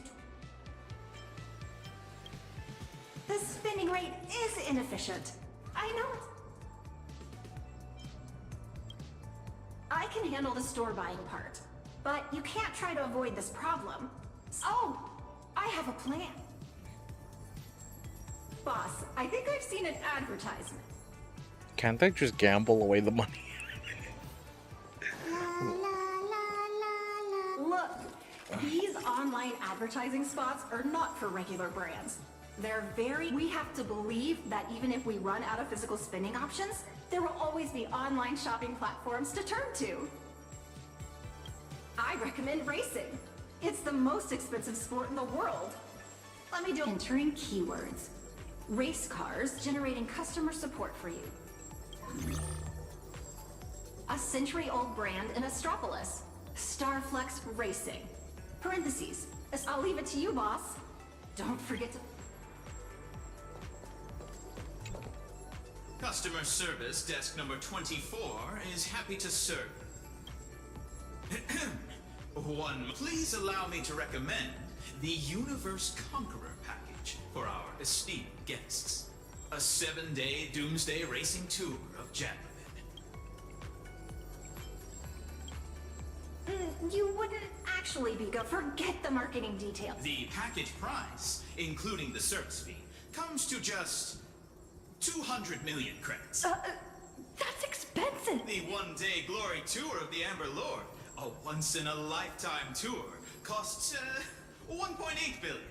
The spinning rate is inefficient. I know it. I can handle the store buying part, but you can't try to avoid this problem. Oh, I have a plan. Boss, I think I've seen an advertisement. Can't they just gamble away the money? Look, these online advertising spots are not for regular brands. They're we have to believe that even if we run out of physical spending options, there will always be online shopping platforms to turn to. I recommend racing. It's the most expensive sport in the world. Let me do entering keywords. Race cars generating customer support for you. A century-old brand in Astropolis. Starflex Racing. Parentheses. I'll leave it to you, boss. Don't forget to... Customer service desk number 24 is happy to serve. One, please allow me to recommend the Universe Conqueror package for our esteemed guests. A 7-day doomsday racing tour of Janlevin. You wouldn't actually be good. Forget the marketing details. The package price, including the service fee, comes to just 200 million credits. That's expensive. The one-day glory tour of the Amber Lord, a once-in-a-lifetime tour, costs 1.8 billion.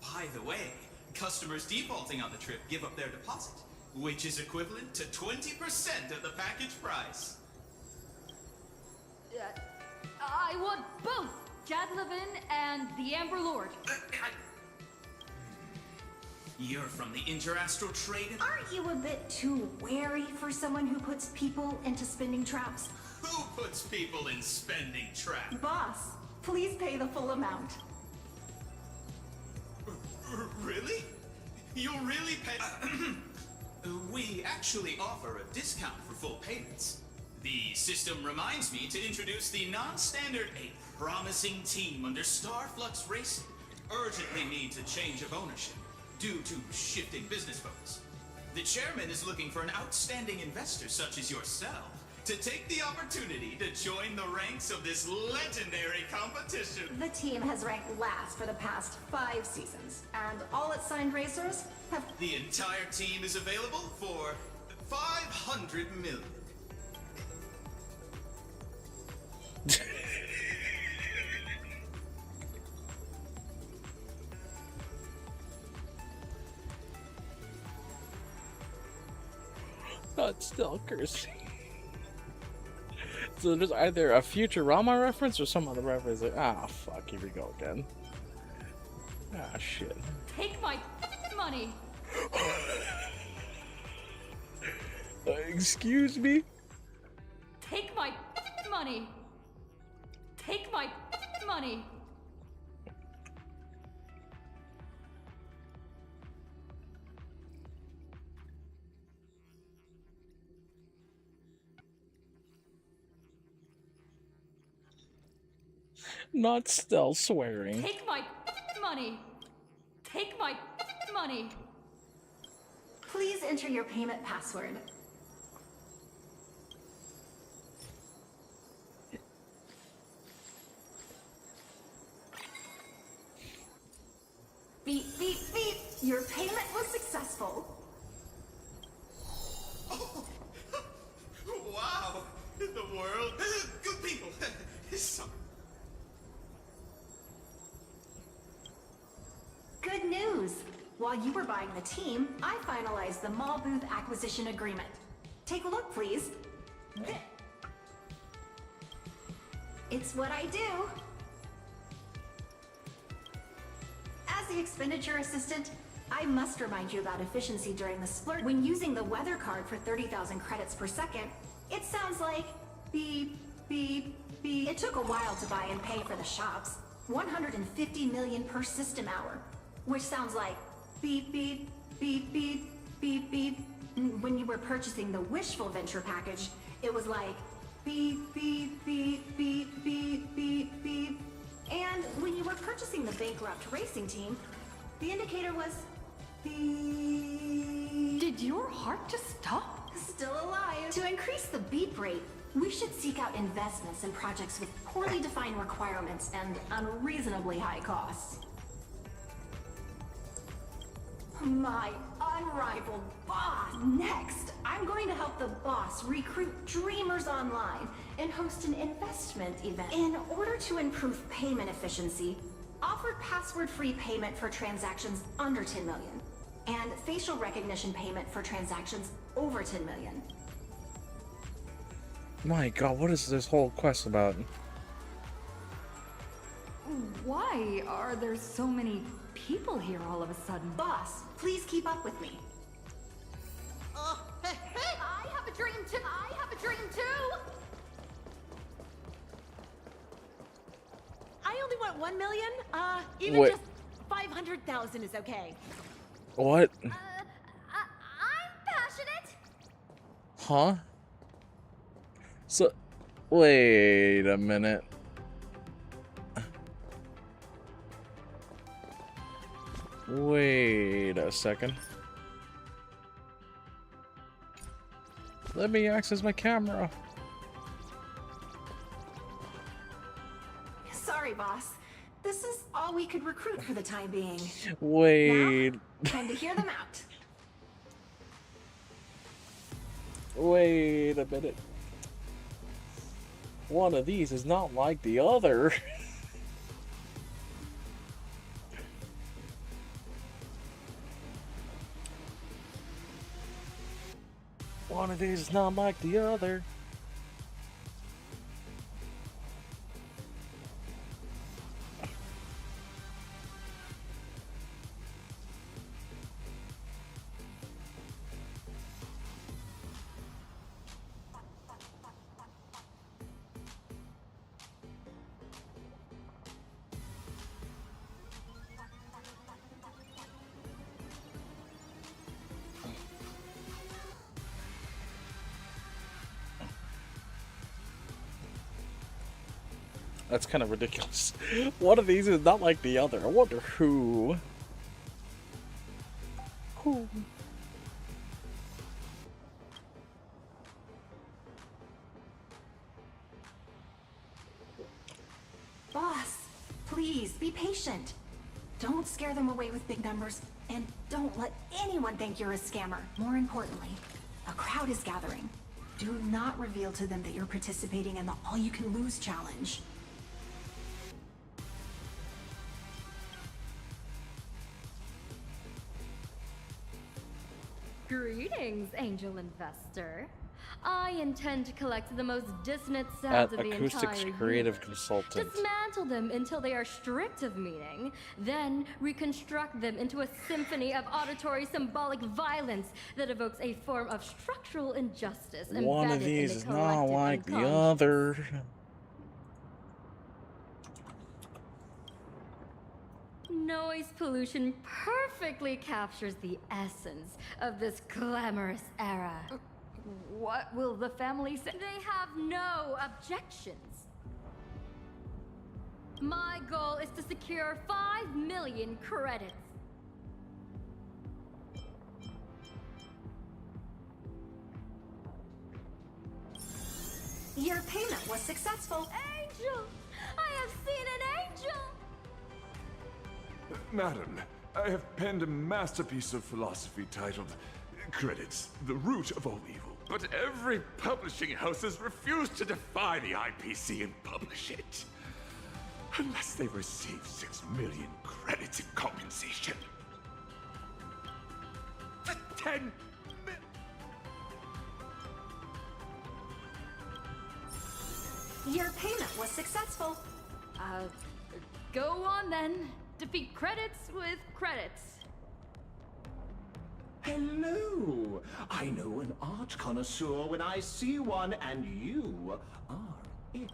By the way, customers defaulting on the trip give up their deposit, which is equivalent to 20% of the package price. I want both Janlevin and the Amber Lord. You're from the Interastral Trade? Aren't you a bit too wary for someone who puts people into spending traps? Who puts people in spending traps? Boss, please pay the full amount. Really? You'll really pay? We actually offer a discount for full payments. The system reminds me to introduce the non-standard A promising team under Starflux Racing urgently needs a change of ownership due to shifting business focus. The chairman is looking for an outstanding investor such as yourself to take the opportunity to join the ranks of this legendary competition. The team has ranked last for the past 5 seasons, and all its signed racers have... The entire team is available for 500 million. That's still cursing. So there's either a Futurama reference or some other reference. Like, fuck, here we go again. Shit. Take my money. Excuse me? Take my money. Take my money. Not still swearing. Take my money. Take my money. Please enter your payment password. Beep, beep, beep. Your payment was successful. Wow! The world. Good people. Sorry. Good news. While you were buying the team, I finalized the mall booth acquisition agreement. Take a look, please. It's what I do. As the expenditure assistant, I must remind you about efficiency during the splurge. When using the weather card for 30,000 credits per second, it sounds like beep, beep, beep. It took a while to buy and pay for the shops. 150 million per system hour, which sounds like beep, beep, beep, beep, beep, beep. When you were purchasing the Wishful Venture package, it was like beep, beep, beep, beep, beep, beep, beep. And when you were purchasing the bankrupt racing team, the indicator was beep. Did your heart just stop? Still alive. To increase the beep rate, we should seek out investments in projects with poorly defined requirements and unreasonably high costs. My unrivaled boss. Next, I'm going to help the boss recruit dreamers online and host an investment event. In order to improve payment efficiency, offered password-free payment for transactions under 10 million, and facial recognition payment for transactions over 10 million. My god, what is this whole quest about? Why are there so many people here all of a sudden? Boss, please keep up with me. Hey, I have a dream too. I have a dream too. I only want 1 million. Even Wait. just 500,000 is okay. What? I'm passionate. Huh? So, wait a minute. Wait a second. Let me access my camera. Sorry, boss. This is all we could recruit for the time being. Wait. Now, time to hear them out. Wait a minute. One of these is not like the other. One of these is not like the other. That's kind of ridiculous. One of these is not like the other. I wonder who. Who? Boss, please be patient. Don't scare them away with big numbers, and don't let anyone think you're a scammer. More importantly, a crowd is gathering. Do not reveal to them that you're participating in the all-you-can-lose challenge. Greetings, angel investor. I intend to collect the most dissonant At sounds of the Acoustics entire Creative universe, Consultant. dismantle them until they are stripped of meaning, then reconstruct them into a symphony of auditory symbolic violence that evokes a form of structural injustice One of embedded in these the is not collective like the unconscious. other. Noise pollution perfectly captures the essence of this glamorous era. What will the family say? They have no objections. My goal is to secure 5 million credits. Your payment was successful. Angel! I have seen an angel! Madam, I have penned a masterpiece of philosophy titled Credits, the Root of All Evil. But every publishing house has refused to defy the IPC and publish it. Unless they receive 6 million credits in compensation. The 10 Your payment was successful. Go on then. Defeat credits with credits. Hello! I know an art connoisseur when I see one, and you are it.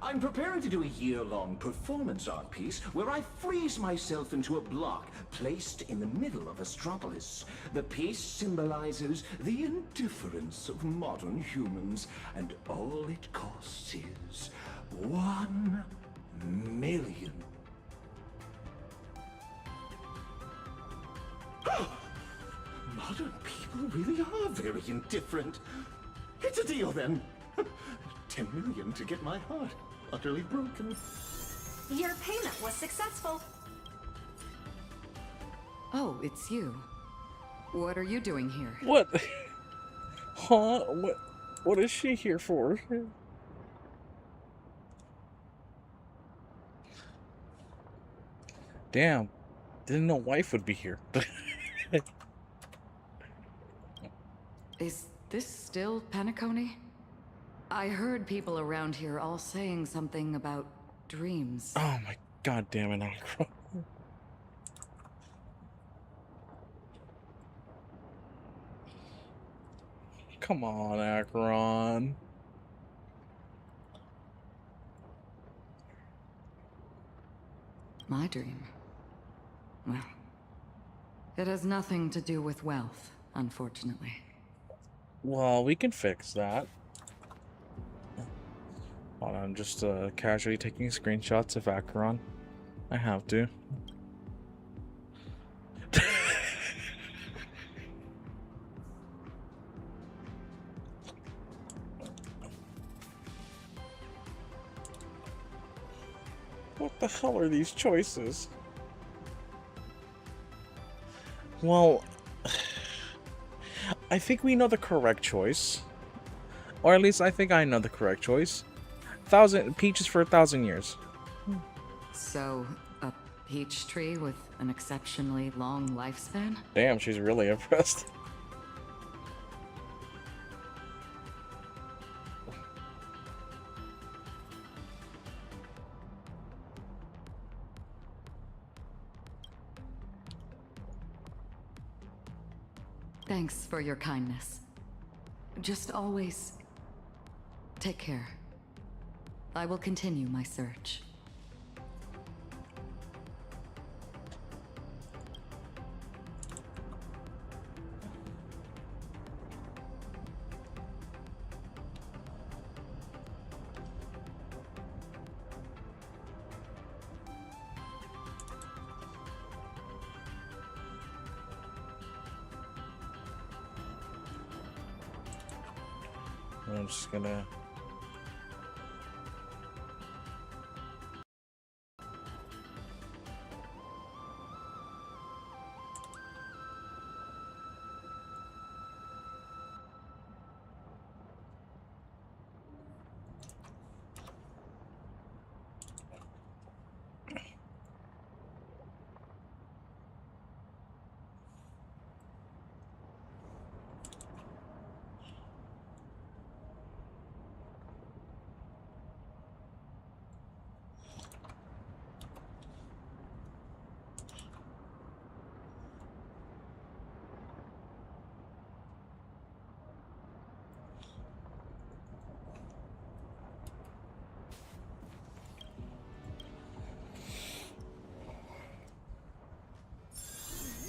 I'm preparing to do a year-long performance art piece where I freeze myself into a block placed in the middle of Astropolis. The piece symbolizes the indifference of modern humans, and all it costs is 1 million. Modern people really are very indifferent. It's a deal then. 10 million to get my heart utterly broken. Your payment was successful. Oh, it's you. What are you doing here? What? Huh? What is she here for? Damn. Didn't know wife would be here. Is this still Penacony? I heard people around here all saying something about dreams. Oh my god damn it, Akron. Come on, Akron. My dream? Well, it has nothing to do with wealth, unfortunately. Well, we can fix that. Hold on, just casually taking screenshots of Acheron. I have to. What the hell are these choices? Well, I think we know the correct choice. Or at least I think I know the correct choice. Peaches for 1,000 years. So, a peach tree with an exceptionally long lifespan? Damn, she's really impressed. Thanks for your kindness. Just always take care. I will continue my search. I'm just gonna...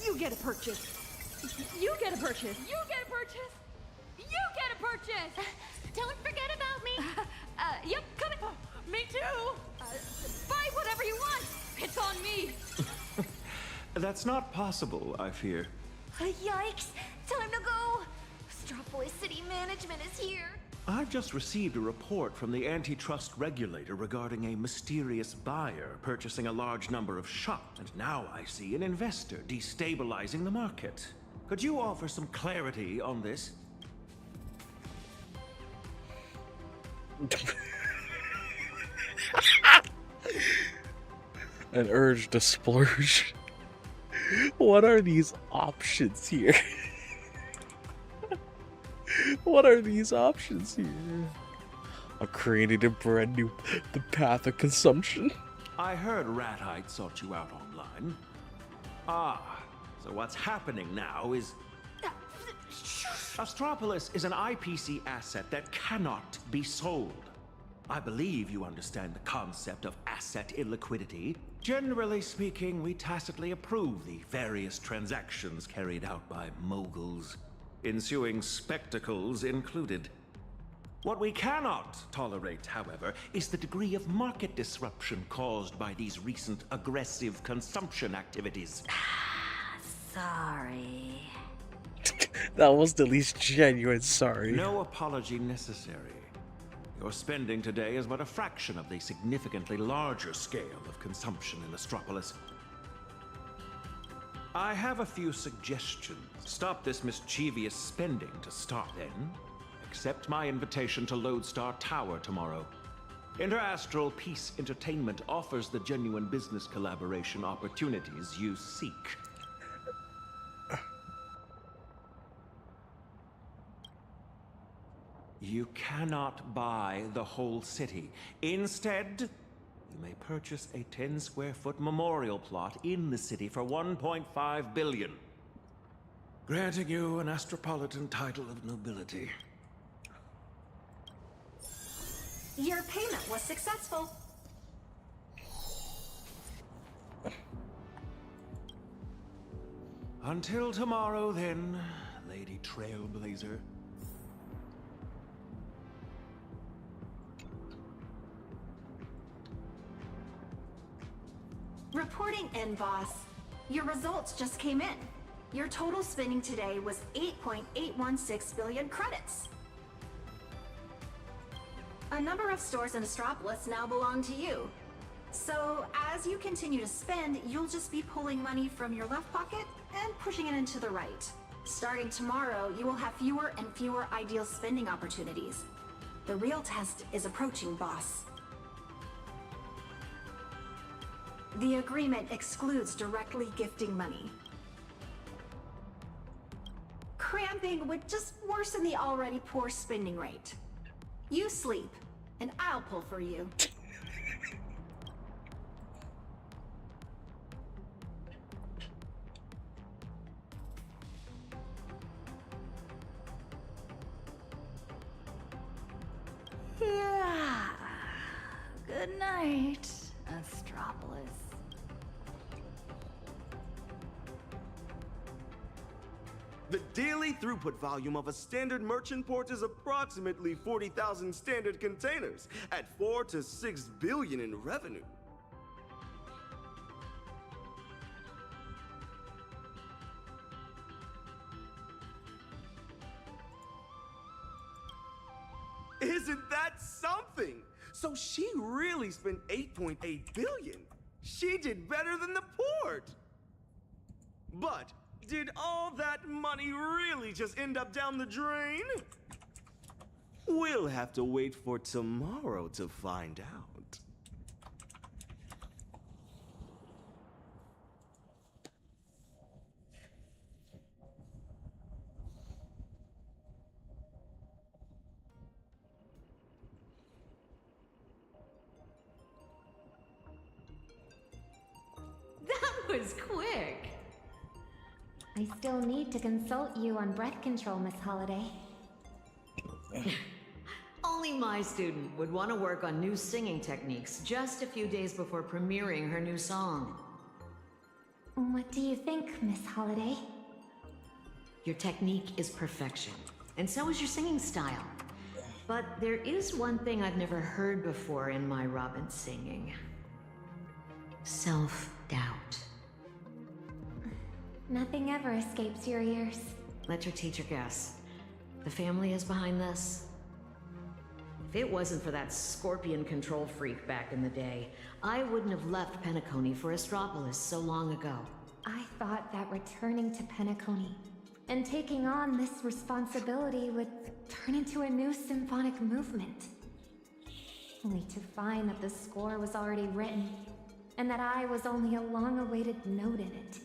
You get a purchase. You get a purchase. You get a purchase. You get a purchase. Don't forget about me. Yep, coming. Me too. 5 That's not possible, I fear. Yikes! Time to go! Stropolis City Management is here! I've just received a report from the antitrust regulator regarding a mysterious buyer purchasing a large number of shops, and now I see an investor destabilizing the market. Could you offer some clarity on this? An urge to splurge. What are these options here? What are these options here? I created a brand new the path of consumption. I heard Ratite sought you out online. Ah, so what's happening now is... Astropolis is an IPC asset that cannot be sold. I believe you understand the concept of asset illiquidity. Generally speaking, we tacitly approve the various transactions carried out by moguls, ensuing spectacles included. What we cannot tolerate, however, is the degree of market disruption caused by these recent aggressive consumption activities. Sorry. That was the least genuine sorry. No apology necessary. Your spending today is but a fraction of the significantly larger scale of consumption in Astropolis. I have a few suggestions. Stop this mischievous spending to start, then. Accept my invitation to Lodestar Tower tomorrow. Interastral Peace Entertainment offers the genuine business collaboration opportunities you seek. You cannot buy the whole city. Instead, you may purchase a 10-square-foot memorial plot in the city for 1.5 billion, granting you an Astropolitan title of nobility. Your payment was successful. Until tomorrow, then, Lady Trailblazer. Reporting in, boss. Your results just came in. Your total spending today was 8.816 billion credits. A number of stores in Astropolis now belong to you. So, as you continue to spend, you'll just be pulling money from your left pocket and pushing it into the right. Starting tomorrow, you will have fewer and fewer ideal spending opportunities. The real test is approaching, boss. The agreement excludes directly gifting money. Cramping would just worsen the already poor spending rate. You sleep, and I'll pull for you. Yeah. Good night, Astropolis. The daily throughput volume of a standard merchant port is approximately 40,000 standard containers at 4 to 6 billion in revenue. Isn't that something? So she really spent 8.8 billion. She did better than the port. But did all that money really just end up down the drain? We'll have to wait for tomorrow to find out. That was quick. I still need to consult you on breath control, Miss Holiday. Only my student would want to work on new singing techniques just a few days before premiering her new song. What do you think, Miss Holiday? Your technique is perfection, and so is your singing style. But there is one thing I've never heard before in my Robin singing. Self-doubt. Nothing ever escapes your ears. Let your teacher guess. The family is behind this? If it wasn't for that scorpion control freak back in the day, I wouldn't have left Penacony for Astropolis so long ago. I thought that returning to Penacony and taking on this responsibility would turn into a new symphonic movement. Only to find that the score was already written, and that I was only a long-awaited note in it.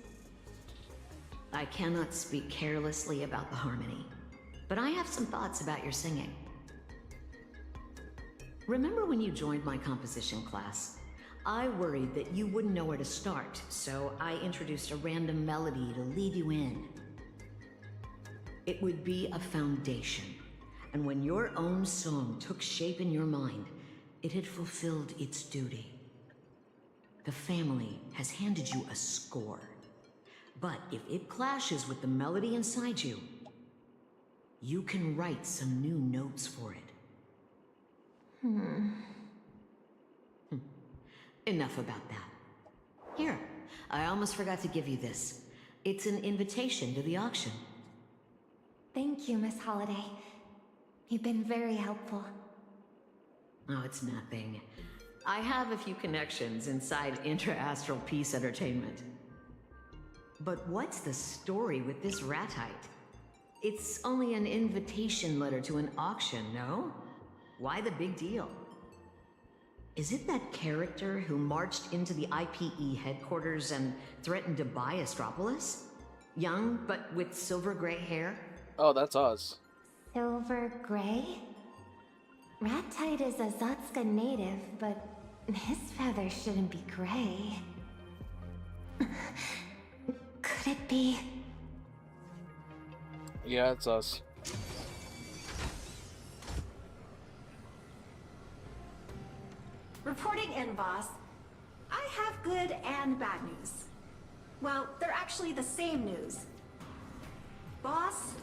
I cannot speak carelessly about the harmony, but I have some thoughts about your singing. Remember when you joined my composition class? I worried that you wouldn't know where to start, so I introduced a random melody to lead you in. It would be a foundation, and when your own song took shape in your mind, it had fulfilled its duty. The family has handed you a score, but if it clashes with the melody inside you, you can write some new notes for it. Enough about that. Here, I almost forgot to give you this. It's an invitation to the auction. Thank you, Miss Holiday. You've been very helpful. Oh, it's nothing. I have a few connections inside Intra-Astral Peace Entertainment. But what's the story with this ratite? It's only an invitation letter to an auction, no? Why the big deal? Is it that character who marched into the IPE headquarters and threatened to buy Astropolis? Young, but with silver gray hair? Oh, that's us. Silver gray? Ratite is a Zotska native, but his feathers shouldn't be gray. Could it be? Yeah, it's us. Reporting in, boss. I have good and bad news. Well, they're actually the same news. Boss,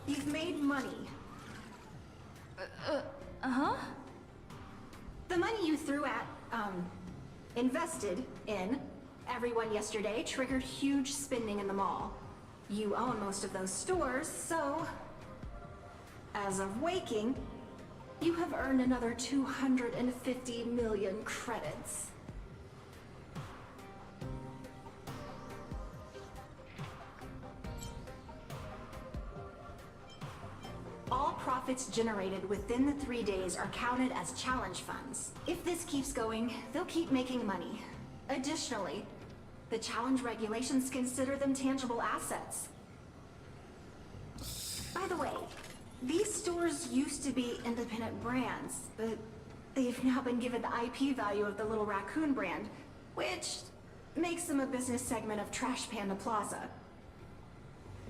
you've made money. Uh-huh? The money you threw at, invested in everyone yesterday triggered huge spending in the mall. You own most of those stores, so as of waking, you have earned another 250 million credits. All profits generated within the 3 days are counted as challenge funds. If this keeps going, they'll keep making money. Additionally, the challenge regulations consider them tangible assets. By the way, these stores used to be independent brands, but they've now been given the IP value of the Little Raccoon brand, which makes them a business segment of Trash Panda Plaza.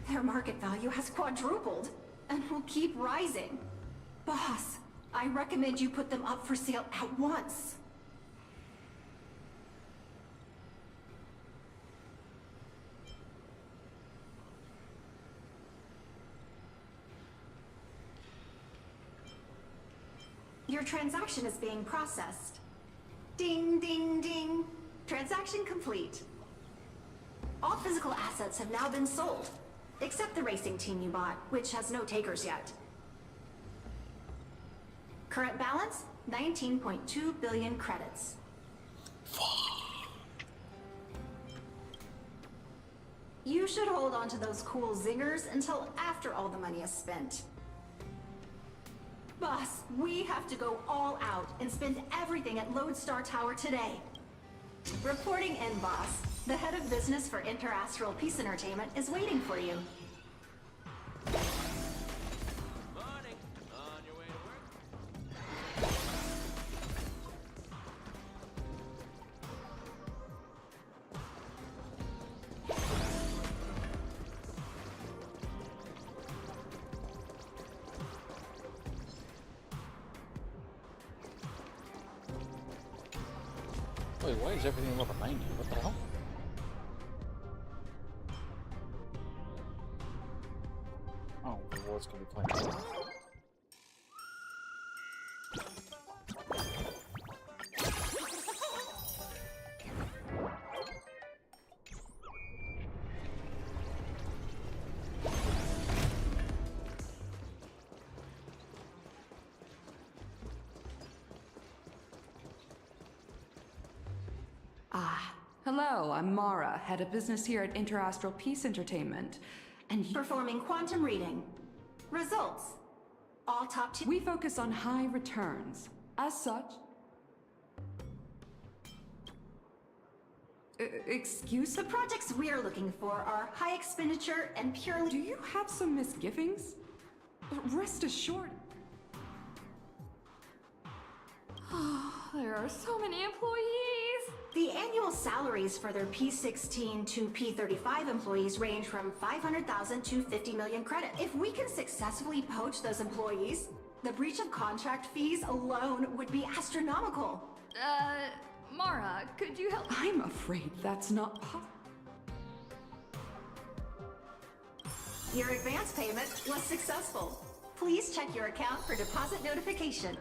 Their market value has quadrupled and will keep rising. Boss, I recommend you put them up for sale at once. Your transaction is being processed. Ding, ding, ding. Transaction complete. All physical assets have now been sold, except the racing team you bought, which has no takers yet. Current balance, 19.2 billion credits. You should hold on to those cool zingers until after all the money is spent. Boss, we have to go all out and spend everything at Lodestar Tower today. Reporting in, boss. The head of business for Inter-Astral Peace Entertainment is waiting for you. Morning. On your way to work? Wait, why is everything level 90? What the hell? Oh, what's gonna be playing? Hello, I'm Mara, head of business here at Interastral Peace Entertainment. And Performing quantum reading. Results. All top tier. We focus on high returns. As such... excuse? The projects we're looking for are high expenditure and purely... Do you have some misgivings? Rest assured... There are so many employees! The annual salaries for their P16 to P35 employees range from 500,000 to 50 million credit. If we can successfully poach those employees, the breach of contract fees alone would be astronomical. Mara, could you help? I'm afraid that's not Your advance payment was successful. Please check your account for deposit notification.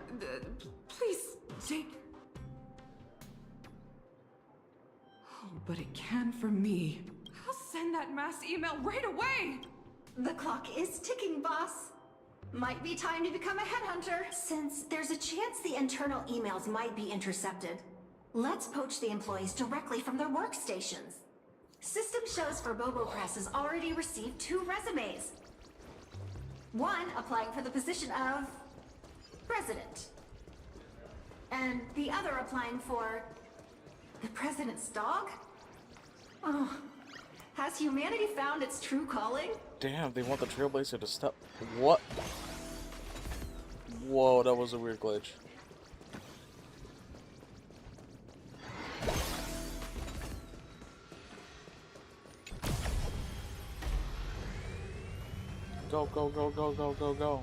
Please, take... Oh, but it can for me. I'll send that mass email right away! The clock is ticking, boss. Might be time to become a headhunter, since there's a chance the internal emails might be intercepted. Let's poach the employees directly from their workstations. System shows for Bobo Press has already received 2 resumes. One applying for the position of president. And the other applying for the president's dog? Oh, has humanity found its true calling? Damn, they want the Trailblazer to stop. What? Whoa, that was a weird glitch. Go, go, go, go, go, go, go.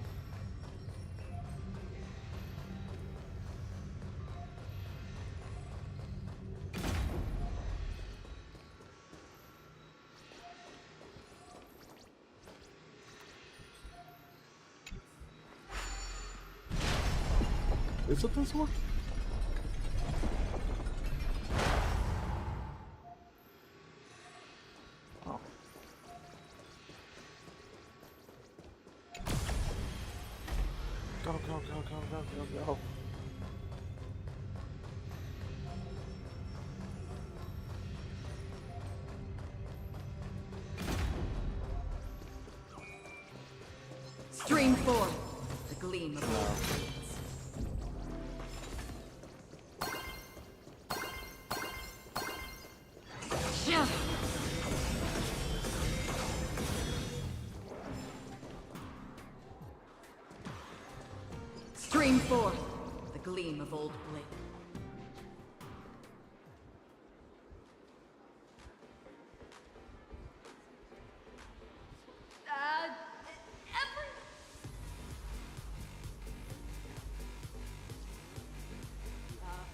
Is it this one? Oh. Go, go, go, go, go, go, go. Stream 4. The gleam of light. Stream 4. The gleam of old blade.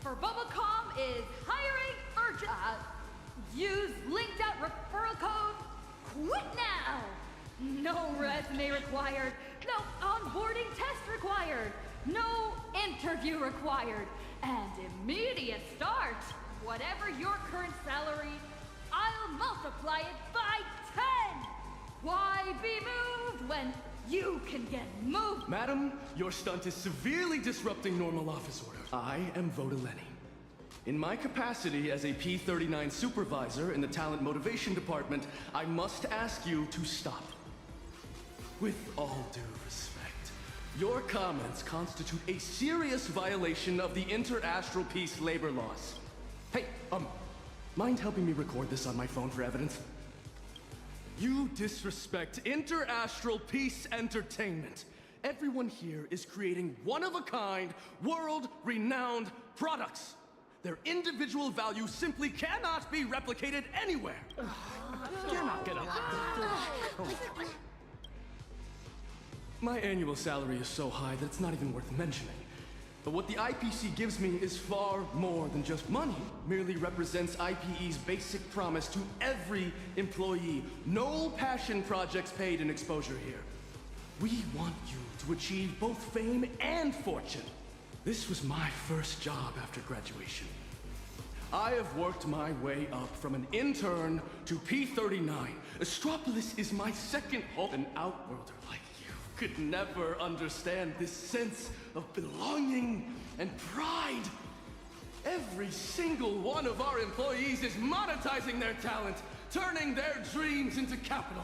For Bubacom is hiring urgent. Use linked out referral code QUIT NOW. No resume required. No onboarding test required. No interview required. And immediate start. Whatever your current salary, I'll multiply it by 10. Why be moved when you can get moved? Madam, your stunt is severely disrupting normal office order. I am Vodaleni. In my capacity as a P39 supervisor in the Talent Motivation Department, I must ask you to stop. With all due respect, your comments constitute a serious violation of the Interastral Peace labor laws. Hey, mind helping me record this on my phone for evidence? You disrespect Interastral Peace Entertainment. Everyone here is creating one-of-a-kind, world-renowned products. Their individual value simply cannot be replicated anywhere. You're not gonna... My annual salary is so high that it's not even worth mentioning. But what the IPC gives me is far more than just money. Merely represents IPE's basic promise to every employee. No passion projects paid in exposure here. We want you to achieve both fame and fortune. This was my first job after graduation. I have worked my way up from an intern to P39. Astropolis is my second home. An outworlder like you could never understand this sense of belonging and pride. Every single one of our employees is monetizing their talent, turning their dreams into capital.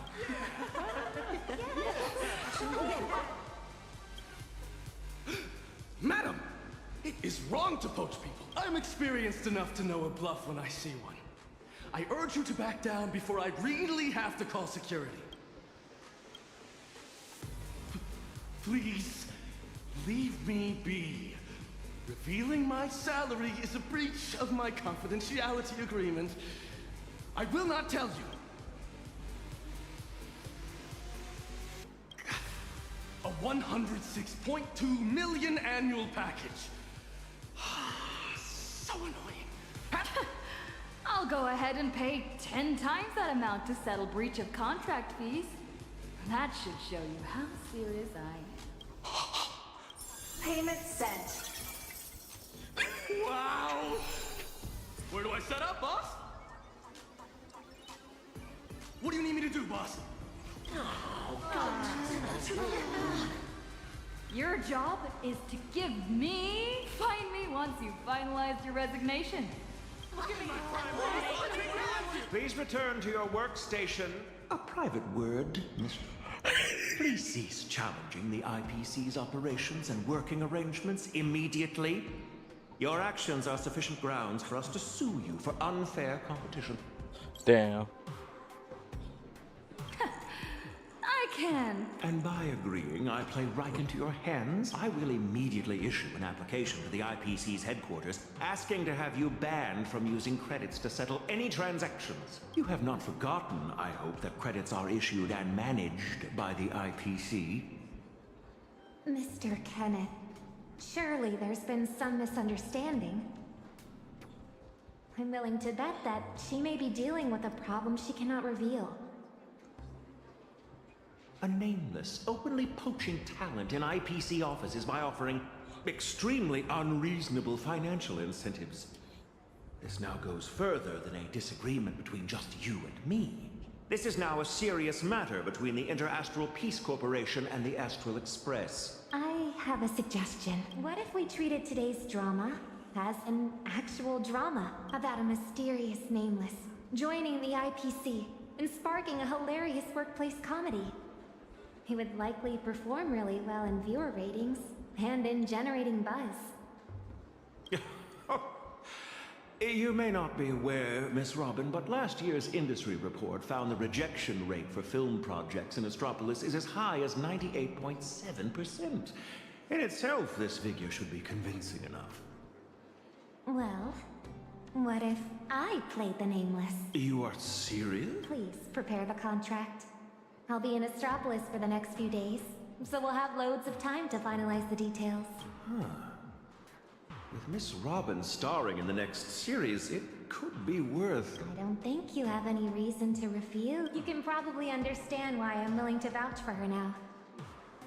Madam, it is wrong to poach people. I'm experienced enough to know a bluff when I see one. I urge you to back down before I really have to call security. Please, leave me be. Revealing my salary is a breach of my confidentiality agreement. I will not tell you. A 106.2 million annual package. So annoying. I'll go ahead and pay 10 times that amount to settle breach of contract fees. That should show you how serious I am. Payment sent. Wow! Where do I set up, boss? What do you need me to do, boss? Your job is to find me once you've finalized your resignation. Please return to your workstation. A private word, Miss. Please cease challenging the IPC's operations and working arrangements immediately. Your actions are sufficient grounds for us to sue you for unfair competition. Damn. I can. And by agreeing I play right into your hands, I will immediately issue an application to the IPC's headquarters asking to have you banned from using credits to settle any transactions. You have not forgotten, I hope, that credits are issued and managed by the IPC. Mr. Kenneth, surely there's been some misunderstanding. I'm willing to bet that she may be dealing with a problem she cannot reveal. A nameless, openly poaching talent in IPC offices by offering extremely unreasonable financial incentives. This now goes further than a disagreement between just you and me. This is now a serious matter between the Interastral Peace Corporation and the Astral Express. I have a suggestion. What if we treated today's drama as an actual drama about a mysterious nameless joining the IPC and sparking a hilarious workplace comedy? He would likely perform really well in viewer ratings and in generating buzz. You may not be aware, Miss Robin, but last year's industry report found the rejection rate for film projects in Astropolis is as high as 98.7%. In itself, this figure should be convincing enough. Well, what if I played the nameless? You are serious? Please prepare the contract. I'll be in Astropolis for the next few days, so we'll have loads of time to finalize the details. Huh. With Miss Robin starring in the next series, it could be worth... I don't think you have any reason to refuse. You can probably understand why I'm willing to vouch for her now.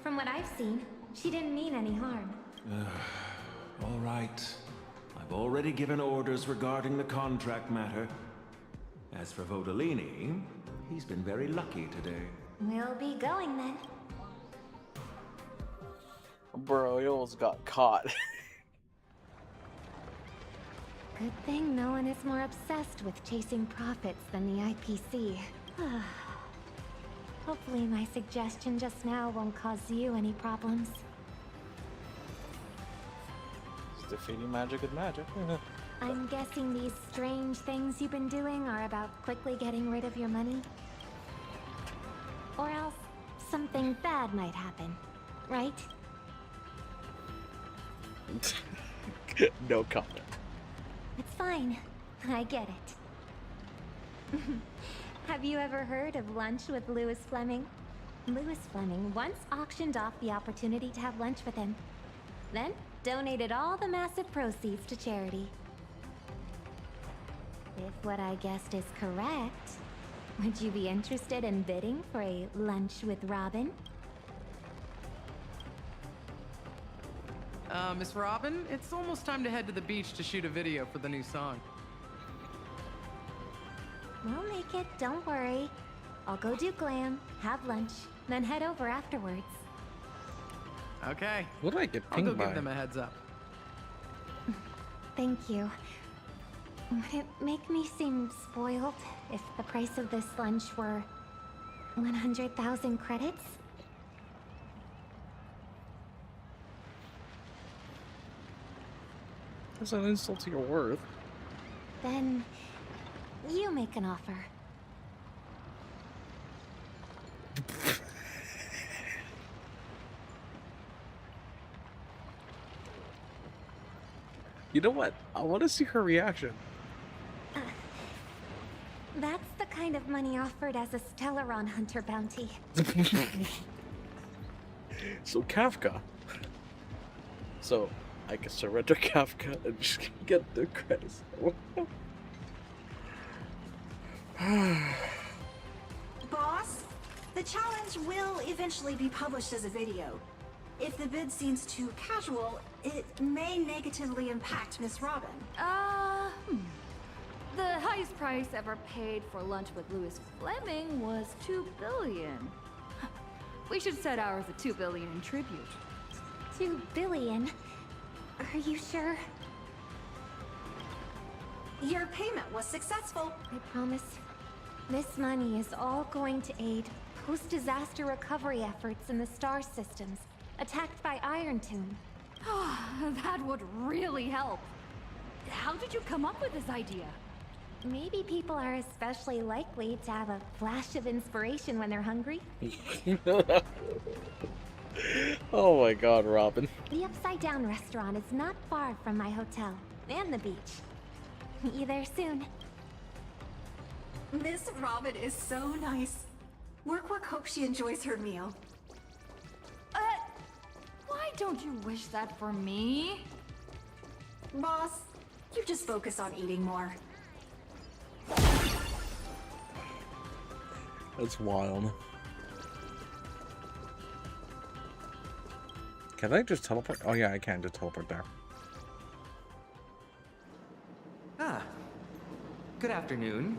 From what I've seen, she didn't mean any harm. All right. I've already given orders regarding the contract matter. As for Vodolini, he's been very lucky today. We'll be going then. Bro, you almost got caught. Good thing no one is more obsessed with chasing profits than the IPC. Hopefully my suggestion just now won't cause you any problems. It's defeating magic with magic. I'm guessing these strange things you've been doing are about quickly getting rid of your money? Or else, something bad might happen, right? No comment. It's fine. I get it. Have you ever heard of Lunch with Louis Fleming? Louis Fleming once auctioned off the opportunity to have lunch with him. Then donated all the massive proceeds to charity. If what I guessed is correct, would you be interested in bidding for a lunch with Robin? Miss Robin, it's almost time to head to the beach to shoot a video for the new song. We'll make it, don't worry. I'll go do glam, have lunch, then head over afterwards. Okay. What do I get I'll pinged go by? give them a heads up. Thank you. Would it make me seem spoiled if the price of this lunch were 100,000 credits? That's an insult to your worth. Then you make an offer. You know what? I want to see her reaction. That's the kind of money offered as a Stellaron Hunter bounty. So Kafka. So I can surrender Kafka and just get the credits. Boss, the challenge will eventually be published as a video. If the bid seems too casual, it may negatively impact Miss Robin. The highest price ever paid for lunch with Louis Fleming was 2 billion. We should set ours at 2 billion in tribute. 2 billion? Are you sure? Your payment was successful. I promise. This money is all going to aid post-disaster recovery efforts in the star systems attacked by Iron Tomb. That would really help. How did you come up with this idea? Maybe people are especially likely to have a flash of inspiration when they're hungry. Oh my god, Robin. The Upside Down restaurant is not far from my hotel and the beach. Meet you there soon. Miss Robin is so nice. Work hopes she enjoys her meal. Why don't you wish that for me? Boss, you just focus on eating more. That's wild. Can I just teleport? Oh yeah, I can just teleport there. Ah. Good afternoon.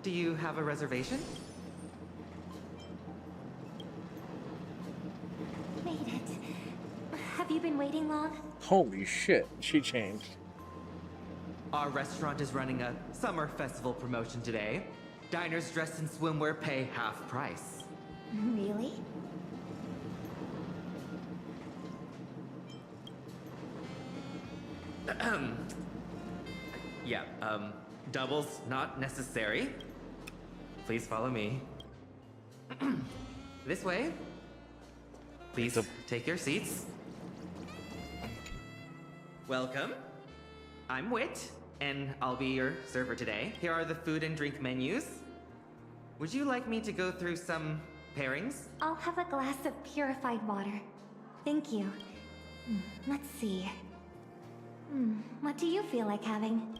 Do you have a reservation? Made it. Have you been waiting long? Holy shit, she changed. Our restaurant is running a summer festival promotion today. Diners dressed in swimwear pay half price. Really? Yeah, doubles not necessary. Please follow me. This way. Please take your seats. Welcome. I'm Wit, and I'll be your server today. Here are the food and drink menus. Would you like me to go through some pairings? I'll have a glass of purified water. Thank you. Let's see. What do you feel like having?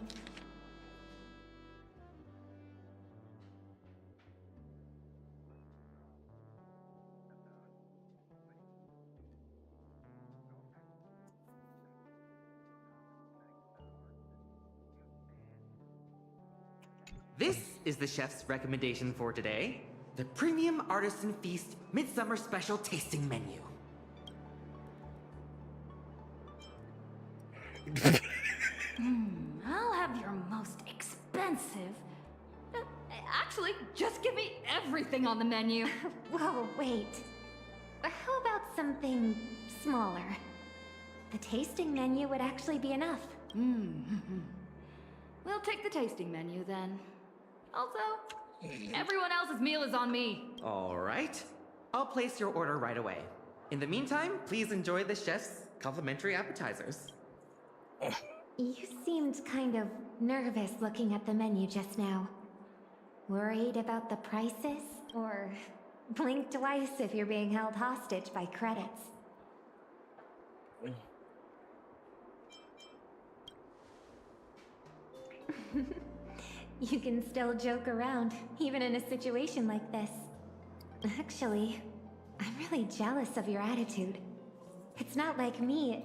This is the chef's recommendation for today. The Premium Artisan Feast Midsummer Special Tasting Menu. I'll have your most expensive. Actually, just give me everything on the menu. Whoa, wait. How about something smaller? The tasting menu would actually be enough. We'll take the tasting menu then. Also, everyone else's meal is on me. All right. I'll place your order right away. In the meantime, please enjoy the chef's complimentary appetizers. You seemed kind of nervous looking at the menu just now. Worried about the prices? Or blink twice if you're being held hostage by credits? You can still joke around, even in a situation like this. Actually, I'm really jealous of your attitude. It's not like me.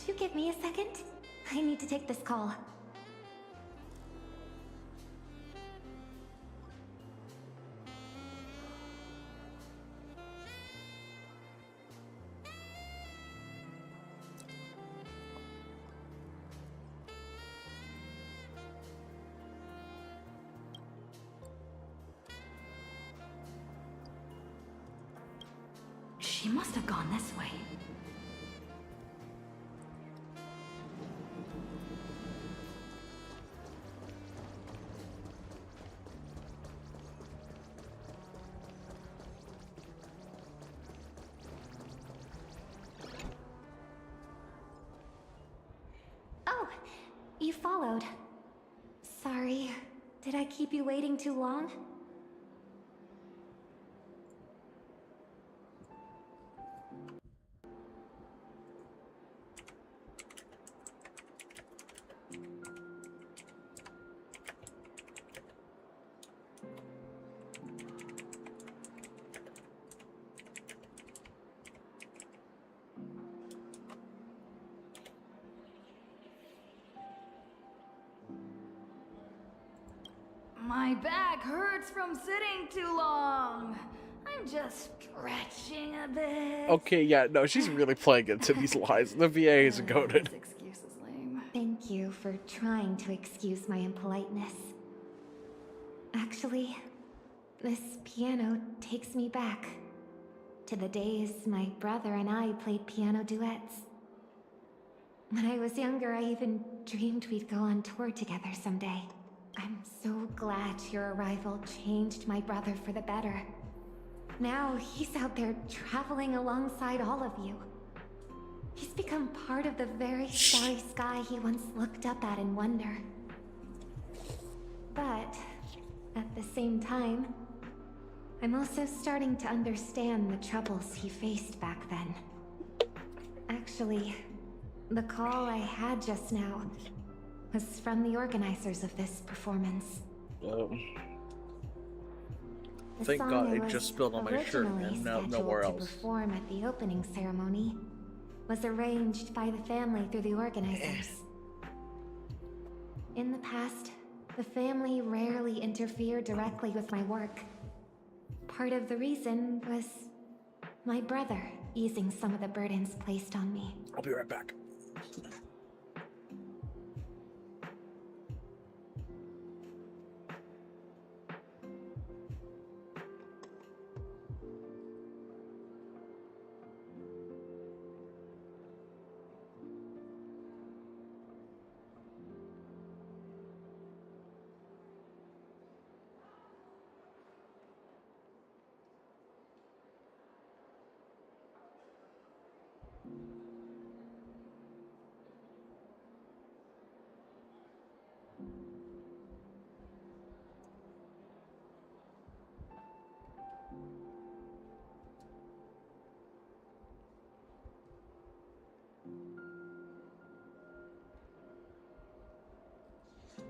you give me a second? I need to take this call. She must have gone this way. Oh, you followed. Sorry, did I keep you waiting too long? My back hurts from sitting too long. I'm just stretching a bit. Okay, yeah, no, she's really playing into these lies. The VA is goaded. This excuse is lame. Thank you for trying to excuse my impoliteness. Actually, this piano takes me back to the days my brother and I played piano duets. When I was younger, I even dreamed we'd go on tour together someday. I'm so glad your arrival changed my brother for the better. Now he's out there traveling alongside all of you. He's become part of the very starry sky he once looked up at in wonder. But at the same time, I'm also starting to understand the troubles he faced back then. Actually, the call I had just now was from the organizers of this performance. Thank God it just spilled on my shirt and nowhere To else. perform at the opening ceremony was arranged by the family through the organizers. In the past, the family rarely interfered directly with my work. Part of the reason was my brother easing some of the burdens placed on me. I'll be right back.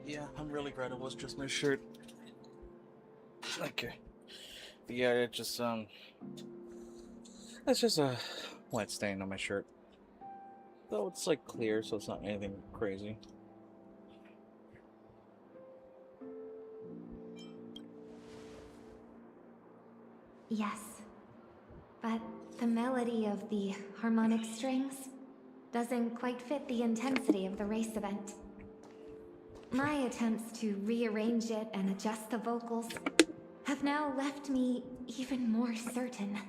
Yeah, I'm really glad it was just my shirt. Okay. But yeah, it just, it's just a wet stain on my shirt. Though it's like clear, so it's not anything crazy. Yes, but the melody of the harmonic strings doesn't quite fit the intensity of the race event. My attempts to rearrange it and adjust the vocals have now left me even more certain.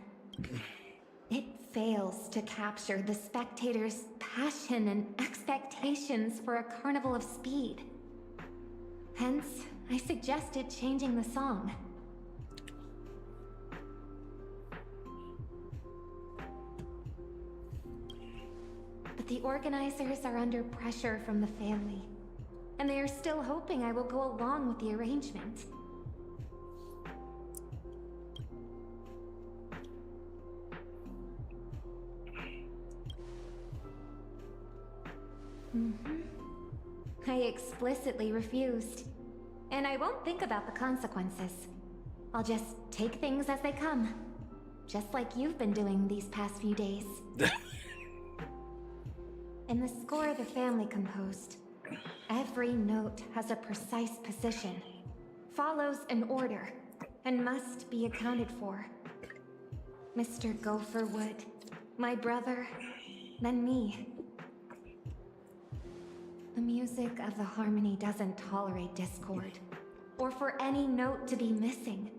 It fails to capture the spectators' passion and expectations for a carnival of speed. Hence, I suggested changing the song. But the organizers are under pressure from the family, and they are still hoping I will go along with the arrangement. I explicitly refused. And I won't think about the consequences. I'll just take things as they come. Just like you've been doing these past few days. In the score the family composed, every note has a precise position, follows an order, and must be accounted for. Mr. Gopher would, my brother, then me. The music of the harmony doesn't tolerate discord, or for any note to be missing.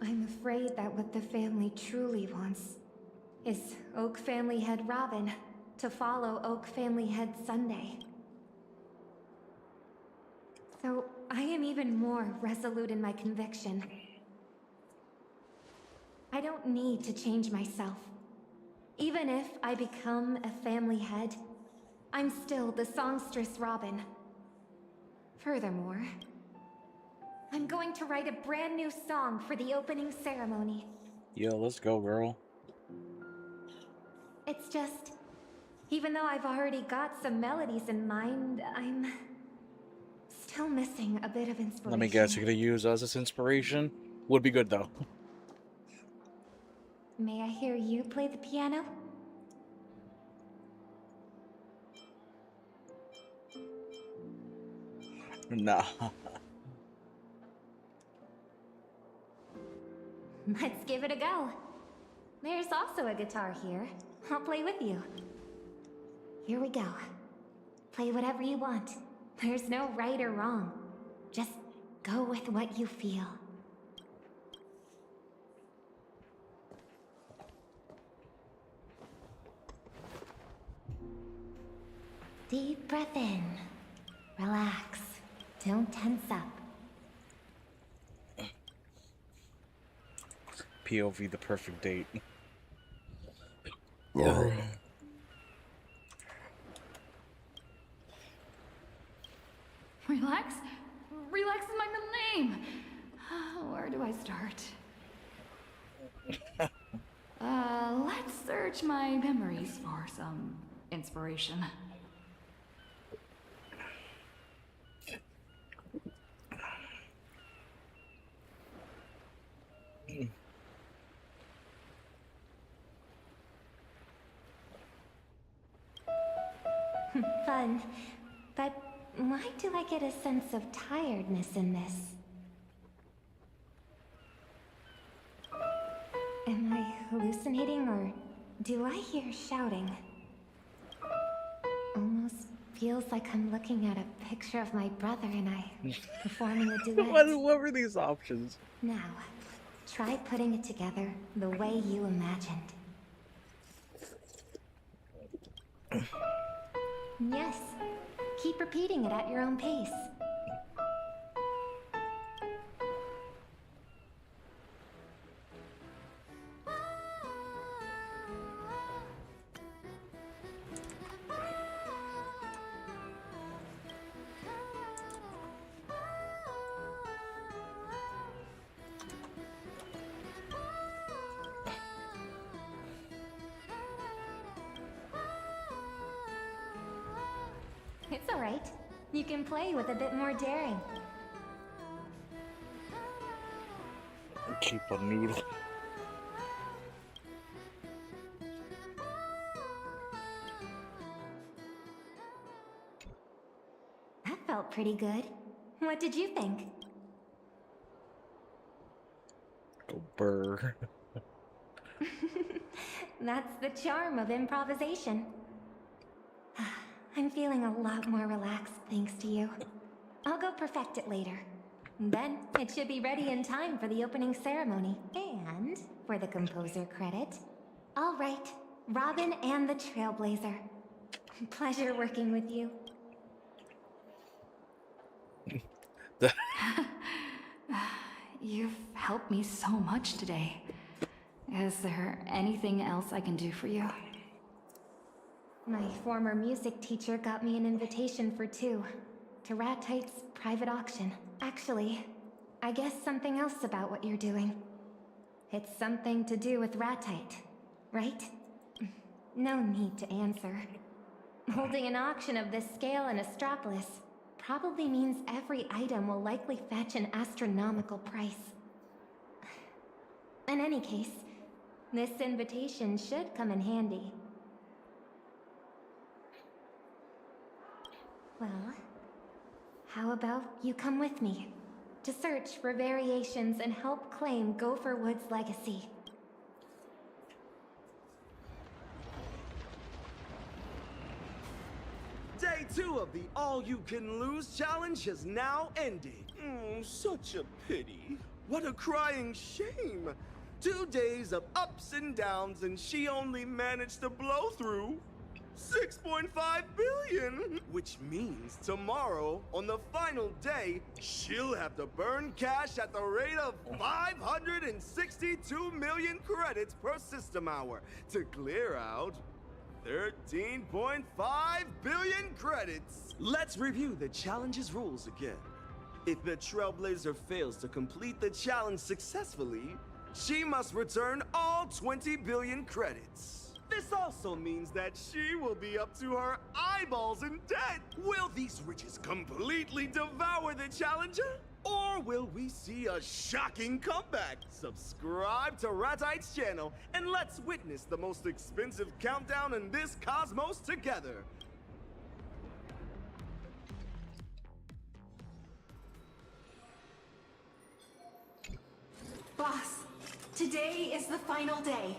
I'm afraid that what the family truly wants is Oak Family Head Robin to follow Oak Family Head Sunday. So I am even more resolute in my conviction. I don't need to change myself. Even if I become a family head, I'm still the songstress Robin. Furthermore, I'm going to write a brand new song for the opening ceremony. Yo, let's go, girl. It's just, even though I've already got some melodies in mind, I'm still missing a bit of inspiration. Let me guess, you're gonna use us as inspiration? Would be good, though. May I hear you play the piano? Nah. Let's give it a go. There's also a guitar here. I'll play with you. Here we go. Play whatever you want. There's no right or wrong. Just go with what you feel. Deep breath in. Relax. Don't tense up. POV the perfect date. Relax? Relax is my middle name. Where do I start? Let's search my memories for some inspiration. Fun. But why do I get a sense of tiredness in this? Am I hallucinating, or do I hear shouting? Almost feels like I'm looking at a picture of my brother and I performing a duet. What were these options? Now, try putting it together the way you imagined. Yes. Keep repeating it at your own pace. It's all right. You can play with a bit more daring. Keep a noodle. That felt pretty good. What did you think? Go burr. That's the charm of improvisation. I'm feeling a lot more relaxed thanks to you. I'll go perfect it later. Then it should be ready in time for the opening ceremony. And for the composer credit, I'll write Robin and the Trailblazer. Pleasure working with you. You've helped me so much today. Is there anything else I can do for you? My former music teacher got me an invitation for 2 to Ratite's private auction. Actually, I guess something else about what you're doing. It's something to do with Ratite, right? No need to answer. Holding an auction of this scale in Astropolis probably means every item will likely fetch an astronomical price. In any case, this invitation should come in handy. Well, how about you come with me to search for variations and help claim Gopher Wood's legacy? Day 2 of the All You Can Lose challenge has now ended. Such a pity. What a crying shame. 2 days of ups and downs, and she only managed to blow through 6.5 billion. Which means tomorrow, on the final day, she'll have to burn cash at the rate of 562 million credits per system hour to clear out 13.5 billion credits. Let's review the challenge's rules again. If the Trailblazer fails to complete the challenge successfully, she must return all 20 billion credits. This also means that she will be up to her eyeballs in debt. Will these riches completely devour the challenger? Or will we see a shocking comeback? Subscribe to Ratite's channel and let's witness the most expensive countdown in this cosmos together. Boss, today is the final day.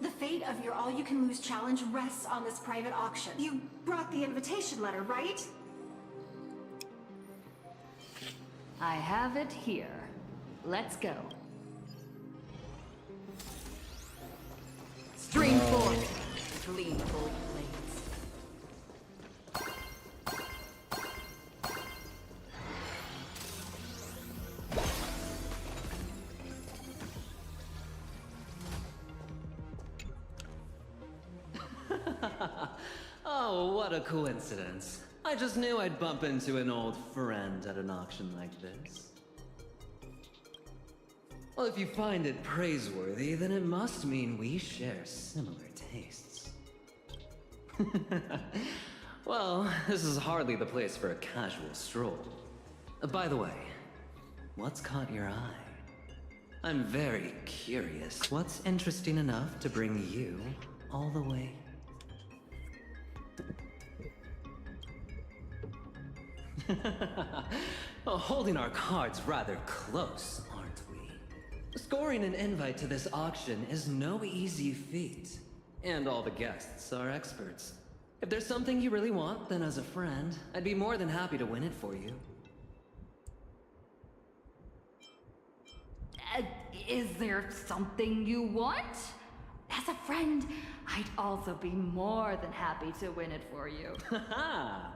The fate of your all-you-can-lose challenge rests on this private auction. You brought the invitation letter, right? I have it here. Let's go. Stream forth, gleamful blades. Oh, what a coincidence. I just knew I'd bump into an old friend at an auction like this. Well, if you find it praiseworthy, then it must mean we share similar tastes. Well, this is hardly the place for a casual stroll. By the way, what's caught your eye? I'm very curious. What's interesting enough to bring you all the way? Well, holding our cards rather close, aren't we? Scoring an invite to this auction is no easy feat. And all the guests are experts. If there's something you really want, then as a friend, I'd be more than happy to win it for you. Is there something you want? As a friend, I'd also be more than happy to win it for you. Haha!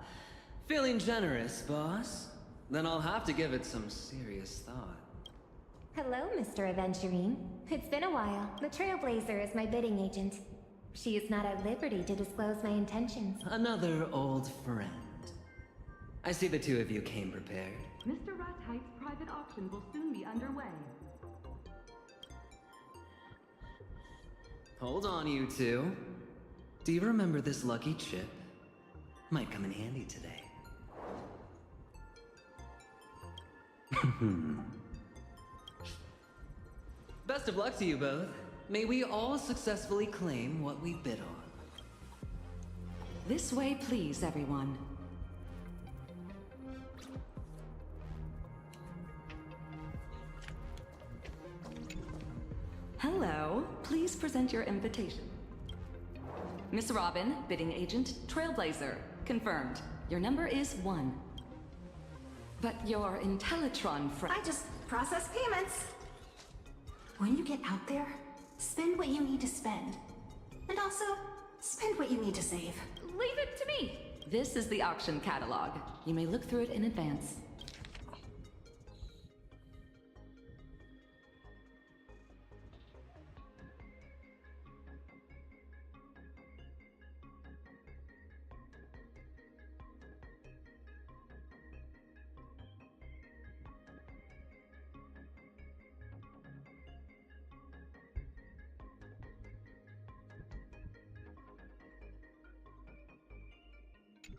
Feeling generous, boss? Then I'll have to give it some serious thought. Hello, Mr. Aventurine. It's been a while. The Trailblazer is my bidding agent. She is not at liberty to disclose my intentions. Another old friend. I see the two of you came prepared. Mr. Ratite's private auction will soon be underway. Hold on, you two. Do you remember this lucky chip? Might come in handy today. Best of luck to you both. May we all successfully claim what we bid on. This way, please, everyone. Hello. Please present your invitation. Miss Robin, bidding agent, Trailblazer. Confirmed. Your number is 1. But your Intellitron friend... I just process payments. When you get out there, spend what you need to spend. And also, spend what you need to save. Leave it to me! This is the auction catalog. You may look through it in advance.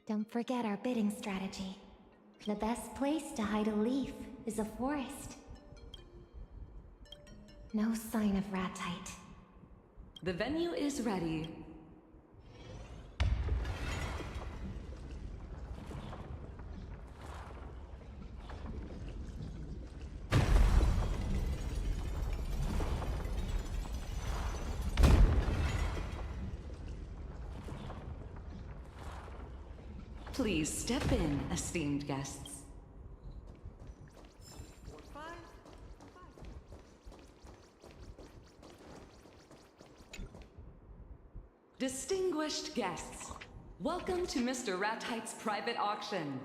Don't forget our bidding strategy. The best place to hide a leaf is a forest. No sign of Ratite. The venue is ready. Please step in, esteemed guests. Distinguished guests, welcome to Mr. Ratite's private auction.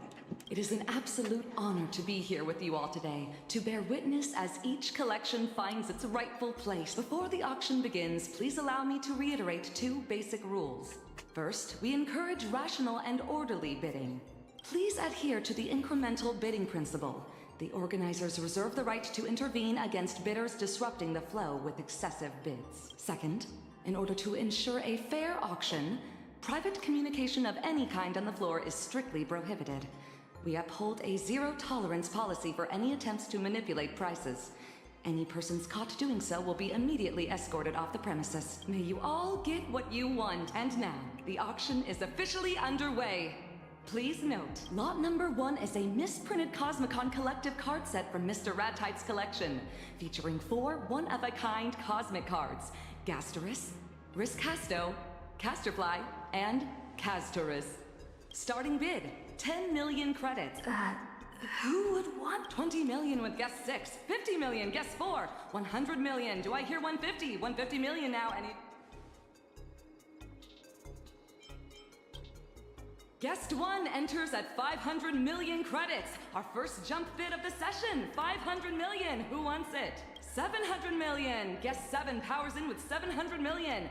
It is an absolute honor to be here with you all today, to bear witness as each collection finds its rightful place. Before the auction begins, please allow me to reiterate 2 basic rules. First, we encourage rational and orderly bidding. Please adhere to the incremental bidding principle. The organizers reserve the right to intervene against bidders disrupting the flow with excessive bids. Second, in order to ensure a fair auction, private communication of any kind on the floor is strictly prohibited. We uphold a zero-tolerance policy for any attempts to manipulate prices. Any persons caught doing so will be immediately escorted off the premises. May you all get what you want. And now, the auction is officially underway. Please note, lot number 1 is a misprinted Cosmicon collective card set from Mr. Ratite's collection, featuring 4 one-of-a-kind cosmic cards: Gasterus, Riscasto, Casterfly, and Castorus. Starting bid, 10 million credits. Who would want 20 million with guest 6, 50 million, guest 4, 100 million? Do I hear 150? 150 million now, any... Guest 1 enters at 500 million credits. Our first jump bid of the session, 500 million. Who wants it? 700 million. Guest 7 powers in with 700 million.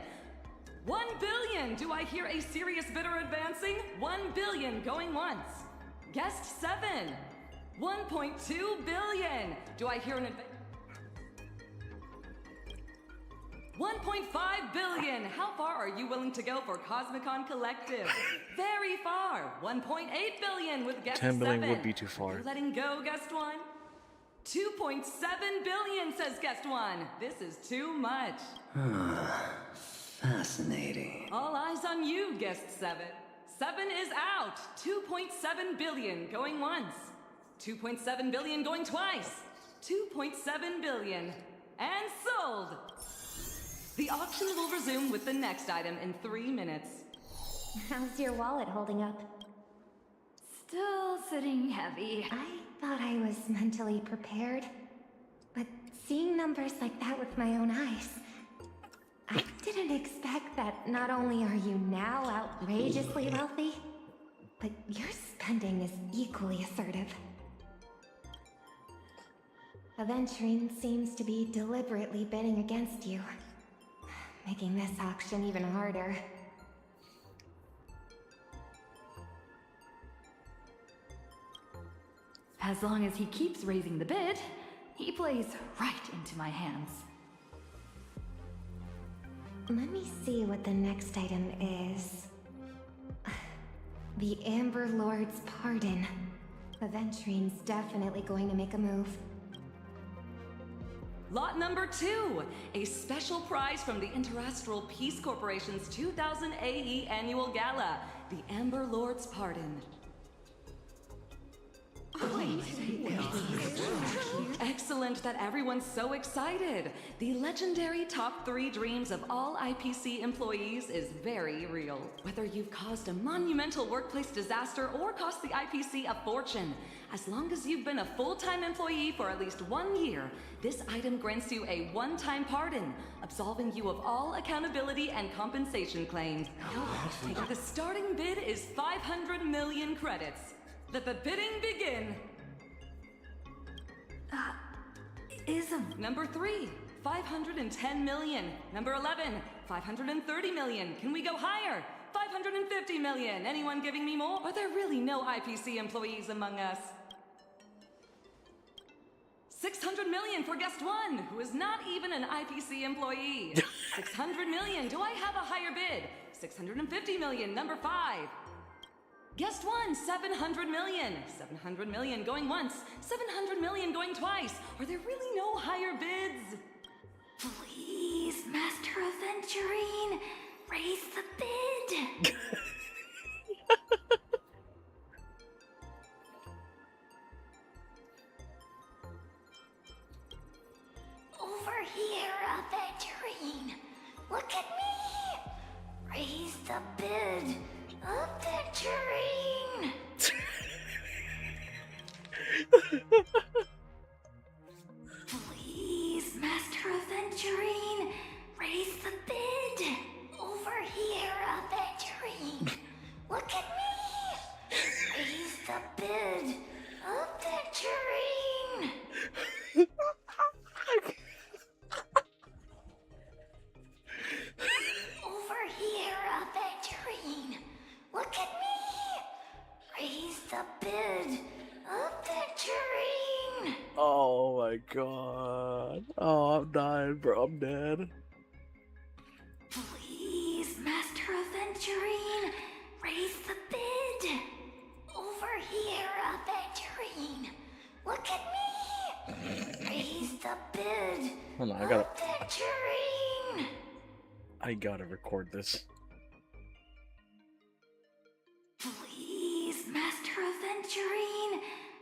1 billion. Do I hear a serious bidder advancing? 1 billion going once. Guest 7. 1.2 billion. Do I hear an advance? 1.5 billion! How far are you willing to go for Cosmicon Collective? Very far! 1.8 billion with guest 10 billion 7. would be too far. You're letting go, guest 1? 2.7 billion, says guest 1. This is too much. Fascinating. All eyes on you, guest 7. 7 is out. 2.7 billion going once. 2.7 billion going twice. 2.7 billion. And sold! The auction will resume with the next item in 3 minutes. How's your wallet holding up? Still sitting heavy. I thought I was mentally prepared, but seeing numbers like that with my own eyes, I didn't expect that not only are you now outrageously wealthy, but your spending is equally assertive. Aventurine seems to be deliberately bidding against you, making this auction even harder. As long as he keeps raising the bid, he plays right into my hands. Let me see what the next item is. The Amber Lord's Pardon. Aventurine's definitely going to make a move. Lot number 2, a special prize from the Interastral Peace Corporation's 2000 AE Annual Gala, the Amber Lord's Pardon. Excellent that everyone's so excited. The legendary top 3 dreams of all IPC employees is very real. Whether you've caused a monumental workplace disaster or cost the IPC a fortune, as long as you've been a full-time employee for at least 1 year, this item grants you a one-time pardon, absolving you of all accountability and compensation claims. The starting bid is 500 million credits. Let the bidding begin. Number 3, 510 million. Number 11, 530 million. Can we go higher? 550 million. Anyone giving me more? Are there really no IPC employees among us? 600 million for guest 1, who is not even an IPC employee. 600 million. Do I have a higher bid? 650 million. Number 5. Guest 1, 700 million. 700 million going once. 700 million going twice. Are there really no higher bids? Please, Master Aventurine, raise the bid. Over here, Aventurine. Look at me. Raise the bid. Aventurine! Please, Master Aventurine, raise the bid. Over here, Aventurine. Look at me. Raise the bid, Aventurine. Over here, Aventurine. Look at me. Raise the bid, Aventurine. Oh my god. Oh, I'm dying, bro. I'm dead. Please, Master Aventurine, raise the bid. Over here, Aventurine. Look at me. Raise the bid. Hold on, Aventurine. I gotta record this. Please, Master Aventurine,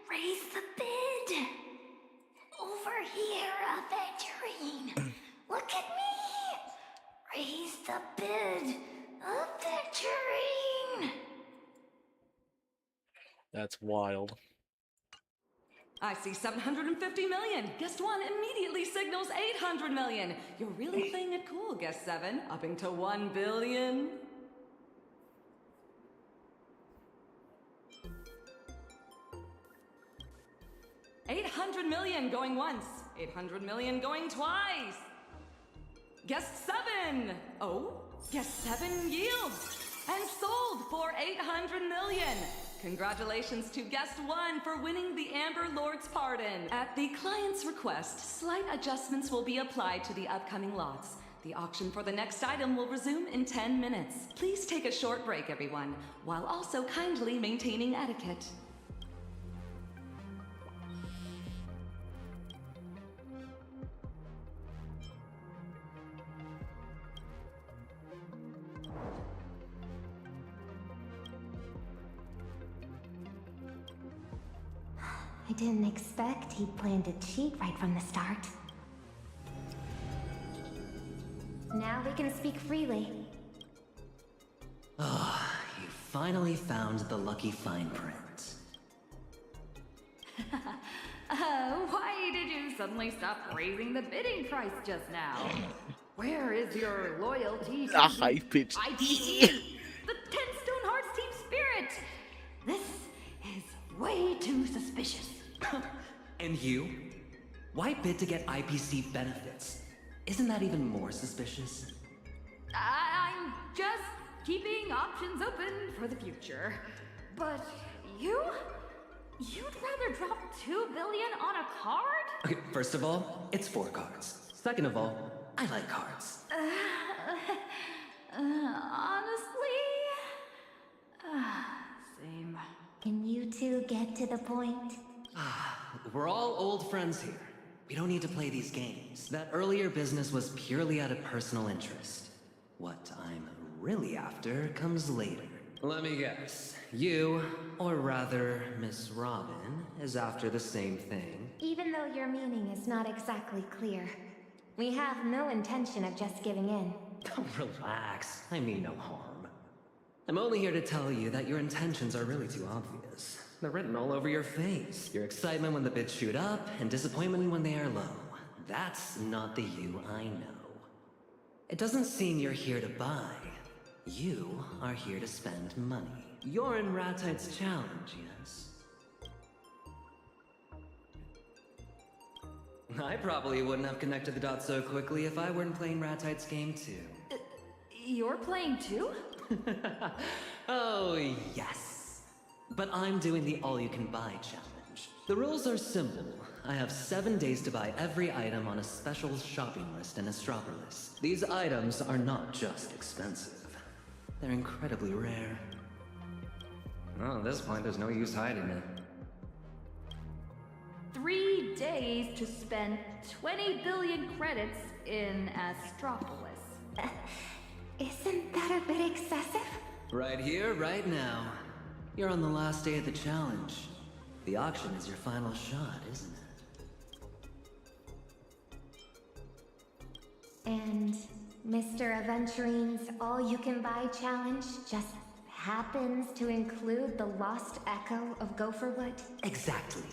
raise the bid. Over here, Aventurine. Look at me. Raise the bid, Aventurine. That's wild. I see 750 million. Guest 1 immediately signals 800 million. You're really playing it cool, Guest 7. Upping to 1 billion. $800 million going once. 800 million going twice. Guest 7. Oh, Guest 7 yields. And sold for 800 million. Congratulations to Guest 1 for winning the Amber Lord's pardon. At the client's request, slight adjustments will be applied to the upcoming lots. The auction for the next item will resume in 10 minutes. Please take a short break, everyone, while also kindly maintaining etiquette. I didn't expect he'd planned to cheat right from the start. Now we can speak freely. Ah, you finally found the lucky fine print. Why did you suddenly stop raising the bidding price just now? Where is your loyalty to A high-pitched IPC? The 10 Stone Hearts team spirit? This is way too suspicious. And you? Why bid to get IPC benefits? Isn't that even more suspicious? I'm just keeping options open for the future. But you? You'd rather drop $2 billion on a card? Okay, first of all, it's 4 cards. Second of all, I like cards. Honestly? Same. Can you two get to the point? We're all old friends here. We don't need to play these games. That earlier business was purely out of personal interest. What I'm really after comes later. Let me guess. You, or rather, Miss Robin, is after the same thing. Even though your meaning is not exactly clear, we have no intention of just giving in. Oh, relax. I mean no harm. I'm only here to tell you that your intentions are really too obvious. They're written all over your face. Your excitement when the bids shoot up, and disappointment when they are low. That's not the you I know. It doesn't seem you're here to buy. You are here to spend money. You're in Ratite's challenge, yes? I probably wouldn't have connected the dots so quickly if I weren't playing Ratite's game too. You're playing too? Oh, yes. But I'm doing the all-you-can-buy challenge. The rules are simple. I have 7 days to buy every item on a special shopping list in Astropolis. These items are not just expensive. They're incredibly rare. Well, at this point, there's no use hiding it. 3 days to spend 20 billion credits in Astropolis. Isn't that a bit excessive? Right here, right now. You're on the last day of the challenge. The auction is your final shot, isn't it? And Mr. Aventurine's all-you-can-buy challenge just happens to include the lost echo of Gopherwood? Exactly.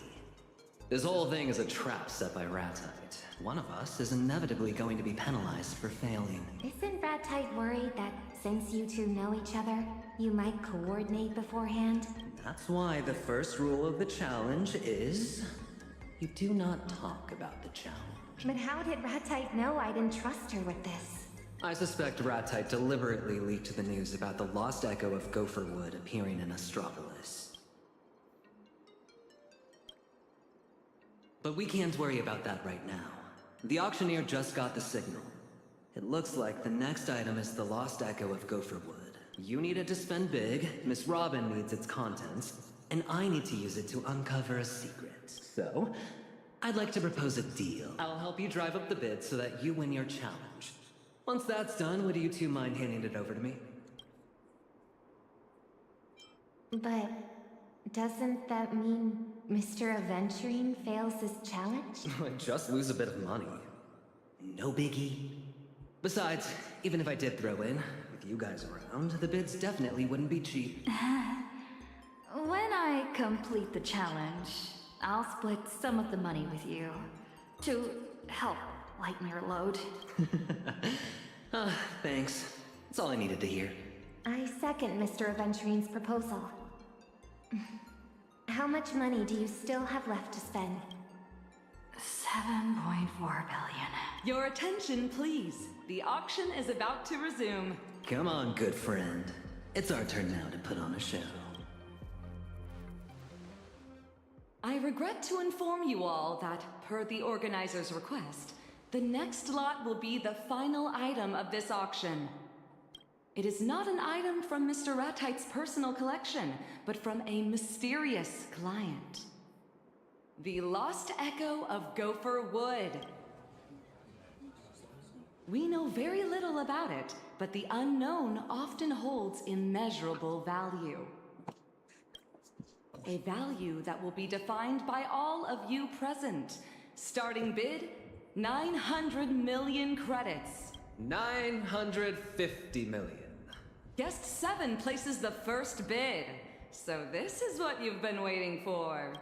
This whole thing is a trap set by Ratite. One of us is inevitably going to be penalized for failing. Isn't Ratite worried that since you two know each other, you might coordinate beforehand? That's why the first rule of the challenge is... you do not talk about the challenge. But how did Ratite know I'd entrust her with this? I suspect Ratite deliberately leaked the news about the lost echo of Gopherwood appearing in Astropolis. But we can't worry about that right now. The auctioneer just got the signal. It looks like the next item is the lost echo of Gopherwood. You need it to spend big, Miss Robin needs its contents, and I need to use it to uncover a secret. So, I'd like to propose a deal. I'll help you drive up the bid so that you win your challenge. Once that's done, would you two mind handing it over to me? But doesn't that mean Mr. Aventurine fails his challenge? Just lose a bit of money. No biggie. Besides, even if I did throw in, with you guys around, the bids definitely wouldn't be cheap. When I complete the challenge, I'll split some of the money with you to help lighten your load. Thanks. That's all I needed to hear. I second Mr. Aventurine's proposal. How much money do you still have left to spend? 7.4 billion. Your attention, please. The auction is about to resume. Come on, good friend. It's our turn now to put on a show. I regret to inform you all that, per the organizer's request, the next lot will be the final item of this auction. It is not an item from Mr. Ratite's personal collection, but from a mysterious client. The Lost Echo of Gopher Wood. We know very little about it, but the unknown often holds immeasurable value. A value that will be defined by all of you present. Starting bid, 900 million credits. 950 million. Guest 7 places the first bid. So this is what you've been waiting for.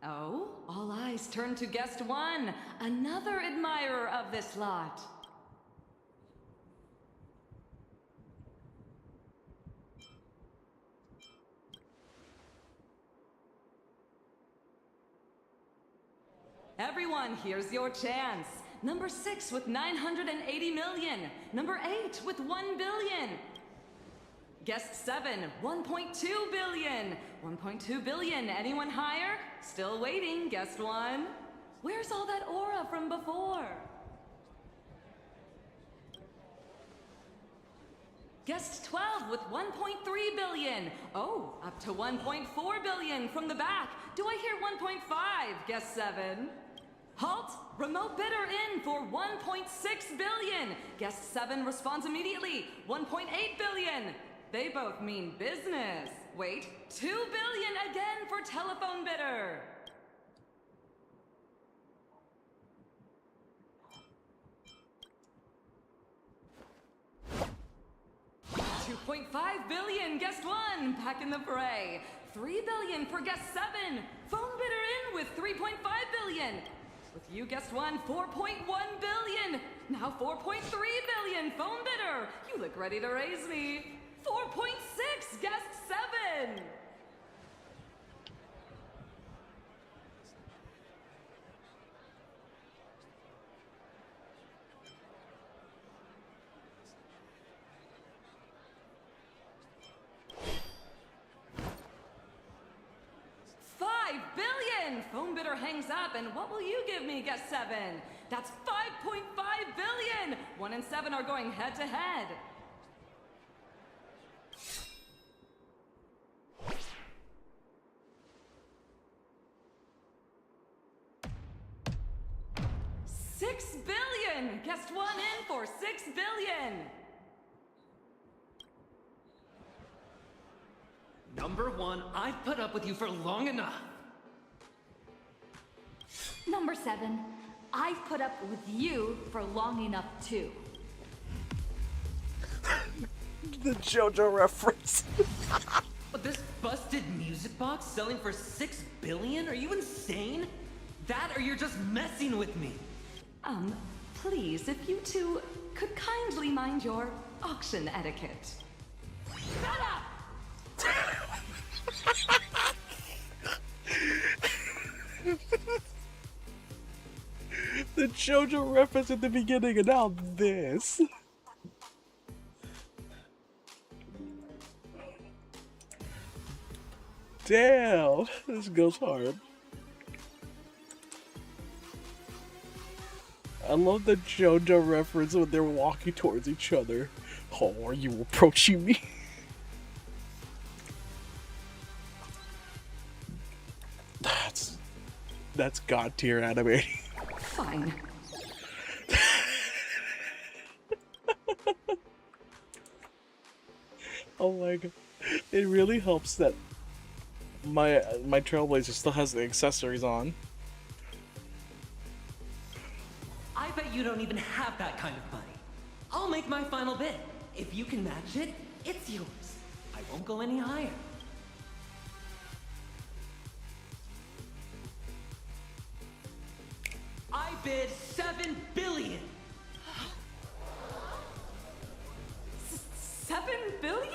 Oh, all eyes turn to Guest 1, another admirer of this lot. Everyone, here's your chance. Number 6 with 980 million. Number 8 with 1 billion. Guest 7, 1.2 billion. 1.2 billion. Anyone higher? Still waiting, Guest 1. Where's all that aura from before? Guest 12 with 1.3 billion. Oh, up to 1.4 billion from the back. Do I hear 1.5, Guest 7? Halt! Remote bidder in for 1.6 billion. Guest 7 responds immediately. 1.8 billion. They both mean business. Wait, 2 billion again for telephone bidder. $2.5 billion, Guest 1, back in the fray. 3 billion for Guest 7. Phone bidder in with 3.5 billion. With you, Guest 1, 4.1 billion. Now 4.3 billion, phone bidder. You look ready to raise me. 4.6, Guest 7. Phone bidder hangs up, and what will you give me, Guest 7? That's 5.5 billion! 1 and 7 are going head to head. $6 billion! Guest 1 in for 6 billion! Number 1, I've put up with you for long enough. Number 7, I've put up with you for long enough too. The JoJo reference. But this busted music box selling for 6 billion? Are you insane? That or you're just messing with me? Please, if you two could kindly mind your auction etiquette. Shut up! The JoJo reference at the beginning, and now this. Damn, this goes hard. I love the JoJo reference when they're walking towards each other. Oh, are you approaching me? That's god tier animating. Fine. Oh my god. It really helps that my Trailblazer still has the accessories on. I bet you don't even have that kind of money. I'll make my final bid. If you can match it, it's yours. I won't go any higher. I bid 7 billion. 7 billion?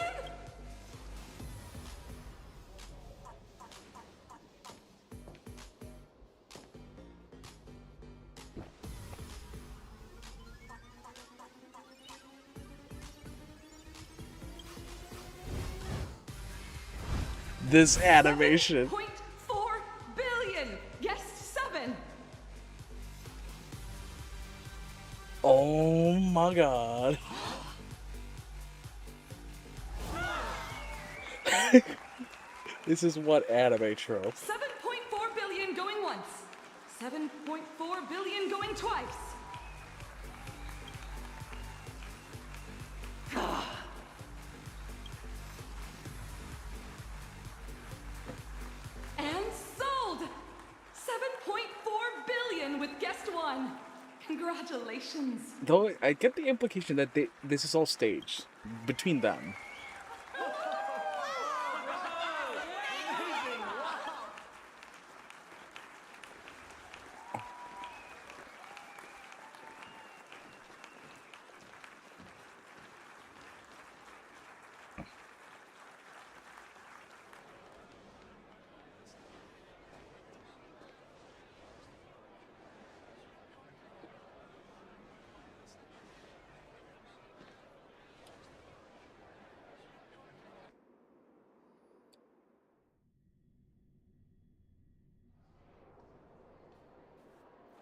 This animation. 7.4 billion. Yes, 7. Oh my god. This is what anime trope. 7.4 billion going once. 7.4 billion going twice. And sold! 7.4 billion with guest one. Congratulations. Though I get the implication that this is all staged between them.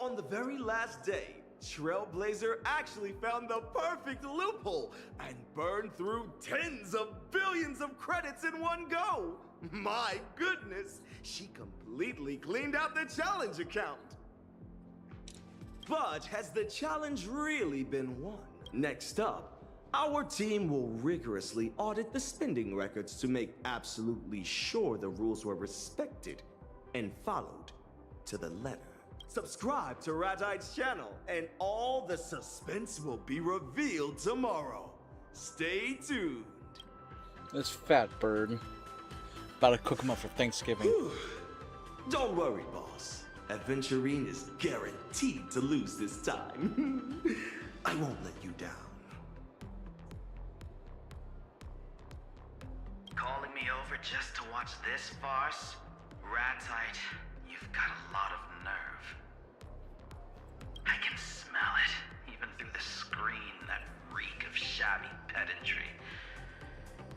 On the very last day, Trailblazer actually found the perfect loophole and burned through tens of billions of credits in one go. My goodness, she completely cleaned out the challenge account. But has the challenge really been won? Next up, our team will rigorously audit the spending records to make absolutely sure the rules were respected and followed to the letter. Subscribe to Ratite's channel, and all the suspense will be revealed tomorrow. Stay tuned. This fat bird. About to cook him up for Thanksgiving. Don't worry, boss. Adventurine is guaranteed to lose this time. I won't let you down. Calling me over just to watch this farce? Ratite, you've got a lot of nerve. I can smell it, even through the screen, that reek of shabby pedantry.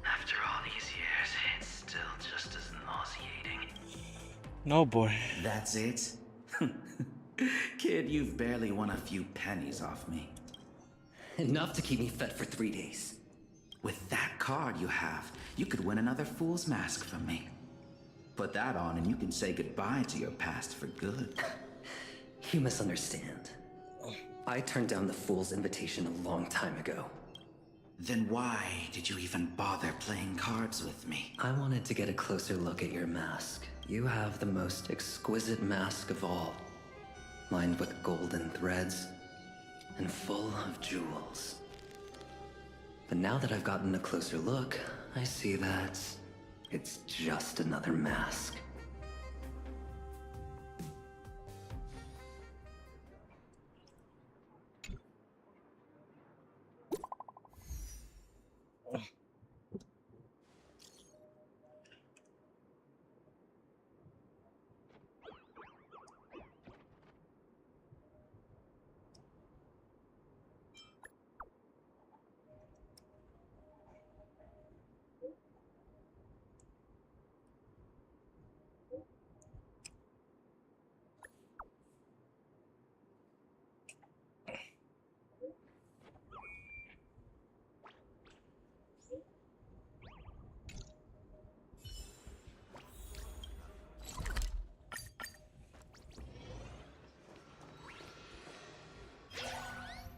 After all these years, it's still just as nauseating. No, boy. That's it? Kid, you've barely won a few pennies off me. Enough to keep me fed for 3 days. With that card you have, you could win another Fool's Mask from me. Put that on and you can say goodbye to your past for good. You misunderstand. I turned down the Fool's invitation a long time ago. Then why did you even bother playing cards with me? I wanted to get a closer look at your mask. You have the most exquisite mask of all. Lined with golden threads and full of jewels. But now that I've gotten a closer look, I see that It's just another mask.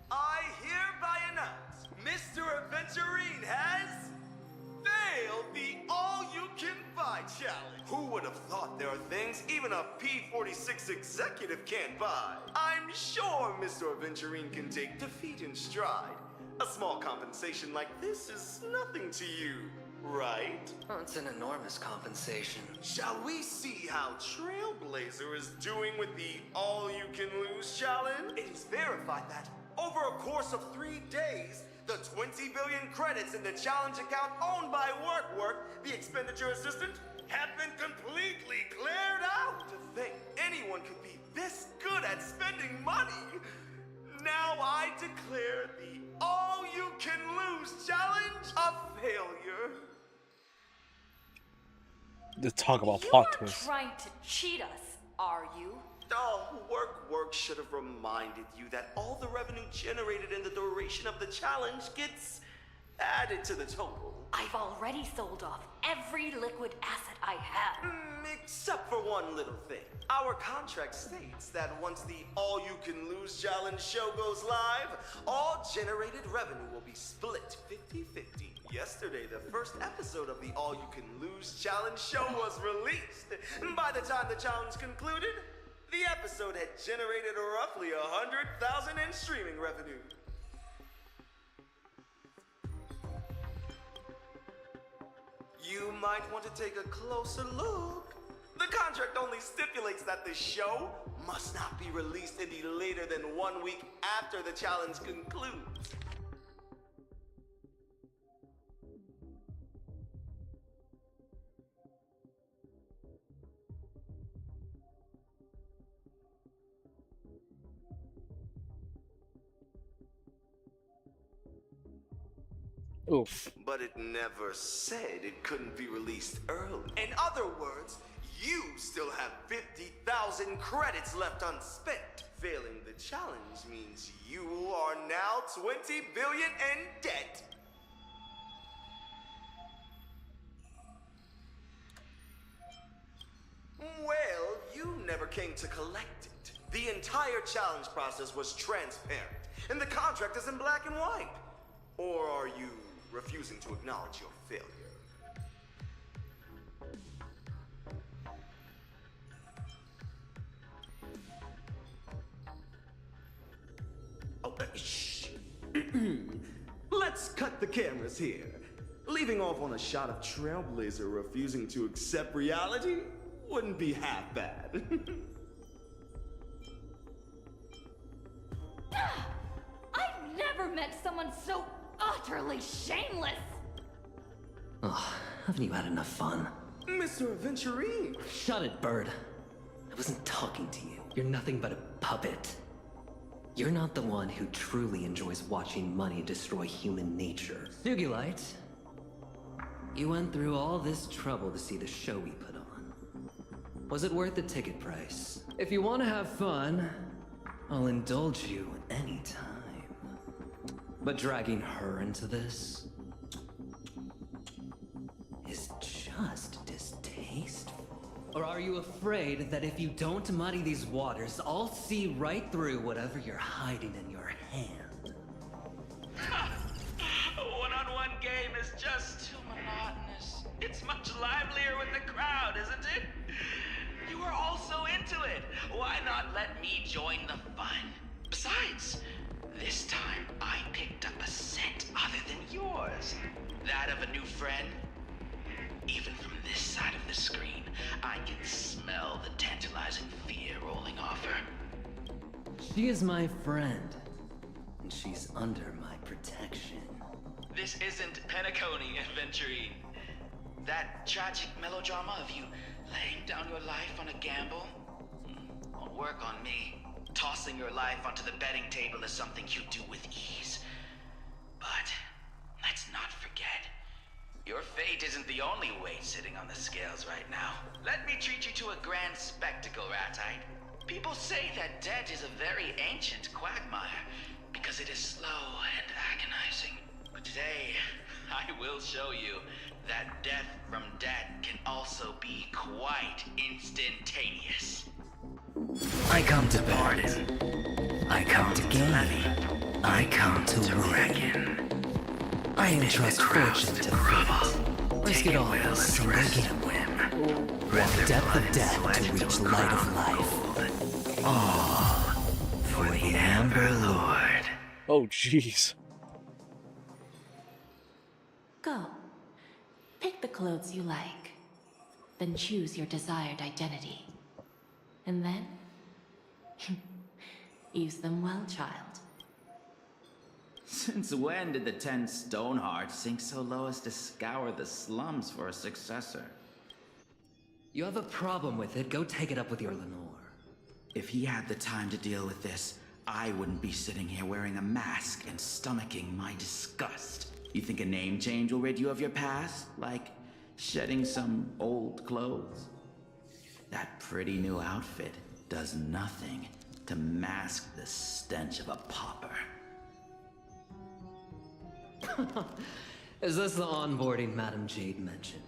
I hereby announce Mr. Aventurine has failed the all-you-can-buy challenge. Who would have thought there are things even a P-46 executive can't buy? I'm sure Mr. Aventurine can take defeat in stride. A small compensation like this is nothing to you, right? Oh, it's an enormous compensation. Shall we see how Trailblazer is doing with the all-you-can-lose challenge? It is verified that over a course of 3 days, the 20 billion credits in the challenge account owned by WorkWork, the expenditure assistant, have been completely cleared out. To think anyone could be this good at spending money. Now I declare the all-you-can-lose challenge a failure. To talk about You plot aren't twists. trying to cheat us, are you? Oh, WorkWork should have reminded you that all the revenue generated in the duration of the challenge gets added to the total. I've already sold off every liquid asset I have. Except for one little thing. Our contract states that once the all-you-can-lose challenge show goes live, all generated revenue will be split 50-50. Yesterday, the first episode of the all-you-can-lose challenge show was released. By the time the challenge concluded, the episode had generated roughly 100,000 in streaming revenue. You might want to take a closer look. The contract only stipulates that the show must not be released any later than 1 week after the challenge concludes. Oof. But it never said it couldn't be released early. In other words, you still have 50,000 credits left unspent. Failing the challenge means you are now 20 billion in debt. Well, you never came to collect it. The entire challenge process was transparent, and the contract is in black and white. Or are you refusing to acknowledge your failure? Oh, shh. Let's cut the cameras here. Leaving off on a shot of Trailblazer refusing to accept reality wouldn't be half bad. I've never met someone so utterly shameless! Ugh, haven't you had enough fun? Mr. Aventurine! Shut it, Bird. I wasn't talking to you. You're nothing but a puppet. You're not the one who truly enjoys watching money destroy human nature. Sugilite, you went through all this trouble to see the show we put on. Was it worth the ticket price? If you want to have fun, I'll indulge you anytime. But dragging her into this is just distasteful. Or are you afraid that if you don't muddy these waters, I'll see right through whatever you're hiding in your hand? A one-on-one game is just too monotonous. It's much livelier with the crowd, isn't it? You are all so into it. Why not let me join the fun? Besides, this time I picked up a scent other than yours. That of a new friend. Even from this side of the screen, I can smell the tantalizing fear rolling off her. She is my friend, and she's under my protection. This isn't Penacony, Adventurine. That tragic melodrama of you laying down your life on a gamble won't work on me. Tossing your life onto the betting table is something you do with ease. But let's not forget, your fate isn't the only weight sitting on the scales right now. Let me treat you to a grand spectacle, Ratite. People say that debt is a very ancient quagmire because it is slow and agonizing. But today, I will show you that death from debt can also be quite instantaneous. I come to pardon. I come to gain. I come to reckon. I entrust fortune to fate. Risk it all in a single game. Walk depth of death to reach light of life. All for the Amber Lord. Oh, jeez. Go. Pick the clothes you like. Then choose your desired identity. And then, use them well, child. Since when did the 10 Stonehearts sink so low as to scour the slums for a successor? You have a problem with it, go take it up with your Lenore. If he had the time to deal with this, I wouldn't be sitting here wearing a mask and stomaching my disgust. You think a name change will rid you of your past? Like shedding some old clothes? That pretty new outfit does nothing to mask the stench of a pauper. Is this the onboarding Madame Jade mentioned?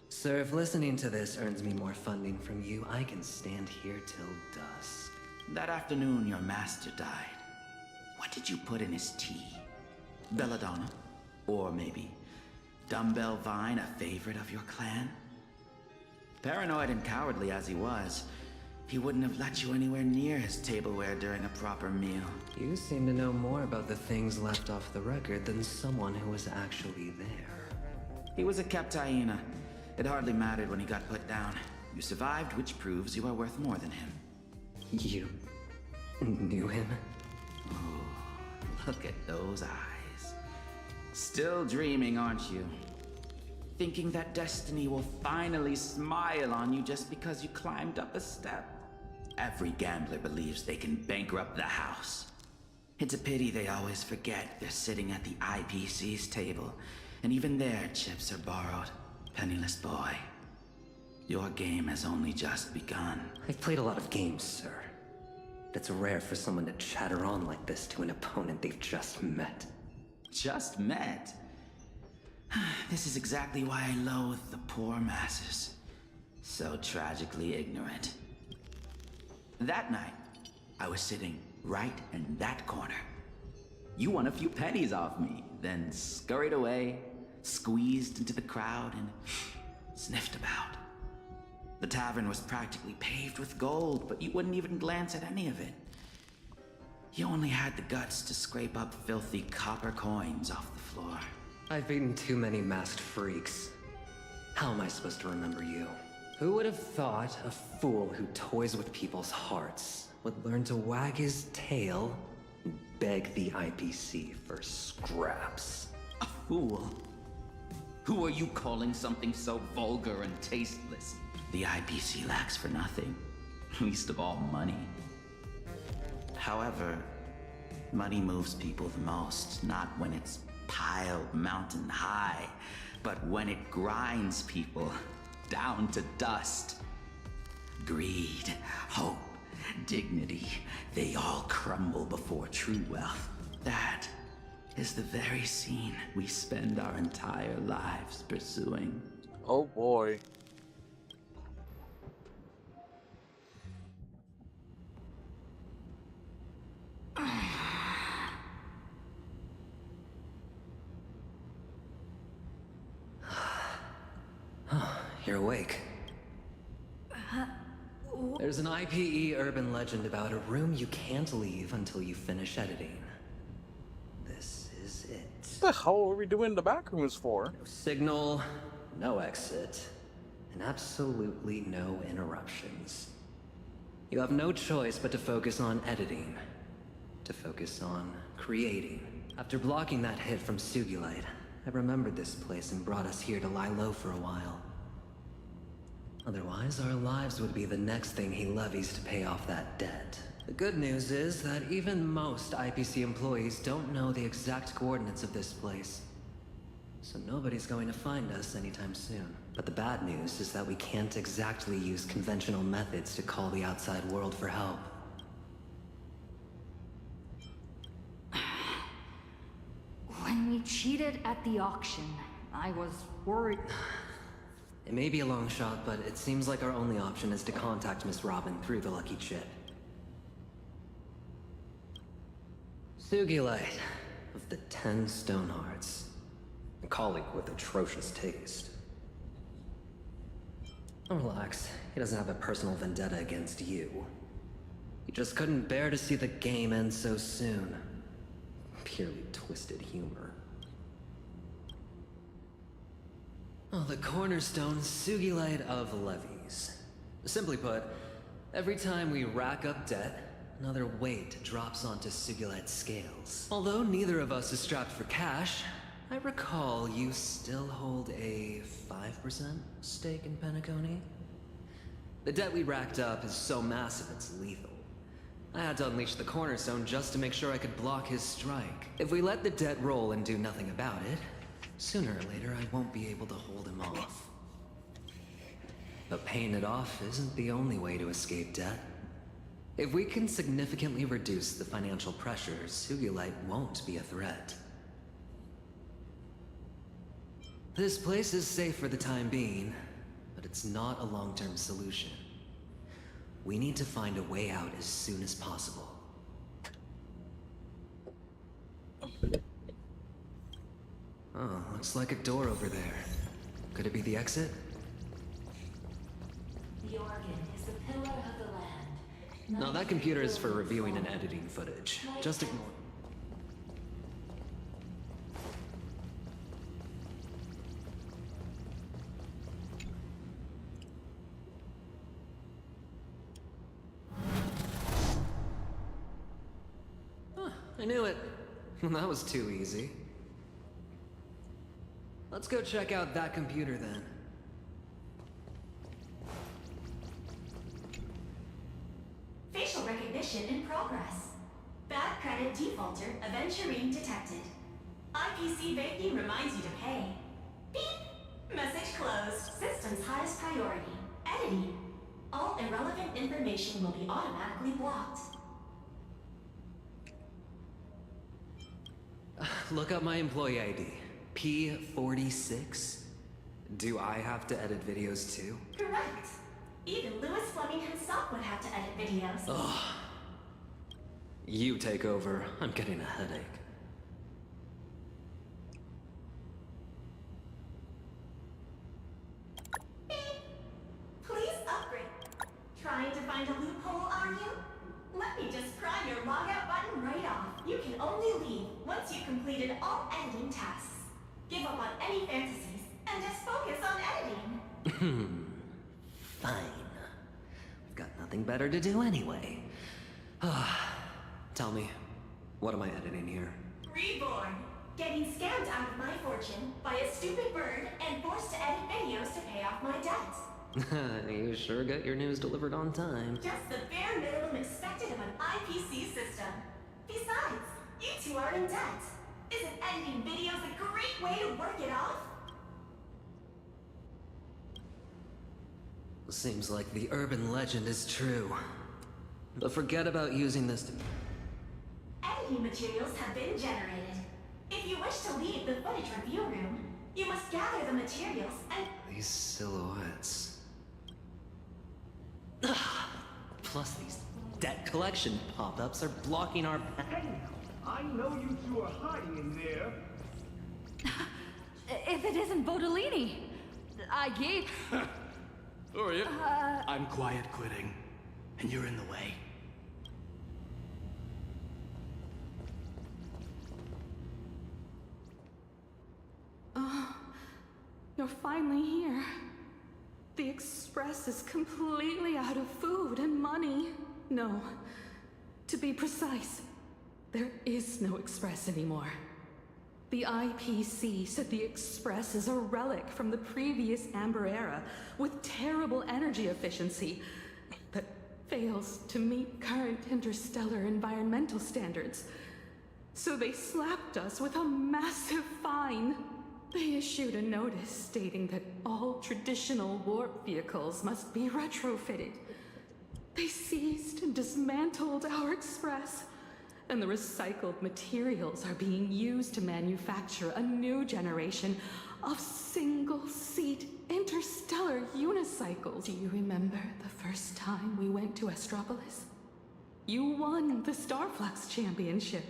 Sir, if listening to this earns me more funding from you, I can stand here till dusk. That afternoon your master died. What did you put in his tea? Belladonna? Or maybe Dumbbell Vine, a favorite of your clan? Paranoid and cowardly as he was, he wouldn't have let you anywhere near his tableware during a proper meal. You seem to know more about the things left off the record than someone who was actually there. He was a kept hyena. It hardly mattered when he got put down. You survived, which proves you are worth more than him. You knew him? Oh, look at those eyes. Still dreaming, aren't you? Thinking that destiny will finally smile on you just because you climbed up a step. Every gambler believes they can bankrupt the house. It's a pity they always forget they're sitting at the IPC's table, and even their chips are borrowed. Penniless boy, your game has only just begun. I've played a lot of games, sir. It's rare for someone to chatter on like this to an opponent they've just met. Just met? This is exactly why I loathe the poor masses. So tragically ignorant. That night, I was sitting right in that corner. You won a few pennies off me, then scurried away, squeezed into the crowd, and sniffed about. The tavern was practically paved with gold, but you wouldn't even glance at any of it. You only had the guts to scrape up filthy copper coins off the floor. I've beaten too many masked freaks. How am I supposed to remember you? Who would have thought a fool who toys with people's hearts would learn to wag his tail and beg the IPC for scraps? A fool? Who are you calling something so vulgar and tasteless? The IPC lacks for nothing, least of all money. However, money moves people the most, not when it's piled mountain high, but when it grinds people down to dust. Greed, hope, dignity, they all crumble before true wealth. That is the very scene we spend our entire lives pursuing. Oh boy. You're awake. There's an IPE urban legend about a room you can't leave until you finish editing. This is it. What the hell are we doing the back rooms for? No signal, no exit, and absolutely no interruptions. You have no choice but to focus on editing, to focus on creating. After blocking that hit from Sugilite, I remembered this place and brought us here to lie low for a while. Otherwise, our lives would be the next thing he levies to pay off that debt. The good news is that even most IPC employees don't know the exact coordinates of this place. So nobody's going to find us anytime soon. But the bad news is that we can't exactly use conventional methods to call the outside world for help. When we cheated at the auction, I was worried. It may be a long shot, but it seems like our only option is to contact Miss Robin through the lucky chip. Sugilite of the 10 Stonehearts. A colleague with atrocious taste. Oh, relax. He doesn't have a personal vendetta against you. He just couldn't bear to see the game end so soon. Purely twisted humor. Oh, the cornerstone Sugilite of levies. Simply put, every time we rack up debt, another weight drops onto Sugilite's scales. Although neither of us is strapped for cash, I recall you still hold a 5% stake in Penacony? The debt we racked up is so massive it's lethal. I had to unleash the cornerstone just to make sure I could block his strike. If we let the debt roll and do nothing about it, sooner or later I won't be able to hold him off. But paying it off isn't the only way to escape debt. If we can significantly reduce the financial pressures, Sugilite won't be a threat. This place is safe for the time being, but it's not a long-term solution. We need to find a way out as soon as possible. Oh, looks like a door over there. Could it be the exit? The organ is the pillar of the land. No, that computer is for reviewing and editing footage. Just ignore. Huh, I knew it. That was too easy. Let's go check out that computer then. Facial recognition in progress. Bad credit defaulter Aventurine detected. IPC banking reminds you to pay. Beep! Message closed. System's highest priority. Editing. All irrelevant information will be automatically blocked. Look up my employee ID. P46? Do I have to edit videos too? Correct. Even Lewis Fleming himself would have to edit videos. Ugh. You take over. I'm getting a headache. Please upgrade. Trying to find a loophole, are you? Let me just pry your logout button right off. You can only leave once you've completed all editing tasks. Give up on any fantasies and just focus on editing. Fine. We've got nothing better to do anyway. Tell me, what am I editing here? Reborn. Getting scammed out of my fortune by a stupid bird and forced to edit videos to pay off my debt. You sure got your news delivered on time. Just the bare minimum expected of an IPC system. Besides, you two are in debt. Isn't editing videos a great way to work it off? Seems like the urban legend is true. But forget about using this to... Editing materials have been generated. If you wish to leave the footage review room, you must gather the materials and... These silhouettes... Plus these debt collection pop-ups are blocking our... Hey, I know you two are hiding in there. If it isn't Bodolini, I gave... Who are you? I'm quiet quitting, and you're in the way. You're finally here. The Express is completely out of food and money. No. To be precise, there is no Express anymore. The IPC said the Express is a relic from the previous Amber Era with terrible energy efficiency that fails to meet current interstellar environmental standards. So they slapped us with a massive fine. They issued a notice stating that all traditional warp vehicles must be retrofitted. They seized and dismantled our Express, and the recycled materials are being used to manufacture a new generation of single-seat interstellar unicycles. Do you remember the first time we went to Astropolis? You won the Starflux Championship.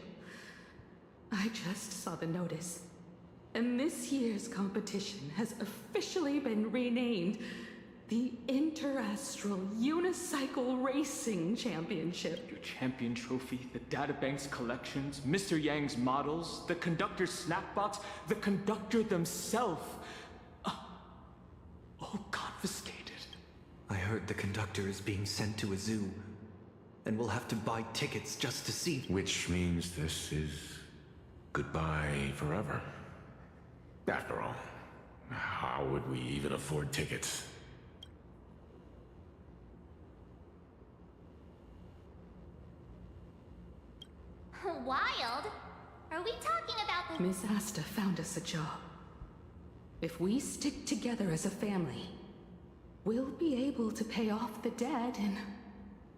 I just saw the notice. And this year's competition has officially been renamed the Interastral Unicycle Racing Championship. Your champion trophy, the databank's collections, Mr. Yang's models, the conductor's snack box, the conductor themselves. All confiscated. I heard the conductor is being sent to a zoo, and we'll have to buy tickets just to see. Which means this is goodbye forever. After all, how would we even afford tickets? Wild? Are we talking about the— Miss Asta found us a job. If we stick together as a family, we'll be able to pay off the debt in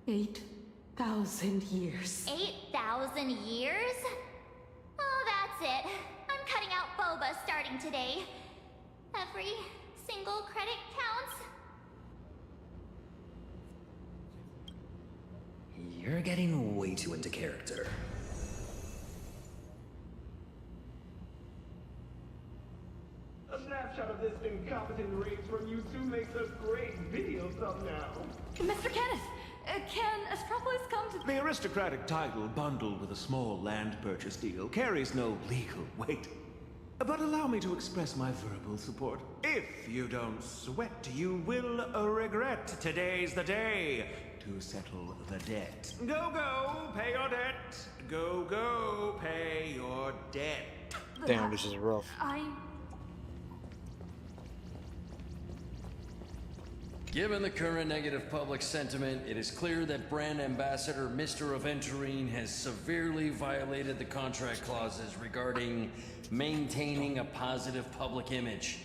8,000 years. 8,000 years? Oh, that's it. I'm cutting out boba starting today. Every single credit counts. You're getting way too into character. A snapshot of this incompetent race from you two makes a great video thumbnail. Mr. Kenneth, can Astropolis come to— The aristocratic title bundled with a small land purchase deal carries no legal weight. But allow me to express my verbal support. If you don't sweat, you will regret today's the day to settle the debt. Go, go, pay your debt. Go, go, pay your debt. Damn, this is rough. Given the current negative public sentiment, it is clear that brand ambassador Mr. Aventurine has severely violated the contract clauses regarding maintaining a positive public image.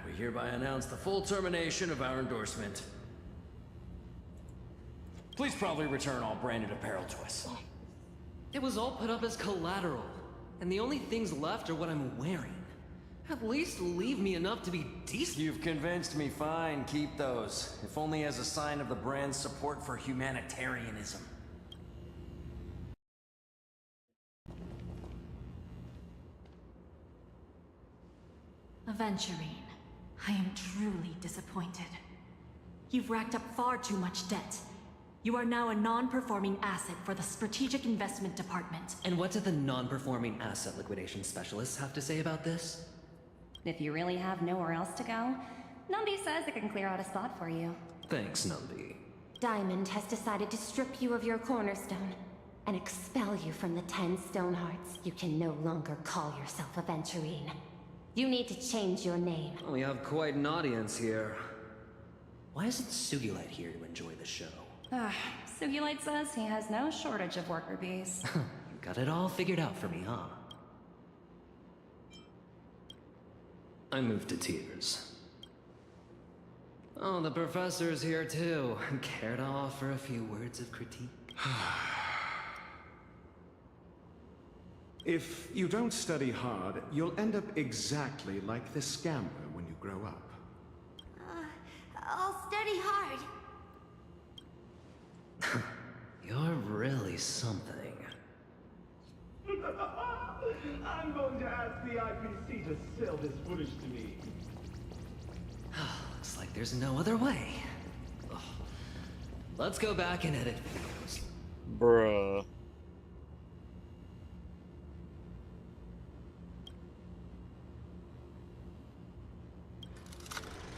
We hereby announce the full termination of our endorsement. Please probably return all branded apparel to us. It was all put up as collateral, and the only things left are what I'm wearing. At least leave me enough to be decent. You've convinced me. Fine, keep those. If only as a sign of the brand's support for humanitarianism. Aventurine, I am truly disappointed. You've racked up far too much debt. You are now a non-performing asset for the Strategic Investment Department. And what do the non-performing asset liquidation specialists have to say about this? If you really have nowhere else to go, Numby says it can clear out a spot for you. Thanks, Numby. Diamond has decided to strip you of your cornerstone and expel you from the 10 Stonehearts. You can no longer call yourself Aventurine. You need to change your name. We have quite an audience here. Why isn't Sugilite here to enjoy the show? Sugilite says he has no shortage of worker bees. You got it all figured out for me, huh? I moved to tears. Oh, the professor's here too. Care to offer a few words of critique? If you don't study hard, you'll end up exactly like this scammer when you grow up. I'll study hard. You're really something. I'm going to ask the IPC to sell this footage to me. Looks like there's no other way. Ugh. Let's go back and edit videos. Bruh.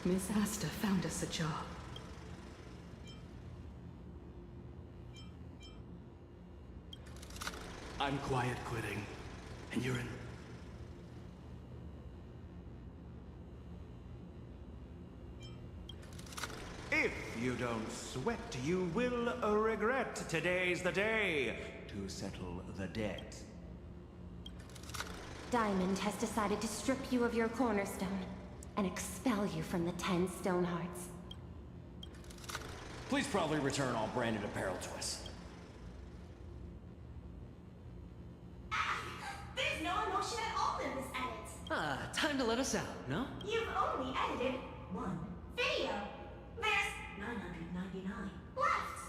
Miss Asta found us a job. I'm quiet quitting, and you're in. If you don't sweat, you will regret today's the day to settle the debt. Diamond has decided to strip you of your cornerstone and expel you from the 10 Stonehearts. Please probably return all branded apparel to us. There's no emotion at all in this edit. Time to let us out, no? You've only edited one video. There's 999 left.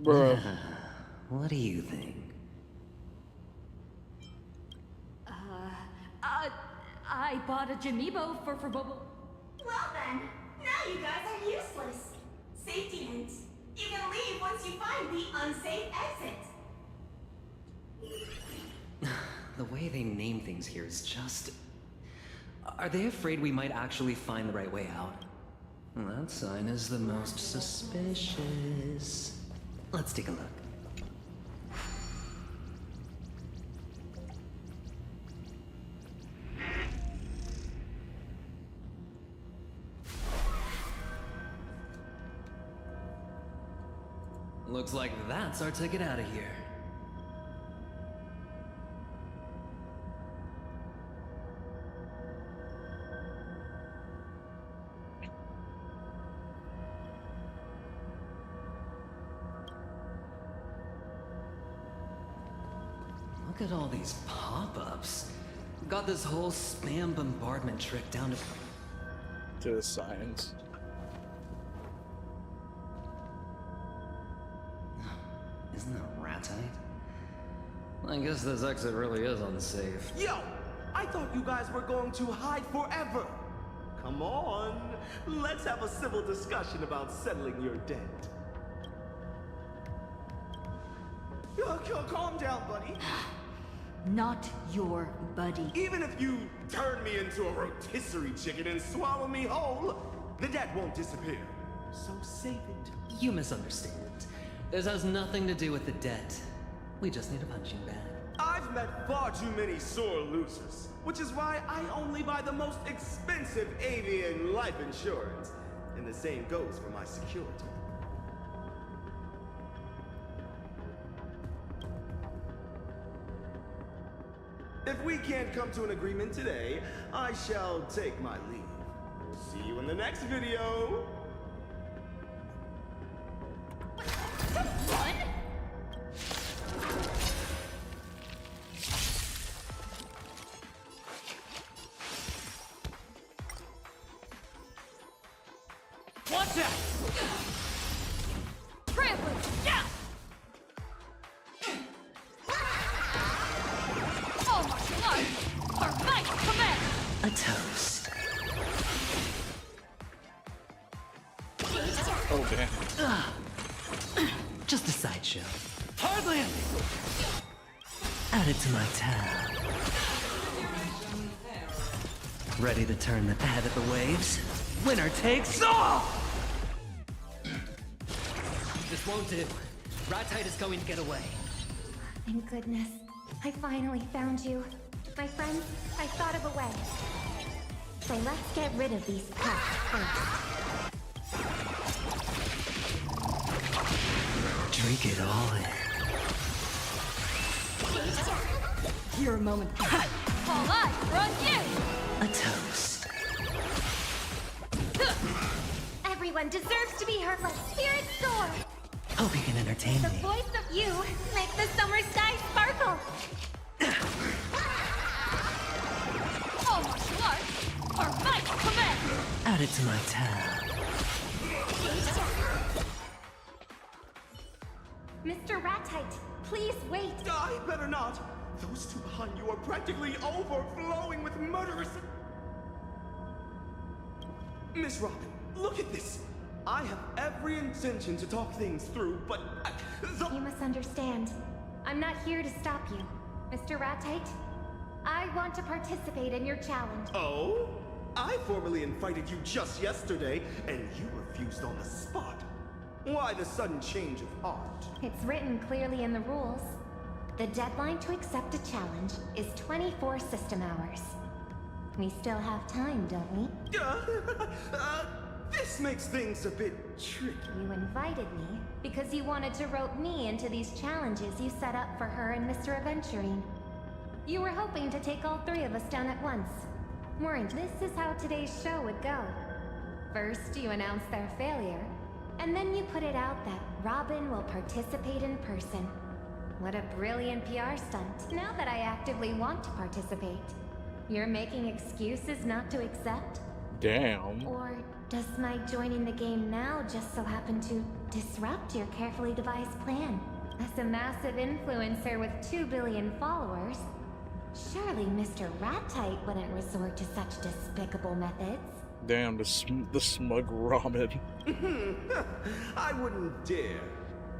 Bruh. What do you think? I bought a Jamibo for Bobo. Well then, now you guys are useless. Safety hint. You can leave once you find the unsafe exit. The way they name things here is just... Are they afraid we might actually find the right way out? That sign is the most suspicious. Let's take a look. Looks like that's our ticket out of here. Look at all these pop-ups. Got this whole spam bombardment trick down to the signs. Isn't that rat-tight? I guess this exit really is unsafe. Yo! I thought you guys were going to hide forever. Come on, let's have a civil discussion about settling your debt. Yo, calm down, buddy. Not your buddy. Even if you turn me into a rotisserie chicken and swallow me whole, the debt won't disappear. So save it. You misunderstand. This has nothing to do with the debt. We just need a punching bag. I've met far too many sore losers, which is why I only buy the most expensive avian life insurance. And the same goes for my security. If we can't come to an agreement today, I shall take my leave. See you in the next video. Watch out! Trampling! Yeah! All martial arts are my command! A toast. Oh, damn. Just a sideshow. Hardly. Add it to my tab. Ready to turn the head of the waves? Winner takes all! This won't do. Rat-tight is going to get away. Thank goodness. I finally found you. My friends, I thought of a way. So let's get rid of these pests first. Drink it all in. Your moment. All eyes are on you! A toast. Everyone deserves to be heard. Let spirits soar. Hope you can entertain The me. voice of you makes the summer sky sparkle. All martial arts are my command! Add it to my tab. Mr. Rat-tight, please wait. I better not. Those two behind you are practically overflowing with murderous... Miss Robin, look at this. I have every intention to talk things through, but... You misunderstand. I'm not here to stop you. Mr. Rat-tight, I want to participate in your challenge. Oh? I I formally invited you just yesterday, and you refused on the spot. Why the sudden change of heart? It's written clearly in the rules. The deadline to accept a challenge is 24 system hours. We still have time, don't we? This makes things a bit tricky. You invited me because you wanted to rope me into these challenges you set up for her and Mr. Aventurine. You were hoping to take all three of us down at once. Weren't you? This is how today's show would go. First, you announce their failure, and then you put it out that Robin will participate in person. What a brilliant PR stunt. Now that I actively want to participate, you're making excuses not to accept? Damn. Or does my joining the game now just so happen to disrupt your carefully devised plan? As a massive influencer with 2 billion followers, surely Mr. Rat-Tight wouldn't resort to such despicable methods. Damn, the smug ramen. I wouldn't dare.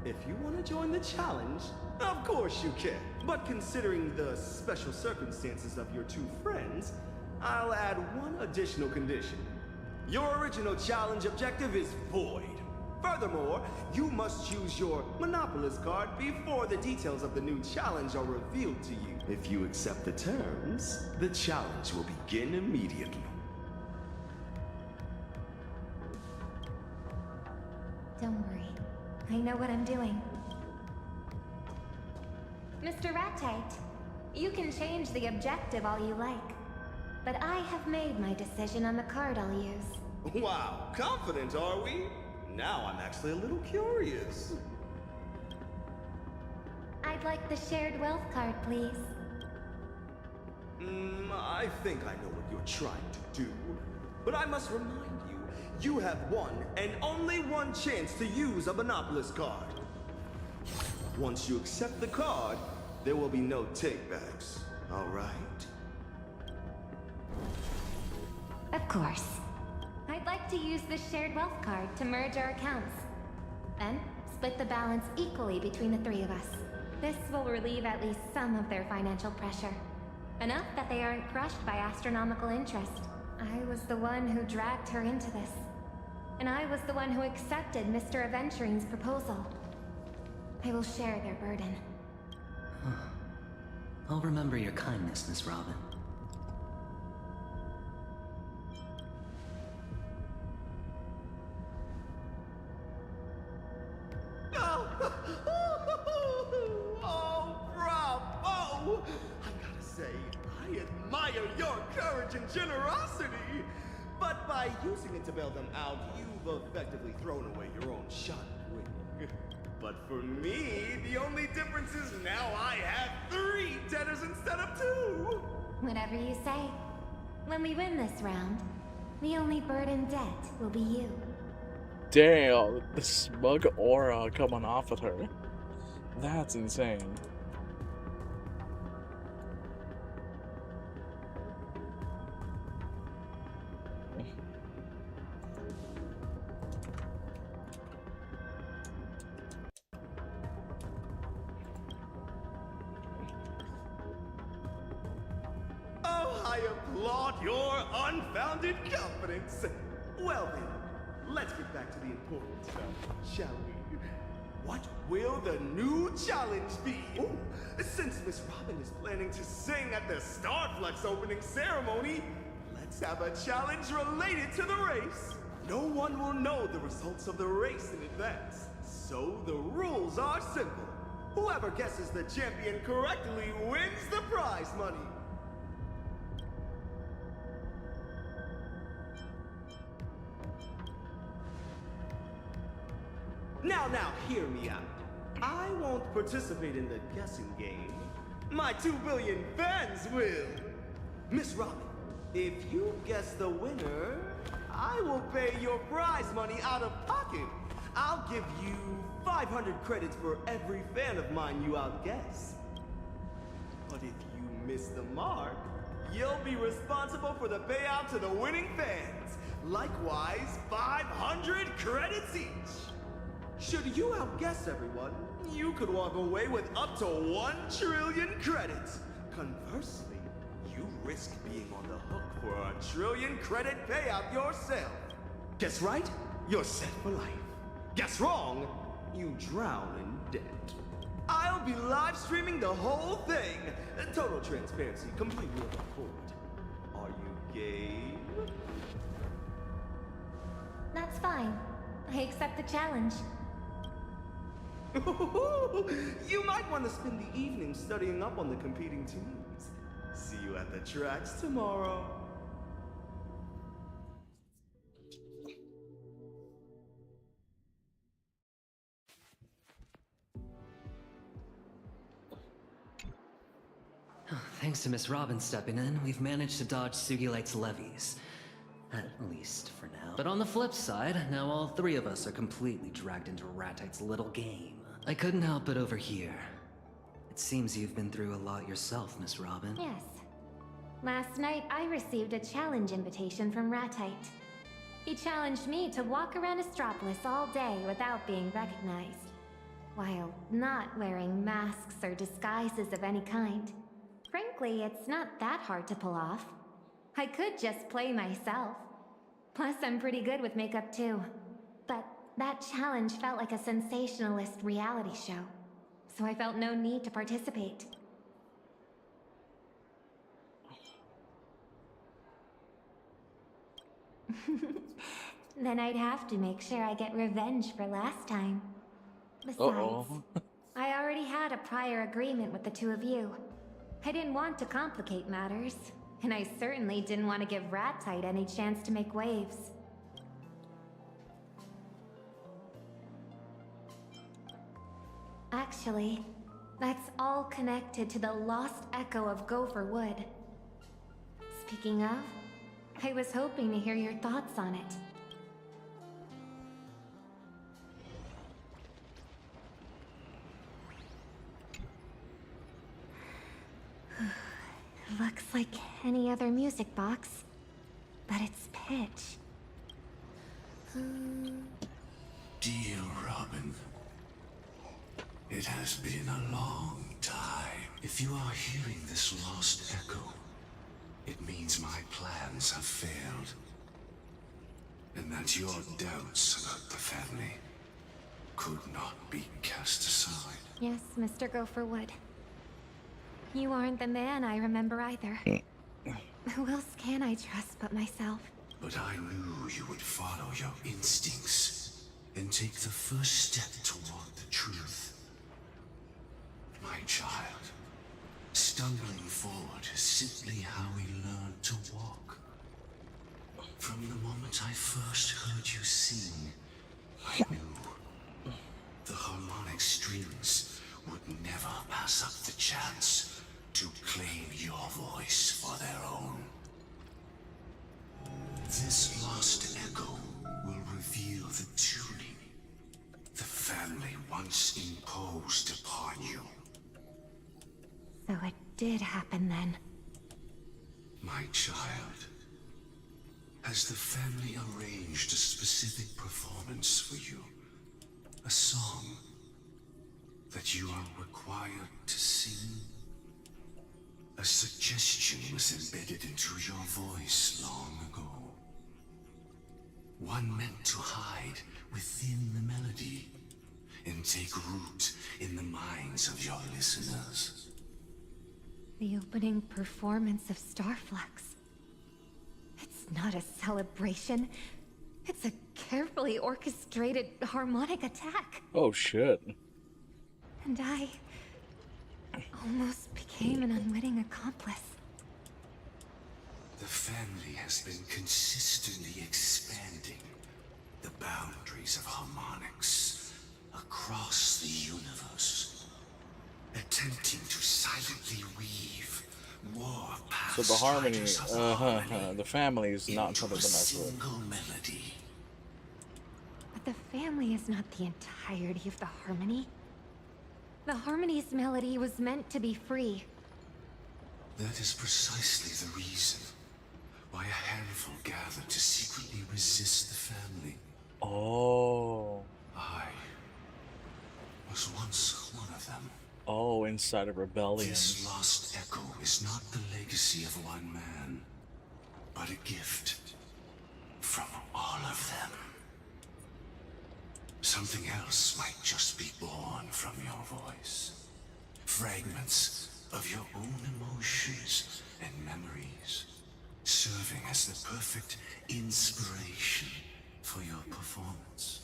If you want to join the challenge, of course you can. But considering the special circumstances of your two friends, I'll add one additional condition. Your original challenge objective is void. Furthermore, you must use your Monopolist card before the details of the new challenge are revealed to you. If you accept the terms, the challenge will begin immediately. Don't worry. I know what I'm doing. Mr. Rat-Tight, you can change the objective all you like. But I have made my decision on the card I'll use. Wow, confident are we? Now I'm actually a little curious. I'd like the shared wealth card, please. I think I know what you're trying to do. But I must remind you, you have one and only one chance to use a Monopolist card. Once you accept the card, there will be no takebacks, all right? Of course. I'd like to use the shared wealth card to merge our accounts. Then, split the balance equally between the three of us. This will relieve at least some of their financial pressure. Enough that they aren't crushed by astronomical interest. I was the one who dragged her into this. And I was the one who accepted Mr. Aventurine's proposal. I will share their burden. I'll remember your kindness, Miss Robin. Oh, bravo! I gotta say, I admire your courage and generosity. But by using it to bail them out, you've effectively thrown away your own shot at winning. But for me, the only difference is now I have 3 debtors instead of 2. Whatever you say. When we win this round, the only burdened debt will be you. Damn, the smug aura coming off of her. That's insane. Oh, I applaud your unfounded confidence. Well then, let's get back to the important stuff, shall we? What will the new challenge be? Ooh, since Miss Robin is planning to sing at the Starflux opening ceremony, let's have a challenge related to the race. No one will know the results of the race in advance, so the rules are simple. Whoever guesses the champion correctly wins the prize money. Now, hear me out. I won't participate in the guessing game. My 2 billion fans will. Miss Robin, if you guess the winner, I will pay your prize money out of pocket. I'll give you 500 credits for every fan of mine you outguess. But if you miss the mark, you'll be responsible for the payout to the winning fans. Likewise, 500 credits each. Should you outguess everyone, you could walk away with up to 1 trillion credits. Conversely, you risk being on the hook for a trillion credit payout yourself. Guess right? You're set for life. Guess wrong? You drown in debt. I'll be live streaming the whole thing. Total transparency, completely above board. Are you game? That's fine. I accept the challenge. You might want to spend the evening studying up on the competing teams. See you at the tracks tomorrow. Thanks to Miss Robin stepping in, we've managed to dodge Sugilite's levies. At least for now. But on the flip side, now all three of us are completely dragged into Ratite's little game. I couldn't help but overhear. It seems you've been through a lot yourself, Miss Robin. Yes. Last night, I received a challenge invitation from Ratite. He challenged me to walk around Astropolis all day without being recognized, while not wearing masks or disguises of any kind. Frankly, it's not that hard to pull off. I could just play myself. Plus, I'm pretty good with makeup too. But that challenge felt like a sensationalist reality show, so I felt no need to participate. Then I'd have to make sure I get revenge for last time. Besides, I already had a prior agreement with the two of you. I didn't want to complicate matters, and I certainly didn't want to give Ratite any chance to make waves. Actually, that's all connected to the lost echo of Gopher Wood. Speaking of, I was hoping to hear your thoughts on it. Looks like any other music box, but it's pitch. Dear Robin, it has been a long time. If you are hearing this lost echo, it means my plans have failed. And that your doubts about the family could not be cast aside. Yes, Mr. Gopherwood. You aren't the man I remember either. Who else can I trust but myself? But I knew you would follow your instincts and take the first step toward the truth. My child, stumbling forward is simply how we learn to walk. From the moment I first heard you sing, I knew the harmonic strings would never pass up the chance to claim your voice for their own. This lost echo will reveal the tuning the family once imposed upon you. So it did happen then. My child, has the family arranged a specific performance for you? A song that you are required to sing? A suggestion was embedded into your voice long ago. One meant to hide within the melody and take root in the minds of your listeners. The opening performance of Starflux. It's not a celebration. It's a carefully orchestrated harmonic attack. Oh shit. And I almost became an unwitting accomplice. The family has been consistently expanding the boundaries of harmonics across the universe, attempting to silently weave more So the harmony, the family is not something to mess with. single melody. But the family is not the entirety of the harmony. The harmony's melody was meant to be free. That is precisely the reason why a handful gathered to secretly resist the family. Oh. I was once one of them. Oh, and side of rebellion. This lost echo is not the legacy of one man, but a gift from all of them. Something else might just be born from your voice. Fragments of your own emotions and memories, serving as the perfect inspiration for your performance.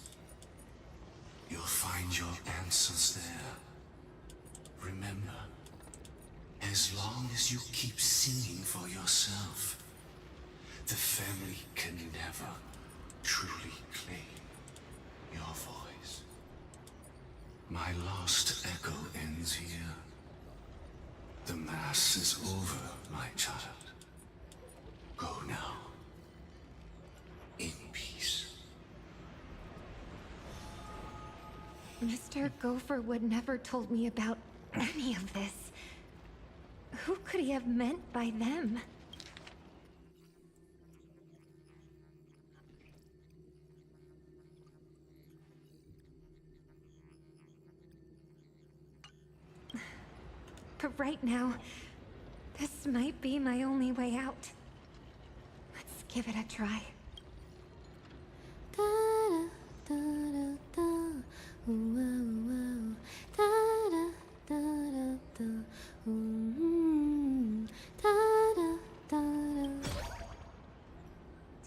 You'll find your answers there. Remember, as long as you keep singing for yourself, the family can never truly claim your voice. My lost echo ends here. The mass is over, my child. Go now. In peace. Mr. Gopherwood never told me about any of this. Who could he have meant by them? But right now, this might be my only way out. Let's give it a try.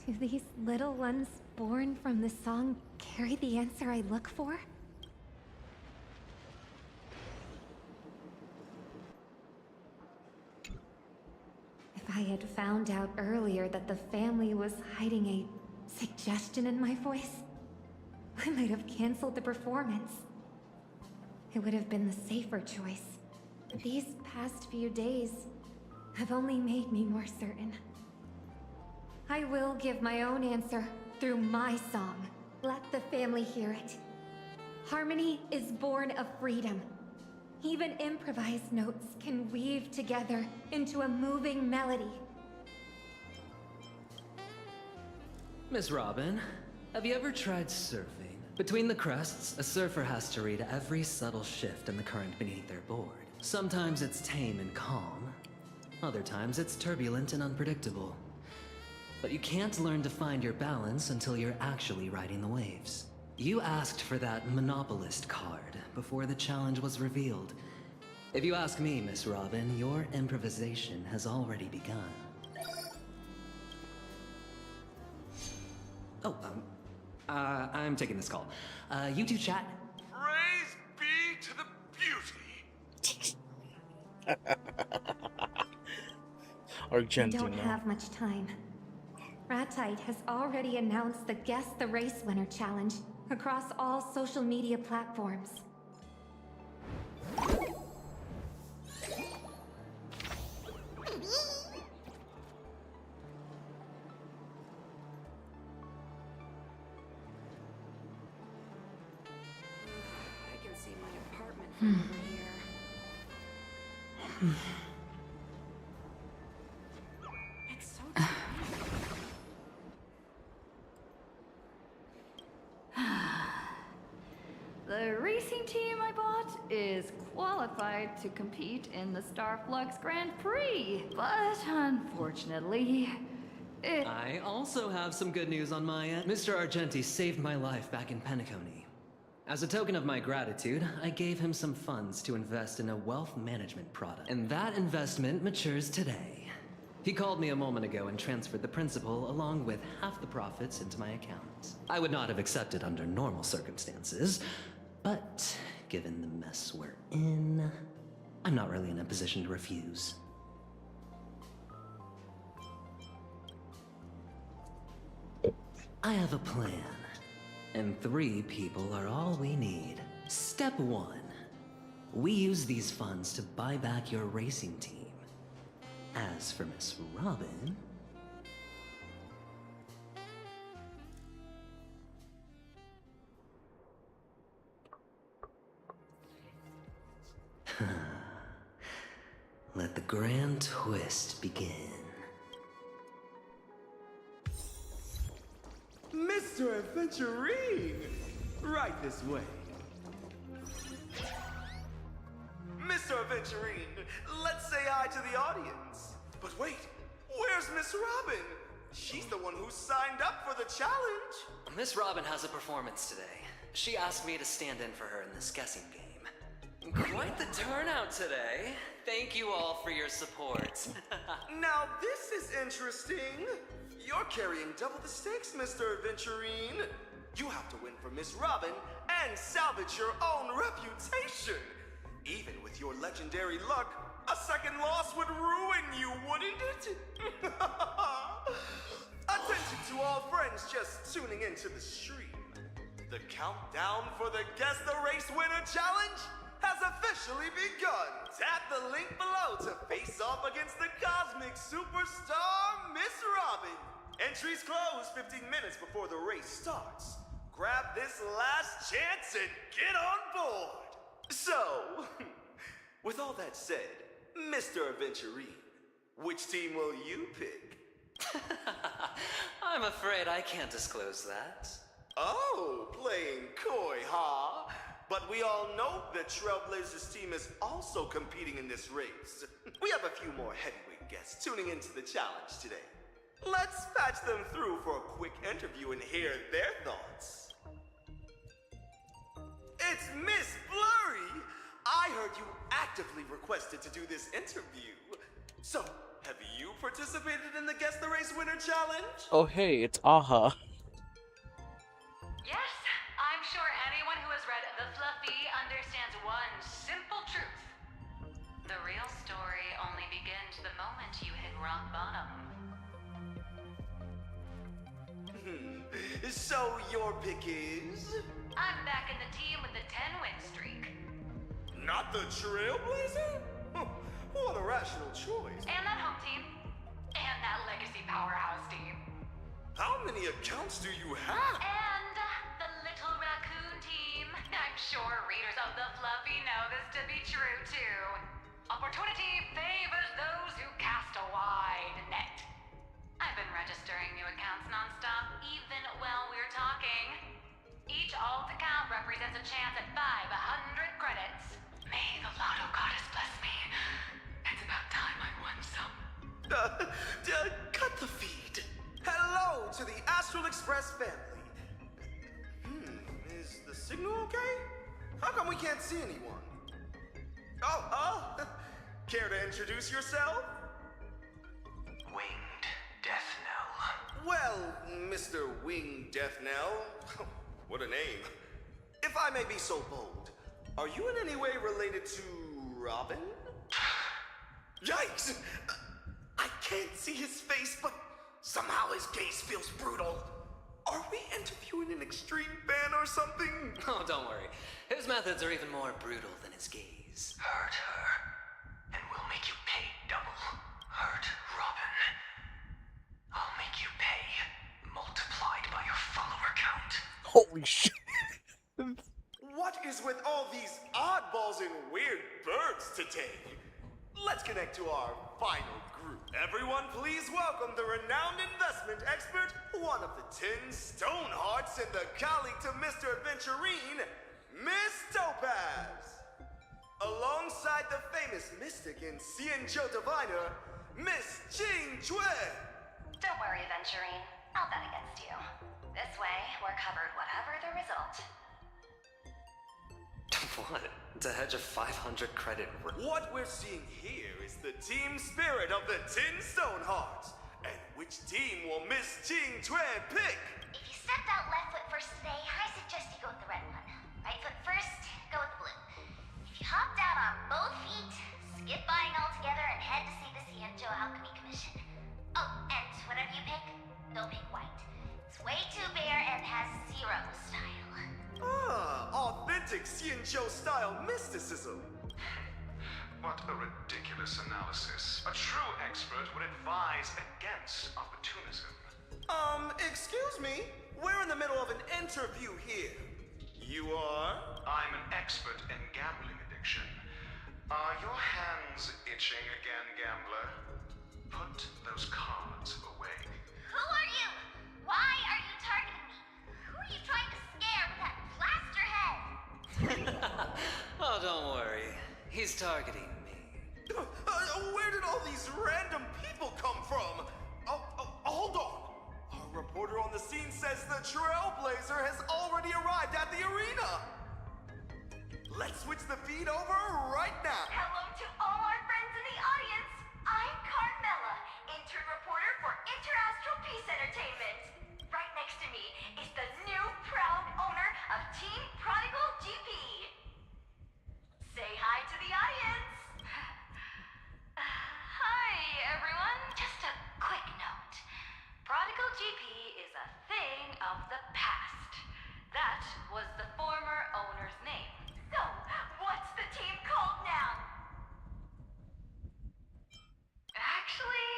Do these little ones born from the song carry the answer I look for? If I had found out earlier that the family was hiding a suggestion in my voice, I might have canceled the performance. It would have been the safer choice. These past few days have only made me more certain. I will give my own answer through my song. Let the family hear it. Harmony is born of freedom. Even improvised notes can weave together into a moving melody. Miss Robin, have you ever tried surfing? Between the crests, a surfer has to read every subtle shift in the current beneath their board. Sometimes it's tame and calm. Other times it's turbulent and unpredictable. But you can't learn to find your balance until you're actually riding the waves. You asked for that monopolist card before the challenge was revealed. If you ask me, Miss Robin, your improvisation has already begun. Oh, I'm taking this call. You two chat. Praise be to the beauty. We Argentina. don't have much time. Ratite has already announced the Guess the Race Winner challenge across all social media platforms. I can see my apartment from over here. It's so The racing team I bought is qualified to compete in the Starflux Grand Prix, but unfortunately, I also have some good news on my end. Mr. Argenti saved my life back in Penacony. As a token of my gratitude, I gave him some funds to invest in a wealth management product. And that investment matures today. He called me a moment ago and transferred the principal along with half the profits into my account. I would not have accepted under normal circumstances, but given the mess we're in, I'm not really in a position to refuse. I have a plan, and 3 people are all we need. Step 1. We use these funds to buy back your racing team. As for Miss Robin... Let the grand twist begin. Mr. Adventurine! Right this way. Mr. Aventurine. Let's say hi to the audience. But wait, where's Miss Robin? She's the one who signed up for the challenge. Miss Robin has a performance today. She asked me to stand in for her in this guessing game. Quite the turnout today. Thank you all for your support. Now this is interesting. You're carrying double the stakes, Mr. Aventurine. You have to win for Miss Robin and salvage your own reputation. Even with your legendary luck, a second loss would ruin you, wouldn't it? Attention to all friends just tuning into the stream. The countdown for the Guess the Race Winner Challenge has officially begun. Tap the link below to face off against the cosmic superstar, Miss Robin. Entries close 15 minutes before the race starts. Grab this last chance and get on board. So, with all that said, Mr. Aventurine, which team will you pick? I'm afraid I can't disclose that. Oh, playing coy, huh? But we all know that Trailblazers team is also competing in this race. We have a few more heavyweight guests tuning into the challenge today. Let's patch them through for a quick interview and hear their thoughts. It's Miss Blurry! I heard you actively requested to do this interview. So, have you participated in the Guess the Race Winner Challenge? Oh hey, it's Aha. Yes, I'm sure anyone who has read The Fluffy understands one simple truth. The real story only begins the moment you hit rock bottom. So your pick is? I'm back in the team with the 10-win streak. Not the Trailblazer? What a rational choice. And that home team. And that legacy powerhouse team. How many accounts do you have? And the little raccoon team. I'm sure readers of The Fluffy know this to be true, too. Opportunity favors those who cast a wide net. I've been registering new accounts nonstop, even while we're talking. Each alt account represents a chance at 500 credits. May the lotto goddess bless me. It's about time I won some. Cut the feed. Hello to the Astral Express family. Is the signal okay? How come we can't see anyone? Oh, care to introduce yourself? Winged Death Knell. Well, Mr. Winged Death Knell, what a name. If I may be so bold, are you in any way related to Robin? Yikes! I can't see his face, but somehow his gaze feels brutal. Are we interviewing an extreme fan or something? Oh, don't worry. His methods are even more brutal than his gaze. Hurt her, and we'll make you pay double. Hurt Robin. I'll make you pay, multiplied by your follower count. Holy shit. What is with all these oddballs and weird birds today? Let's connect to our final group. Everyone, please welcome the renowned investment expert, one of the 10 Stonehearts in the colleague to Mr. Aventurine, Miss Topaz. Alongside the famous mystic and Xianzhou diviner, Miss Jing Chue. Don't worry, Aventurine. I'll bet against you. This way, we're covered whatever the result. What? To hedge a 500 credit What we're seeing here is the team spirit of the 10 Stonehearts. And which team will Miss Jing Chue pick? If you stepped out left foot first today, I suggest you go with the red one. Right foot first, go with the blue. If you hopped out on both feet, skip buying altogether and head to see the Xianzhou Alchemy Commission. Oh, and whatever you pick, don't pick white. It's way too bare and has zero style. Authentic Xianzhou-style mysticism. What a ridiculous analysis. A true expert would advise against opportunism. Excuse me? We're in the middle of an interview here. You are? I'm an expert in gambling addiction. Are your hands itching again, gambler? Put those cards away. Who are you? Why are you targeting me? Who are you trying to scare with that plaster head? Oh, don't worry. He's targeting me. Where did all these random people come from? Hold on. Our reporter on the scene says the Trailblazer has already arrived at the arena. Let's switch the feed over right now. Hello to all our friends in the audience. I'm Carmela, intern reporter for Interastral Peace Entertainment. Right next to me is the new proud owner of Team Prodigal GP. Say hi to the audience. Hi, everyone. Just a quick note. Prodigal GP is a thing of the past. That was the former owner's name. So, what's the team called now? Actually,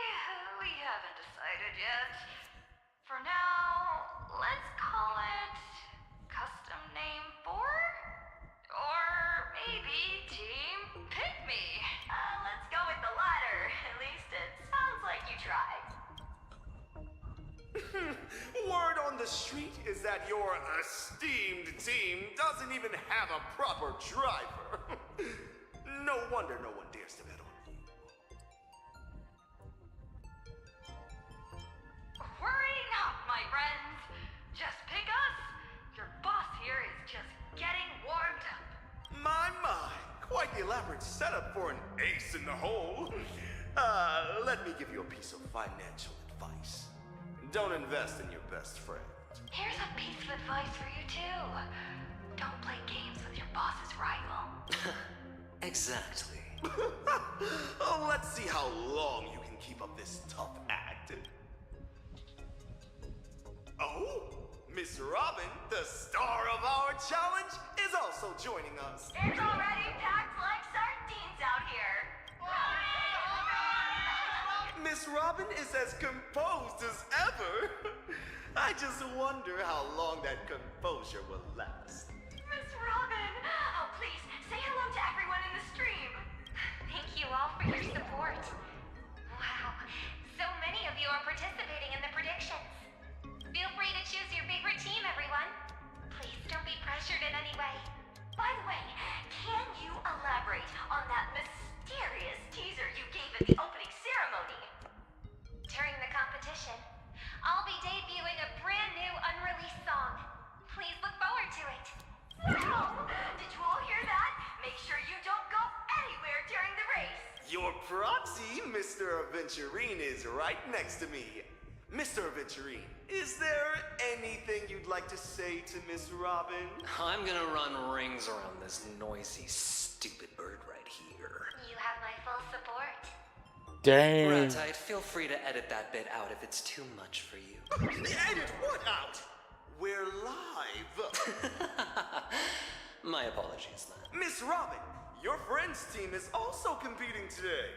we haven't decided yet. For now, let's call it Custom Name 4? Or maybe Team Pick Me. Let's go with the latter. At least it sounds like you tried. Word on the street is that your esteemed team doesn't even have a proper driver. No wonder no one dares to bet on you. Worry not, my friends. Just pick us. Your boss here is just getting warmed up. My, quite the elaborate setup for an ace in the hole. Let me give you a piece of financial advice. Don't invest in your best friend. Here's a piece of advice for you too. Don't play games with your boss's rival. Exactly. Let's see how long you can keep up this tough act. Oh, Miss Robin, the star of our challenge, is also joining us. It's already packed like sardines out here. Miss Robin is as composed as ever. I just wonder how long that composure will last. Miss Robin! Oh, please, say hello to everyone in the stream. Thank you all for your support. Wow, so many of you are participating in the predictions. Feel free to choose your favorite team, everyone. Please don't be pressured in any way. By the way, can you elaborate on that mysterious teaser you gave at the opening ceremony? During the competition, I'll be debuting a brand new unreleased song. Please look forward to it. Wow! Did you all hear that? Make sure you don't go anywhere during the race. Your proxy, Mr. Aventurine, is right next to me. Mr. Aventurine, is there anything you'd like to say to Miss Robin? I'm gonna run rings around this noisy, stupid bird right here. You have my full support. Dang. Ratite, feel free to edit that bit out if it's too much for you. Edit what out? We're live. My apologies, then. Miss Robin, your friend's team is also competing today.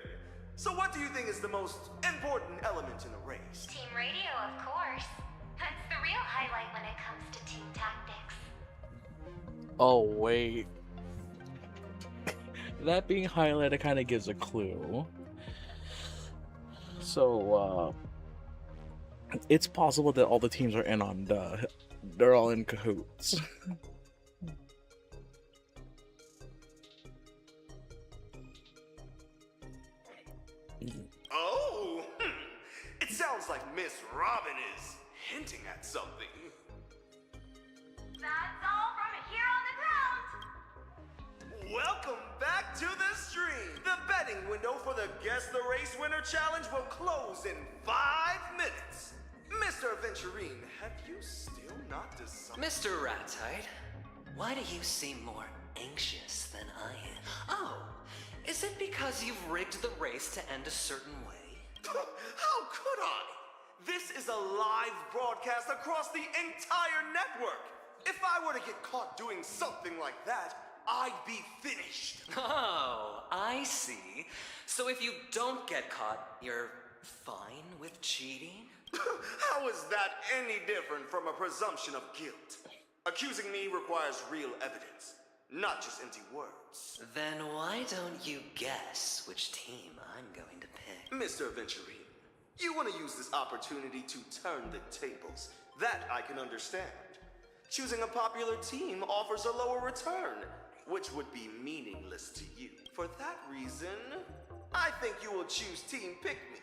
So what do you think is the most important element in the race? Team radio, of course. That's the real highlight when it comes to team tactics. Oh, wait. That being highlighted kind of gives a clue. So, it's possible that all the teams are in on they're all in cahoots. Oh, it sounds like Miss Robin is hinting at something. That's all from here on the ground. Welcome back to the stream. The betting window for the Guess the Race Winner Challenge will close in 5 minutes. Mr. Aventurine, have you still not decided? Mr. Ratite, why do you seem more anxious than I am? Oh, is it because you've rigged the race to end a certain way? How could I? This is a live broadcast across the entire network. If I were to get caught doing something like that, I'd be finished. Oh, I see. So if you don't get caught, you're fine with cheating? How is that any different from a presumption of guilt? Accusing me requires real evidence, not just empty words. Then why don't you guess which team I'm going to pick? Mr. Aventurine, you want to use this opportunity to turn the tables. That I can understand. Choosing a popular team offers a lower return, which would be meaningless to you. For that reason, I think you will choose Team Pick Me.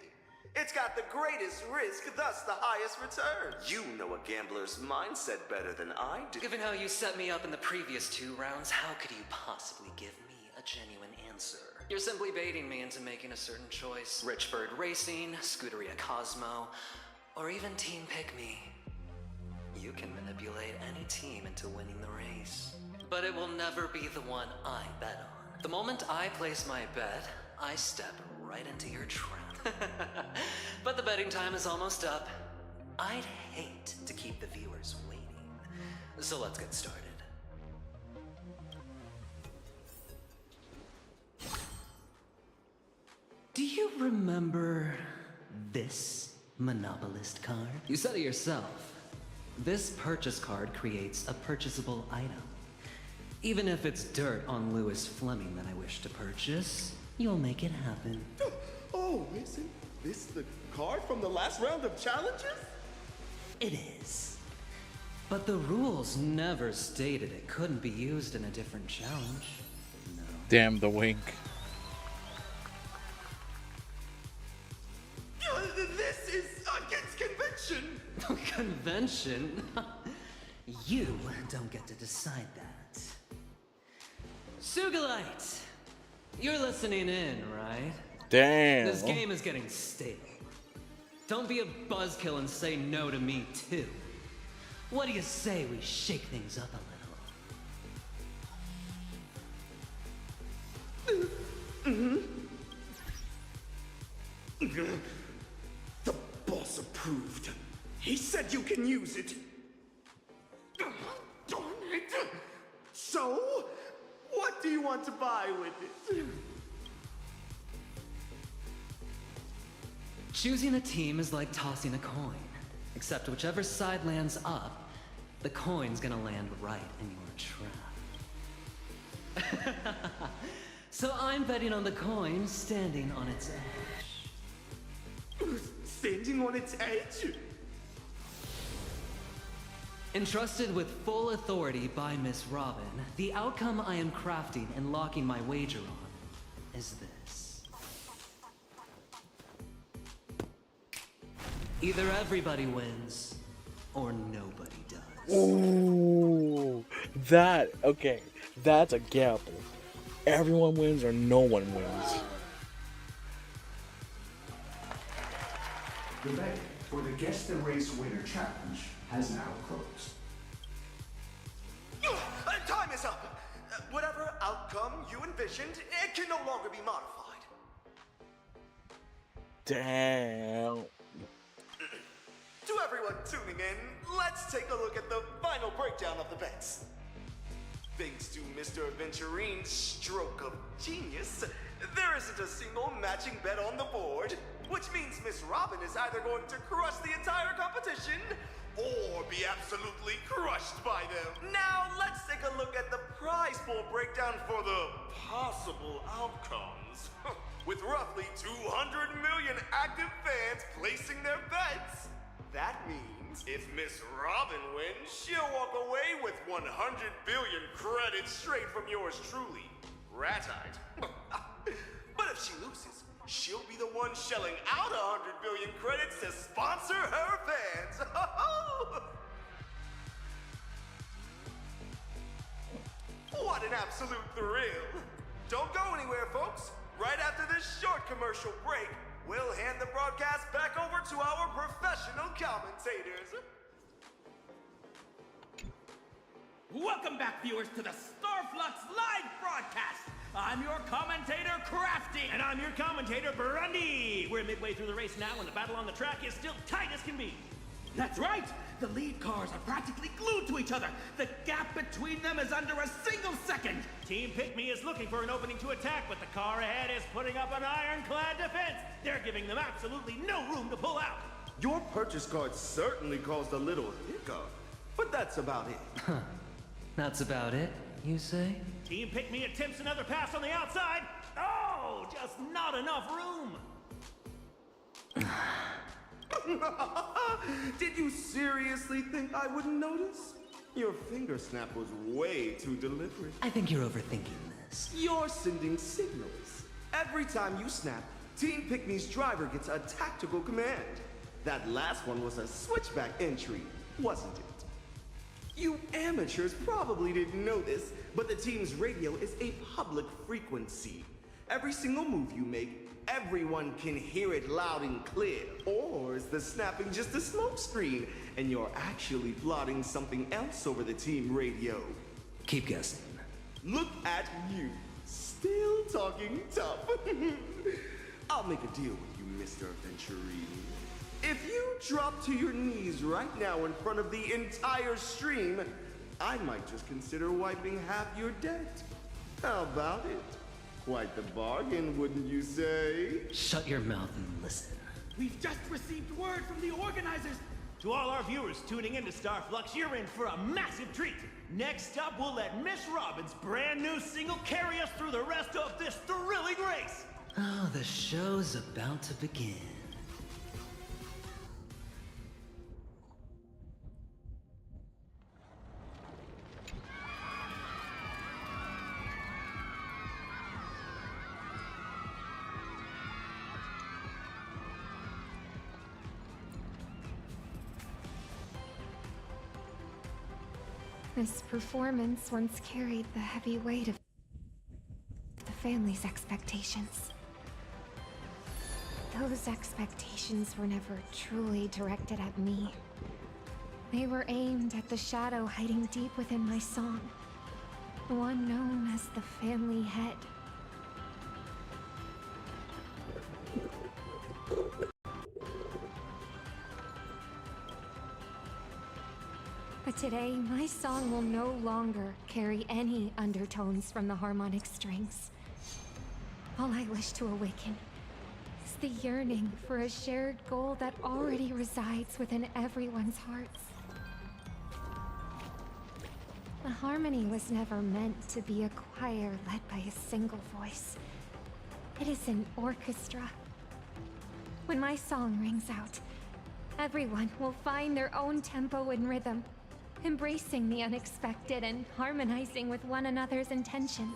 It's got the greatest risk, thus the highest return. You know a gambler's mindset better than I do. Given how you set me up in the previous 2 rounds, how could you possibly give me a genuine answer? You're simply baiting me into making a certain choice. Richbird Racing, Scuderia Cosmo, or even Team Pick Me. You can manipulate any team into winning the race. But it will never be the one I bet on. The moment I place my bet, I step right into your trap. But the betting time is almost up. I'd hate to keep the viewers waiting. So let's get started. Do you remember this monopolist card? You said it yourself. This purchase card creates a purchasable item. Even if it's dirt on Lewis Fleming that I wish to purchase, you'll make it happen. Oh, isn't this the card from the last round of challenges? It is. But the rules never stated it couldn't be used in a different challenge. No. Damn the wink. This is against convention. Convention? You don't get to decide that. Sugalite! You're listening in, right? Damn. This game is getting stale. Don't be a buzzkill and say no to me, too. What do you say we shake things up a little? The boss approved. He said you can use it. Darn it. So, what do you want to buy with it? Choosing a team is like tossing a coin. Except whichever side lands up, the coin's gonna land right in your trap. So I'm betting on the coin standing on its edge. Standing on its edge? Entrusted with full authority by Miss Robin, the outcome I am crafting and locking my wager on is this. Either everybody wins, or nobody does. Ooh, okay, that's a gamble. Everyone wins or no one wins. The betting for the Guess the Race Winner Challenge has now closed. Time is up! Whatever outcome you envisioned, it can no longer be modified. Damn. To everyone tuning in, let's take a look at the final breakdown of the bets. Thanks to Mr. Aventurine's stroke of genius, there isn't a single matching bet on the board, which means Miss Robin is either going to crush the entire competition or be absolutely crushed by them. Now, let's take a look at the prize pool breakdown for the possible outcomes. With roughly 200 million active fans placing their bets, that means if Miss Robin wins, she'll walk away with 100 billion credits straight from yours truly, Ratite. But if she loses, she'll be the one shelling out 100 billion credits to sponsor her fans. What an absolute thrill. Don't go anywhere, folks. Right after this short commercial break, we'll hand the broadcast back over to our professional commentators. Welcome back, viewers, to the Starflux live broadcast. I'm your commentator, Crafty. And I'm your commentator, Brandy. We're midway through the race now, and the battle on the track is still tight as can be. That's right. The lead cars are practically glued to each other. The gap between them is under a single second. Team Pick Me is looking for an opening to attack, but the car ahead is putting up an ironclad defense. They're giving them absolutely no room to pull out. Your purchase card certainly caused a little hiccup, but that's about it. Huh. That's about it, you say? Team Pick Me attempts another pass on the outside. Oh, just not enough room. Did you seriously think I wouldn't notice? Your finger snap was way too deliberate. I think you're overthinking this. You're sending signals. Every time you snap, Team Pickney's driver gets a tactical command. That last one was a switchback entry, wasn't it? You amateurs probably didn't know this, but the team's radio is a public frequency. Every single move you make, everyone can hear it loud and clear. Or is the snapping just a smokescreen, and you're actually plotting something else over the team radio? Keep guessing. Look at you, still talking tough. I'll make a deal with you, Mr. Aventurine. If you drop to your knees right now in front of the entire stream, I might just consider wiping half your debt. How about it? Quite the bargain, wouldn't you say? Shut your mouth and listen. We've just received word from the organizers. To all our viewers tuning into Starflux, you're in for a massive treat. Next up, we'll let Miss Robin's brand new single carry us through the rest of this thrilling race. Oh, the show's about to begin. This performance once carried the heavy weight of the family's expectations. Those expectations were never truly directed at me. They were aimed at the shadow hiding deep within my song, the one known as the family head. But today, my song will no longer carry any undertones from the harmonic strings. All I wish to awaken is the yearning for a shared goal that already resides within everyone's hearts. The harmony was never meant to be a choir led by a single voice. It is an orchestra. When my song rings out, everyone will find their own tempo and rhythm, embracing the unexpected and harmonizing with one another's intentions.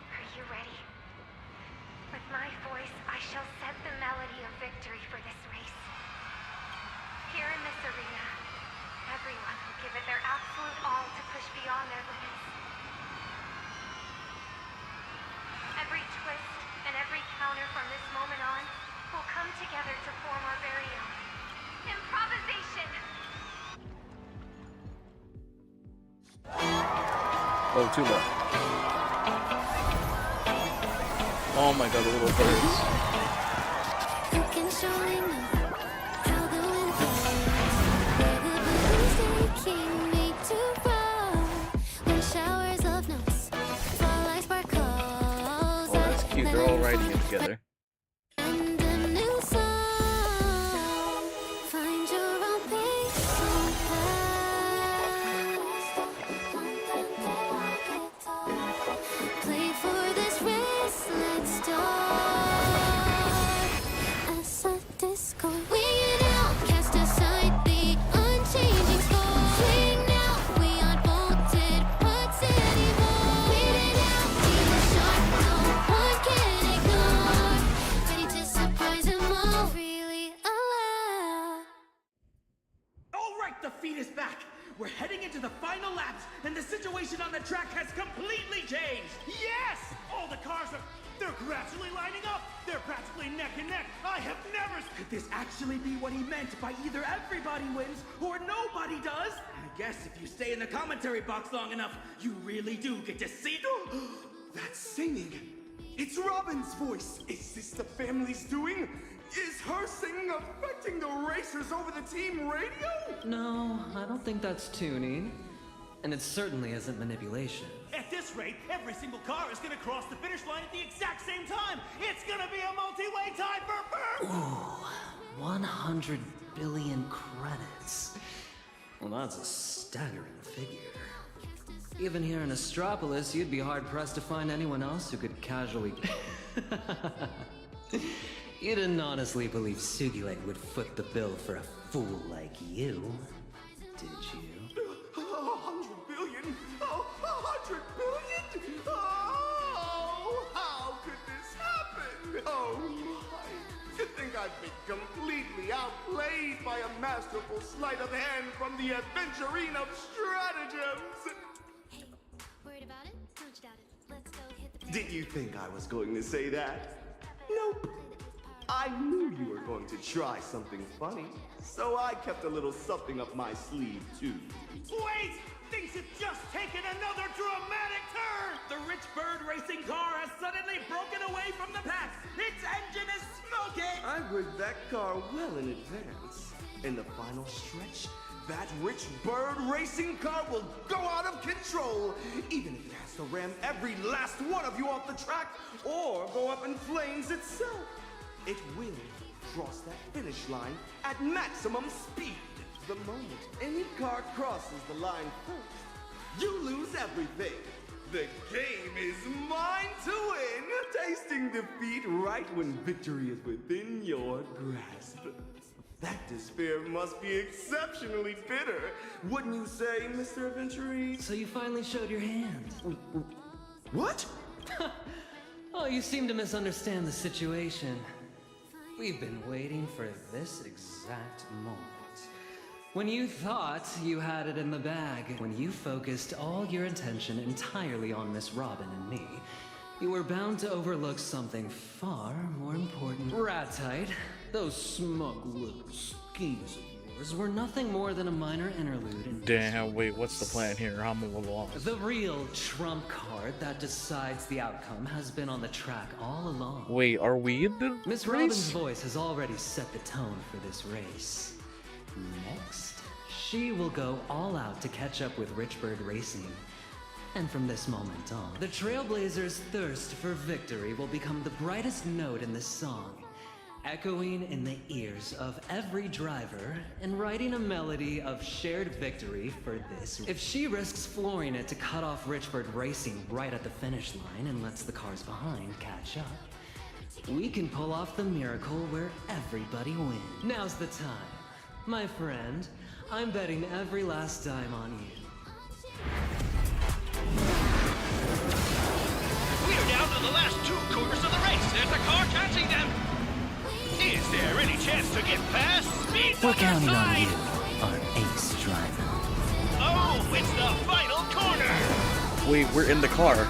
Are you ready? With my voice, I shall set the melody of victory for this race. Here in this arena, everyone will give it their absolute all to push beyond their limits. Every twist and every counter from this moment on will come together to form our very own improvisation. Oh, two more. Oh my god, the little birds. You can surely know how the wind blows, where the blues taking me to roll. When showers of notes fall like sparkles. Oh, that's cute. They're all riding it together. And a new song. Find your own pace and path. Play for this race, let's start. As a discord, wing it out, cast aside the unchanging score. Swing now, we aren't bolted, what's anymore? Wait it out, demon sharp, no one can ignore. Ready to surprise them all, really allow. All right, the feed is back. We're heading into the final laps, and the situation on the track has completely changed. Yes! All the cars they're gradually lining up. They're practically neck and neck. I have never... Could this actually be what he meant by either everybody wins or nobody does? I guess if you stay in the commentary box long enough, you really do get to see... That's singing. It's Robin's voice. Is this the family's doing? Is her singing affecting the racers over the team radio? No, I don't think that's tuning. And it certainly isn't manipulation. At this this rate, every single car is gonna cross the finish line at the exact same time. It's gonna be a multi-way tie for first. Ooh, 100 billion credits. Well, that's a staggering figure. Even here in Astropolis, you'd be hard-pressed to find anyone else who could casually... You didn't honestly believe Sugilite would foot the bill for a fool like you, did you? 100 billion? Oh, 100 billion? Oh, how could this happen? Oh my. To think I've been completely outplayed by a masterful sleight of hand from the adventurine of stratagems. Hey, worried about it? Don't you doubt it. Let's go hit the... Did you think I was going to say that? Nope. I knew you were going to try something funny, so I kept a little something up my sleeve, too. Wait! Things have just taken another dramatic turn! The Rich Bird racing car has suddenly broken away from the pack! Its engine is smoking! I rigged that car well in advance. In the final stretch, that Rich Bird racing car will go out of control, even if it has to ram every last one of you off the track or go up in flames itself. It will cross that finish line at maximum speed. The moment any car crosses the line first, you lose everything. The game is mine to win. Tasting defeat right when victory is within your grasp. That despair must be exceptionally bitter, wouldn't you say, Mr. Aventurine? So you finally showed your hand. What? Oh, you seem to misunderstand the situation. We've been waiting for this exact moment. When you thought you had it in the bag, when you focused all your attention entirely on Miss Robin and me, you were bound to overlook something far more important. Ratite, those smug little schemes of yours were nothing more than a minor interlude in... Damn, wait, what's the plan here? I'm a little lost. The real trump card that decides the outcome has been on the track all along. Wait, are we in the Miss race? Robin's voice has already set the tone for this race. Next, she will go all out to catch up with Richbird Racing. And from this moment on, the Trailblazers' thirst for victory will become the brightest note in this song, echoing in the ears of every driver and writing a melody of shared victory for this. If she risks flooring it to cut off Richbird Racing right at the finish line and lets the cars behind catch up, we can pull off the miracle where everybody wins. Now's the time. My friend, I'm betting every last dime on you. We are down to the last 2 quarters of the race. There's a car catching them. Is there any chance to get past? Speed's We're on their counting on side. you, our ace driver. Oh, it's the final corner. Wait, we're in the car.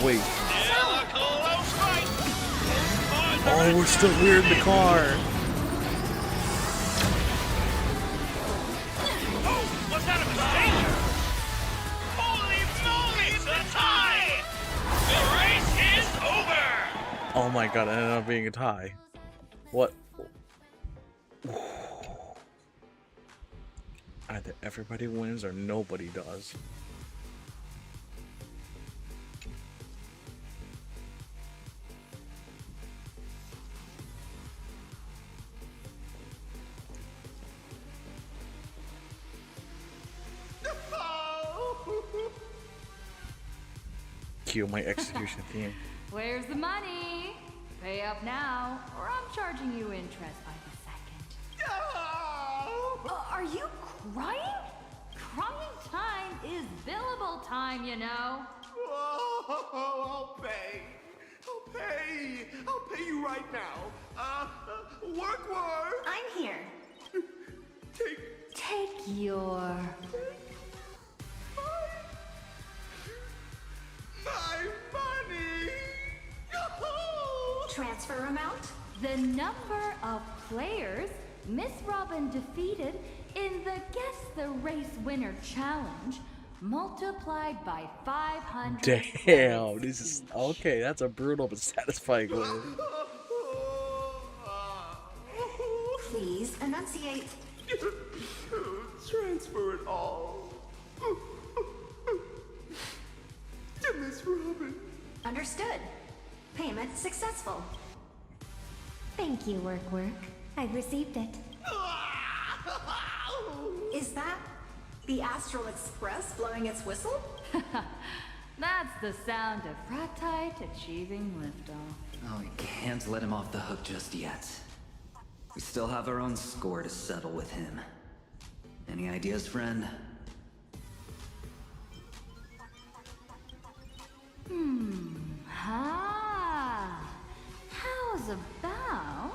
Wait. Still a close fight. Oh, we're in the car. Oh, was that a mistake? Holy moly, it's a tie. The race is over. Oh my god, it ended up being a tie. What? Either everybody wins or nobody does. Cue my execution theme. Where's the money? Pay up now, or I'm charging you interest by the second. Are you crying? Crying time is billable time, you know. I'll pay. I'll pay you right now. Work. I'm here. Take your... My money! Transfer amount? The number of players Miss Robin defeated in the Guess the Race Winner Challenge multiplied by 500. Damn, this is okay. That's a brutal but satisfying win. Please enunciate. Transfer it all. Understood. Payment successful. Thank you, Work. I've received it. Is that the Astral Express blowing its whistle? That's the sound of Ratite achieving liftoff. Oh, we can't let him off the hook just yet. We still have our own score to settle with him. Any ideas, friend? How's about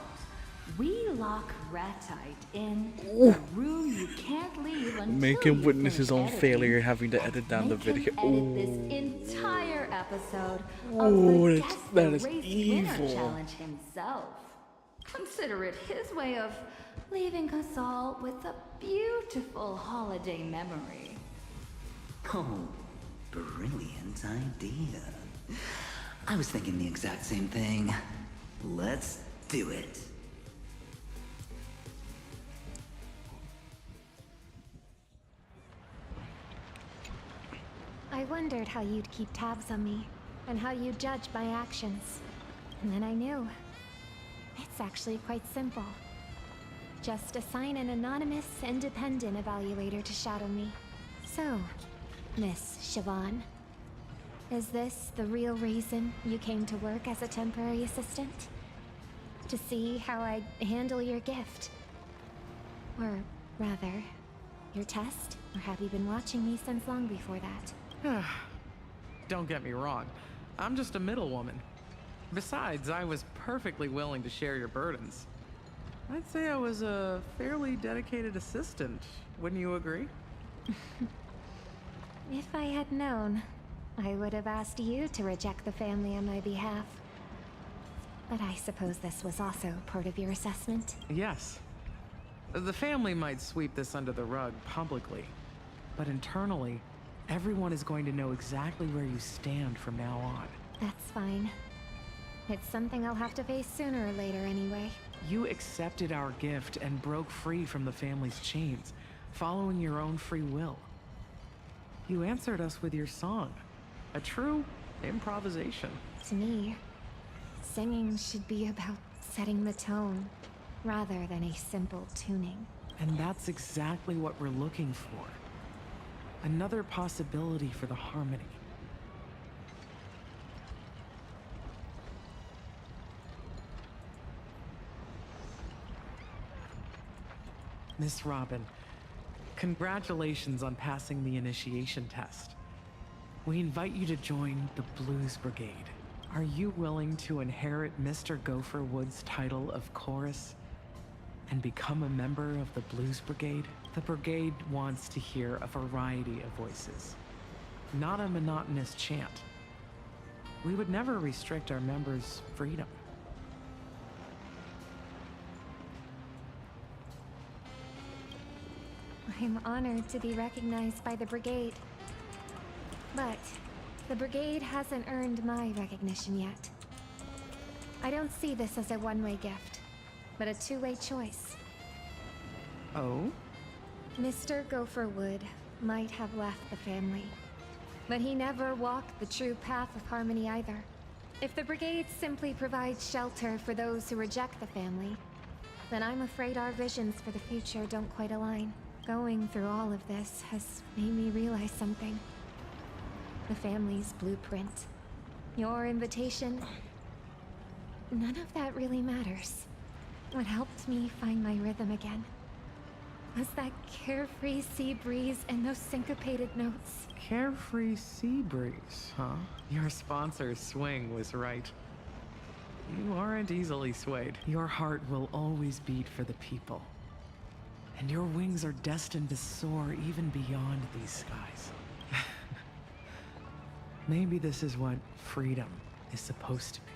we lock Ratite in Ooh. a room you can't leave until Make him you witness finish his own editing. failure having to edit down the video. Edit this entire episode Ooh, of the that's- Guess that the is Race evil. Winner challenge himself. Consider it his way of leaving us all with a beautiful holiday memory. Oh, brilliant idea. I was thinking the exact same thing. Let's do it. I wondered how you'd keep tabs on me, and how you'd judge my actions. And then I knew. It's actually quite simple. Just assign an anonymous, independent evaluator to shadow me. So, Miss Siobhan, is this the real reason you came to work as a temporary assistant? To see how I'd handle your gift? Or rather, your test? Or have you been watching me since long before that? Don't get me wrong, I'm just a middlewoman. Besides, I was perfectly willing to share your burdens. I'd say I was a fairly dedicated assistant, wouldn't you agree? If I had known, I would have asked you to reject the family on my behalf. But I suppose this was also part of your assessment? Yes. The family might sweep this under the rug publicly, but internally, everyone is going to know exactly where you stand from now on. That's fine. It's something I'll have to face sooner or later anyway. You accepted our gift and broke free from the family's chains, following your own free will. You answered us with your song, a true improvisation. To me, singing should be about setting the tone, rather than a simple tuning. And that's exactly what we're looking for. Another possibility for the harmony. Miss Robin, congratulations on passing the initiation test. We invite you to join the Blues Brigade. Are you willing to inherit Mr. Gopher Wood's title of chorus and become a member of the Blues Brigade? The brigade wants to hear a variety of voices, not a monotonous chant. We would never restrict our members' freedom. I'm honored to be recognized by the brigade. But the brigade hasn't earned my recognition yet. I don't see this as a one-way gift, but a two-way choice. Oh? Mr. Gopherwood might have left the family, but he never walked the true path of harmony either. If the brigade simply provides shelter for those who reject the family, then I'm afraid our visions for the future don't quite align. Going through all of this has made me realize something. The family's blueprint. Your invitation. None of that really matters. What helped me find my rhythm again was that carefree sea breeze and those syncopated notes. Carefree sea breeze, huh? Your sponsor's swing was right. You aren't easily swayed. Your heart will always beat for the people. And your wings are destined to soar even beyond these skies. Maybe this is what freedom is supposed to be.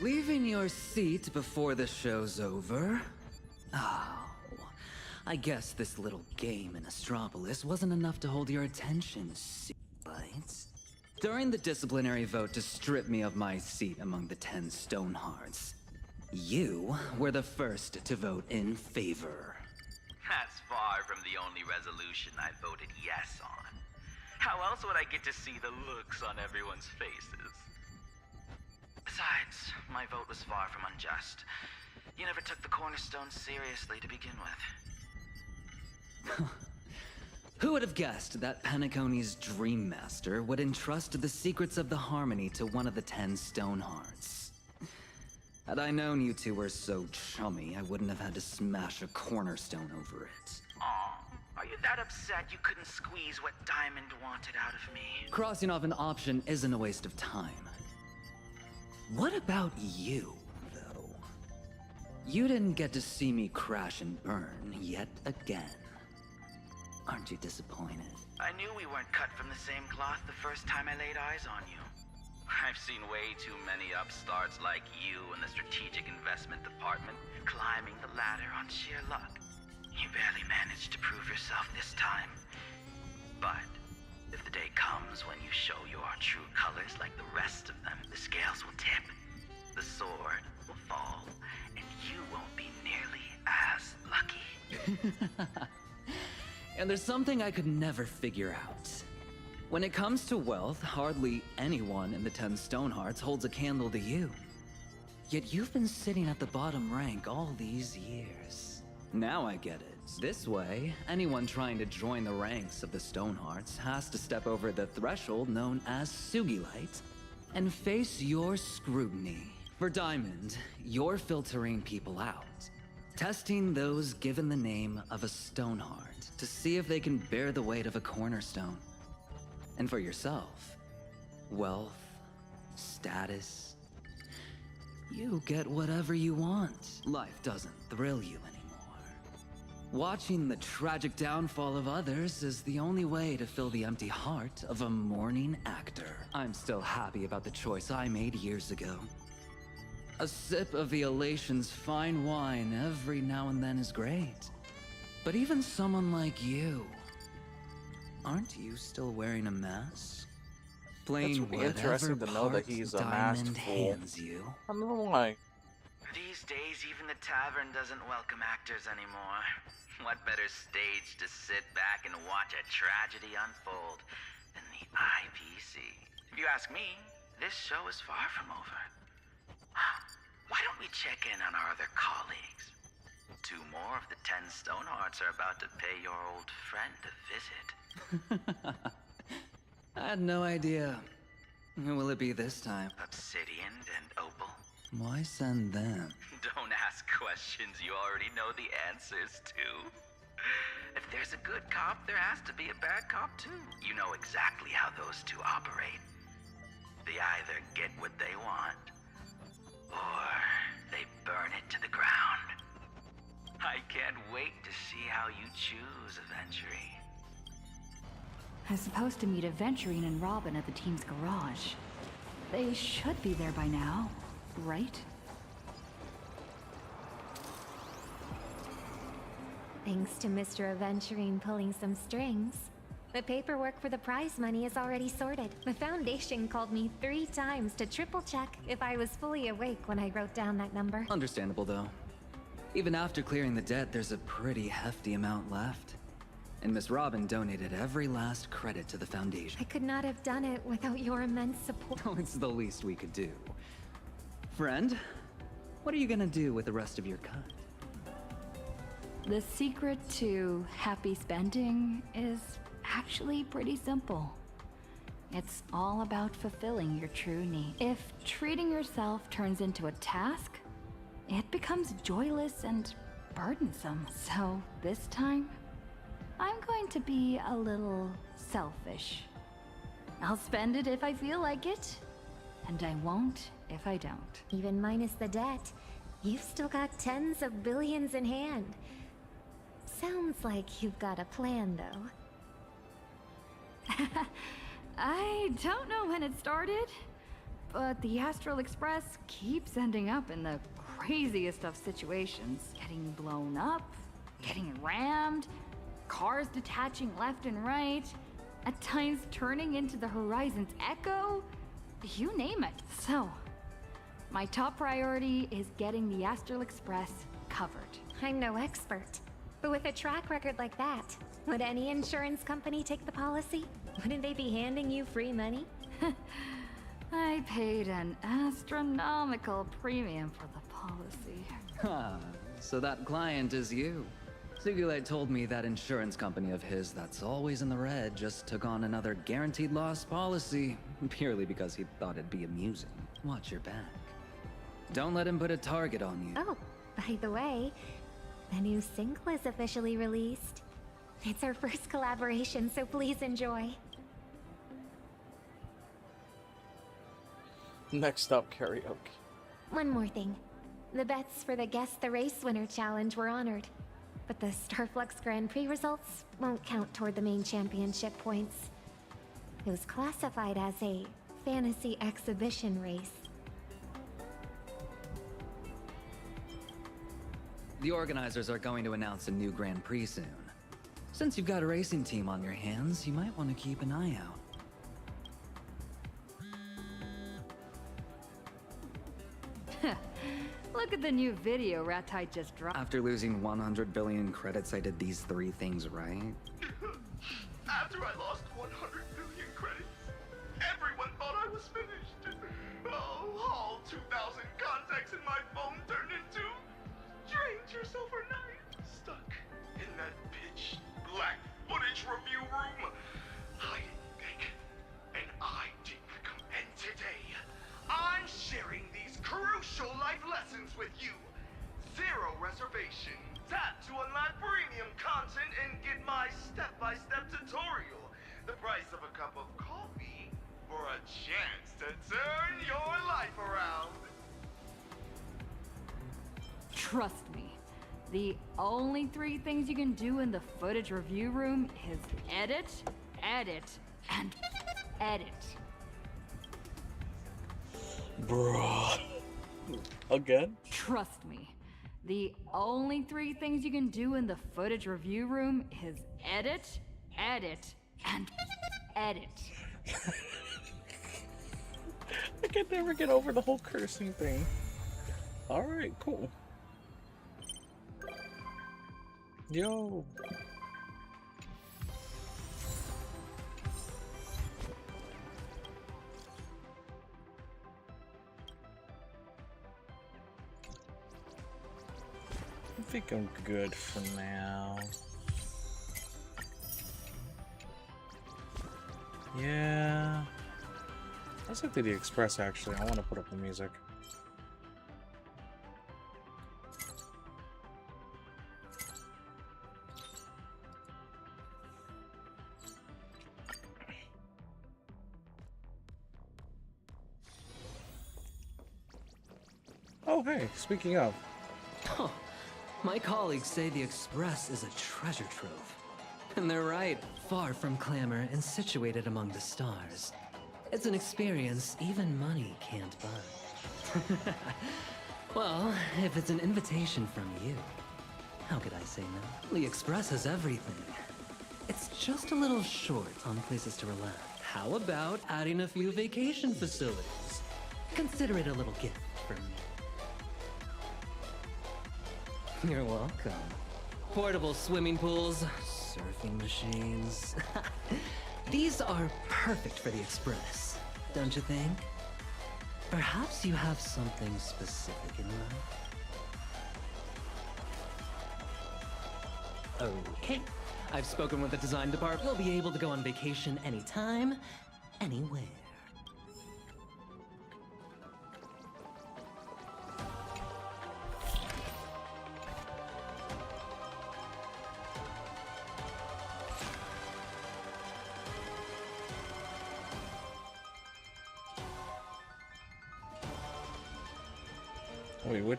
Leaving your seat before the show's over? Oh, I guess this little game in Astropolis wasn't enough to hold your attention, right? During the disciplinary vote to strip me of my seat among the 10 Stonehearts, you were the first to vote in favor. That's far from the only resolution I voted yes on. How else would I get to see the looks on everyone's faces? Besides, my vote was far from unjust. You never took the cornerstone seriously to begin with. Who would have guessed that Penacony's Dream Master would entrust the secrets of the Harmony to one of the 10 Stonehearts? Had I known you two were so chummy, I wouldn't have had to smash a cornerstone over it. Aw, are you that upset you couldn't squeeze what Diamond wanted out of me? Crossing off an option isn't a waste of time. What about you, though? You didn't get to see me crash and burn yet again. Aren't you disappointed? I knew we weren't cut from the same cloth the first time I laid eyes on you. I've seen way too many upstarts like you in the strategic investment department climbing the ladder on sheer luck. You barely managed to prove yourself this time. But if the day comes when you show your true colors like the rest of them, the scales will tip, the sword will fall, and you won't be nearly as lucky. And there's something I could never figure out. When it comes to wealth, hardly anyone in the 10 Stonehearts holds a candle to you. Yet you've been sitting at the bottom rank all these years. Now I get it. This way, anyone trying to join the ranks of the Stonehearts has to step over the threshold known as Sugilite and face your scrutiny. For Diamond, you're filtering people out, testing those given the name of a Stoneheart to see if they can bear the weight of a cornerstone. And for yourself, wealth, status, you get whatever you want. Life doesn't thrill you anymore. Watching the tragic downfall of others is the only way to fill the empty heart of a mourning actor. I'm still happy about the choice I made years ago. A sip of the Elation's fine wine every now and then is great. But even someone like you, aren't you still wearing a mask? Playing It's interesting to know that he's a masked fool. hands you. I don't know why. These days, even the tavern doesn't welcome actors anymore. What better stage to sit back and watch a tragedy unfold than the IPC? If you ask me, this show is far from over. Why don't we check in on our other colleagues? 2 more of the 10 Stonehearts are about to pay your old friend a visit. I had no idea. Who will it be this time? Obsidian and Opal. Why send them? Don't ask questions you already know the answers to. If there's a good cop, there has to be a bad cop too. You know exactly how those two operate. They either get what they want, or they burn it to the ground. I can't wait to see how you choose, Aventurine. I'm supposed to meet Aventurine and Robin at the team's garage. They should be there by now, right? Thanks to Mr. Aventurine pulling some strings, the paperwork for the prize money is already sorted. The Foundation called me 3 times to triple check if I was fully awake when I wrote down that number. Understandable, though. Even after clearing the debt, there's a pretty hefty amount left. And Miss Robin donated every last credit to the Foundation. I could not have done it without your immense support. Oh, it's the least we could do. Friend, what are you gonna do with the rest of your cut? The secret to happy spending is actually pretty simple. It's all about fulfilling your true need. If treating yourself turns into a task, it becomes joyless and burdensome. So this time, I'm going to be a little selfish. I'll spend it if I feel like it, and I won't if I don't. Even minus the debt, you've still got tens of billions in hand. Sounds like you've got a plan, though. I don't know when it started, but the Astral Express keeps ending up in the craziest of situations. Getting blown up, getting rammed, cars detaching left and right, at times turning into the Horizon's Echo, you name it. So, my top priority is getting the Astral Express covered. I'm no expert, But with a track record like that, would any insurance company take the policy? Wouldn't they be handing you free money? I paid an astronomical premium for the policy. Huh, so that client is you. Sugulite told me that insurance company of his that's always in the red just took on another guaranteed loss policy, purely because he thought it'd be amusing. Watch your back. Don't let him put a target on you. Oh, by the way, the new single is officially released. It's our first collaboration, so please enjoy. Next up, karaoke. One more thing. The bets for the Guess the Race Winner challenge were honored, but the Starflux Grand Prix results won't count toward the main championship points. It was classified as a fantasy exhibition race. The organizers are going to announce a new Grand Prix soon. Since you've got a racing team on your hands, you might want to keep an eye out. Look at the new video Ratite just dropped. After losing 100 billion credits, I did these 3 things right. After I lost 100 billion credits, everyone thought I was finished. Oh, all 2,000 contacts in my phone turned into Drained Yourself or Night. Stuck in that pitch black footage review room. I didn't think, and I didn't come. And today, I'm sharing these crucial life lessons with you. 0 reservation. Tap to unlock premium content and get my step-by-step tutorial. The price of a cup of coffee for a chance to turn your life around. Trust me, the only 3 things you can do in the footage review room is edit, edit, and edit. Bruh. Again? Trust me, the only 3 things you can do in the footage review room is edit, edit, and edit. I can never get over the whole cursing thing. Alright, cool. Yo. I think I'm good for now. Yeah. Let's look to the Express actually. I want to put up the music. Oh, hey, speaking of. Huh. My colleagues say the Express is a treasure trove. And they're right, far from clamor and situated among the stars. It's an experience even money can't buy. Well, if it's an invitation from you, how could I say no? The Express has everything. It's just a little short on places to relax. How about adding a few vacation facilities? Consider it a little gift from me. You're welcome. Portable swimming pools, surfing machines. These are perfect for the Express, don't you think? Perhaps you have something specific in mind? Okay. I've spoken with the design department. We'll be able to go on vacation anytime, anywhere. Wait, what?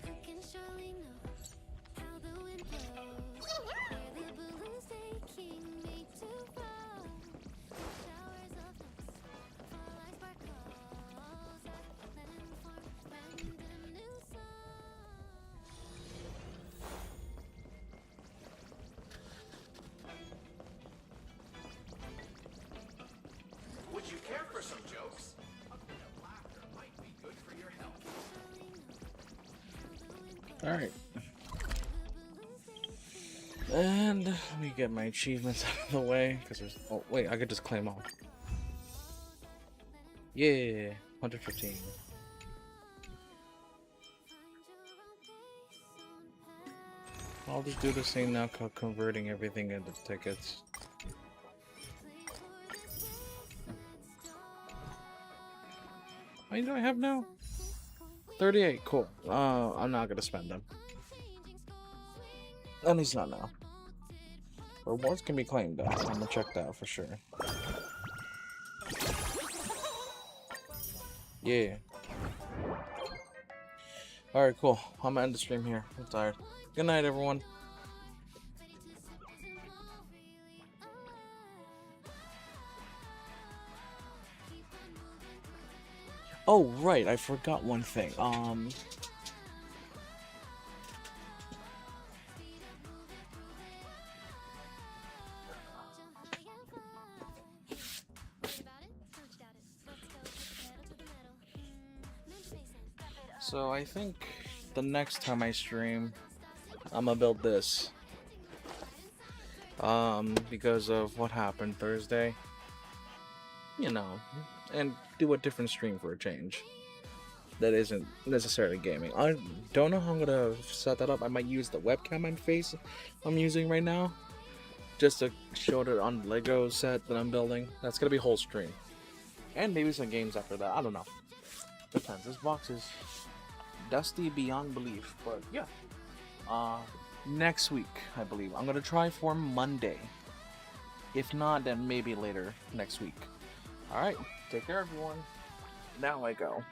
You can surely know how the wind blows, where the balloon's taking me to far. Showers of notes fall like sparkles, let inform, Alright. And let me get my achievements out of the way, because there's... Oh, wait, I could just claim all. Yeah, 115. I'll just do the same now, converting everything into tickets. How many do I have now? 38, cool. I'm not gonna spend them. At least not now. Rewards can be claimed though. I'm gonna check that out for sure. Yeah. Alright, cool. I'm gonna end the stream here. I'm tired. Good night, everyone. Oh, right, I forgot one thing. So I think the next time I stream, I'm gonna build this. Because of what happened Thursday. You know, and do a different stream for a change. That isn't necessarily gaming. I don't know how I'm gonna set that up. I might use the webcam I'm using right now, just to show it on the Lego set that I'm building. That's gonna be whole stream, and maybe some games after that. I don't know. Depends. This box is dusty beyond belief, but yeah. Next week, I believe I'm gonna try for Monday. If not, then maybe later next week. All right. Take care, everyone. Now I go.